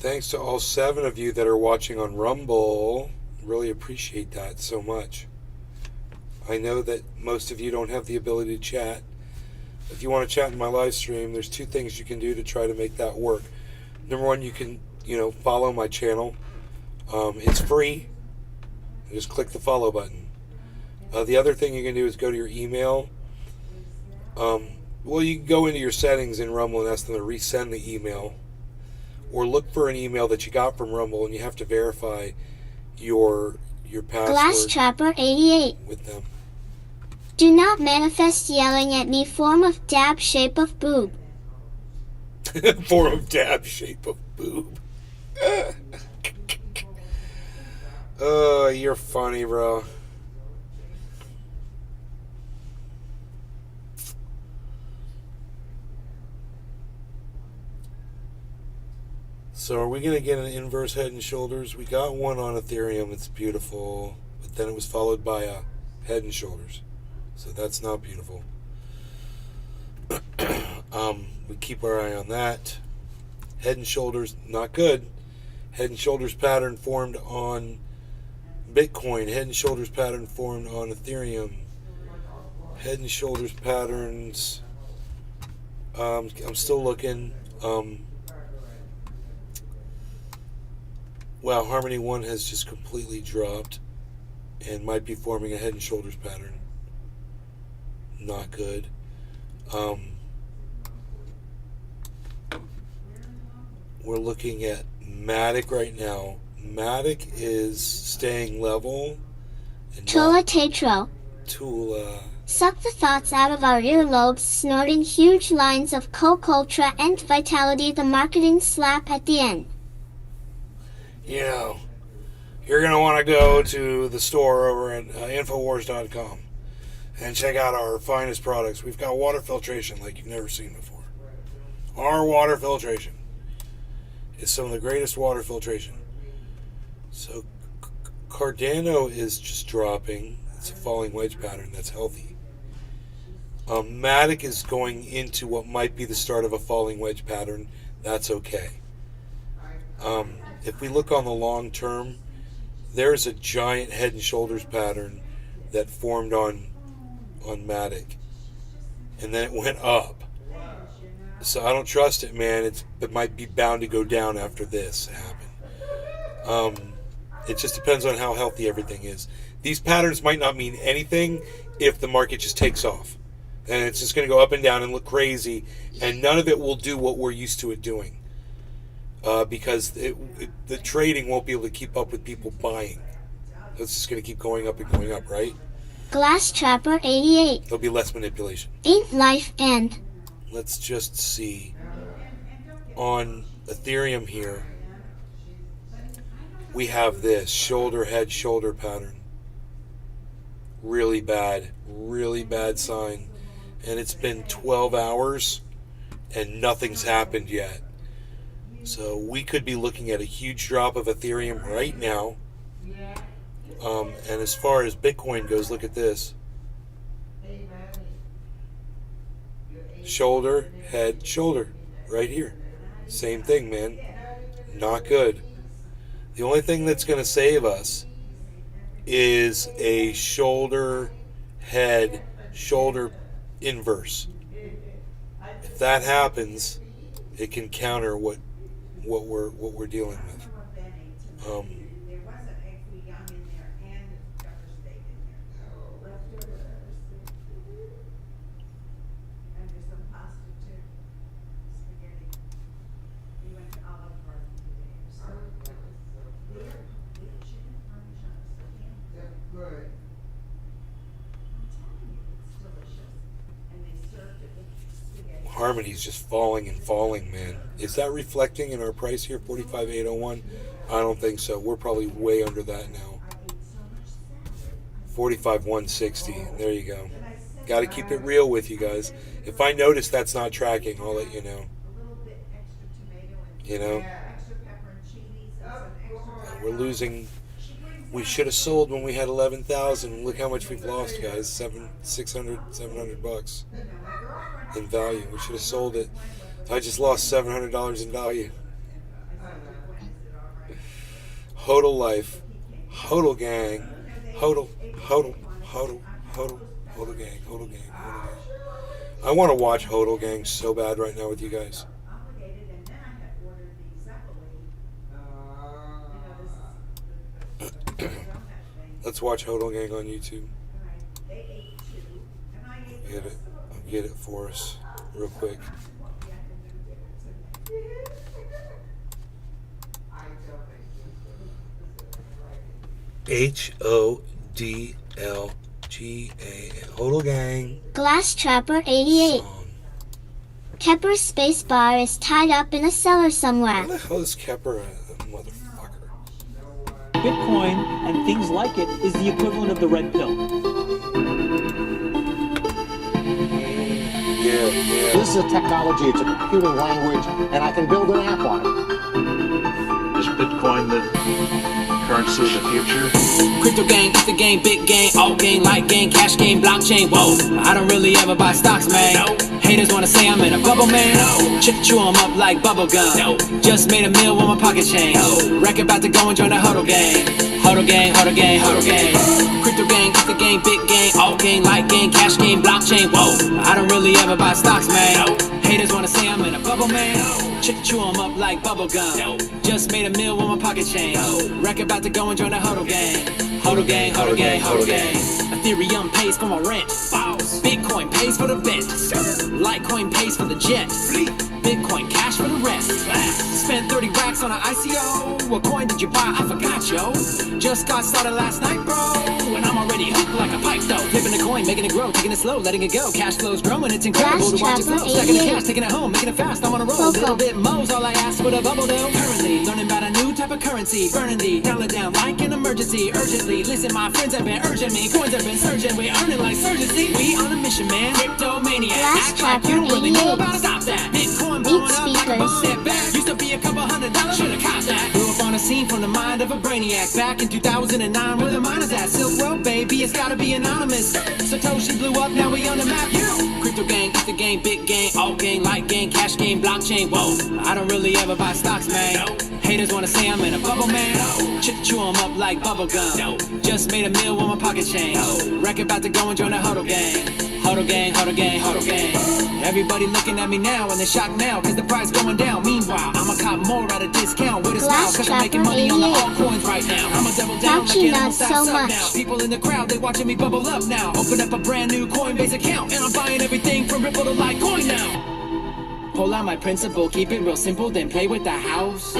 thanks to all 7 of you that are watching on Rumble. Really appreciate that so much. I know that most of you don't have the ability to chat. If you want to chat in my live stream, there's 2 things you can do to try to make that work. Number 1, you can, follow my channel. It's free. Just click the follow button. The other thing you can do is go to your email. Well, you can go into your settings in Rumble and ask them to resend the email. Or look for an email that you got from Rumble, and you have to verify your password Glass Trapper 88. with them. Do not manifest yelling at me, form of dab shape of boob. Form of dab shape of boob. Oh, you're funny, bro. So are we going to get an inverse Head and Shoulders? We got one on Ethereum. It's beautiful. But then it was followed by a Head and Shoulders. So that's not beautiful. We keep our eye on that. Head and Shoulders, not good. Head and Shoulders pattern formed on Bitcoin. Head and Shoulders pattern formed on Ethereum. Head and Shoulders patterns. I'm still looking. Wow, Harmony 1 has just completely dropped and might be forming a Head and Shoulders pattern. Not good. We're looking at Matic right now. Matic is staying level. Tula Tetro. Tula. Suck the thoughts out of our earlobes, snorting huge lines of Coke Ultra and Vitality, the marketing slap at the end. You're going to want to go to the store over at Infowars.com and check out our finest products. We've got water filtration like you've never seen before. Our water filtration is some of the greatest water filtration. So Cardano is just dropping. It's a falling wedge pattern. That's healthy. Matic is going into what might be the start of a falling wedge pattern. That's okay. If we look on the long term, there's a giant Head and Shoulders pattern that formed on Matic, and then it went up. So I don't trust it, man. It might be bound to go down after this happen. It just depends on how healthy everything is. These patterns might not mean anything if the market just takes off, and it's just going to go up and down and look crazy, and none of it will do what we're used to it doing. Because the trading won't be able to keep up with people buying. It's just going to keep going up and going up, right? Glass Trapper 88. There'll be less manipulation. Ain't life end. Let's just see. On Ethereum here, we have this shoulder, head, shoulder pattern. Really bad sign. And it's been 12 hours and nothing's happened yet. So we could be looking at a huge drop of Ethereum right now. And as far as Bitcoin goes, look at this. Shoulder, head, shoulder. Right here. Same thing, man. Not good. The only thing that's going to save us is a shoulder, head, shoulder inverse. If that happens, it can counter what we're dealing with. Harmony's just falling and falling, man. Is that reflecting in our price here, 45,801? I don't think so. We're probably way under that now. 45,160. There you go. Got to keep it real with you guys. If I notice that's not tracking, I'll let you know. You know? We're losing. We should have sold when we had 11,000. Look how much we've lost, guys. 700 bucks in value. We should have sold it. I just lost $700 in value. Hodl life. Hodl gang. Hodl. Hodl. Hodl. Hodl. Hodl gang. Hodl gang. Hodl gang. I want to watch Hodl gang so bad right now with you guys. Let's watch Hodl gang on YouTube. I'll get it for us real quick. HODLGA. Hodl gang. Glass Trapper 88. Kepper's space bar is tied up in a cellar somewhere. Where the hell is Kepper a motherfucker? Bitcoin and things like it is the equivalent of the red pill. Yeah. This is a technology, it's a computing language, and I can build an app on it. Is Bitcoin the currency of the future? Crypto gang, it's the game, big game, alt game, light game, cash game, blockchain. Whoa, I don't really ever buy stocks, man. No. Haters wanna say I'm in a bubble, man. No. Chew 'em up like bubble gum. No. Just made a meal with my pocket change. No. Record about to go and join the Hodl gang. Hodl gang, Hodl gang, Hodl gang. Crypto gang, it's the game, big game, alt game, light game, cash game, blockchain. Whoa, I don't really ever buy stocks, man. No. Haters wanna say I'm in a bubble, man. No. Chew 'em up like bubble gum. No. Just made a meal with my pocket change. No. Record about to go and join the Hodl gang. Hodl gang, Hodl gang, Hodl gang. Ethereum pays for my rent. Bitcoin pays for the vent. Litecoin pays for the jet. Bitcoin cash for the rest. Spent 30 racks on an ICO. What coin did you buy? I forgot, yo. Just got started last night, bro. And I'm already hooked like a pipe though. Flipping the coin, making it grow, taking it slow, letting it go. Cash flow's growing, it's incredible to watch it flow. Stacking the cash, taking it home, making it fast. I'm on a roll. Little bit mo's all I ask for the bubble though. Currently learning about a new type of currency. Burning the dollar down like an emergency. Urgently, listen, my friends have been urging me. Coins have been surging, we earning like surgency. We on a mission, man. Crypto maniac. Act like you don't really know about it. Stop that. Bitcoin blowing up like a bomb. Step back. Used to be a couple $100. Should've copped that. Grew up on a scene from the mind of a brainiac. Back in 2009, where the miners at? Silk Road, baby, it's gotta be anonymous. Satoshi blew up, now we on the map. Crypto gang, it's the game, big game, alt game, light game, cash game, blockchain. Whoa, I don't really ever buy stocks, man. Haters wanna say I'm in a bubble, man. Chew 'em up like bubble gum. Just made a meal with my pocket change. Record about to go and join the Hodl gang. Hodl gang, Hodl gang, Hodl gang. Everybody looking at me now and they're shocked now cause the price going down. Meanwhile, I'ma cop more at a discount with a smile cause I'm making money on the altcoins right now. I'ma double down like animal style up now. People in the crowd, they watching me bubble up now. Open up a brand new Coinbase account and I'm buying everything from Ripple to Litecoin now. Pull out my principle, keep it real simple, then play with the house.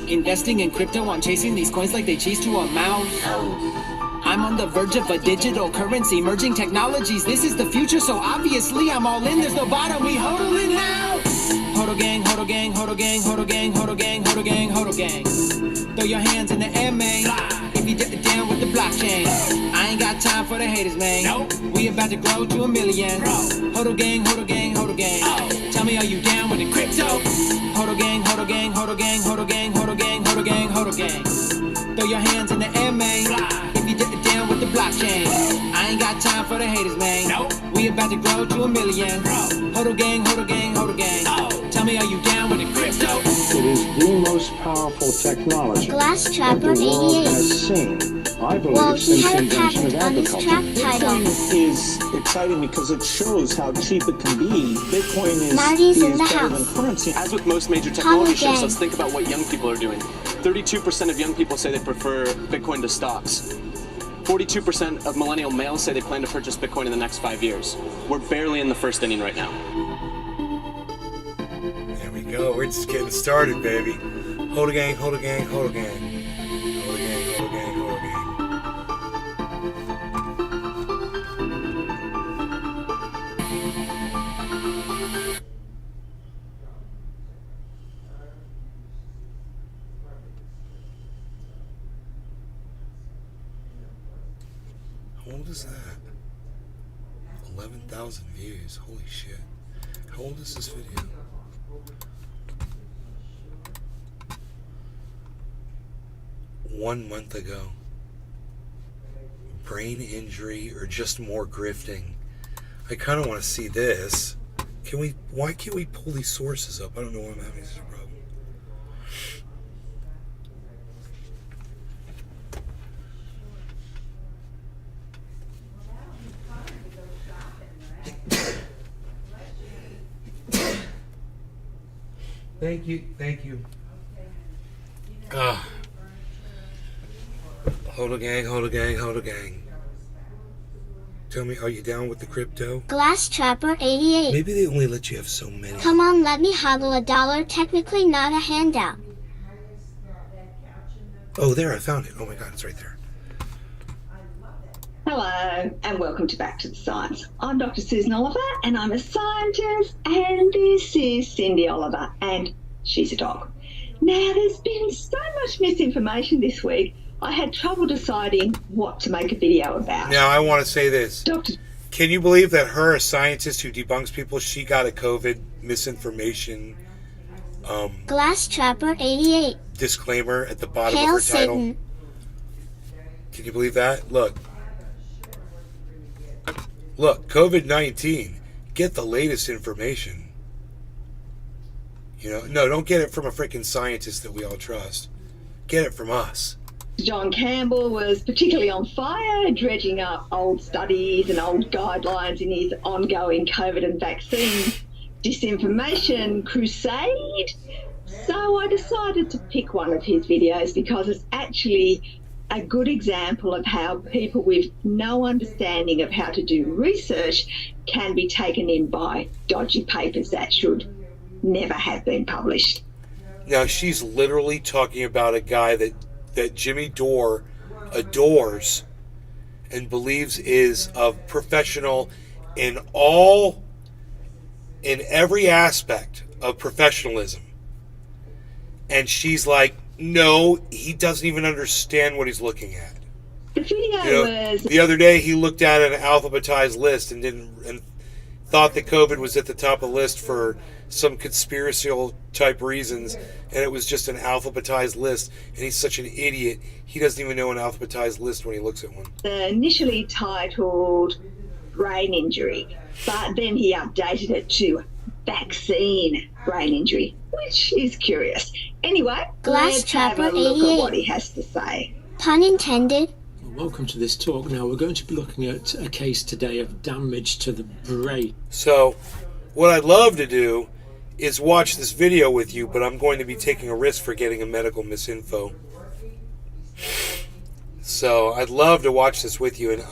Investing in crypto, I'm chasing these coins like they cheese to a mouse. I'm on the verge of a digital currency, merging technologies. This is the future, so obviously I'm all in. There's no bottom, we hodling now. Hodl gang, Hodl gang, Hodl gang, Hodl gang, Hodl gang, Hodl gang, Hodl gang. Throw your hands in the air, man. If you get down with the blockchain. I ain't got time for the haters, man. We about to grow to 1 million. Hodl gang, Hodl gang, Hodl gang. Tell me, are you down with the crypto? Hodl gang, Hodl gang, Hodl gang, Hodl gang, Hodl gang, Hodl gang, Hodl gang. Throw your hands in the air, man. If you get down with the blockchain. I ain't got time for the haters, man. We about to grow to 1 million. Hodl gang, Hodl gang, Hodl gang. Tell me, are you down with the crypto? It is the most powerful technology Glass that Trapper the world 88. has seen, I believe, Well, he since had the a invention of patent on his agriculture. trap title. Bitcoin is exciting because it shows how cheap it can be. Bitcoin is Marty's in the better than house. currency. As with most major technology Hodl shifts, gang. let's think about what young people are doing. 32% of young people say they prefer Bitcoin to stocks. 42% of millennial males say they plan to purchase Bitcoin in the next 5 years. We're barely in the first inning right now. There we go. We're just getting started, baby. Hodl gang, Hodl gang, Hodl gang. Hodl gang, Hodl gang, Hodl gang. How old is that? 11,000 views. Holy shit. How old is this video? One month ago. Brain injury or just more grifting? I kind of want to see this. Why can't we pull these sources up? I don't know why I'm having such a problem. Thank you. Hold a gang. Tell me, are you down with the crypto? Glass Trapper 88. Maybe they only let you have so many. Come on, let me hodl $1. Technically not a handout. Oh, there, I found it. Oh my God, it's right there. Hello, and welcome to Back to the Science. I'm Dr. Susan Oliver, and I'm a scientist, and this is Cindy Oliver, and she's a dog. Now, there's been so much misinformation this week, I had trouble deciding what to make a video about. Now, I want to say this. Dr. Can you believe that her, a scientist who debunks people, she got a COVID misinformation Glass Trapper 88. disclaimer at the bottom Hail of her title? Satan. Can you believe that? Look, COVID-19. Get the latest information. You know, no, don't get it from a freaking scientist that we all trust. Get it from us. John Campbell was particularly on fire, dredging up old studies and old guidelines in his ongoing COVID and vaccine disinformation crusade. So I decided to pick one of his videos because it's actually a good example of how people with no understanding of how to do research can be taken in by dodgy papers that should never have been published. Now, she's literally talking about a guy that Jimmy Dore adores and believes is a professional in every aspect of professionalism. And she's like, no, he doesn't even understand what he's looking at. The video was... The other day he looked at an alphabetized list and thought that COVID was at the top of the list for some conspiratorial type reasons, and it was just an alphabetized list, and he's such an idiot, he doesn't even know an alphabetized list when he looks at one. Initially titled brain injury, but then he updated it to vaccine brain injury, which is curious. Anyway, Glass let's have a Trapper look 88. at what he has to say. Pun intended. Welcome to this talk. Now we're going to be looking at a case today of damage to the brain. So, what I'd love to do is watch this video with you, but I'm going to be taking a risk for getting a medical misinfo. So, I'd love to watch this with you, and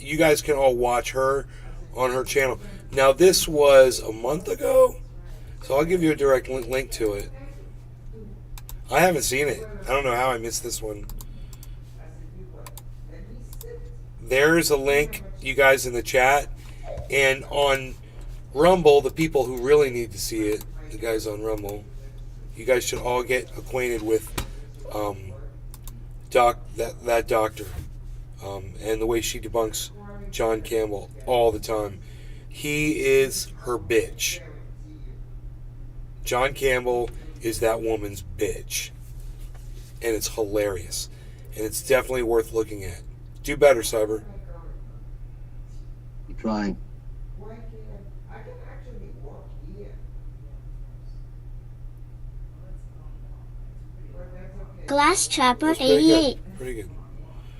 you guys can all watch her on her channel. Now, this was a month ago, so I'll give you a direct link to it. I haven't seen it. I don't know how I missed this one. There's a link, you guys, in the chat. And on Rumble, the people who really need to see it, the guys on Rumble, you guys should all get acquainted with that doctor and the way she debunks John Campbell all the time. He is her bitch. John Campbell is that woman's bitch. And it's hilarious. And it's definitely worth looking at. Do better, Cyber. I'm trying. Glass Trapper That's pretty 88. good. Pretty good.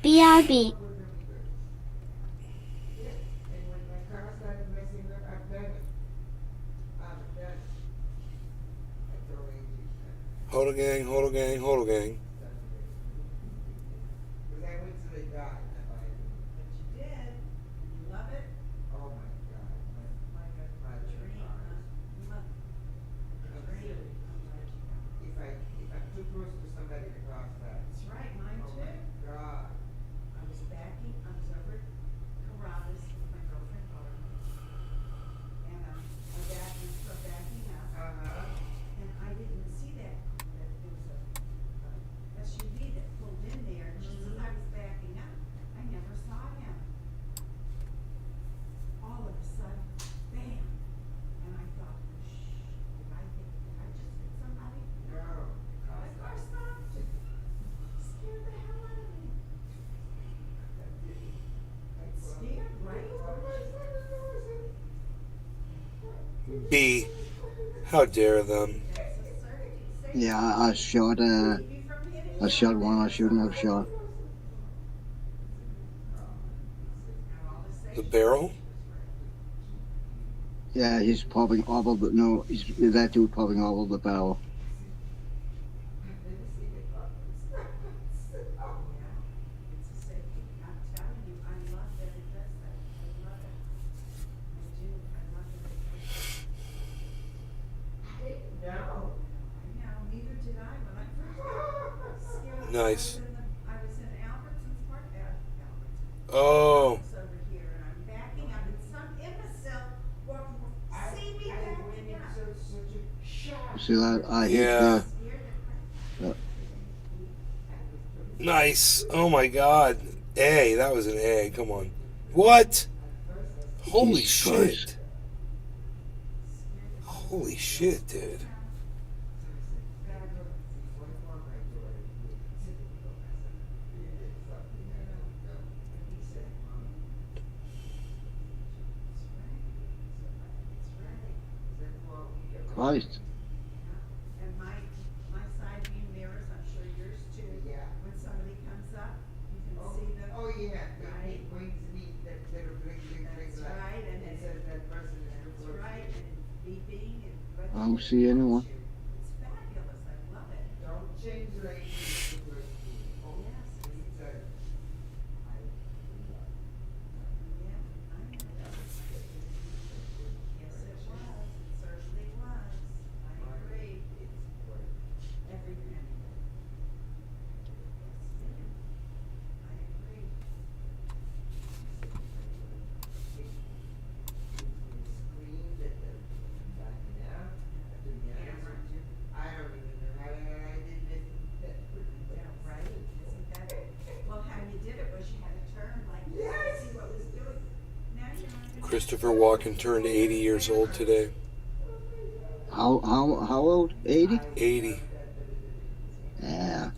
BRB. Hold a gang, hold a gang, hold a gang. B. How dare them? Yeah, I shot one I shouldn't have shot. The barrel? Yeah, he's popping up of the no. He's that dude popping up of the barrel. Nice. I was in Albertson's Park. Oh. Over here, and I'm backing up, and some imbecile walking. See me backing up. See that? I hit Yeah. the. Nice. Oh my God. A. That was an A. Come on. What? Holy Jesus shit. Christ. Holy shit, dude. Christ. And my side view mirrors, I'm sure yours too. Yeah. When somebody comes up, you can see them. Oh, yeah. Right. Going to meet that little bling. That's right, and it says that person is that's close. right, and beeping and. I don't see anyone. It's fabulous. I love it. Don't change lanes. Oh, Yes. it's a- Yes, it was. It certainly was. I agree. Every penny. I agree. I don't even know how I did this. Yeah, right? Isn't that? Well, how you did it was you had to turn like this Yes. to see what was doing. Now you know. Christopher Walken turned 80 years old today. How old? 80? 80. Yeah.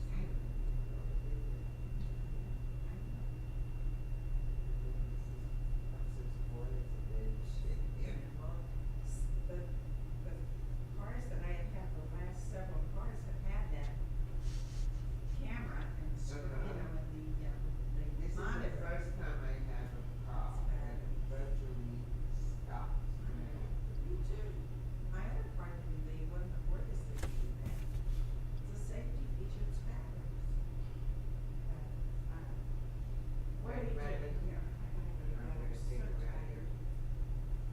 The cars that I have had, the last several cars have had that camera and, you know, and This the is the monitor. first time I have a car that virtually stops. Me too. My other car didn't, they wouldn't afford this to do that. It's a safety feature, it's fabulous. Where do you get it here? I gotta go to bed, I'm so tired.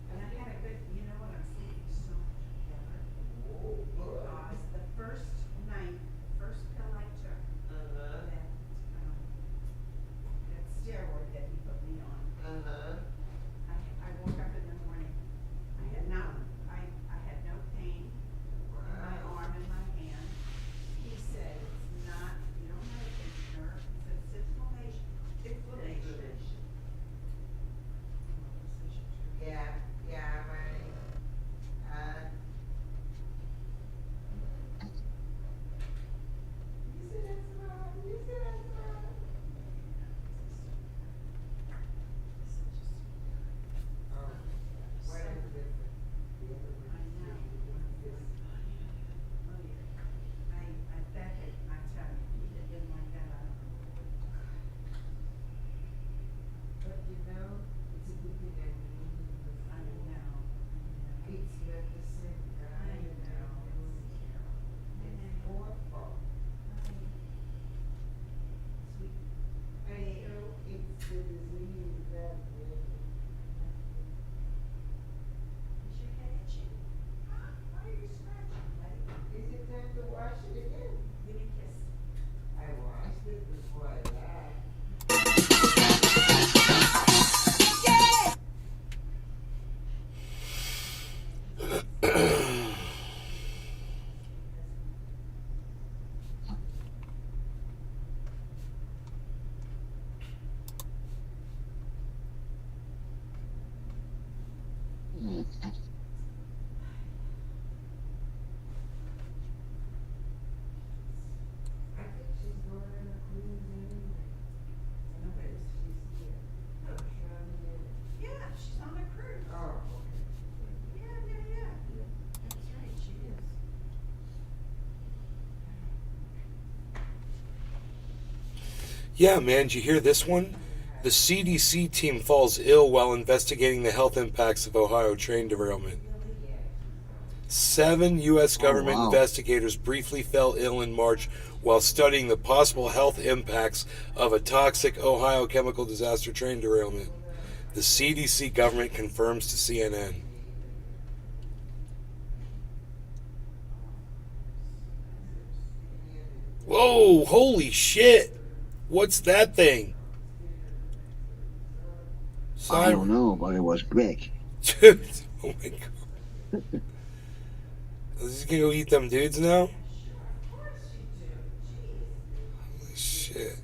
And I had a good, you know what, I'm sleeping so much better. Because the first night, the first pill I took, that steroid that he put me on, I woke up in the morning. I had no pain in my arm and my hand. He said it's not, you don't have a pinched nerve, he said it's inflammation. Yeah, But you know, it's a good thing I knew him before. I know. It's not the same guy. It's awful. I know it's the disease that will. Is your head itching? Why are you scratching, buddy? Is it time to wash it again? Give me a kiss. I washed it before I left. I think she's going on a cruise anyway. No, but she's here. No, she's on the Yeah, she's on a cruise. Oh, okay. Yeah. That's right, she is. Yeah, man, did you hear this one? The CDC team falls ill while investigating the health impacts of Ohio train derailment. 7 U.S. government investigators briefly fell ill in March while studying the possible health impacts of a toxic Ohio chemical disaster train derailment. The CDC government confirms to CNN. Whoa, holy shit. What's that thing? I don't know, but it was big. Dude, oh my god. Is he gonna go eat them dudes now? Holy shit.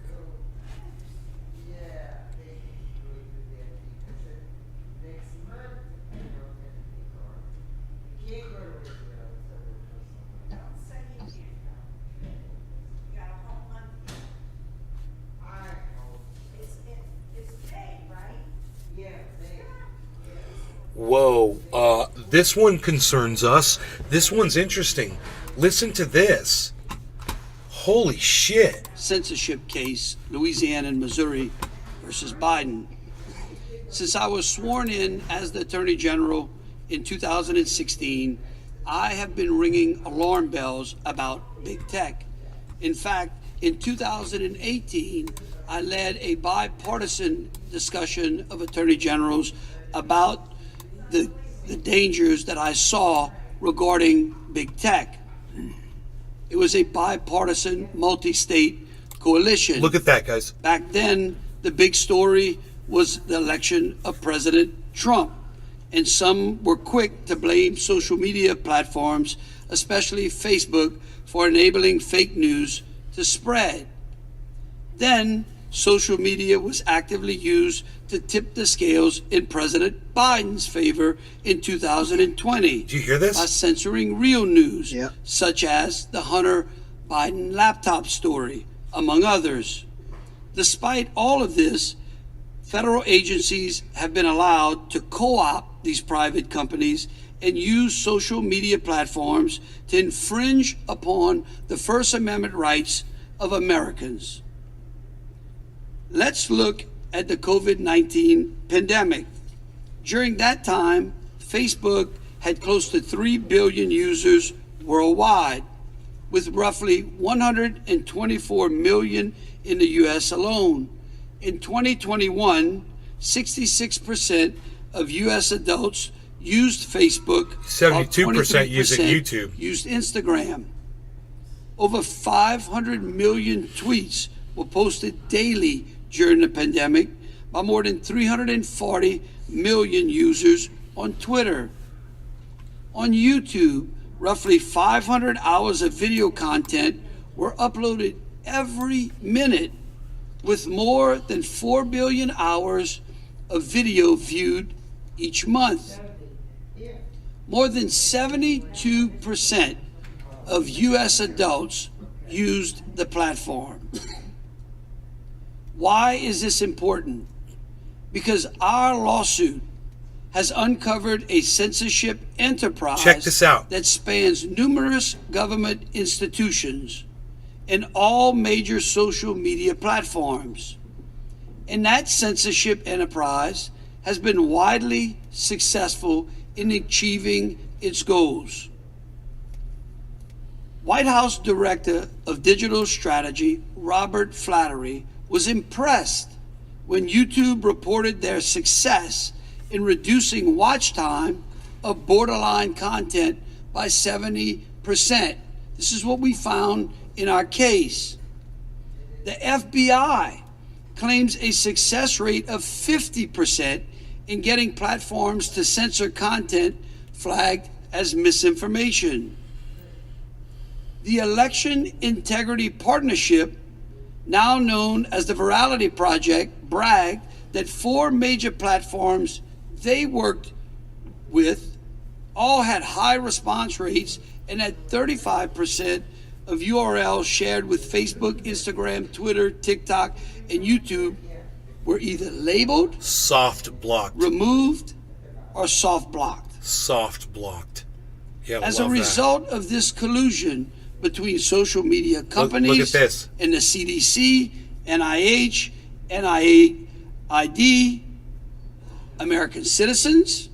Whoa, this one concerns us. This one's interesting. Listen to this. Holy shit. Censorship case, Louisiana and Missouri versus Biden. Since I was sworn in as the Attorney General in 2016, I have been ringing alarm bells about big tech. In fact, in 2018, I led a bipartisan discussion of attorney generals about the dangers that I saw regarding big tech. It was a bipartisan, multi-state coalition. Look at that, guys. Back then, the big story was the election of President Trump, and some were quick to blame social media platforms, especially Facebook, for enabling fake news to spread. Then, social media was actively used to tip the scales in President Biden's favor in 2020. Do you hear this? By censoring real news, such as the Hunter Biden laptop story, among others. Despite all of this, federal agencies have been allowed to co-opt these private companies and use social media platforms to infringe upon the First Amendment rights of Americans. Let's look at the COVID-19 pandemic. During that time, Facebook had close to 3 billion users worldwide, with roughly 124 million in the US alone. In 2021, 66% of US adults used Facebook, 72% using YouTube. Used Instagram. Over 500 million tweets were posted daily during the pandemic by more than 340 million users on Twitter. On YouTube, roughly 500 hours of video content were uploaded every minute, with more than 4 billion hours of video viewed each month. More than 72% of US adults used the platform. Why is this important? Because our lawsuit has uncovered a censorship enterprise. Check this out. That spans numerous government institutions and all major social media platforms. And that censorship enterprise has been widely successful in achieving its goals. White House Director of Digital Strategy, Robert Flattery, was impressed when YouTube reported their success in reducing watch time of borderline content by 70%. This is what we found in our case. The FBI claims a success rate of 50% in getting platforms to censor content flagged as misinformation. The Election Integrity Partnership, now known as the Virality Project, bragged that 4 major platforms they worked with all had high response rates and that 35% of URLs shared with Facebook, Instagram, Twitter, TikTok, and YouTube were either labeled, soft blocked, removed, or soft blocked. Soft blocked. Yeah, as a result of this collusion between social media companies look at this. and the CDC, NIH, NIA, ID, American citizens,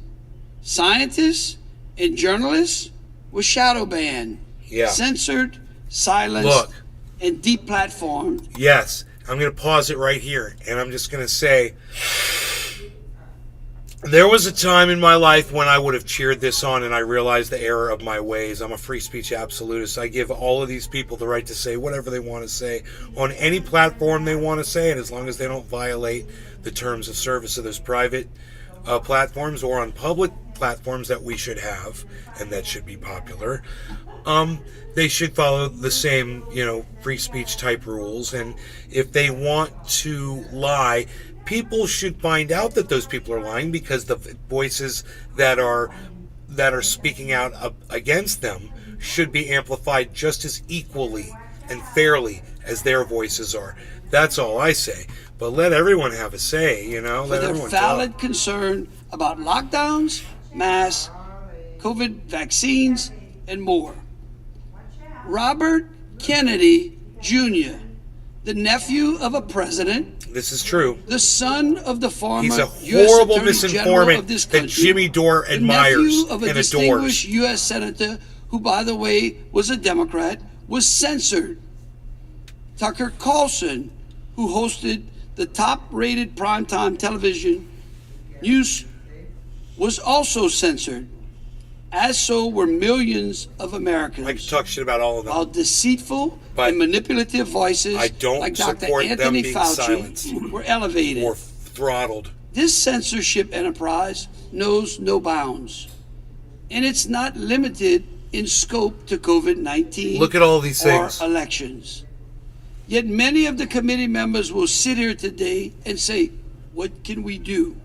scientists, and journalists were shadow banned, censored, silenced, Look. and deplatformed. Yes, I'm going to pause it right here, and I'm just going to say, there was a time in my life when I would have cheered this on, and I realized the error of my ways. I'm a free speech absolutist. I give all of these people the right to say whatever they want to say on any platform they want to say, and as long as they don't violate the terms of service of those private platforms or on public platforms that we should have and that should be popular, they should follow the same, free speech type rules. And if they want to lie, people should find out that those people are lying, because the voices that are speaking out against them should be amplified just as equally and fairly as their voices are. That's all I say. But let everyone have a say, For let their everyone valid talk. concern about lockdowns, masks, COVID vaccines, and more. Robert Kennedy Jr., the nephew of a president, This is true. the son of the former He's a U.S. horrible Attorney General misinformant of this that country, Jimmy Dore the admires nephew of a and distinguished adores. U.S. senator who, by the way, was a Democrat, was censored. Tucker Carlson, who hosted the top-rated primetime television news, was also censored, as so were millions of Americans. I can talk shit about all of them. While deceitful But and manipulative voices I don't like Dr. support them Anthony being Fauci silenced were elevated. or throttled. This censorship enterprise knows no bounds, and it's not limited in scope to COVID-19 Look at all these or things. elections. Yet many of the committee members will sit here today and say, what can we do?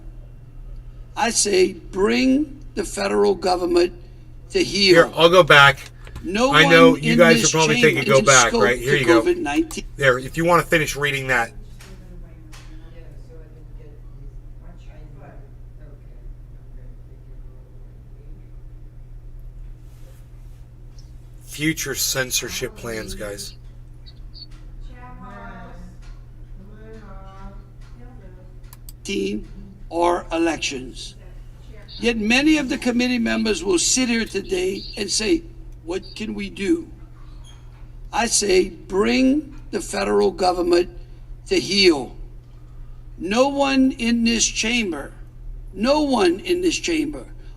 I say, bring the federal government to heel. Here, I'll go back. No I know one you in guys this are probably chamber thinking go can back, scope right? Here to you go. COVID-19. There, if you want to finish reading that. Future censorship plans, guys. Or elections. Yet many of the committee members will sit here today and say, what can we do? I say, bring the federal government to heel. No one in this chamber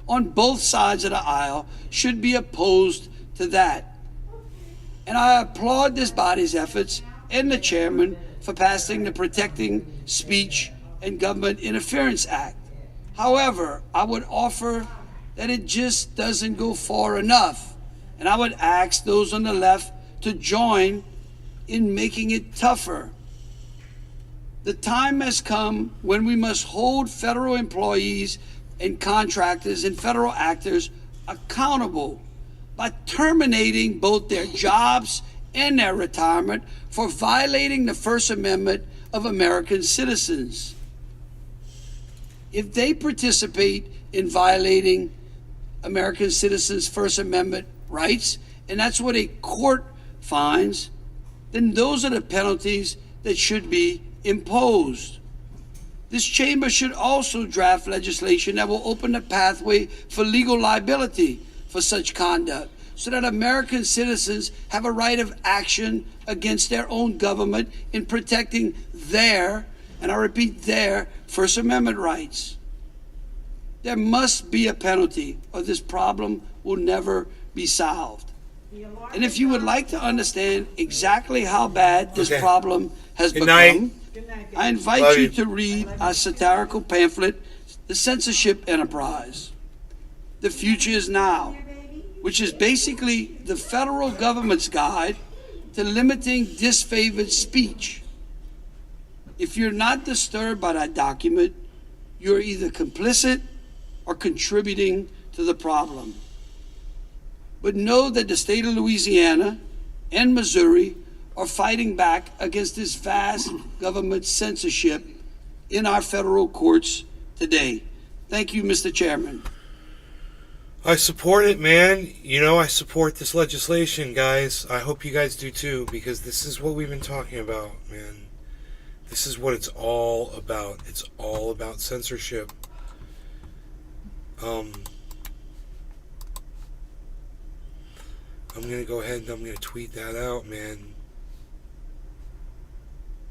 on both sides of the aisle should be opposed to that. And I applaud this body's efforts and the chairman for passing the Protecting Speech and Government Interference Act. However, I would offer that it just doesn't go far enough. And I would ask those on the left to join in making it tougher. The time has come when we must hold federal employees and contractors and federal actors accountable by terminating both their jobs and their retirement for violating the First Amendment of American citizens. If they participate in violating American citizens' First Amendment rights, and that's what a court finds, then those are the penalties that should be imposed. This chamber should also draft legislation that will open the pathway for legal liability for such conduct, so that American citizens have a right of action against their own government in protecting their, and I repeat, their First Amendment rights. There must be a penalty, or this problem will never be solved. And if you would like to understand exactly how bad this problem has become, I invite you to read our satirical pamphlet, The Censorship Enterprise. The Future is Now, which is basically the federal government's guide to limiting disfavored speech. If you're not disturbed by that document, you're either complicit or contributing to the problem. But know that the state of Louisiana and Missouri are fighting back against this vast government censorship in our federal courts today. Thank you, Mr. Chairman. I support it, man. I support this legislation, guys. I hope you guys do too, because this is what we've been talking about, man. This is what it's all about. It's all about censorship. I'm going to go ahead and I'm going to tweet that out, man.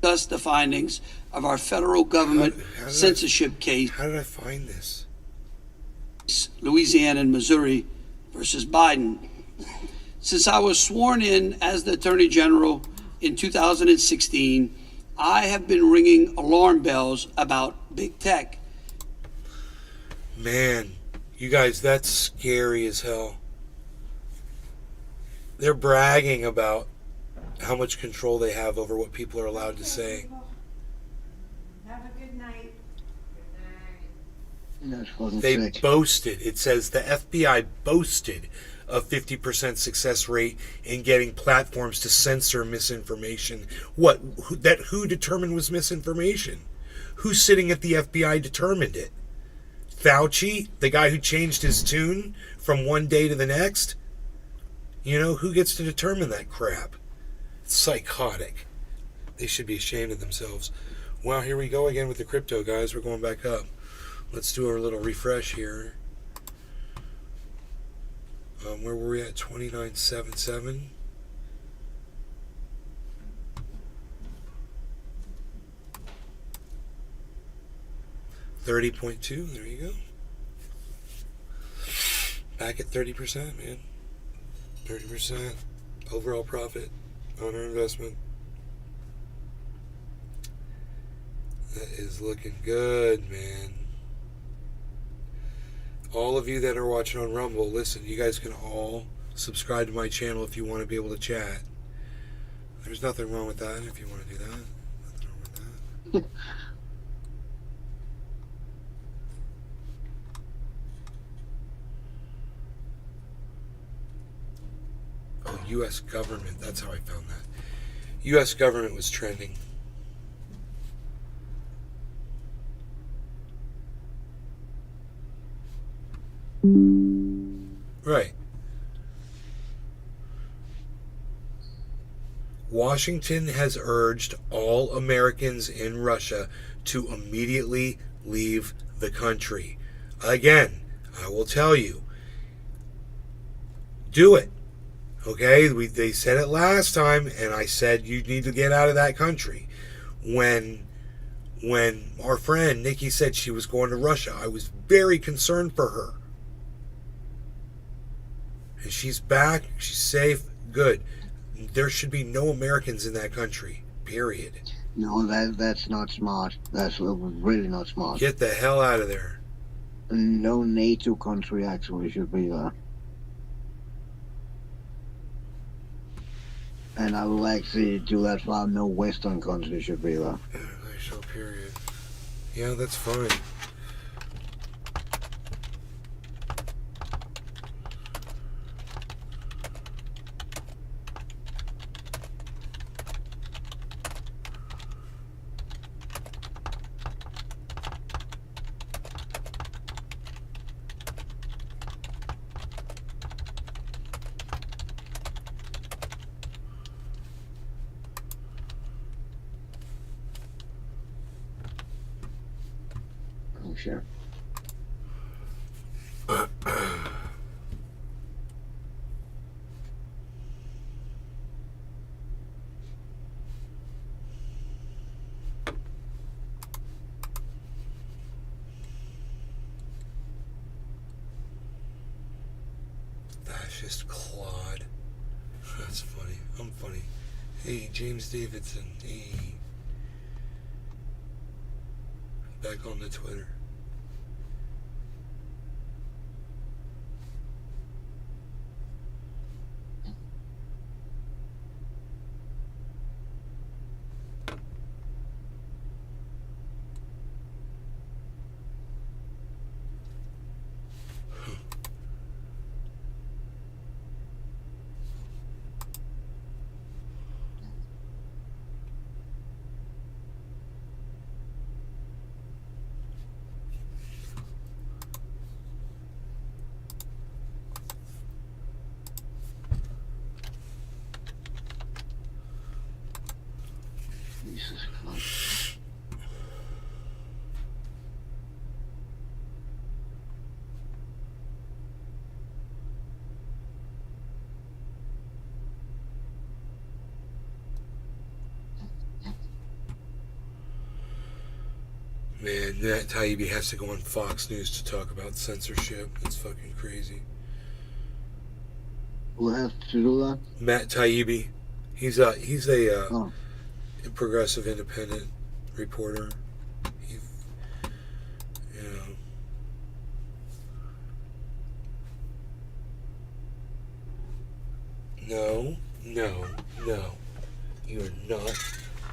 Discuss the findings of our federal government censorship case. How did I find this? Louisiana and Missouri versus Biden. Since I was sworn in as the Attorney General in 2016, I have been ringing alarm bells about big tech. Man, you guys, that's scary as hell. They're bragging about how much control they have over what people are allowed to say. Have a good night. They boasted. It says the FBI boasted a 50% success rate in getting platforms to censor misinformation. Who determined was misinformation? Who's sitting at the FBI determined it? Fauci, the guy who changed his tune from one day to the next? You know, who gets to determine that crap? It's psychotic. They should be ashamed of themselves. Well, here we go again with the crypto, guys. We're going back up. Let's do our little refresh here. Where were we at? 29.77. $30.2. There you go. Back at 30%, man. 30% overall profit on our investment. That is looking good, man. All of you that are watching on Rumble, listen, you guys can all subscribe to my channel if you want to be able to chat. There's nothing wrong with that if you want to do that. Nothing wrong with that. Oh, U.S. government. That's how I found that. U.S. government was trending. Right. Washington has urged all Americans in Russia to immediately leave the country. Again, I will tell you, do it. Okay? They said it last time, and I said you need to get out of that country. When our friend Nikki said she was going to Russia, I was very concerned for her. And she's back, she's safe, good. There should be no Americans in that country, period. No, that's not smart. That's really not smart. Get the hell out of there. No NATO country actually should be there. And I will actually do that for no Western country should be there. Show period. Yeah, that's fine. Sure. Fascist Claude. That's funny. I'm funny. Hey, James Davidson. Hey. Back on the Twitter. Man, Matt Taibbi has to go on Fox News to talk about censorship. It's fucking crazy. Who has to do that? Matt Taibbi. He's a progressive independent reporter. No. You are not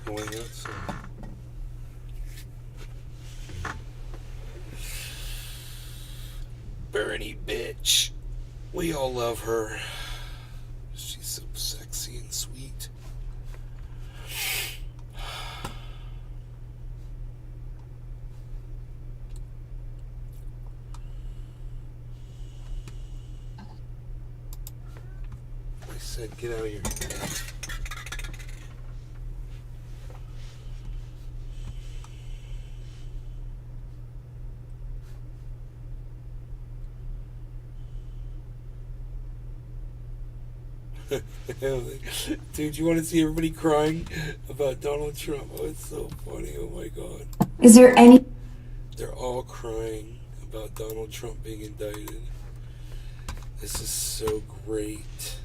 going outside. Bernie, bitch. We all love her. She's so sexy and sweet. I said, get out of here. Dude, you want to see everybody crying about Donald Trump? Oh, it's so funny. Oh my God. Is there any... They're all crying about Donald Trump being indicted. This is so great.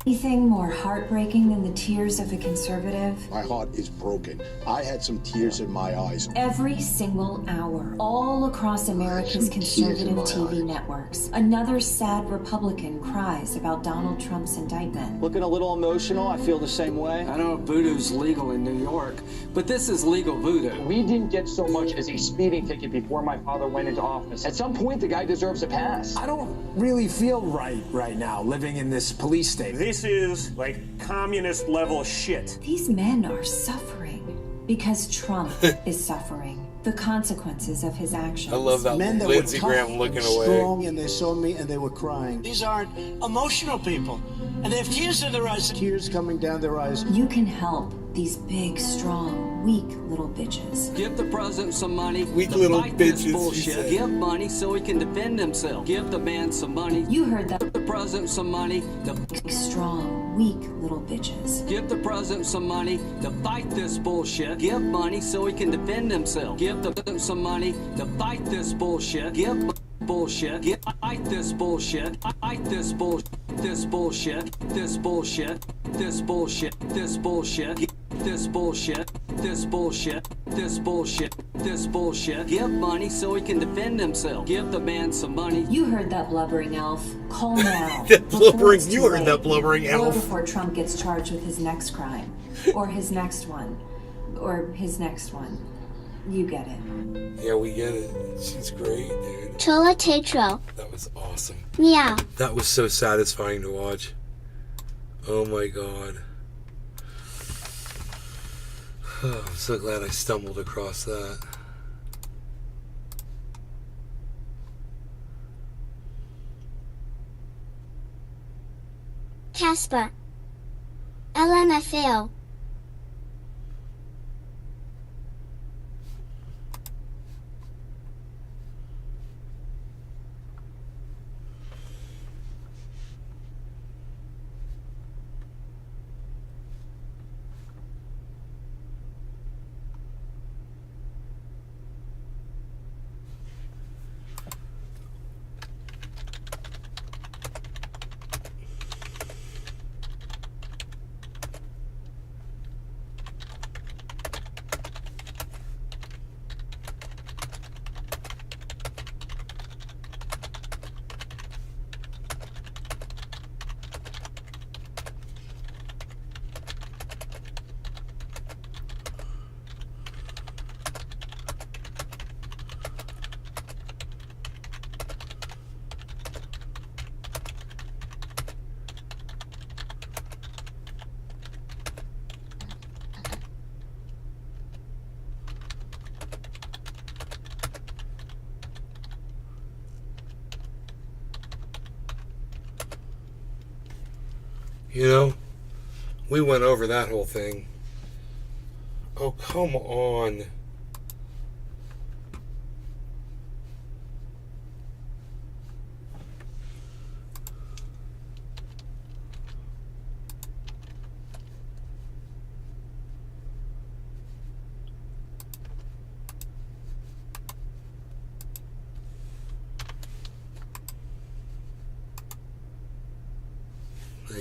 Anything more heartbreaking than the tears of a conservative? My heart is broken. I had some tears in my eyes. Every single hour, all across America's conservative TV networks, another sad Republican cries about Donald Trump's indictment. Looking a little emotional, I feel the same way. I know voodoo's legal in New York, but this is legal voodoo. We didn't get so much as a speeding ticket before my father went into office. At some point, the guy deserves a pass. I don't really feel right now, living in this police state. This is like communist level shit. These men are suffering because Trump is suffering. The consequences of his actions. I love that Men that Lindsey were tough Graham looking and away. strong, and they saw me and they were crying. These aren't emotional people, and they have tears in their eyes. Tears coming down their eyes. You can help these big, strong, weak little bitches. Give the president some money. Weak to little fight this bitches, bullshit. he said. Give money so he can defend himself. Give the man some money. You heard that. Give the president some money. Big, strong, weak little bitches. Give the president some money to fight this bullshit. Give money so he can defend himself. Give the president some money to fight this bullshit. Give bullshit. Fight this bullshit. Fight this bullshit. This bullshit. This bullshit. This bullshit. This bullshit. This bullshit. This bullshit. This bullshit. This bullshit. Give money so he can defend himself. Give the man some money. You heard that blubbering elf. Call now. You heard that blubbering Or elf. before Trump gets charged with his next crime. Or his next one. Or his next one. You get it. Yeah, we get it. She's great, dude. Chola Tetro. That was awesome. Meow. That was so satisfying to watch. Oh my God. Oh, I'm so glad I stumbled across that. Casper. LMFAO. You know, we went over that whole thing. Oh, come on.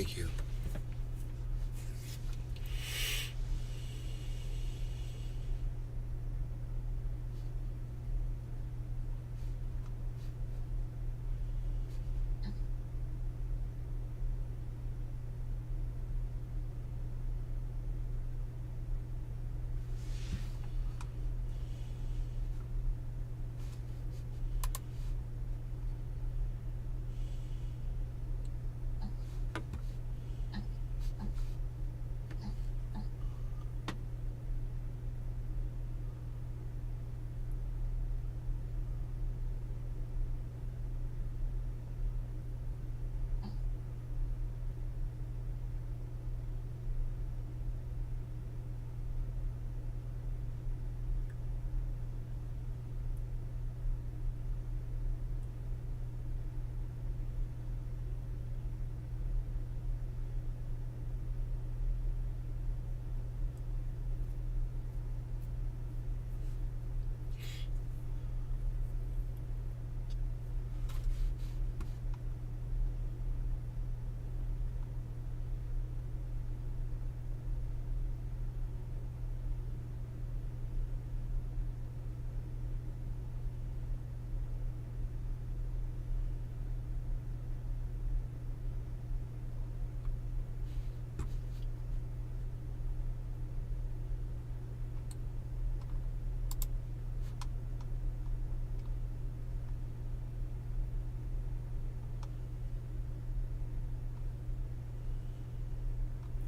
Thank you.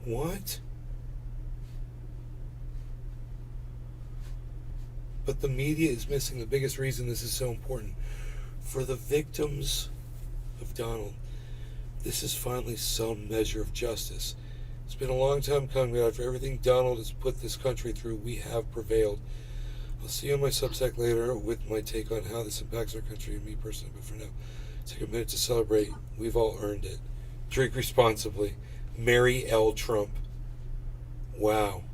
What? But the media is missing the biggest reason this is so important. For the victims of Donald, this is finally some measure of justice. It's been a long time coming, but after everything Donald has put this country through, we have prevailed. I'll see you on my Substack later with my take on how this impacts our country and me personally, but for now, take a minute to celebrate. We've all earned it. Drink responsibly. Mary L. Trump. Wow.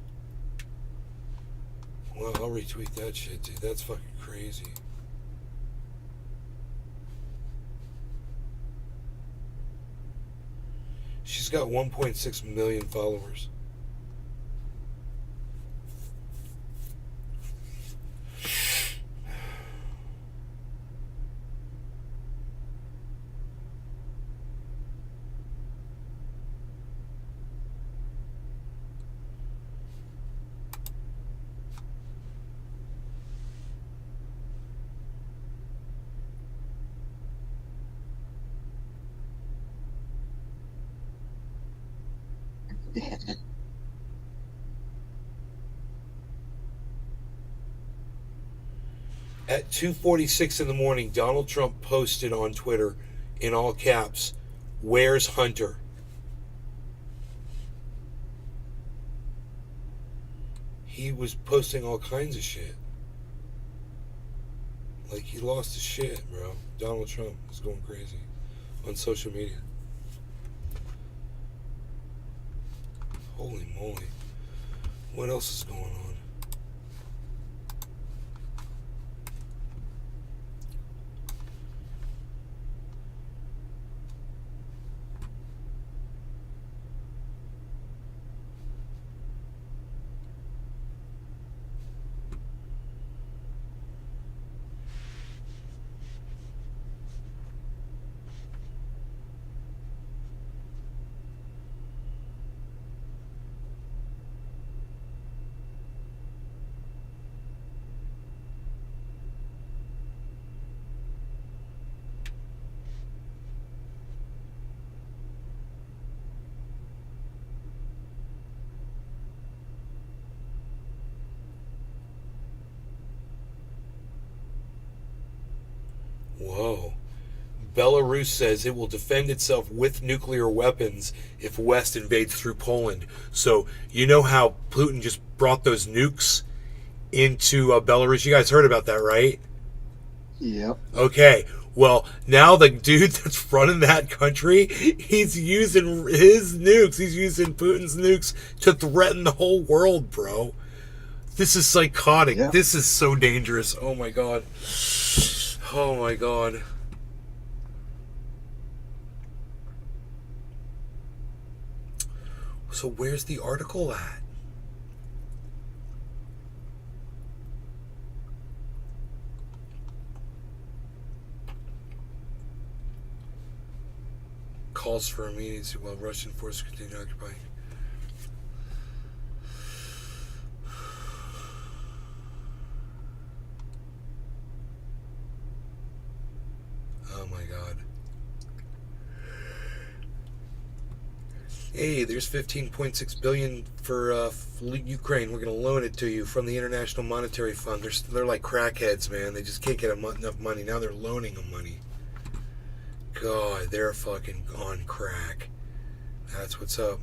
Well, I'll retweet that shit, dude. That's fucking crazy. She's got 1.6 million followers. At 2:46 in the morning, Donald Trump posted on Twitter, in all caps, "Where's Hunter?" He was posting all kinds of shit. Like, he lost his shit, bro. Donald Trump was going crazy on social media. Holy moly. What else is going on? Whoa. Belarus says it will defend itself with nuclear weapons if West invades through Poland. So, you know how Putin just brought those nukes into Belarus? You guys heard about that, right? Yep. Okay. Well, now the dude that's running that country, he's using his nukes. He's using Putin's nukes to threaten the whole world, bro. This is psychotic. Yep. This is so dangerous. Oh, my God. Oh, my God. So where's the article at? Calls for immediacy while Russian forces continue occupying. Oh my God. Hey, there's $15.6 billion for Ukraine. We're going to loan it to you from the International Monetary Fund. They're like crackheads, man. They just can't get enough money. Now they're loaning them money. God, they're fucking on crack. That's what's up.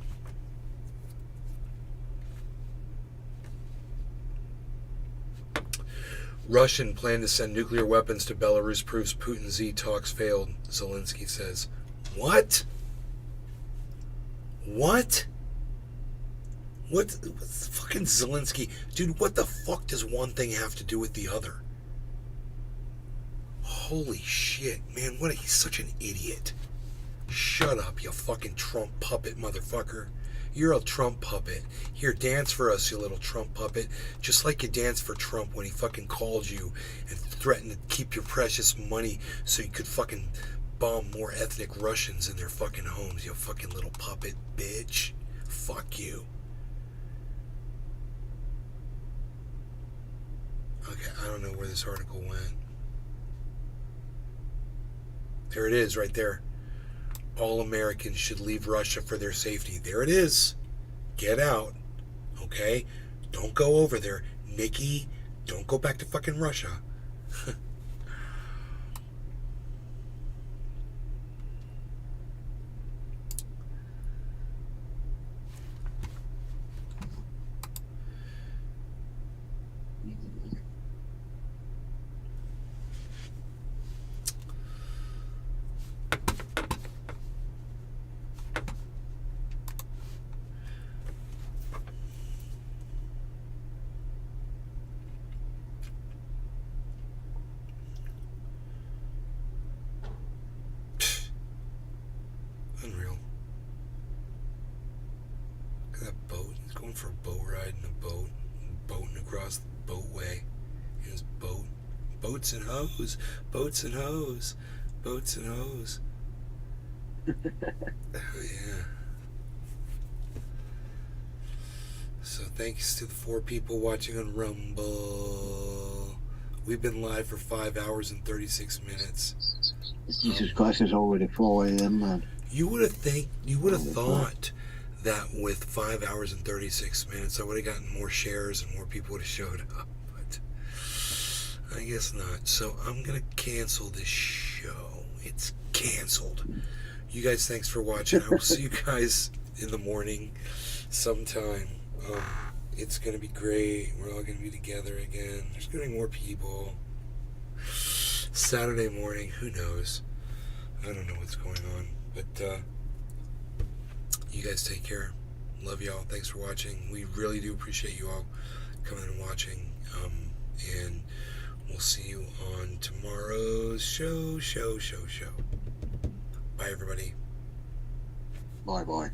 Russian plan to send nuclear weapons to Belarus proves Putin-Z talks failed, Zelensky says. What? What? What fucking Zelensky? Dude, what the fuck does one thing have to do with the other? Holy shit, man, he's such an idiot. Shut up, you fucking Trump puppet motherfucker. You're a Trump puppet. Here, dance for us, you little Trump puppet. Just like you danced for Trump when he fucking called you and threatened to keep your precious money so you could fucking bomb more ethnic Russians in their fucking homes, you fucking little puppet bitch. Fuck you. Okay, I don't know where this article went. There it is, right there. All Americans should leave Russia for their safety. There it is. Get out. Okay? Don't go over there. Nikki, don't go back to fucking Russia. Unreal. Look at that boat. He's going for a boat ride in a boat. Boating across the boatway. His boat. Boats and hoes. Boats and hoes. Boats and hoes. Oh, yeah. So thanks to the 4 people watching on Rumble. We've been live for 5 hours and 36 minutes. Jesus Christ, it's already 4 a.m., man. You would have thought that with 5 hours and 36 minutes, I would have gotten more shares and more people would have showed up, but I guess not. So I'm going to cancel this show. It's canceled. You guys, thanks for watching. I will see you guys in the morning sometime. It's going to be great. We're all going to be together again. There's going to be more people. Saturday morning, who knows? I don't know what's going on. But you guys take care. Love y'all. Thanks for watching. We really do appreciate you all coming and watching. And we'll see you on tomorrow's show. Bye, everybody. Bye-bye.